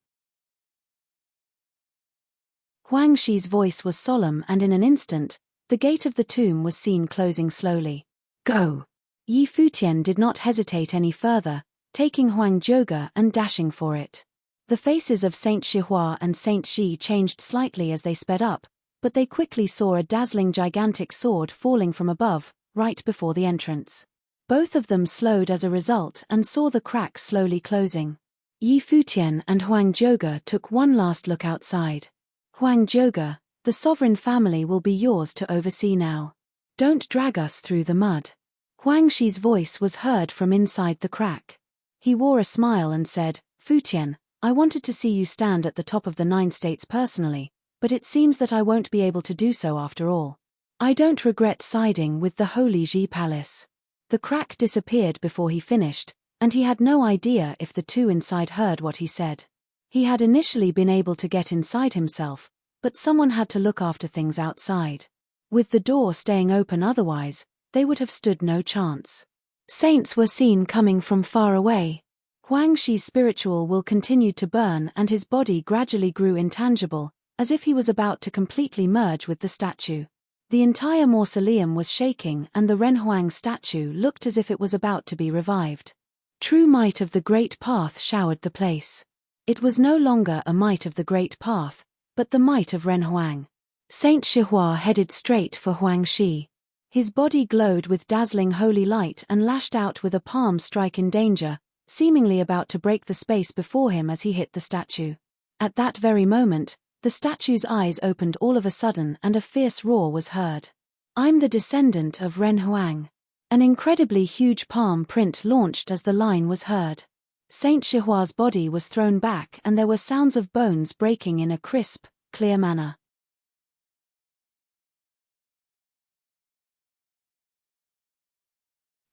Huang Shi's voice was solemn and in an instant, the gate of the tomb was seen closing slowly. "Go." Yi Futian did not hesitate any further, taking Huang Joga and dashing for it. The faces of Saint Shihua and Saint Shi changed slightly as they sped up, but they quickly saw a dazzling gigantic sword falling from above, right before the entrance. Both of them slowed as a result and saw the crack slowly closing. Yi Futian and Huang Joga took one last look outside. "Huang Joga, the sovereign family will be yours to oversee now. Don't drag us through the mud." Huang Shi's voice was heard from inside the crack. He wore a smile and said, "Futian, I wanted to see you stand at the top of the 9 states personally, but it seems that I won't be able to do so after all. I don't regret siding with the Holy Ji Palace." The crack disappeared before he finished, and he had no idea if the two inside heard what he said. He had initially been able to get inside himself, but someone had to look after things outside. With the door staying open otherwise, they would have stood no chance. Saints were seen coming from far away. Huang Shi's spiritual will continued to burn and his body gradually grew intangible, as if he was about to completely merge with the statue. The entire mausoleum was shaking and the Renhuang statue looked as if it was about to be revived. True might of the Great Path showered the place. It was no longer a might of the Great Path, but the might of Renhuang. Saint Shihua headed straight for Huang Shi. His body glowed with dazzling holy light and lashed out with a palm strike in danger, seemingly about to break the space before him as he hit the statue. At that very moment, the statue's eyes opened all of a sudden and a fierce roar was heard. "I'm the descendant of Renhuang." An incredibly huge palm print launched as the line was heard. Saint Shihua's body was thrown back and there were sounds of bones breaking in a crisp, clear manner.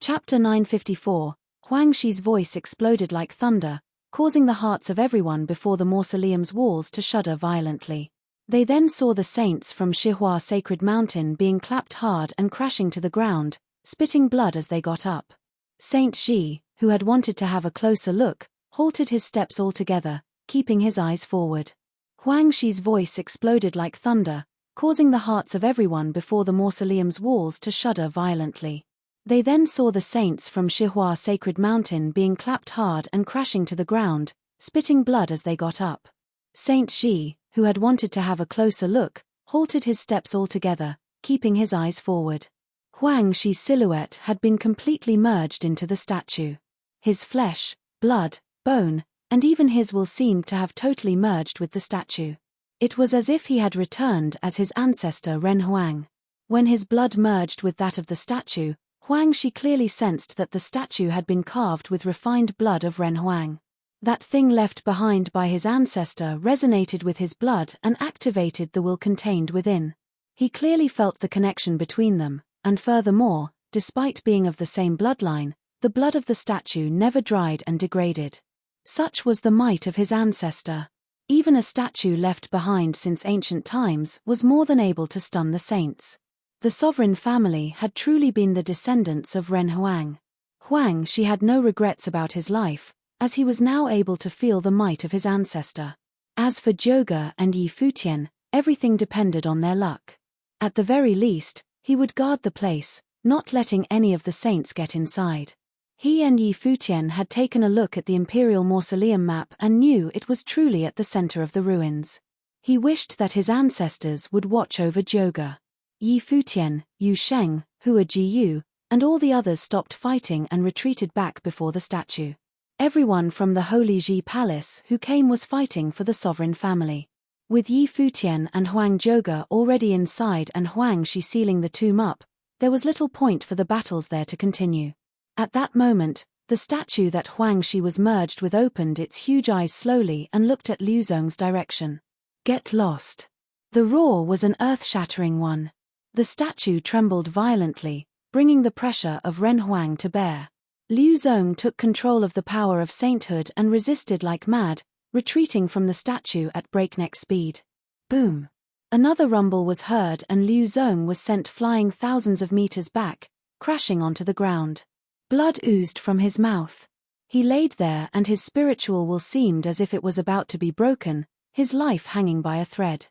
Chapter 954. Huang Shi's voice exploded like thunder, causing the hearts of everyone before the mausoleum's walls to shudder violently. They then saw the saints from Shihua Sacred Mountain being clapped hard and crashing to the ground, spitting blood as they got up. Saint Ji, who had wanted to have a closer look, halted his steps altogether, keeping his eyes forward. Huang Shi's voice exploded like thunder, causing the hearts of everyone before the mausoleum's walls to shudder violently. They then saw the saints from Shihua Sacred Mountain being clapped hard and crashing to the ground, spitting blood as they got up. Saint Ji, who had wanted to have a closer look, halted his steps altogether, keeping his eyes forward. Huang Shi's silhouette had been completely merged into the statue. His flesh, blood, bone, and even his will seemed to have totally merged with the statue. It was as if he had returned as his ancestor Renhuang. When his blood merged with that of the statue, Huang Shi clearly sensed that the statue had been carved with refined blood of Renhuang. That thing left behind by his ancestor resonated with his blood and activated the will contained within. He clearly felt the connection between them, and furthermore, despite being of the same bloodline, the blood of the statue never dried and degraded. Such was the might of his ancestor. Even a statue left behind since ancient times was more than able to stun the saints. The sovereign family had truly been the descendants of Renhuang. Huang Shi had no regrets about his life, as he was now able to feel the might of his ancestor. As for Joga and Yi Futian, everything depended on their luck. At the very least, he would guard the place, not letting any of the saints get inside. He and Yi Futian had taken a look at the imperial mausoleum map and knew it was truly at the center of the ruins. He wished that his ancestors would watch over Joga. Yi Futian, Yu Sheng, Hua Jiyu, and all the others stopped fighting and retreated back before the statue. Everyone from the Holy Ji Palace who came was fighting for the sovereign family. With Yi Futian and Huang Joga already inside and Huang Shi sealing the tomb up, there was little point for the battles there to continue. At that moment, the statue that Huang Shi was merged with opened its huge eyes slowly and looked at Liu Zong's direction. "Get lost." The roar was an earth-shattering one. The statue trembled violently, bringing the pressure of Renhuang to bear. Liu Zong took control of the power of sainthood and resisted like mad, retreating from the statue at breakneck speed. Boom! Another rumble was heard and Liu Zong was sent flying thousands of meters back, crashing onto the ground. Blood oozed from his mouth. He laid there and his spiritual will seemed as if it was about to be broken, his life hanging by a thread.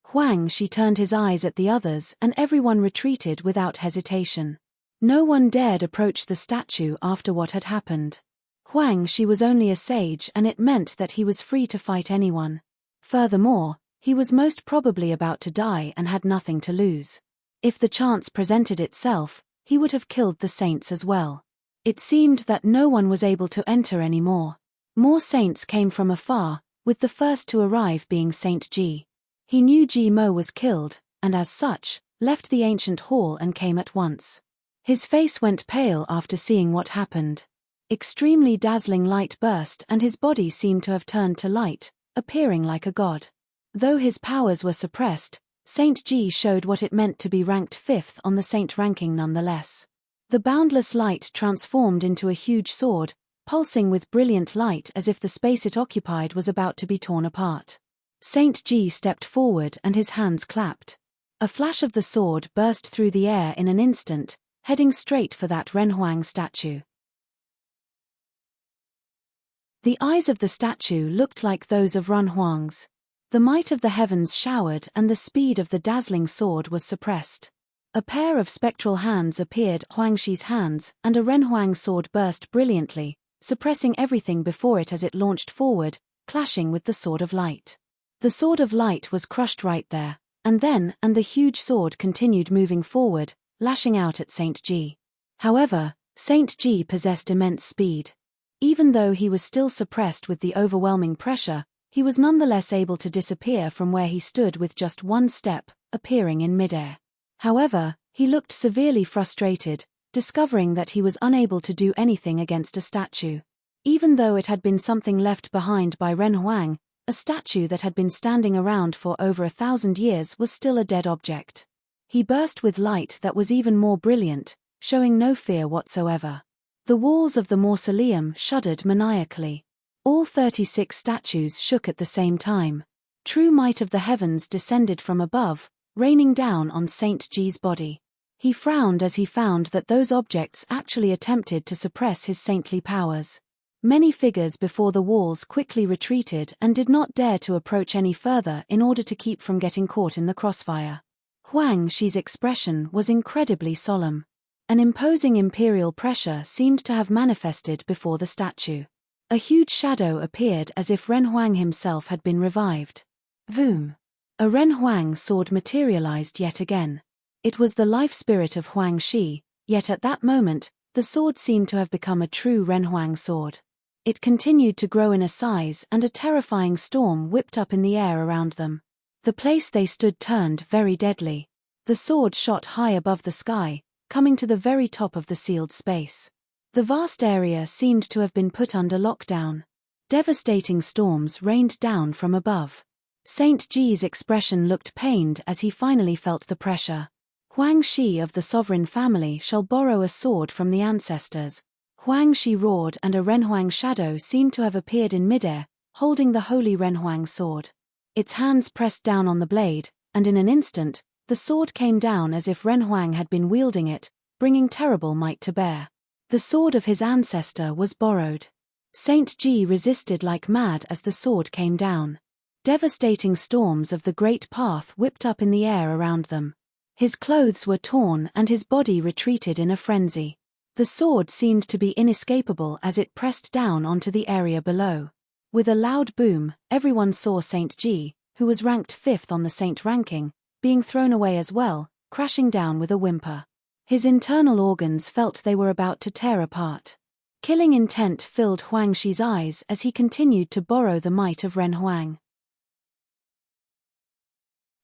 Huang Shi turned his eyes at the others and everyone retreated without hesitation. No one dared approach the statue after what had happened. Huang Shi was only a sage and it meant that he was free to fight anyone. Furthermore, he was most probably about to die and had nothing to lose. If the chance presented itself, he would have killed the saints as well. It seemed that no one was able to enter anymore. More saints came from afar, with the first to arrive being Saint Ji. He knew Ji Mo was killed, and as such, left the ancient hall and came at once. His face went pale after seeing what happened. Extremely dazzling light burst and his body seemed to have turned to light, appearing like a god. Though his powers were suppressed, Saint Ji showed what it meant to be ranked 5th on the saint ranking nonetheless. The boundless light transformed into a huge sword, pulsing with brilliant light as if the space it occupied was about to be torn apart. Saint Ji stepped forward and his hands clapped. A flash of the sword burst through the air in an instant, heading straight for that Renhuang statue. The eyes of the statue looked like those of Ren Huang's. The might of the heavens showered and the speed of the dazzling sword was suppressed. A pair of spectral hands appeared, Huangshi's hands, and a Ren Huang sword burst brilliantly, suppressing everything before it as it launched forward, clashing with the sword of light. The sword of light was crushed right there, and the huge sword continued moving forward, lashing out at Saint Ji. However, Saint Ji possessed immense speed. Even though he was still suppressed with the overwhelming pressure, he was nonetheless able to disappear from where he stood with just one step, appearing in midair. However, he looked severely frustrated, discovering that he was unable to do anything against a statue. Even though it had been something left behind by Ren Huang, a statue that had been standing around for over 1,000 years was still a dead object. He burst with light that was even more brilliant, showing no fear whatsoever. The walls of the mausoleum shuddered maniacally. All 36 statues shook at the same time. True might of the heavens descended from above, raining down on Saint Ji's body. He frowned as he found that those objects actually attempted to suppress his saintly powers. Many figures before the walls quickly retreated and did not dare to approach any further in order to keep from getting caught in the crossfire. Huang Shi's expression was incredibly solemn. An imposing imperial pressure seemed to have manifested before the statue. A huge shadow appeared as if Ren Huang himself had been revived. Voom! A Ren Huang sword materialized yet again. It was the life spirit of Huang Shi, yet at that moment, the sword seemed to have become a true Ren Huang sword. It continued to grow in a size and a terrifying storm whipped up in the air around them. The place they stood turned very deadly. The sword shot high above the sky, coming to the very top of the sealed space. The vast area seemed to have been put under lockdown. Devastating storms rained down from above. Saint Ji's expression looked pained as he finally felt the pressure. Huang Shi of the sovereign family shall borrow a sword from the ancestors. Huang Shi roared and a Ren Huang shadow seemed to have appeared in midair, holding the holy Ren Huang sword. Its hands pressed down on the blade, and in an instant, the sword came down as if Ren Huang had been wielding it, bringing terrible might to bear. The sword of his ancestor was borrowed. Saint Ji resisted like mad as the sword came down. Devastating storms of the great path whipped up in the air around them. His clothes were torn and his body retreated in a frenzy. The sword seemed to be inescapable as it pressed down onto the area below. With a loud boom, everyone saw Saint Ji, who was ranked 5th on the saint ranking, being thrown away as well, crashing down with a whimper. His internal organs felt they were about to tear apart. Killing intent filled Huang Shi's eyes as he continued to borrow the might of Ren Huang.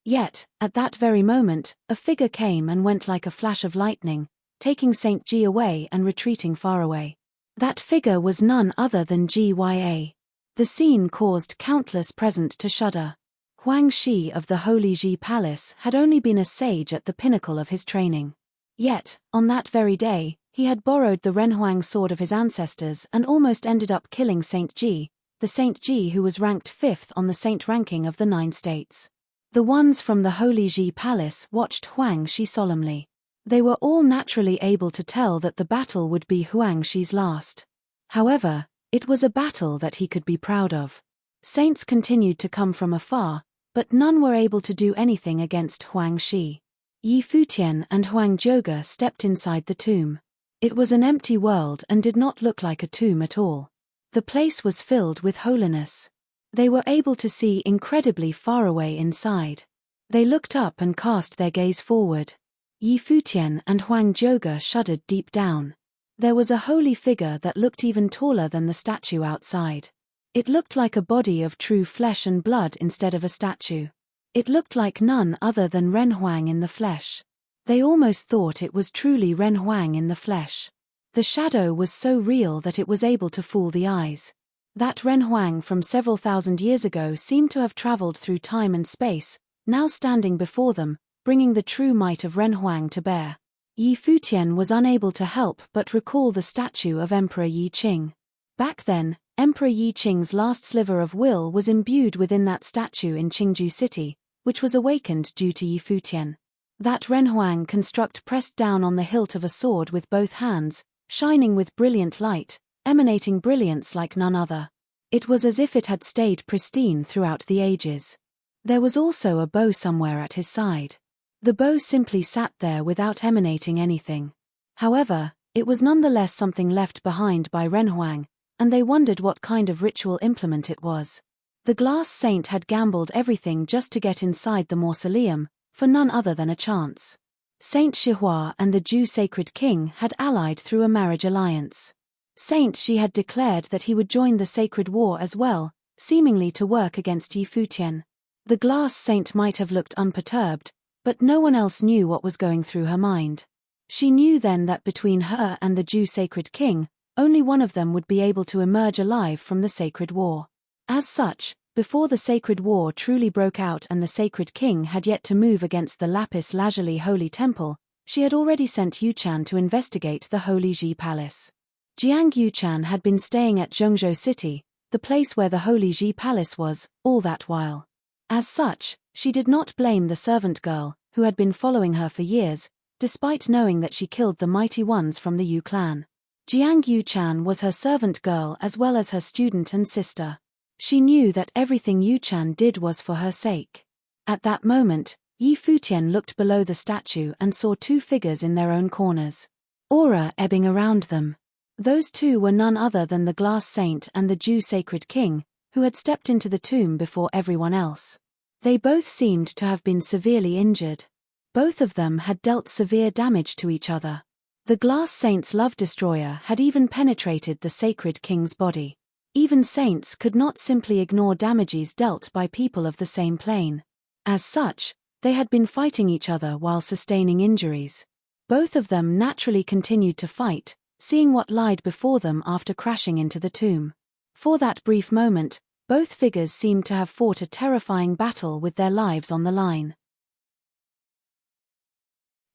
Yet, at that very moment, a figure came and went like a flash of lightning, taking Saint Ji away and retreating far away. That figure was none other than Gya. The scene caused countless present to shudder. Huang Shi of the Holy Ji Palace had only been a sage at the pinnacle of his training. Yet, on that very day, he had borrowed the Ren Huang sword of his ancestors and almost ended up killing Saint Ji, the Saint Ji who was ranked 5th on the saint ranking of the 9 states. The ones from the Holy Ji Palace watched Huang Shi solemnly. They were all naturally able to tell that the battle would be Huang Shi's last. However, it was a battle that he could be proud of. Saints continued to come from afar, but none were able to do anything against Huang Shi. Yi Futian and Huang Zhouge stepped inside the tomb. It was an empty world and did not look like a tomb at all. The place was filled with holiness. They were able to see incredibly far away inside. They looked up and cast their gaze forward. Yi Futian and Huang Zhouge shuddered deep down. There was a holy figure that looked even taller than the statue outside. It looked like a body of true flesh and blood instead of a statue. It looked like none other than Ren Huang in the flesh. They almost thought it was truly Ren Huang in the flesh. The shadow was so real that it was able to fool the eyes. That Ren Huang from several thousand years ago seemed to have traveled through time and space, now standing before them, bringing the true might of Ren Huang to bear. Yi Futian was unable to help but recall the statue of Emperor Yi Qing. Back then, Emperor Yi Qing's last sliver of will was imbued within that statue in Qingju City, which was awakened due to Yi Futian. That Ren Huang construct pressed down on the hilt of a sword with both hands, shining with brilliant light, emanating brilliance like none other. It was as if it had stayed pristine throughout the ages. There was also a bow somewhere at his side. The bow simply sat there without emanating anything. However, it was nonetheless something left behind by Renhuang, and they wondered what kind of ritual implement it was. The glass saint had gambled everything just to get inside the mausoleum, for none other than a chance. Saint Shihua and the Jew sacred king had allied through a marriage alliance. Saint Shi had declared that he would join the sacred war as well, seemingly to work against Yi Futian. The glass saint might have looked unperturbed, but no one else knew what was going through her mind. She knew then that between her and the Jew sacred king, only one of them would be able to emerge alive from the sacred war. As such, before the sacred war truly broke out and the sacred king had yet to move against the lapis lazuli holy temple, she had already sent Yuchan to investigate the Holy Ji Palace. Jiang Yuchan had been staying at Zhengzhou City, the place where the Holy Ji Palace was, all that while. As such, she did not blame the servant girl, who had been following her for years, despite knowing that she killed the mighty ones from the Yu clan. Jiang Yuchan was her servant girl as well as her student and sister. She knew that everything Yuchan did was for her sake. At that moment, Yi Futian looked below the statue and saw two figures in their own corners. Aura ebbing around them. Those two were none other than the glass saint and the Jew sacred king, who had stepped into the tomb before everyone else. They both seemed to have been severely injured. Both of them had dealt severe damage to each other. The glass saint's love destroyer had even penetrated the sacred king's body. Even saints could not simply ignore damages dealt by people of the same plane. As such, they had been fighting each other while sustaining injuries. Both of them naturally continued to fight, seeing what lied before them after crashing into the tomb. For that brief moment, both figures seemed to have fought a terrifying battle with their lives on the line.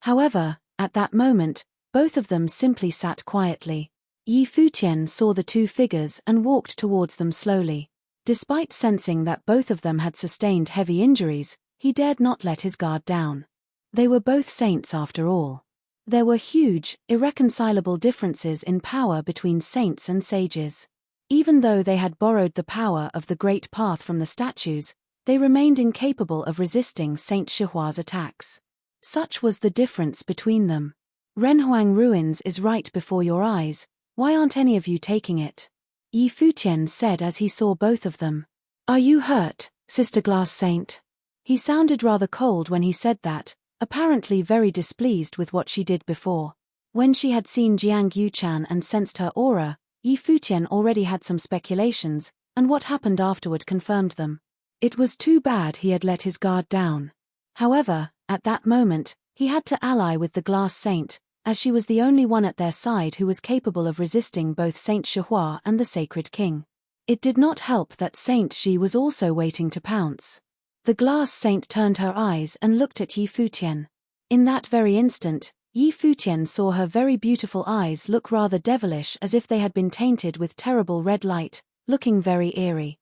However, at that moment, both of them simply sat quietly. Yi Futian saw the two figures and walked towards them slowly. Despite sensing that both of them had sustained heavy injuries, he dared not let his guard down. They were both saints after all. There were huge, irreconcilable differences in power between saints and sages. Even though they had borrowed the power of the Great Path from the statues, they remained incapable of resisting Saint Shihua's attacks. Such was the difference between them. Renhuang ruins is right before your eyes. Why aren't any of you taking it? Yi Futian said as he saw both of them. Are you hurt, Sister Glass Saint? He sounded rather cold when he said that, apparently very displeased with what she did before. When she had seen Jiang Yuchan and sensed her aura, Yi Futian already had some speculations, and what happened afterward confirmed them. It was too bad he had let his guard down. However, at that moment, he had to ally with the Glass Saint, as she was the only one at their side who was capable of resisting both Saint Shihua and the Sacred King. It did not help that Saint Shi was also waiting to pounce. The Glass Saint turned her eyes and looked at Yi Futian. In that very instant, Yi Futian saw her very beautiful eyes look rather devilish as if they had been tainted with terrible red light, looking very eerie.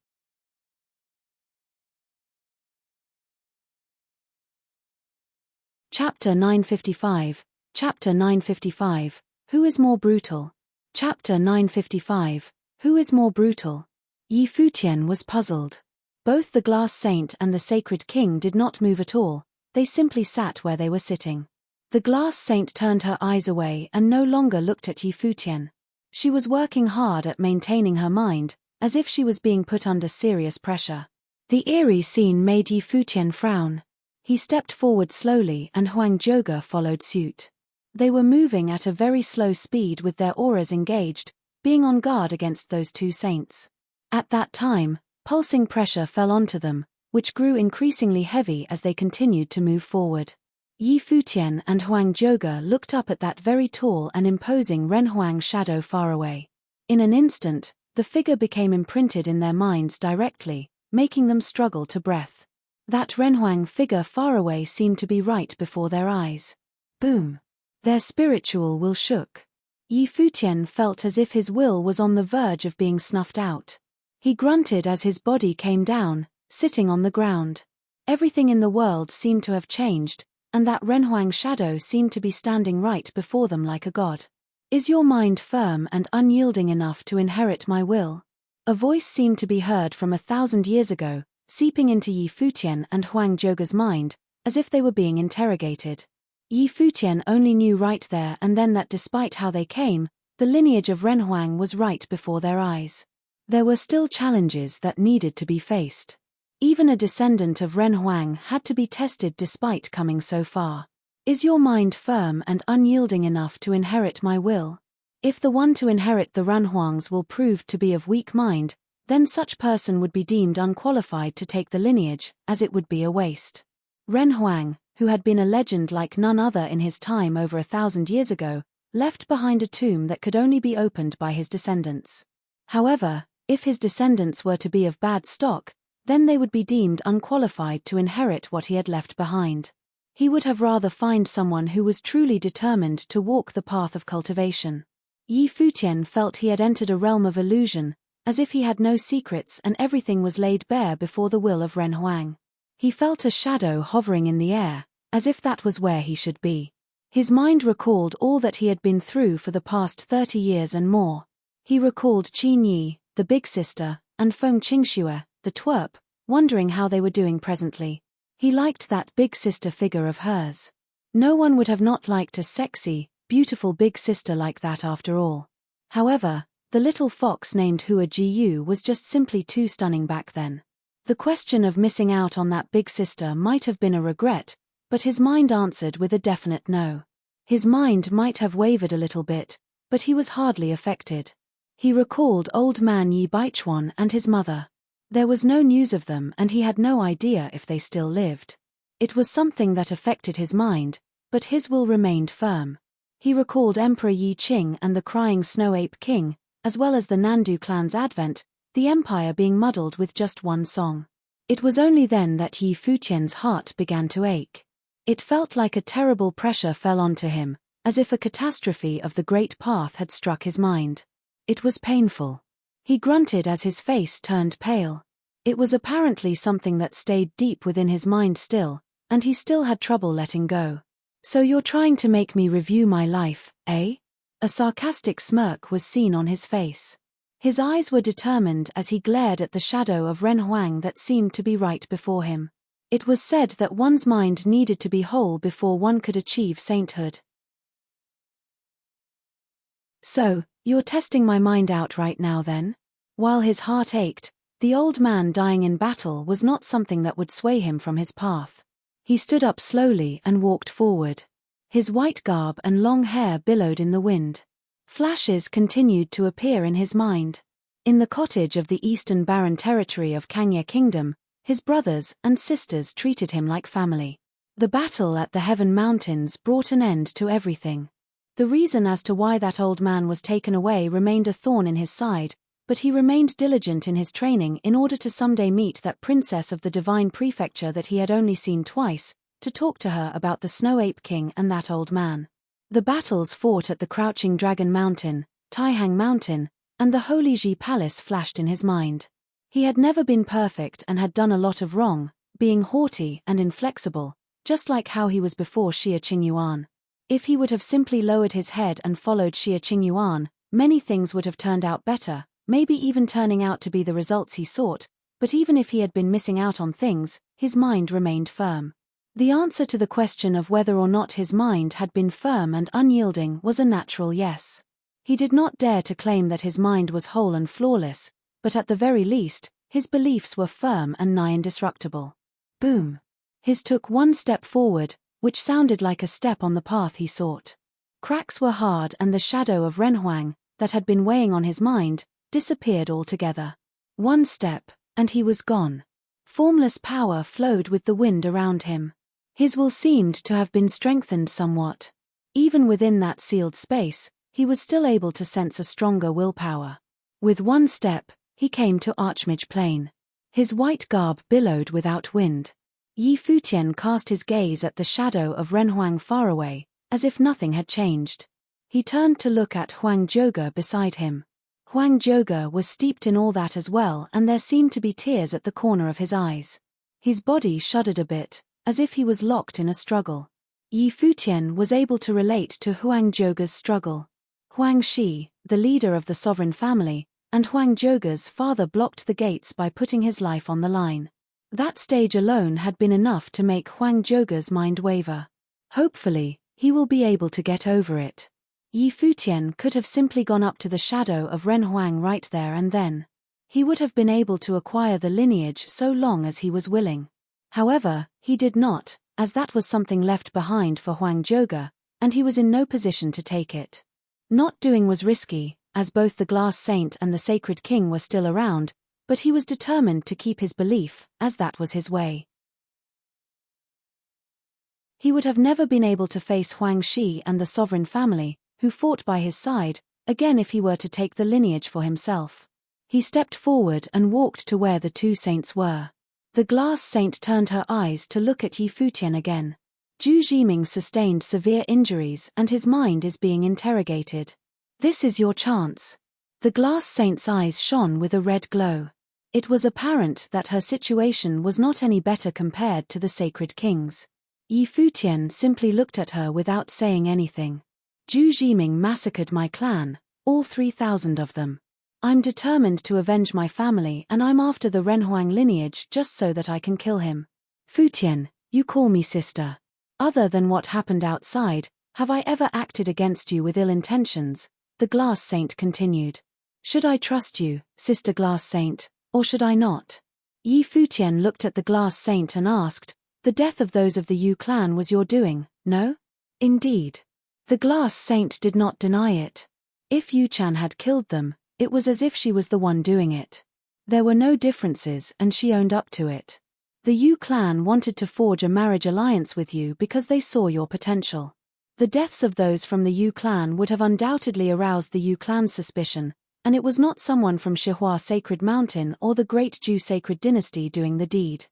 Chapter 955. Chapter 955. Who is more brutal? Chapter 955. Who is more brutal? Yi Futian was puzzled. Both the Glass Saint and the Sacred King did not move at all, they simply sat where they were sitting. The Glass Saint turned her eyes away and no longer looked at Yi Futian. She was working hard at maintaining her mind, as if she was being put under serious pressure. The eerie scene made Yi Futian frown. He stepped forward slowly and Huang Zhouge followed suit. They were moving at a very slow speed with their auras engaged, being on guard against those two saints. At that time, pulsing pressure fell onto them, which grew increasingly heavy as they continued to move forward. Yi Futian and Huang Zhouge looked up at that very tall and imposing Renhuang shadow far away. In an instant, the figure became imprinted in their minds directly, making them struggle to breath. That Renhuang figure far away seemed to be right before their eyes. Boom! Their spiritual will shook. Yi Futian felt as if his will was on the verge of being snuffed out. He grunted as his body came down, sitting on the ground. Everything in the world seemed to have changed, and that Renhuang shadow seemed to be standing right before them like a god. Is your mind firm and unyielding enough to inherit my will? A voice seemed to be heard from 1,000 years ago, seeping into Yi Futian and Huang Zhouge's mind, as if they were being interrogated. Yi Futian only knew right there and then that despite how they came, the lineage of Renhuang was right before their eyes. There were still challenges that needed to be faced. Even a descendant of Renhuang had to be tested despite coming so far. Is your mind firm and unyielding enough to inherit my will? If the one to inherit the Renhuangs will prove to be of weak mind, then such person would be deemed unqualified to take the lineage, as it would be a waste. Renhuang, who had been a legend like none other in his time over 1,000 years ago, left behind a tomb that could only be opened by his descendants. However, if his descendants were to be of bad stock, then they would be deemed unqualified to inherit what he had left behind. He would have rather find someone who was truly determined to walk the path of cultivation. Yi Futian felt he had entered a realm of illusion, as if he had no secrets and everything was laid bare before the will of Renhuang. He felt a shadow hovering in the air, as if that was where he should be. His mind recalled all that he had been through for the past 30 years and more. He recalled Qin Yi, the big sister, and Feng Qingxue, the twerp, wondering how they were doing presently. He liked that big sister figure of hers. No one would have not liked a sexy, beautiful big sister like that after all. However, the little fox named Hua Jiyu was just simply too stunning back then. The question of missing out on that big sister might have been a regret, but his mind answered with a definite no. His mind might have wavered a little bit, but he was hardly affected. He recalled old man Yi Baichuan and his mother. There was no news of them and he had no idea if they still lived. It was something that affected his mind, but his will remained firm. He recalled Emperor Yi Qing and the crying Snow Ape King, as well as the Nandu clan's advent, the empire being muddled with just one song. It was only then that Yi Futian's heart began to ache. It felt like a terrible pressure fell onto him, as if a catastrophe of the great path had struck his mind. It was painful. He grunted as his face turned pale. It was apparently something that stayed deep within his mind still, and he still had trouble letting go. So you're trying to make me review my life, eh? A sarcastic smirk was seen on his face. His eyes were determined as he glared at the shadow of Renhuang that seemed to be right before him. It was said that one's mind needed to be whole before one could achieve sainthood. So, you're testing my mind out right now then? While his heart ached, the old man dying in battle was not something that would sway him from his path. He stood up slowly and walked forward. His white garb and long hair billowed in the wind. Flashes continued to appear in his mind. In the cottage of the eastern barren territory of Kangye Kingdom, his brothers and sisters treated him like family. The battle at the Heaven Mountains brought an end to everything. The reason as to why that old man was taken away remained a thorn in his side, but he remained diligent in his training in order to someday meet that princess of the divine prefecture that he had only seen twice, to talk to her about the Snow Ape King and that old man. The battles fought at the Crouching Dragon Mountain, Taihang Mountain, and the Holy Ji Palace flashed in his mind. He had never been perfect and had done a lot of wrong, being haughty and inflexible, just like how he was before Xia Qingyuan. If he would have simply lowered his head and followed Xia Qingyuan, many things would have turned out better, maybe even turning out to be the results he sought, but even if he had been missing out on things, his mind remained firm. The answer to the question of whether or not his mind had been firm and unyielding was a natural yes. He did not dare to claim that his mind was whole and flawless, but at the very least, his beliefs were firm and nigh indestructible. Boom! His took one step forward, which sounded like a step on the path he sought. Cracks were hard and the shadow of Renhuang, that had been weighing on his mind, disappeared altogether. One step, and he was gone. Formless power flowed with the wind around him. His will seemed to have been strengthened somewhat. Even within that sealed space, he was still able to sense a stronger willpower. With one step, he came to Archmage Plain. His white garb billowed without wind. Yi Futian cast his gaze at the shadow of Renhuang far away, as if nothing had changed. He turned to look at Huang Zhouge beside him. Huang Zhouge was steeped in all that as well, and there seemed to be tears at the corner of his eyes. His body shuddered a bit, as if he was locked in a struggle. Yi Futian was able to relate to Huang Zhouge's struggle. Huang Shi, the leader of the sovereign family, and Huang Zhouge's father blocked the gates by putting his life on the line. That stage alone had been enough to make Huang Zhouge's mind waver. Hopefully, he will be able to get over it. Yi Futian could have simply gone up to the shadow of Ren Huang right there and then. He would have been able to acquire the lineage so long as he was willing. However, he did not, as that was something left behind for Huang Zhouge, and he was in no position to take it. Not doing was risky, as both the Glass Saint and the Sacred King were still around, but he was determined to keep his belief, as that was his way. He would have never been able to face Huang Shi and the sovereign family, who fought by his side, again if he were to take the lineage for himself. He stepped forward and walked to where the two saints were. The Glass Saint turned her eyes to look at Yi Futian again. Zhu Jiming sustained severe injuries and his mind is being interrogated. This is your chance. The Glass Saint's eyes shone with a red glow. It was apparent that her situation was not any better compared to the Sacred King's. Yi Futian simply looked at her without saying anything. Zhu Jiming massacred my clan, all 3,000 of them. I'm determined to avenge my family and I'm after the Renhuang lineage just so that I can kill him. Futian, you call me sister. Other than what happened outside, have I ever acted against you with ill intentions? The Glass Saint continued. Should I trust you, Sister Glass Saint, or should I not? Yi Futian looked at the Glass Saint and asked, the death of those of the Yu clan was your doing, no? Indeed. The Glass Saint did not deny it. If Yu Chan had killed them, it was as if she was the one doing it. There were no differences and she owned up to it. The Yu clan wanted to forge a marriage alliance with you because they saw your potential. The deaths of those from the Yu clan would have undoubtedly aroused the Yu clan's suspicion, and it was not someone from Shihua Sacred Mountain or the Great Zhu Sacred Dynasty doing the deed.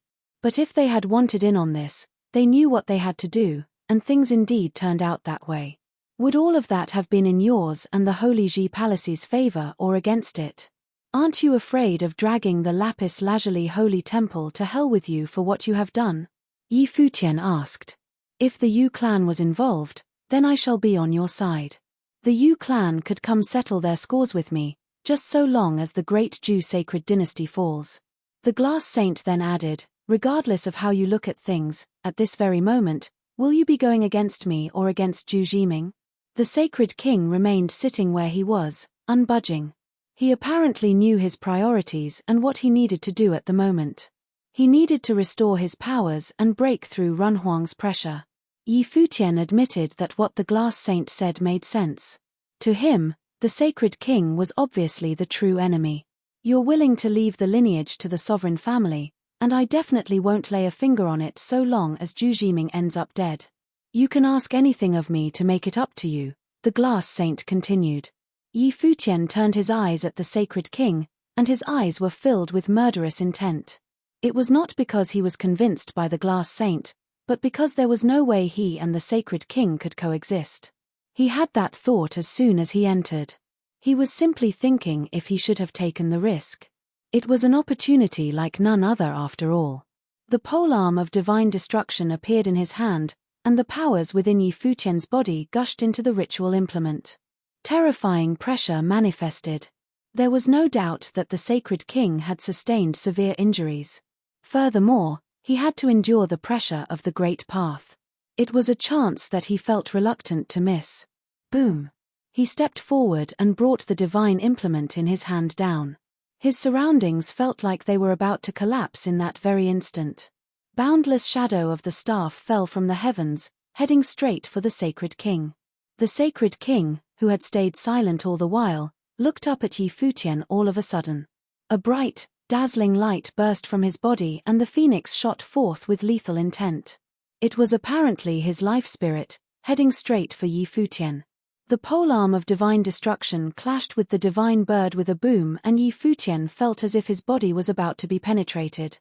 But if they had wanted in on this, they knew what they had to do, and things indeed turned out that way. Would all of that have been in yours and the Holy Ji Palace's favor or against it? Aren't you afraid of dragging the Lapis Lazuli Holy Temple to hell with you for what you have done? Yi Futian asked. If the Yu clan was involved, then I shall be on your side. The Yu clan could come settle their scores with me, just so long as the Great Zhu Sacred Dynasty falls. The Glass Saint then added, regardless of how you look at things, at this very moment, will you be going against me or against Zhu Jiming? The Sacred King remained sitting where he was, unbudging. He apparently knew his priorities and what he needed to do at the moment. He needed to restore his powers and break through Renhuang's pressure. Yi Futian admitted that what the Glass Saint said made sense. To him, the Sacred King was obviously the true enemy. You're willing to leave the lineage to the sovereign family, and I definitely won't lay a finger on it so long as Zhu Jiming ends up dead. You can ask anything of me to make it up to you, the Glass Saint continued. Yi Futian turned his eyes at the Sacred King, and his eyes were filled with murderous intent. It was not because he was convinced by the Glass Saint, but because there was no way he and the Sacred King could coexist. He had that thought as soon as he entered. He was simply thinking if he should have taken the risk. It was an opportunity like none other after all. The polearm of divine destruction appeared in his hand, and the powers within Yi Futian's body gushed into the ritual implement. Terrifying pressure manifested. There was no doubt that the Sacred King had sustained severe injuries. Furthermore, he had to endure the pressure of the Great Path. It was a chance that he felt reluctant to miss. Boom! He stepped forward and brought the divine implement in his hand down. His surroundings felt like they were about to collapse in that very instant. Boundless shadow of the staff fell from the heavens, heading straight for the Sacred King. The Sacred King, who had stayed silent all the while, looked up at Yi Futian all of a sudden. A bright, dazzling light burst from his body and the phoenix shot forth with lethal intent. It was apparently his life spirit, heading straight for Yi Futian. The polearm of divine destruction clashed with the divine bird with a boom and Yi Futian felt as if his body was about to be penetrated.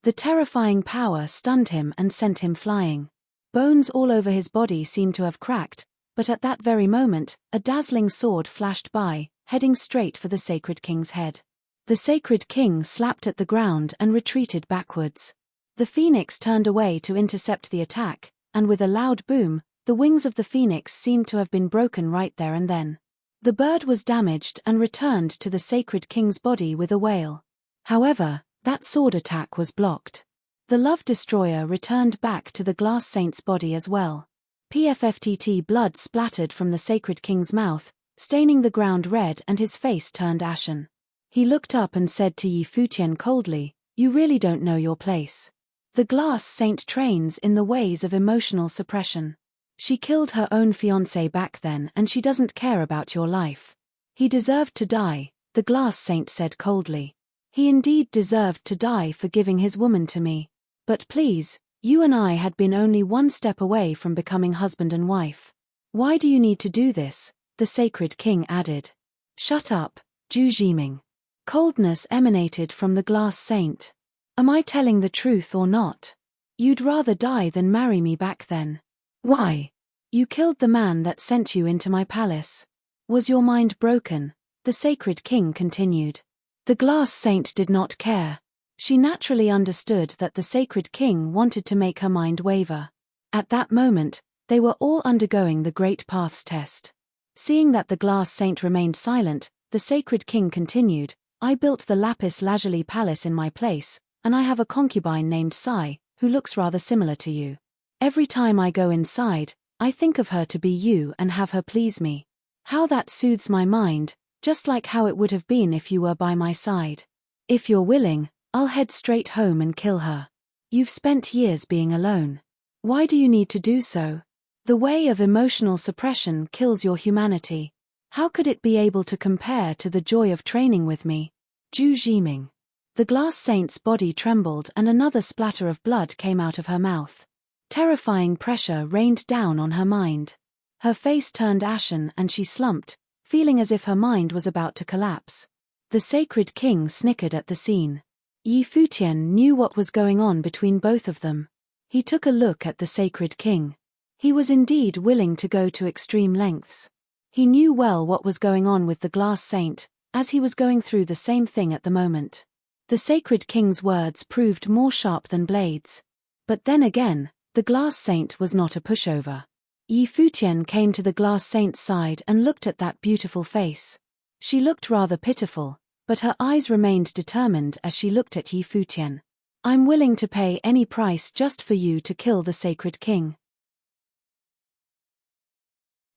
The terrifying power stunned him and sent him flying. Bones all over his body seemed to have cracked, but at that very moment, a dazzling sword flashed by, heading straight for the Sacred King's head. The Sacred King slapped at the ground and retreated backwards. The phoenix turned away to intercept the attack, and with a loud boom, the wings of the phoenix seemed to have been broken right there and then. The bird was damaged and returned to the sacred king's body with a wail. However, that sword attack was blocked. The love destroyer returned back to the glass saint's body as well. PFFTT blood splattered from the sacred king's mouth, staining the ground red, and his face turned ashen. He looked up and said to Yi Futian coldly, "You really don't know your place. The glass saint trains in the ways of emotional suppression. She killed her own fiancé back then and she doesn't care about your life." "He deserved to die," the glass saint said coldly. "He indeed deserved to die for giving his woman to me. But please, you and I had been only one step away from becoming husband and wife. Why do you need to do this?" the sacred king added. "Shut up, Zhu Jiming." Coldness emanated from the glass saint. "Am I telling the truth or not? You'd rather die than marry me back then. Why? You killed the man that sent you into my palace. Was your mind broken?" the sacred king continued. The glass saint did not care. She naturally understood that the sacred king wanted to make her mind waver. At that moment, they were all undergoing the Great Paths test. Seeing that the glass saint remained silent, the sacred king continued, "I built the lapis lazuli palace in my place, and I have a concubine named Sai, who looks rather similar to you. Every time I go inside, I think of her to be you and have her please me. How that soothes my mind, just like how it would have been if you were by my side. If you're willing, I'll head straight home and kill her. You've spent years being alone. Why do you need to do so? The way of emotional suppression kills your humanity. How could it be able to compare to the joy of training with me?" Zhu Jiming. The glass saint's body trembled and another splatter of blood came out of her mouth. Terrifying pressure rained down on her mind. Her face turned ashen and she slumped, feeling as if her mind was about to collapse. The sacred king snickered at the scene. Yi Futian knew what was going on between both of them. He took a look at the sacred king. He was indeed willing to go to extreme lengths. He knew well what was going on with the glass saint, as he was going through the same thing at the moment. The sacred king's words proved more sharp than blades. But then again, the glass saint was not a pushover. Yi Futian came to the glass saint's side and looked at that beautiful face. She looked rather pitiful, but her eyes remained determined as she looked at Yi Futian. "I'm willing to pay any price just for you to kill the sacred king.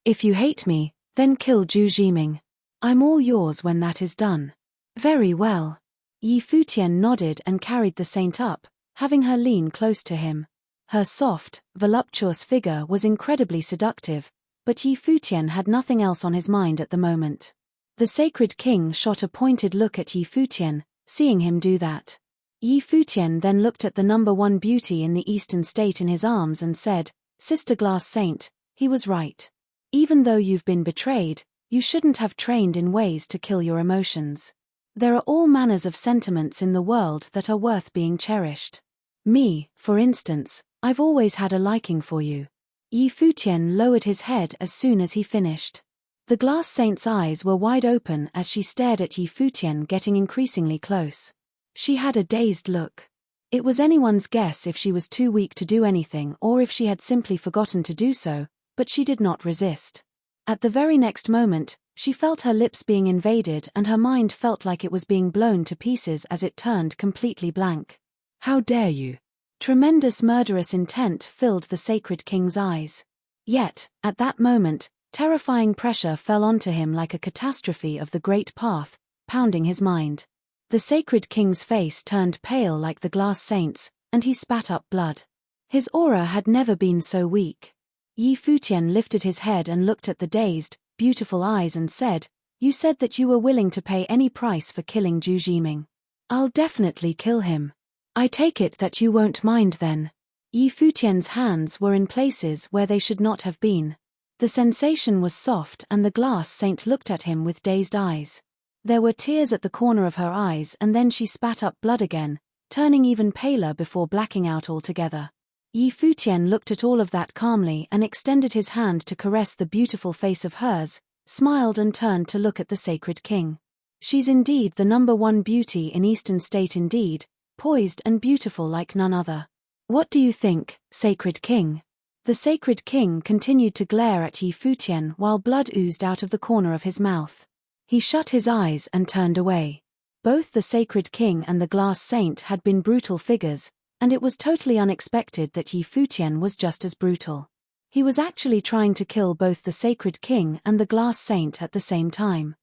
If you hate me, then kill Zhu Jiming. I'm all yours when that is done." "Very well." Yi Futian nodded and carried the saint up, having her lean close to him. Her soft, voluptuous figure was incredibly seductive, but Yi Futian had nothing else on his mind at the moment. The sacred king shot a pointed look at Yi Futian, seeing him do that. Yi Futian then looked at the number one beauty in the eastern state in his arms and said, "Sister Glass Saint, he was right. Even though you've been betrayed, you shouldn't have trained in ways to kill your emotions. There are all manners of sentiments in the world that are worth being cherished. Me, for instance, I've always had a liking for you." Yi Futian lowered his head as soon as he finished. The glass saint's eyes were wide open as she stared at Yi Futian getting increasingly close. She had a dazed look. It was anyone's guess if she was too weak to do anything or if she had simply forgotten to do so, but she did not resist. At the very next moment, she felt her lips being invaded and her mind felt like it was being blown to pieces as it turned completely blank. "How dare you?" Tremendous murderous intent filled the sacred king's eyes. Yet, at that moment, terrifying pressure fell onto him like a catastrophe of the great path, pounding his mind. The sacred king's face turned pale like the glass saint's, and he spat up blood. His aura had never been so weak. Yi Futian lifted his head and looked at the dazed, beautiful eyes and said, "You said that you were willing to pay any price for killing Zhu Jiming. I'll definitely kill him. I take it that you won't mind then." Yi Futian's hands were in places where they should not have been. The sensation was soft and the glass saint looked at him with dazed eyes. There were tears at the corner of her eyes and then she spat up blood again, turning even paler before blacking out altogether. Yi Futian looked at all of that calmly and extended his hand to caress the beautiful face of hers, smiled and turned to look at the sacred king. "She's indeed the number one beauty in Eastern State indeed, poised and beautiful like none other. What do you think, sacred king?" The sacred king continued to glare at Yi Futian while blood oozed out of the corner of his mouth. He shut his eyes and turned away. Both the sacred king and the glass saint had been brutal figures, and it was totally unexpected that Yi Futian was just as brutal. He was actually trying to kill both the sacred king and the glass saint at the same time.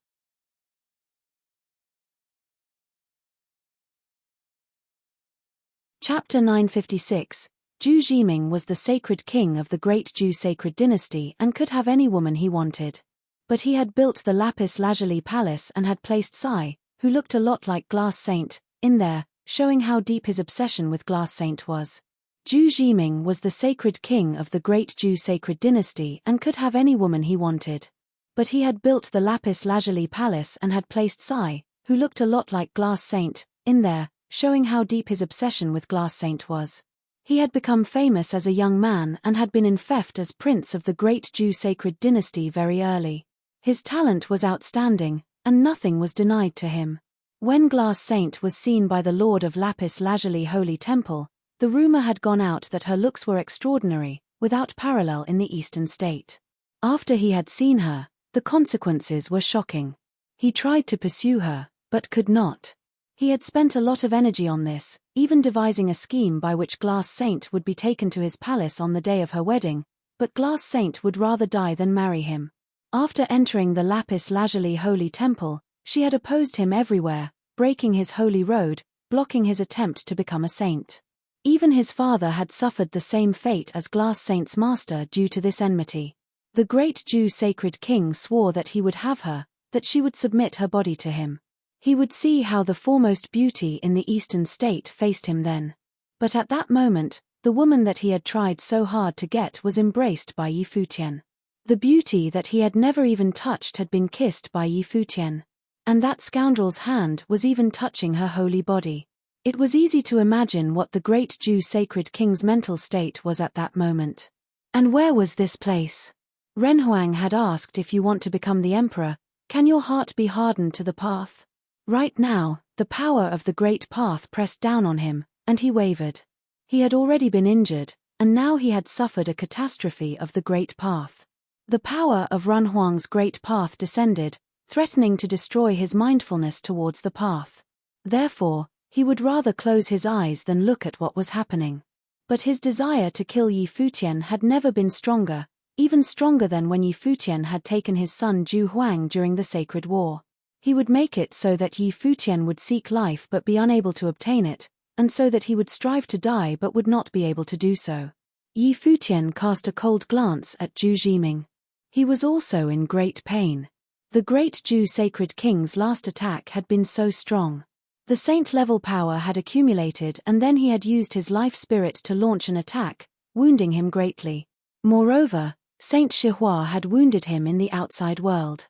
Chapter 956. Zhu Jiming was the sacred king of the great Zhu sacred dynasty and could have any woman he wanted. But he had built the lapis lazuli palace and had placed Sai, who looked a lot like glass saint, in there, showing how deep his obsession with glass saint was. Zhu Jiming was the sacred king of the great Zhu sacred dynasty and could have any woman he wanted. But he had built the lapis lazuli palace and had placed Sai, who looked a lot like glass saint, in there, showing how deep his obsession with glass saint was. He had become famous as a young man and had been infeft as prince of the great Zhu sacred dynasty very early. His talent was outstanding, and nothing was denied to him. When glass saint was seen by the lord of lapis lazuli holy temple, the rumor had gone out that her looks were extraordinary, without parallel in the eastern state. After he had seen her, the consequences were shocking. He tried to pursue her, but could not. He had spent a lot of energy on this, even devising a scheme by which Glass Saint would be taken to his palace on the day of her wedding, but Glass Saint would rather die than marry him. After entering the lapis lazuli holy temple, she had opposed him everywhere, breaking his holy road, blocking his attempt to become a saint. Even his father had suffered the same fate as Glass Saint's master due to this enmity. The great Zhu sacred king swore that he would have her, that she would submit her body to him. He would see how the foremost beauty in the eastern state faced him then. But at that moment, the woman that he had tried so hard to get was embraced by Yi Futian. The beauty that he had never even touched had been kissed by Yi Futian. And that scoundrel's hand was even touching her holy body. It was easy to imagine what the great Zhu sacred king's mental state was at that moment. And where was this place? Renhuang had asked, if you want to become the emperor, can your heart be hardened to the path? Right now, the power of the great path pressed down on him, and he wavered. He had already been injured, and now he had suffered a catastrophe of the great path. The power of Renhuang's great path descended, threatening to destroy his mindfulness towards the path. Therefore, he would rather close his eyes than look at what was happening. But his desire to kill Yi Futian had never been stronger, even stronger than when Yi Futian had taken his son Zhu Huang during the Sacred War. He would make it so that Yi Futian would seek life but be unable to obtain it, and so that he would strive to die but would not be able to do so. Yi Futian cast a cold glance at Zhu Jiming. He was also in great pain. The great Zhu sacred king's last attack had been so strong. The saint-level power had accumulated and then he had used his life spirit to launch an attack, wounding him greatly. Moreover, Saint Shihua had wounded him in the outside world.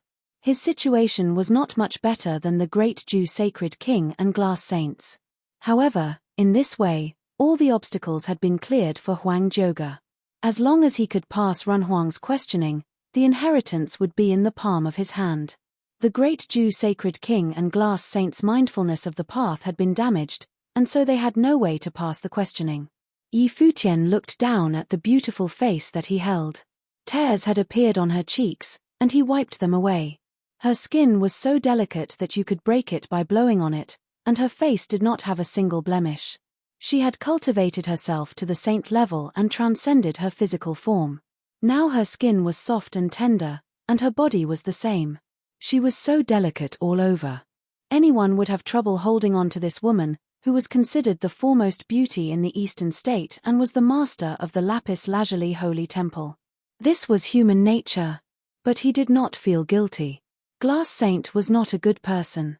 His situation was not much better than the great Zhu sacred king and glass saints. However, in this way, all the obstacles had been cleared for Huang Zhouge. As long as he could pass Renhuang's questioning, the inheritance would be in the palm of his hand. The great Zhu sacred king and glass saint's mindfulness of the path had been damaged, and so they had no way to pass the questioning. Yi Futian looked down at the beautiful face that he held. Tears had appeared on her cheeks, and he wiped them away. Her skin was so delicate that you could break it by blowing on it, and her face did not have a single blemish. She had cultivated herself to the saint level and transcended her physical form. Now her skin was soft and tender, and her body was the same. She was so delicate all over. Anyone would have trouble holding on to this woman, who was considered the foremost beauty in the eastern state and was the master of the lapis lazuli holy temple. This was human nature. But he did not feel guilty. Glass Saint was not a good person.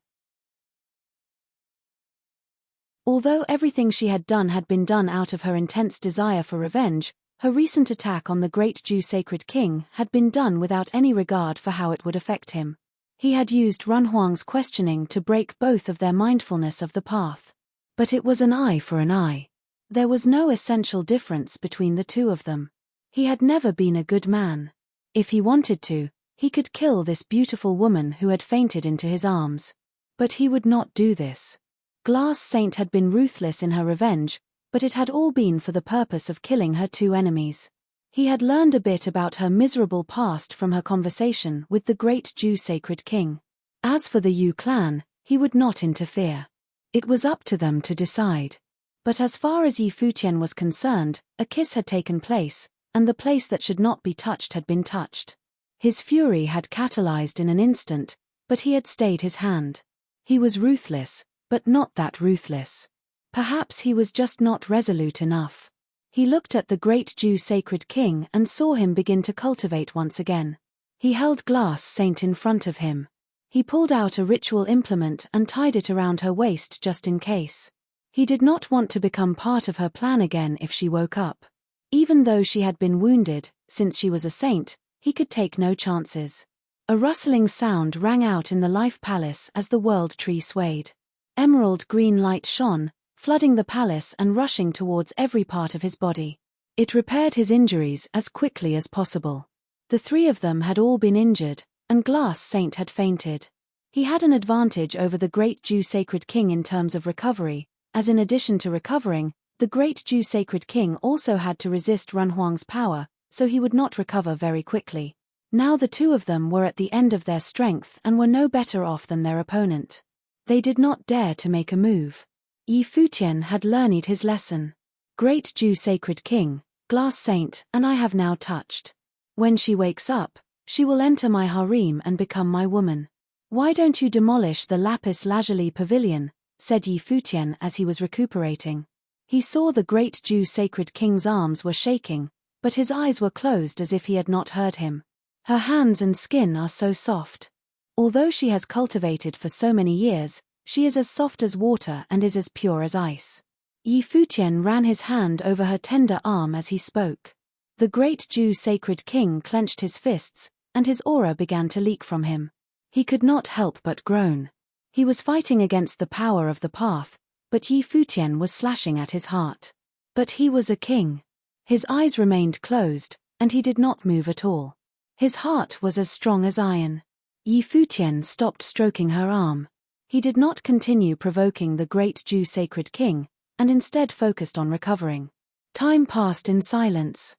Although everything she had done been out of her intense desire for revenge, her recent attack on the great Zhu sacred king had been done without any regard for how it would affect him. He had used Renhuang's questioning to break both of their mindfulness of the path. But it was an eye for an eye. There was no essential difference between the two of them. He had never been a good man. If he wanted to, he could kill this beautiful woman who had fainted into his arms. But he would not do this. Glass Saint had been ruthless in her revenge, but it had all been for the purpose of killing her two enemies. He had learned a bit about her miserable past from her conversation with the great Jew sacred king. As for the Yu clan, he would not interfere. It was up to them to decide. But as far as Yi Futian was concerned, a kiss had taken place, and the place that should not be touched had been touched. His fury had catalyzed in an instant, but he had stayed his hand. He was ruthless, but not that ruthless. Perhaps he was just not resolute enough. He looked at the great Jew sacred king and saw him begin to cultivate once again. He held Glass Saint in front of him. He pulled out a ritual implement and tied it around her waist just in case. He did not want to become part of her plan again if she woke up. Even though she had been wounded, since she was a saint, he could take no chances. A rustling sound rang out in the life palace as the world tree swayed. Emerald green light shone, flooding the palace and rushing towards every part of his body. It repaired his injuries as quickly as possible. The three of them had all been injured, and Glass Saint had fainted. He had an advantage over the great Jew sacred king in terms of recovery, as in addition to recovering, the great Jew sacred king also had to resist Runhuang's power, so he would not recover very quickly. Now the two of them were at the end of their strength and were no better off than their opponent. They did not dare to make a move. Yi Futian had learned his lesson. Great Jew sacred king, Glass Saint, and I have now touched. When she wakes up, she will enter my harem and become my woman. Why don't you demolish the lapis lazuli pavilion, said Yi Futian as he was recuperating. He saw the great Jew sacred king's arms were shaking, but his eyes were closed as if he had not heard him. Her hands and skin are so soft. Although she has cultivated for so many years, she is as soft as water and is as pure as ice. Yi Futian ran his hand over her tender arm as he spoke. The great Jew sacred king clenched his fists, and his aura began to leak from him. He could not help but groan. He was fighting against the power of the path, but Yi Futian was slashing at his heart. But he was a king. His eyes remained closed, and he did not move at all. His heart was as strong as iron. Yi Futian stopped stroking her arm. He did not continue provoking the great Jew sacred king, and instead focused on recovering. Time passed in silence.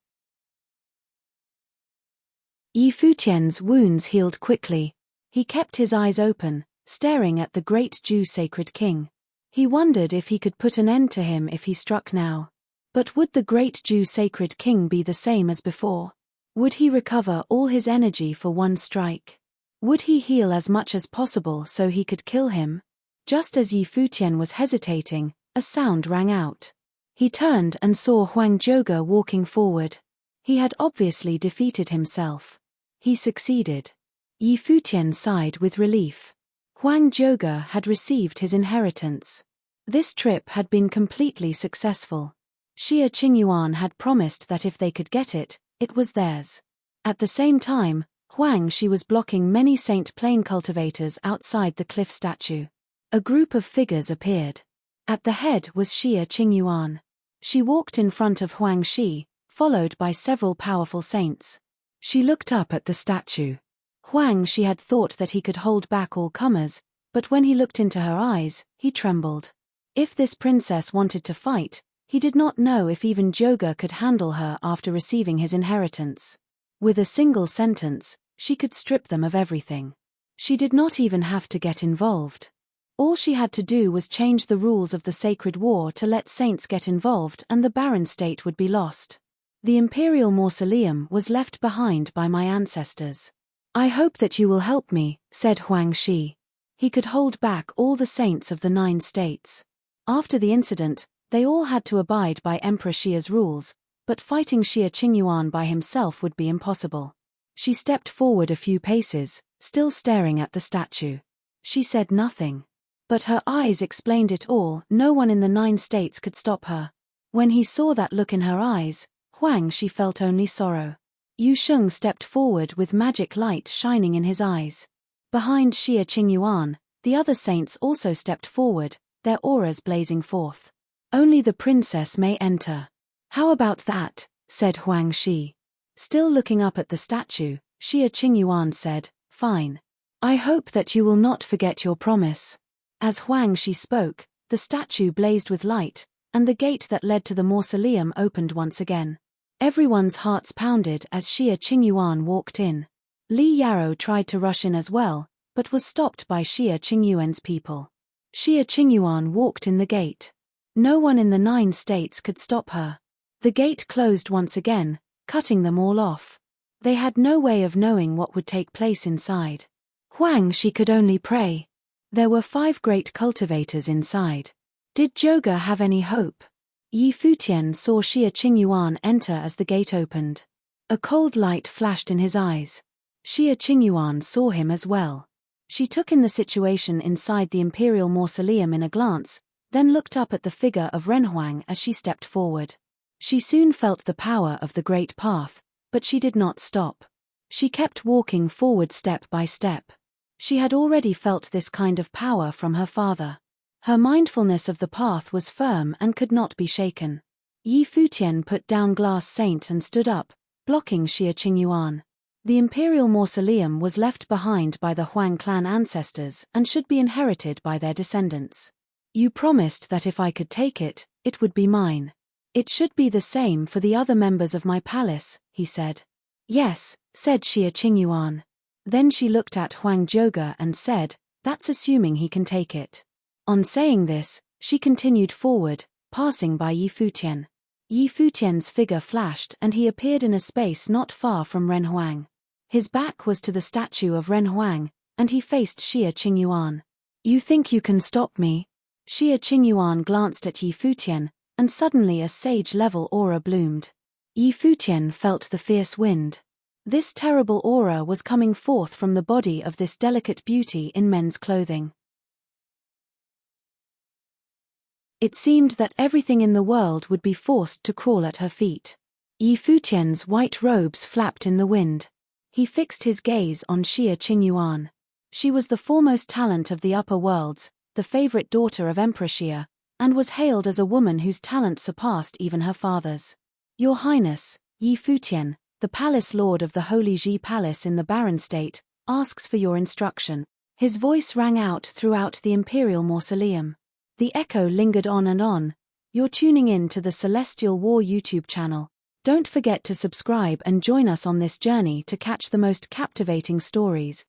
Yi Futian's wounds healed quickly. He kept his eyes open, staring at the great Jew sacred king. He wondered if he could put an end to him if he struck now. But would the great Jew sacred king be the same as before? Would he recover all his energy for one strike? Would he heal as much as possible so he could kill him? Just as Yi Futian was hesitating, a sound rang out. He turned and saw Huang Zhouge walking forward. He had obviously defeated himself. He succeeded. Yi Futian sighed with relief. Huang Zhouge had received his inheritance. This trip had been completely successful. Xie Qingyuan had promised that if they could get it, it was theirs. At the same time, Huang Shi was blocking many Saint Plain cultivators outside the cliff statue. A group of figures appeared. At the head was Xie Qingyuan. She walked in front of Huang Shi, followed by several powerful saints. She looked up at the statue. Huang Shi had thought that he could hold back all comers, but when he looked into her eyes, he trembled. If this princess wanted to fight, he did not know if even Zhouge could handle her after receiving his inheritance. With a single sentence, she could strip them of everything. She did not even have to get involved. All she had to do was change the rules of the sacred war to let saints get involved and the barren state would be lost. The imperial mausoleum was left behind by my ancestors. I hope that you will help me, said Huang Shi. He could hold back all the saints of the 9 states. After the incident, they all had to abide by Emperor Xia's rules, but fighting Xie Qingyuan by himself would be impossible. She stepped forward a few paces, still staring at the statue. She said nothing. But her eyes explained it all. No one in the 9 states could stop her. When he saw that look in her eyes, Huang Shi felt only sorrow. Yu Sheng stepped forward with magic light shining in his eyes. Behind Xie Qingyuan, the other saints also stepped forward, their auras blazing forth. Only the princess may enter. How about that, said Huang Shi. Still looking up at the statue, Xie Qingyuan said, fine. I hope that you will not forget your promise. As Huang Shi spoke, the statue blazed with light, and the gate that led to the mausoleum opened once again. Everyone's hearts pounded as Xie Qingyuan walked in. Li Yarou tried to rush in as well, but was stopped by Xie Qingyuan's people. Xie Qingyuan walked in the gate. No one in the 9 states could stop her. The gate closed once again, cutting them all off. They had no way of knowing what would take place inside. Huang she could only pray. There were 5 great cultivators inside. Did Zhoge have any hope? Yi Futian saw Xie Qingyuan enter as the gate opened. A cold light flashed in his eyes. Xie Qingyuan saw him as well. She took in the situation inside the imperial mausoleum in a glance, then looked up at the figure of Renhuang as she stepped forward. She soon felt the power of the great path, but she did not stop. She kept walking forward step by step. She had already felt this kind of power from her father. Her mindfulness of the path was firm and could not be shaken. Yi Futian put down glass saint and stood up, blocking Xie Qingyuan. The imperial mausoleum was left behind by the Huang clan ancestors and should be inherited by their descendants. You promised that if I could take it, it would be mine. It should be the same for the other members of my palace, he said. Yes, said Xie Qingyuan. Then she looked at Huang Zhoge and said, that's assuming he can take it. On saying this, she continued forward, passing by Yi Futian. Yi Futian's figure flashed and he appeared in a space not far from Renhuang. His back was to the statue of Renhuang, and he faced Xie Qingyuan. You think you can stop me? Xie Qingyuan glanced at Yi Futian, and suddenly a sage-level aura bloomed. Yi Futian felt the fierce wind. This terrible aura was coming forth from the body of this delicate beauty in men's clothing. It seemed that everything in the world would be forced to crawl at her feet. Yi Futian's white robes flapped in the wind. He fixed his gaze on Xie Qingyuan. She was the foremost talent of the upper worlds, the favorite daughter of Emperor Xie, and was hailed as a woman whose talent surpassed even her father's. Your Highness, Yi Futian, the palace lord of the Holy Ji Palace in the Barren State, asks for your instruction. His voice rang out throughout the imperial mausoleum. The echo lingered on and on. You're tuning in to the Celestial War YouTube channel. Don't forget to subscribe and join us on this journey to catch the most captivating stories.